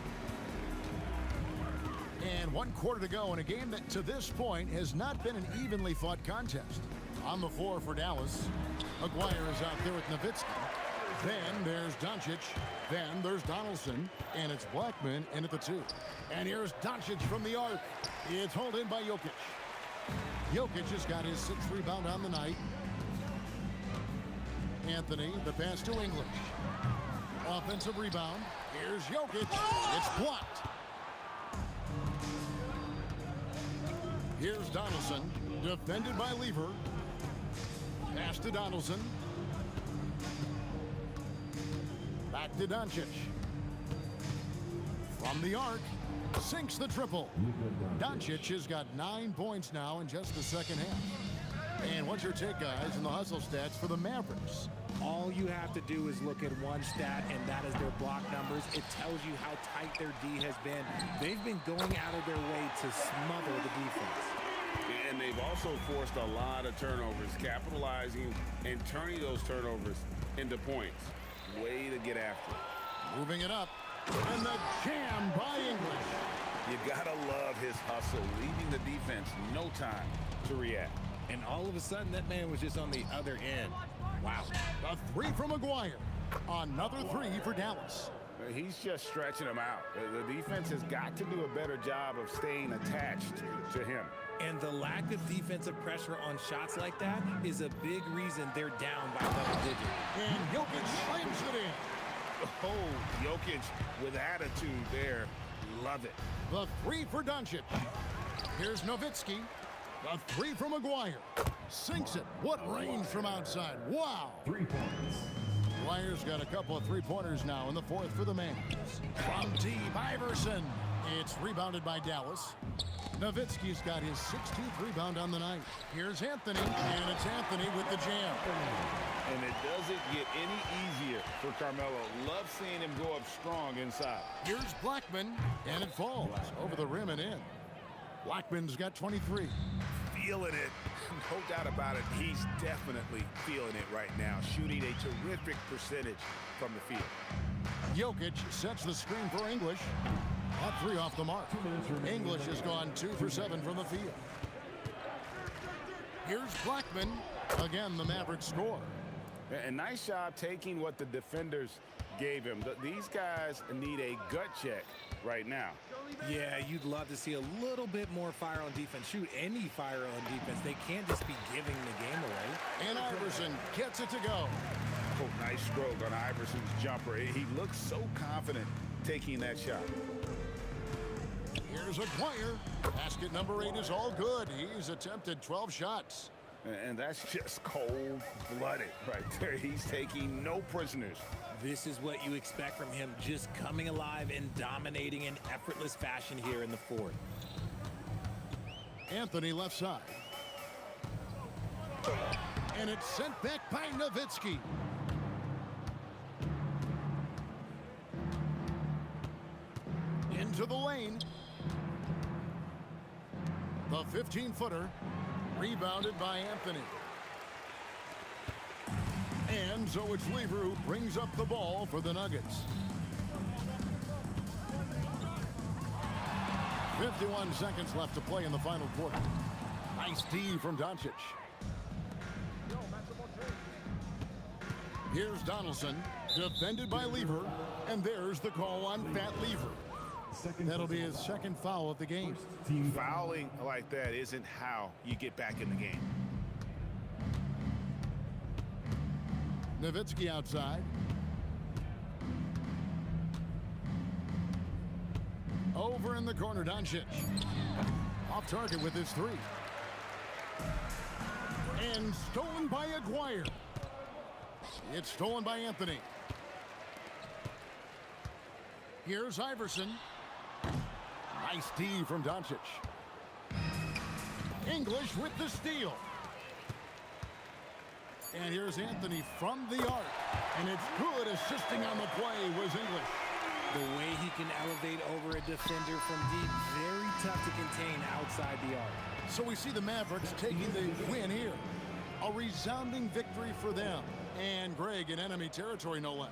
And 1 quarter to go in a game that to this point has not been an evenly fought contest. On the floor for Dallas, Aguirre is out there with Nowitzki. Then there's Doncic. Then there's Donaldson. And it's Blackman in at the 2. And here's Doncic from the arc. It's hauled in by Jokic. Jokic has got his 6th rebound on the night. Anthony, the pass to English. Offensive rebound. Here's Jokic. It's blocked. Here's Donaldson, defended by Lever. Pass to Donaldson. Back to Doncic. From the arc, sinks the triple. Doncic has got 9 points now in just the second half. And what's your take, guys, in the hustle stats for the Mavericks? All you have to do is look at one stat, and that is their block numbers. It tells you how tight their D has been. They've been going out of their way to smother the defense. And they've also forced a lot of turnovers, capitalizing and turning those turnovers into points. Way to get after it. Moving it up. And the jam by English. You gotta love his hustle, leaving the defense no time to react. And all of a sudden, that man was just on the other end. Wow. A 3 from Aguirre. Another 3 for Dallas. He's just stretching them out. The defense has got to do a better job of staying attached to him. And the lack of defensive pressure on shots like that is a big reason they're down by double digits. And Jokic slams it in. Oh, Jokic with attitude there. Love it. The 3 for Doncic. Here's Nowitzki. A three from Maguire. Sinks it. What range from outside. Wow. 3 points. Maguire's got a couple of three-pointers now in the fourth for the Mans. From deep, Iverson. It's rebounded by Dallas. Nowitzki's got his 16th rebound on the night. Here's Anthony, and it's Anthony with the jam. And it doesn't get any easier for Carmelo. Love seeing him go up strong inside. Here's Blackman, and it falls over the rim and in. Blackman's got 23. Feeling it. No doubt about it. He's definitely feeling it right now. Shooting a terrific percentage from the field. Jokic sets the screen for English. That three off the mark. English has gone 2 for 7 from the field. Here's Blackman. Again, the Mavericks score. A nice job taking what the defenders gave him. These guys need a gut check right now. Yeah, you'd love to see a little bit more fire on defense. Shoot, any fire on defense. They can't just be giving the game away. And Iverson gets it to go. Oh, nice stroke on Iverson's jumper. He looks so confident taking that shot. Here's Aguirre. Basket number 8 is all good. He's attempted 12 shots. And that's just cold-blooded right there. He's taking no prisoners. This is what you expect from him, just coming alive and dominating in effortless fashion here in the fourth. Anthony left side. And it's sent back by Nowitzki. Into the lane. The 15-footer. Rebounded by Anthony. And so it's Lever who brings up the ball for the Nuggets. 51 seconds left to play in the final quarter. Nice D from Doncic. Here's Donaldson, defended by Lever, and there's the call on Fat Lever. That'll be his second foul of the game. Fouling like that isn't how you get back in the game. Nowitzki outside. Over in the corner, Doncic. Off target with his three. And stolen by Aguirre. It's stolen by Anthony. Here's Iverson. Nice D from Doncic. English with the steal. And here's Anthony from the arc. And it's good. Assisting on the play was English. The way he can elevate over a defender from deep, very tough to contain outside the arc. So we see the Mavericks taking the win here. A resounding victory for them. And Greg in enemy territory, no less.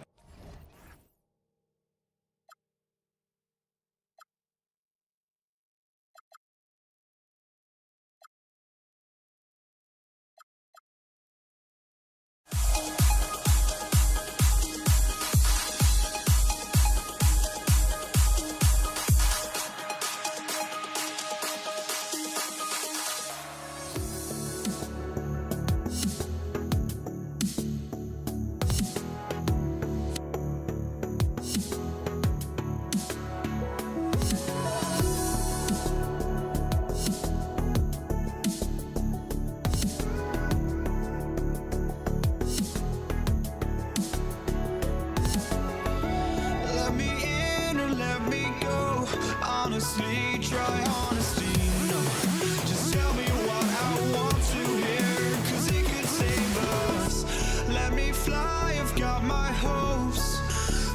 Let me in or let me go. Honestly, try honesty. No, just tell me what I want to hear, 'cause it could save us. Let me fly, I've got my hopes,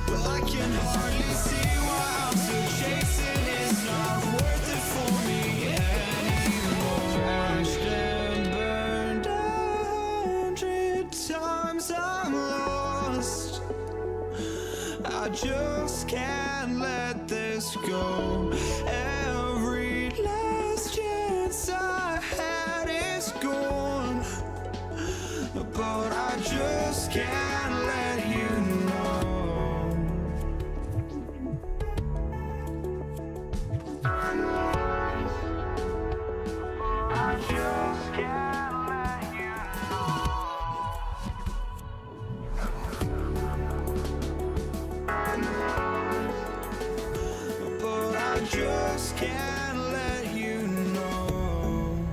but I can hardly see why I'm still chasing. It's not worth it for me anymore. Crashed and burned 100 times, I'm lost. I just can't let this go. Every last chance I had is gone, but I just can't let you know. I just can't let you but I just can't let you know.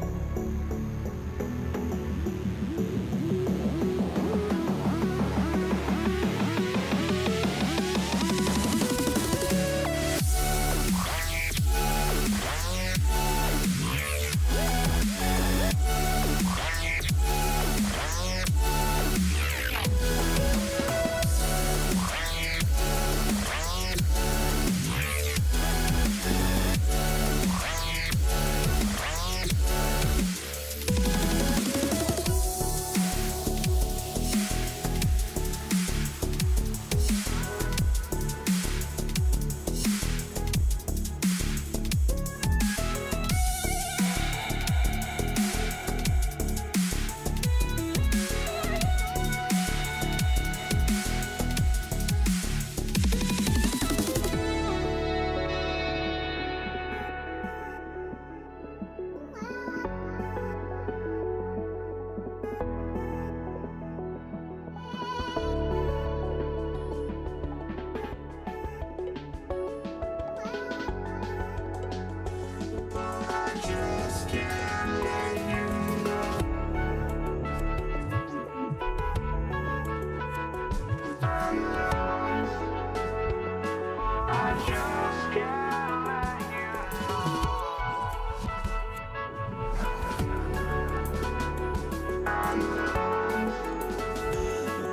I just can't let you know.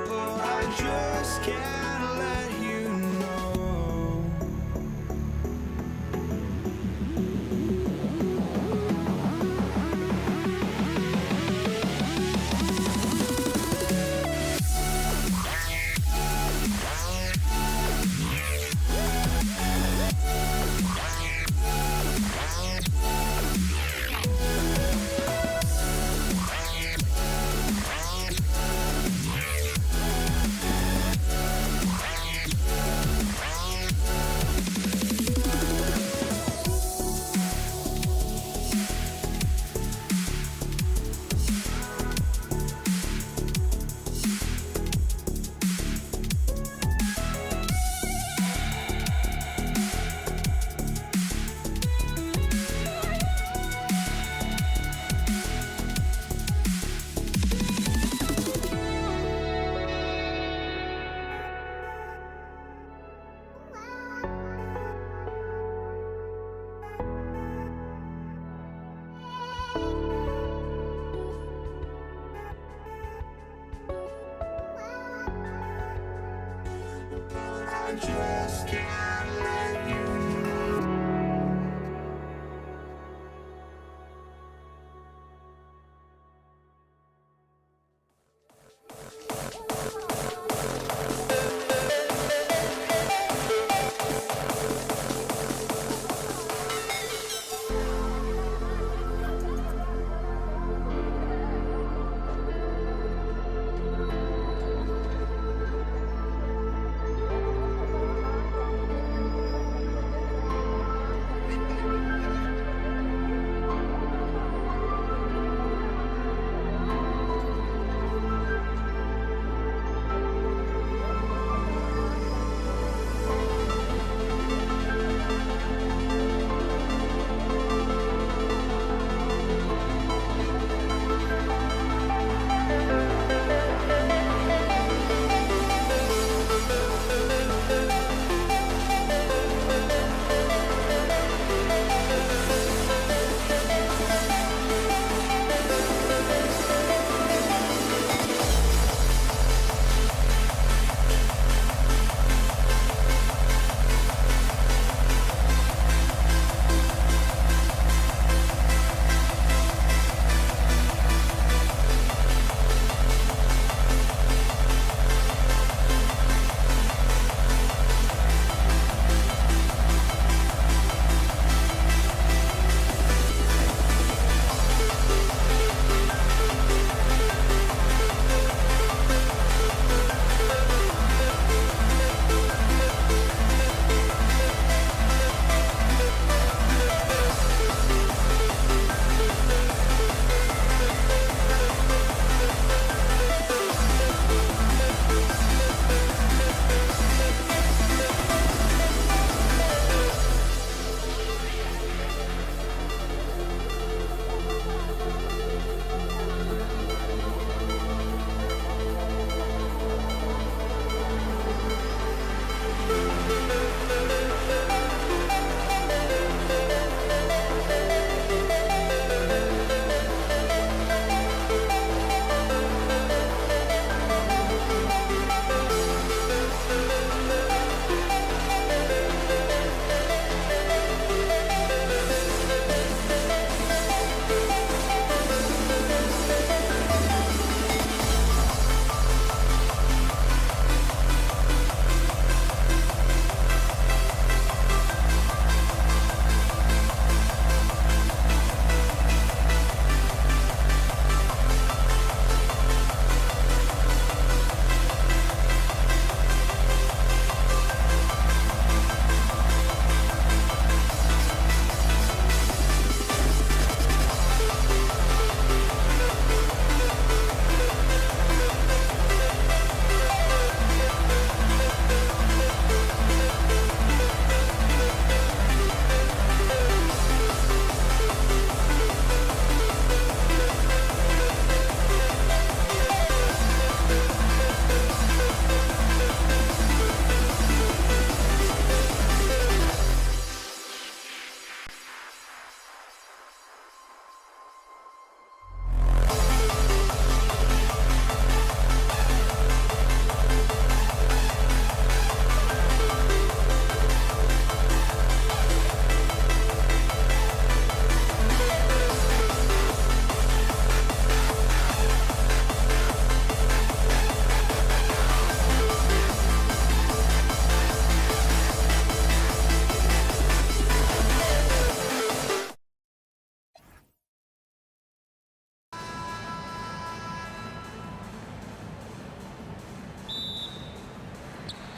Oh, I just can't let you know. I just can't let you know.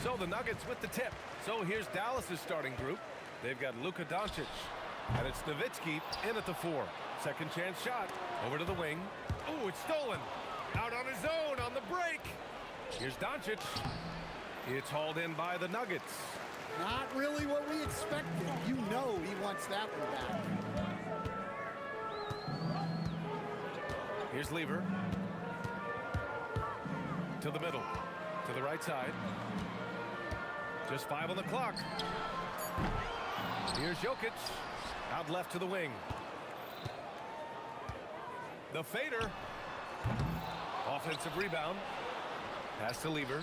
So the Nuggets with the tip. So here's Dallas's starting group. They've got Luka Doncic. And it's Nowitzki in at the 4. Second chance shot. Over to the wing. Oh, it's stolen. Out on his own on the break. Here's Doncic. It's hauled in by the Nuggets. Not really what we expected. You know he wants that one back. Here's Lever. To the middle. To the right side. Just 5 on the clock. Here's Jokic. Out left to the wing. The fader. Offensive rebound. Pass to Lever.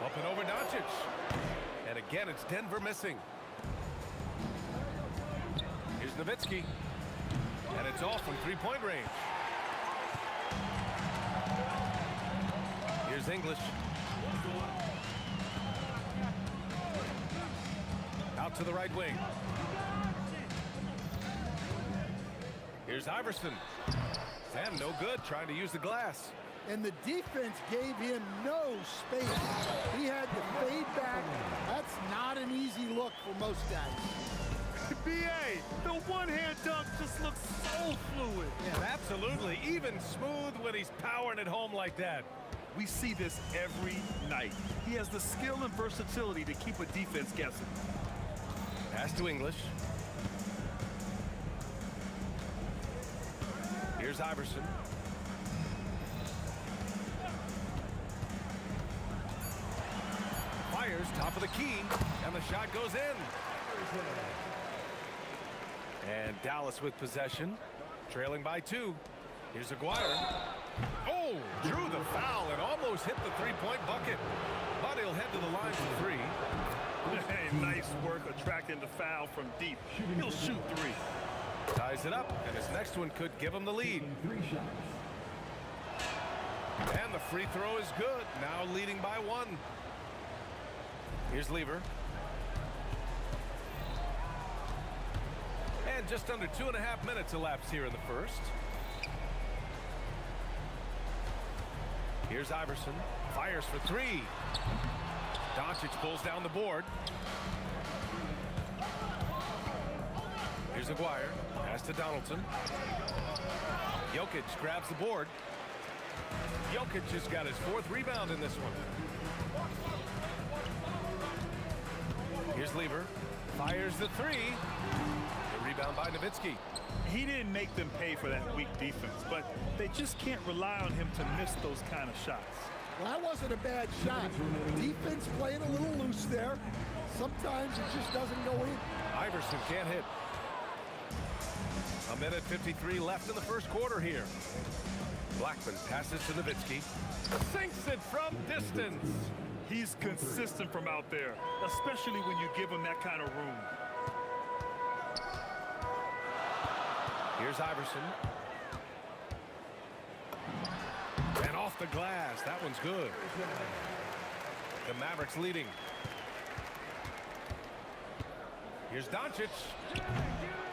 Up and over Doncic. And again, it's Denver missing. Here's Nowitzki. And it's off from three-point range. Here's English. Out to the right wing. Here's Iverson. And no good, trying to use the glass. And the defense gave him no space. He had to fade back. That's not an easy look for most guys. B.A., the one-hand dunk just looks so fluid. Yeah, absolutely. Even smooth when he's powering it home like that. We see this every night. He has the skill and versatility to keep a defense guessing. Pass to English. Here's Iverson. Fires, top of the key, and the shot goes in. And Dallas with possession, trailing by 2. Here's Aguirre. Oh, drew the foul and almost hit the three-point bucket. But he'll head to the line for 3. Hey, nice work attracting the foul from deep. He'll shoot 3. Ties it up, and his next one could give him the lead. And the free throw is good, now leading by 1. Here's Lever. And just under 2.5 minutes elapsed here in the first. Here's Iverson. Fires for 3. Doncic pulls down the board. Here's Aguirre. Pass to Donaldson. Jokic grabs the board. Jokic has got his 4th rebound in this one. Here's Lever. Fires the 3. The rebound by Nowitzki. He didn't make them pay for that weak defense, but they just can't rely on him to miss those kind of shots. Well, that wasn't a bad shot. Defense playing a little loose there. Sometimes it just doesn't go in. Iverson can't hit. 1:53 left in the first quarter here. Blackman passes to Nowitzki. Sinks it from distance. He's consistent from out there, especially when you give him that kind of room. Here's Iverson. And off the glass. That one's good. The Mavericks leading. Here's Doncic.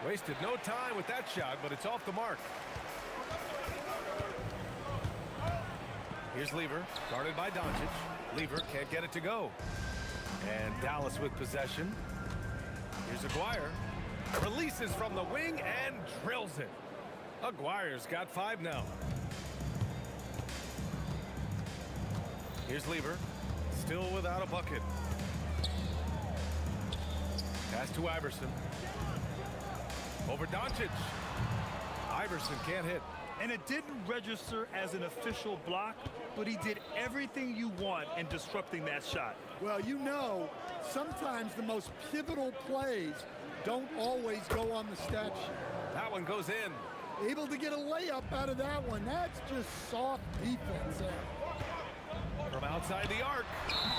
Wasted no time with that shot, but it's off the mark. Here's Lever, guarded by Doncic. Lever can't get it to go. And Dallas with possession. Here's Aguirre. Releases from the wing and drills it. Aguirre's got 5 now. Here's Lever, still without a bucket. Pass to Iverson. Over Doncic. Iverson can't hit. And it didn't register as an official block, but he did everything you want in disrupting that shot. Well, you know, sometimes the most pivotal plays don't always go on the stat sheet. That one goes in. Able to get a layup out of that one. That's just soft defense there. From outside the arc.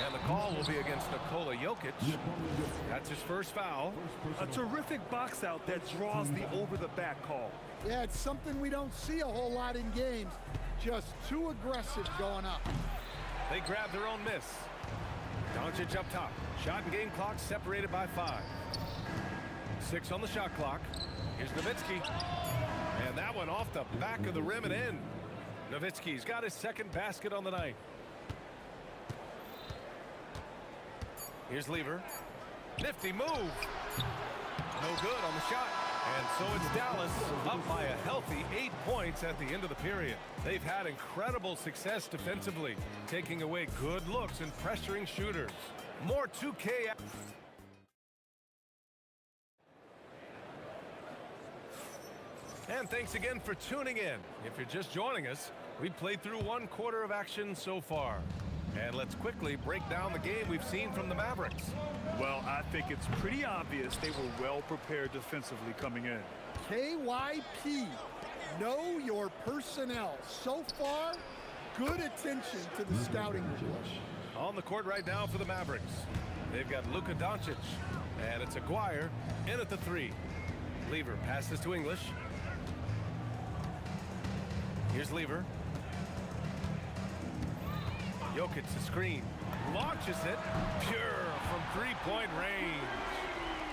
And the call will be against Nikola Jokic. That's his first foul. A terrific box out that draws the over-the-back call. Yeah, it's something we don't see a whole lot in games. Just too aggressive going up. They grab their own miss. Doncic up top. Shot and game clock separated by 5. 6 on the shot clock. Here's Nowitzki. And And that one off the back of the rim and in. Nowitzki's got his second basket on the night. Here's Lever. Nifty move. No good on the shot. And so it's Dallas up by a healthy 8 points at the end of the period. They've had incredible success defensively, taking away good looks and pressuring shooters. More 2K. And thanks again for tuning in. If you're just joining us, we played through 1 quarter of action so far. And let's quickly break down the game we've seen from the Mavericks. Well, I think it's pretty obvious they were well prepared defensively coming in. KYP, know your personnel. So far, good attention to the scouting report. On the court right now for the Mavericks, they've got Luka Doncic, and it's Aguirre in at the 3. Lever passes to English. Here's Lever. Jokic the screen, launches it, pure from three-point range.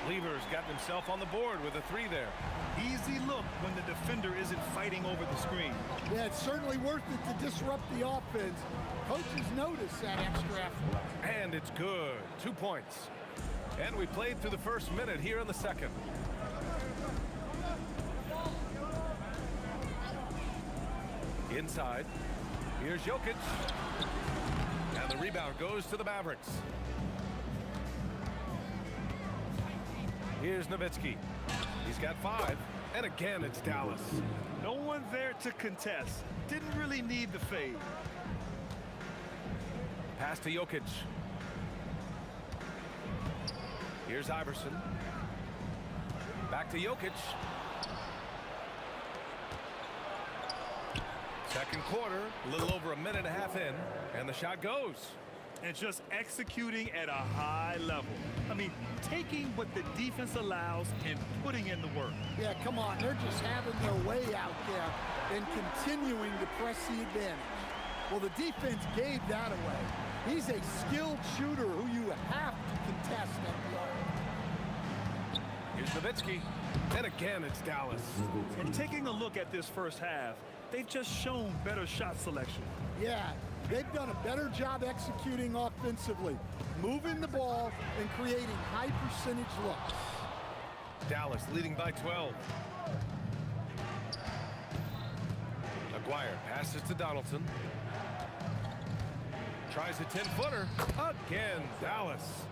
Lever's gotten himself on the board with a 3 there. Easy look when the defender isn't fighting over the screen. Yeah, it's certainly worth it to disrupt the offense. Coaches notice that extra effort. And it's good. 2 points. And we played through the first minute here in the second. Inside. Here's Jokic. And the rebound goes to the Mavericks. Here's Nowitzki. He's got 5. And again, it's Dallas. No one there to contest. Didn't really need the fade. Pass to Jokic. Here's Iverson. Back to Jokic. Second quarter, a little over a minute and a half in, and the shot goes. And just executing at a high level. I mean, taking what the defense allows and putting in the work. Yeah, come on. They're just having their way out there and continuing to press the advantage. Well, the defense gave that away. He's a skilled shooter who you have to contest at the arc. Here's Nowitzki. And again, it's Dallas. And taking a look at this first half, they've just shown better shot selection. Yeah, they've done a better job executing offensively, moving the ball and creating high percentage looks. Dallas leading by 12. Aguirre passes to Donaldson. Tries a 10-footer. Again, Dallas.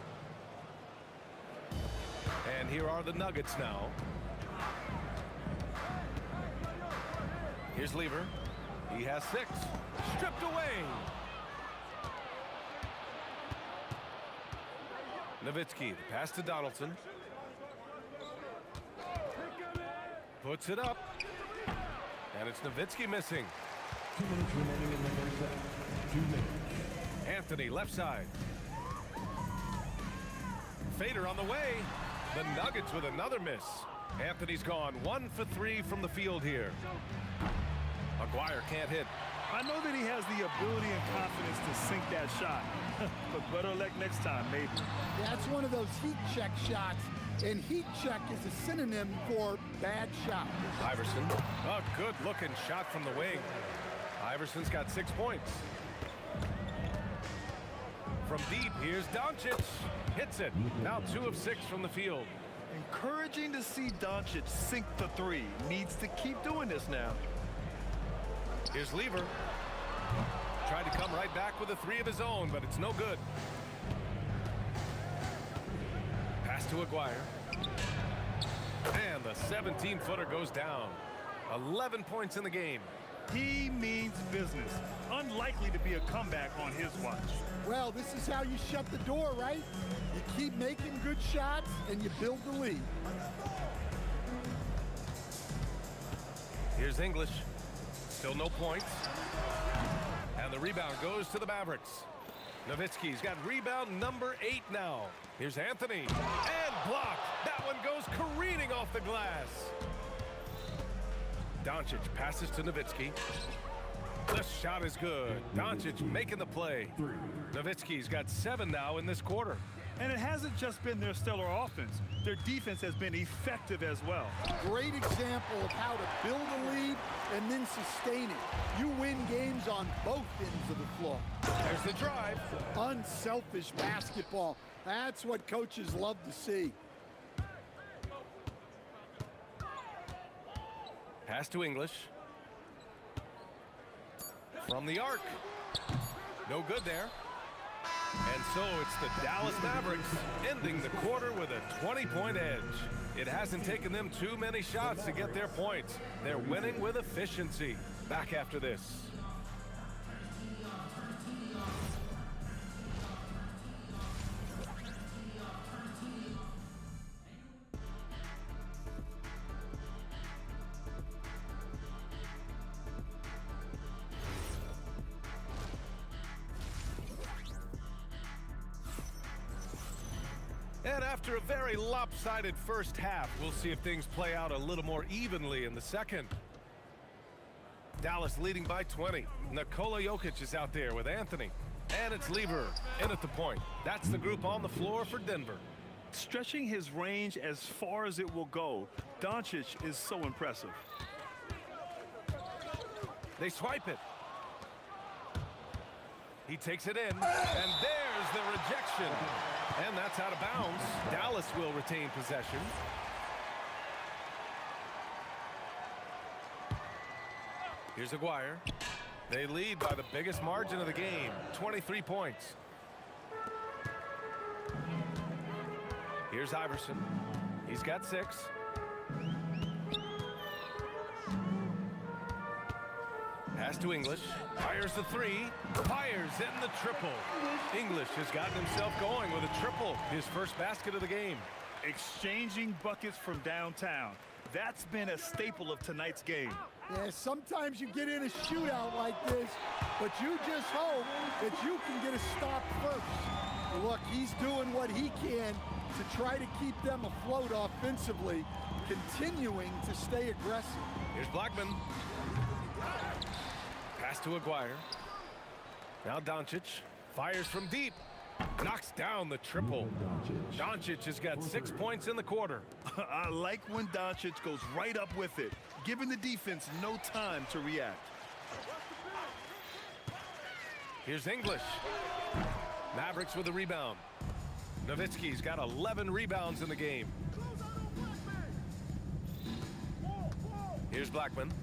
And here are the Nuggets now. Here's Lever. He has 6. Stripped away. Nowitzki, the pass to Donaldson. Puts it up. And it's Nowitzki missing. 2 minutes remaining in the first set. 2 minutes. Anthony, left side. Fader on the way. The Nuggets with another miss. Anthony's gone 1 for 3 from the field here. Aguirre can't hit. I know that he has the ability and confidence to sink that shot. But better luck next time, maybe. That's one of those heat check shots. And heat check is a synonym for bad shot. Iverson. A good-looking shot from the wing. Iverson's got 6 points. From deep, here's Doncic. Hits it. Now 2 of 6 from the field. Encouraging to see Doncic sink the 3. Needs to keep doing this now. Here's Lever. Tried to come right back with a 3 of his own, but it's no good. Pass to Aguirre. And the 17-footer goes down. 11 points in the game. He means business. Unlikely to be a comeback on his watch. Well, this is how you shut the door, right? You keep making good shots and you build the lead. Here's English. Still no points. And the rebound goes to the Mavericks. Nowitzki's got rebound number 8 now. Here's Anthony. And blocked. That one goes careening off the glass. Doncic passes to Nowitzki. The shot is good. Doncic making the play. Nowitzki's got 7 now in this quarter. And it hasn't just been their stellar offense. Their defense has been effective as well. Great example of how to build a lead and then sustain it. You win games on both ends of the floor. There's the drive. Unselfish basketball. That's what coaches love to see. Pass to English. From the arc. No good there. And so it's the Dallas Mavericks ending the quarter with a 20-point edge. It hasn't taken them too many shots to get their points. They're winning with efficiency. Back after this. And after a very lopsided first half, we'll see if things play out a little more evenly in the second. Dallas leading by 20. Nikola Jokic is out there with Anthony. And it's Lever in at the point. That's the group on the floor for Denver. Stretching his range as far as it will go, Doncic is so impressive. They swipe it. He takes it in, and there's the rejection. And that's out of bounds. Dallas will retain possession. Here's Aguirre. They lead by the biggest margin of the game, 23 points. Here's Iverson. He's got 6. Pass to English. Fires the 3. Fires in the triple. English has gotten himself going with a triple. His first basket of the game. Exchanging buckets from downtown. That's been a staple of tonight's game. Yeah, sometimes you get in a shootout like this, but you just hope that you can get a stop first. Look, he's doing what he can to try to keep them afloat offensively, continuing to stay aggressive. Here's Blackman. Pass to Aguirre. Now Doncic fires from deep. Knocks down the triple. Doncic has got 6 points in the quarter. I like when Doncic goes right up with it, giving the defense no time to react. Here's English. Mavericks with a rebound. Nowitzki's got 11 rebounds in the game. Here's Blackman.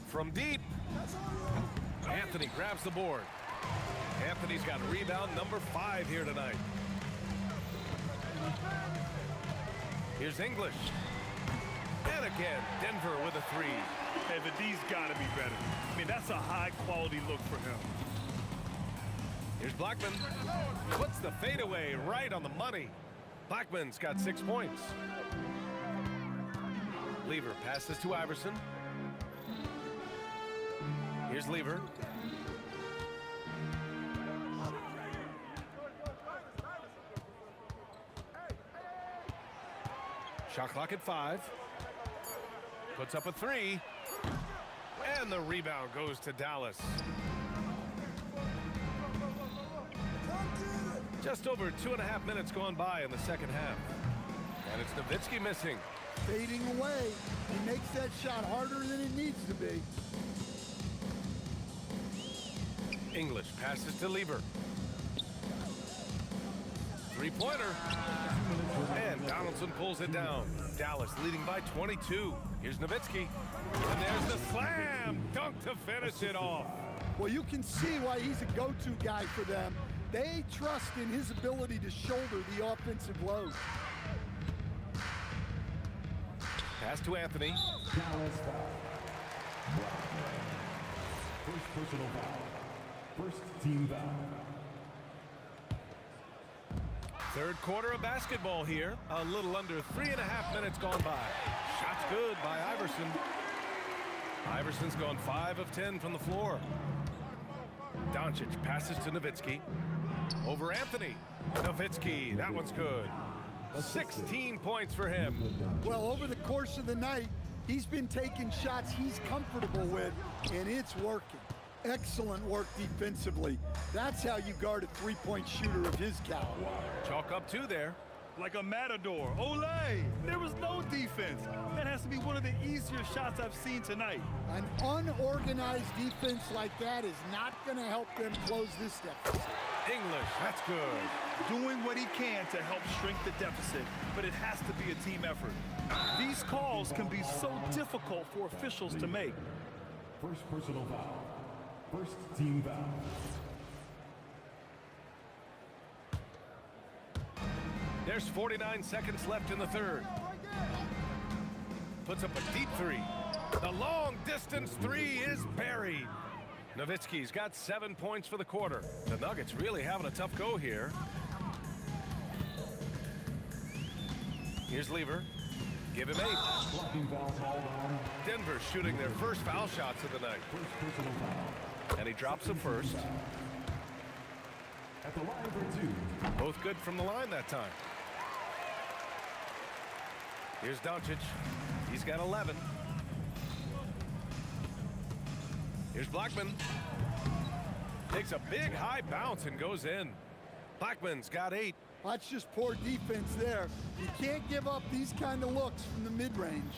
From deep. Anthony grabs the board. Anthony's got rebound number 5 here tonight. Here's English. And again, Denver with a 3. Hey, the D's got to be better. I mean, that's a high-quality look for him. Here's Blackman. Puts the fadeaway right on the money. Blackman's got 6 points. Lever passes to Iverson. Here's Lever. Shot clock at 5. Puts up a 3. And the rebound goes to Dallas. Just over 2.5 minutes gone by in the second half. And it's Nowitzki missing. Fading away. He makes that shot harder than it needs to be. English passes to Lever. Three-pointer. And Donaldson pulls it down. Dallas leading by 22. Here's Nowitzki. And there's the slam dunk to finish it off. Well, you can see why he's a go-to guy for them. They trust in his ability to shoulder the offensive load. Pass to Anthony. Dallas foul. First personal foul. First team foul. Third quarter of basketball here. A little under 3.5 minutes gone by. Shot's good by Iverson. Iverson's gone 5 of 10 from the floor. Doncic passes to Nowitzki. Over Anthony. Nowitzki, that one's good. 16 points for him. Well, over the course of the night, he's been taking shots he's comfortable with, and it's working. Excellent work defensively. That's how you guard a three-point shooter of his caliber. Chalk up 2 there. Like a matador. Olay! There was no defense. That has to be one of the easier shots I've seen tonight. An unorganized defense like that is not going to help them close this deficit. English, that's good. Doing what he can to help shrink the deficit, but it has to be a team effort. These calls can be so difficult for officials to make. First personal foul. First team foul. There's 49 seconds left in the third. Puts up a deep 3. The long distance 3 is buried. Nowitzki's got 7 points for the quarter. The Nuggets really having a tough go here. Here's Lever. Give him 8. Denver shooting their first foul shots of the night. And he drops them first. At the line for 2. Both good from the line that time. Here's Doncic. He's got 11. Here's Blackman. Takes a big high bounce and goes in. Blackman's got 8. That's just poor defense there. You can't give up these kind of looks from the mid-range.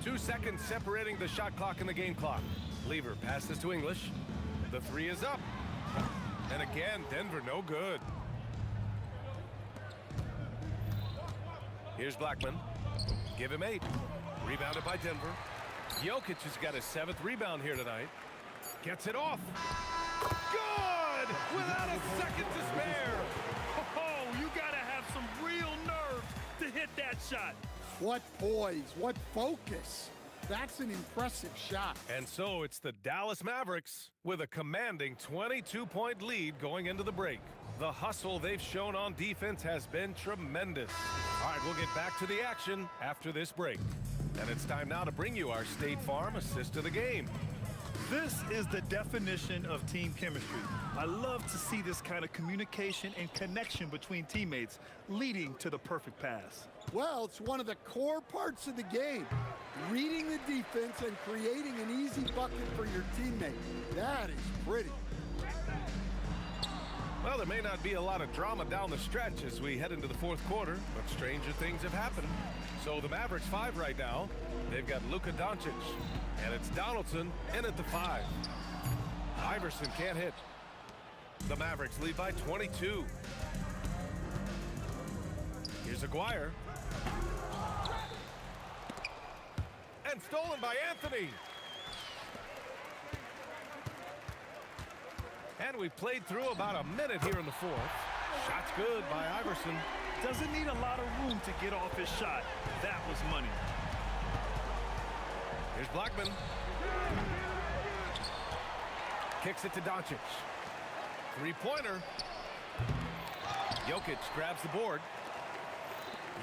2 seconds separating the shot clock and the game clock. Lever passes to English. The 3 is up. And again, Denver no good. Here's Blackman. Give him 8. Rebounded by Denver. Jokic has got his 7th rebound here tonight. Gets it off. Good! Without a second to spare. Oh, you gotta have some real nerve to hit that shot. What poise, what focus. That's an impressive shot. And so it's the Dallas Mavericks with a commanding 22-point lead going into the break. The hustle they've shown on defense has been tremendous. All right, we'll get back to the action after this break. And it's time now to bring you our State Farm assist of the game. This is the definition of team chemistry. I love to see this kind of communication and connection between teammates leading to the perfect pass. Well, it's one of the core parts of the game. Reading the defense and creating an easy bucket for your teammate. That is pretty. Well, there may not be a lot of drama down the stretch as we head into the fourth quarter, but stranger things have happened. So the Mavericks 5 right now. They've got Luka Doncic, and it's Donaldson in at the 5. Iverson can't hit. The Mavericks lead by 22. Here's Aguirre. And stolen by Anthony. And we've played through about a minute here in the fourth. Shot's good by Iverson. Doesn't need a lot of room to get off his shot. That was money. Here's Blackman. Kicks it to Doncic. Three-pointer. Jokic grabs the board.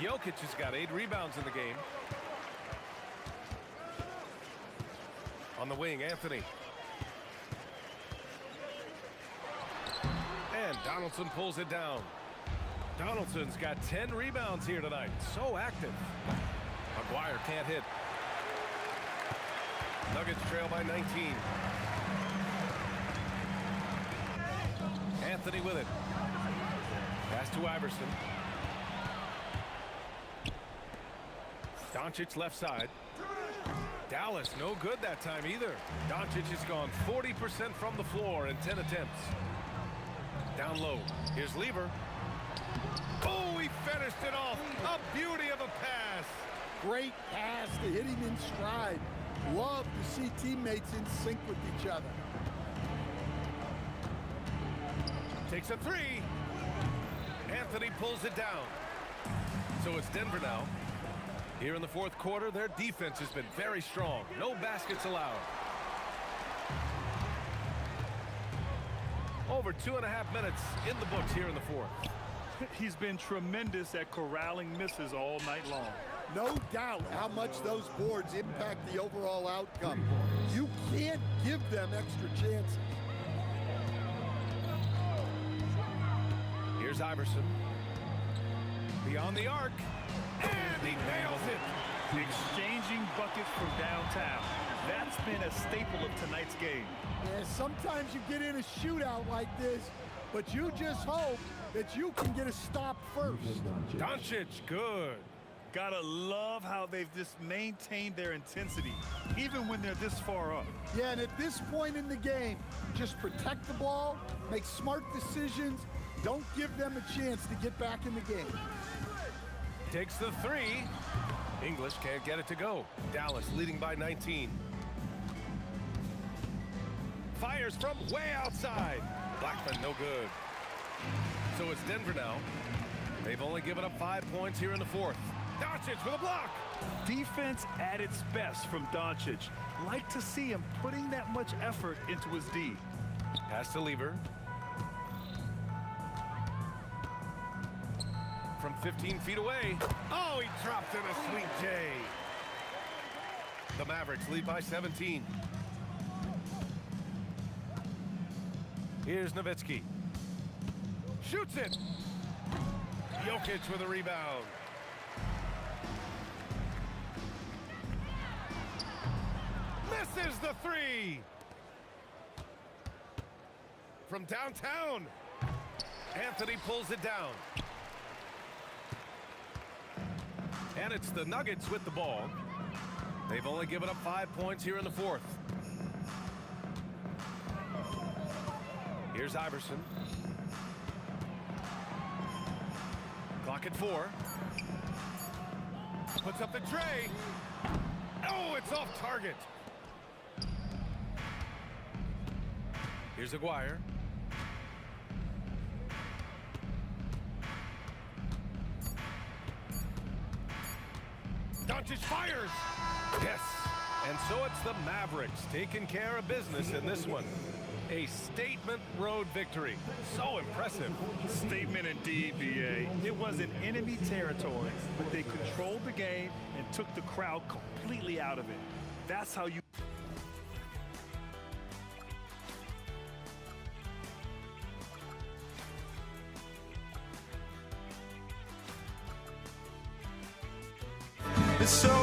Jokic has got 8 rebounds in the game. On the wing, Anthony. And Donaldson pulls it down. Donaldson's got 10 rebounds here tonight. So active. Aguirre can't hit. Nuggets trail by 19. Anthony with it. Pass to Iverson. Doncic left side. Dallas no good that time either. Doncic has gone 40% from the floor in 10 attempts. Down low. Here's Lever. Oh, he finished it off. A beauty of a pass. Great pass to hit him in stride. Love to see teammates in sync with each other. Takes a 3. Anthony pulls it down. So it's Denver now. Here in the fourth quarter, their defense has been very strong. No baskets allowed. Over 2.5 minutes in the books here in the fourth. He's been tremendous at corralling misses all night long. No doubt how much those boards impact the overall outcome. You can't give them extra chances. Here's Iverson. Beyond the arc. And he nails it. exchanging buckets from downtown. That's been a staple of tonight's game. Yeah, sometimes you get in a shootout like this, but you just hope that you can get a stop first. Doncic, good. Gotta love how they've just maintained their intensity, even when they're this far up. Yeah, and at this point in the game, just protect the ball, make smart decisions, don't give them a chance to get back in the game. Takes the three. English can't get it to go. Dallas leading by 19. Fires from way outside. Blackman, no good. So it's Denver now. They've only given up 5 points here in the fourth. Doncic with a block. Defense at its best from Doncic. Like to see him putting that much effort into his D. Pass to Lever. From 15 feet away. Oh, he dropped in a sweet J. The Mavericks lead by 17. Here's Nowitzki. Shoots it. Jokic with a rebound. Misses the three. From downtown. Anthony pulls it down. And it's the Nuggets with the ball. They've only given up 5 points here in the fourth. Here's Iverson. Clock at 4. Puts up the tray. Oh, it's off target. Here's Aguirre. Doncic fires. Yes. And so it's the Mavericks taking care of business in this one. A statement road victory. So impressive. Statement indeed, BA. It was in enemy territory, but they controlled the game and took the crowd completely out of it. That's how you... It's so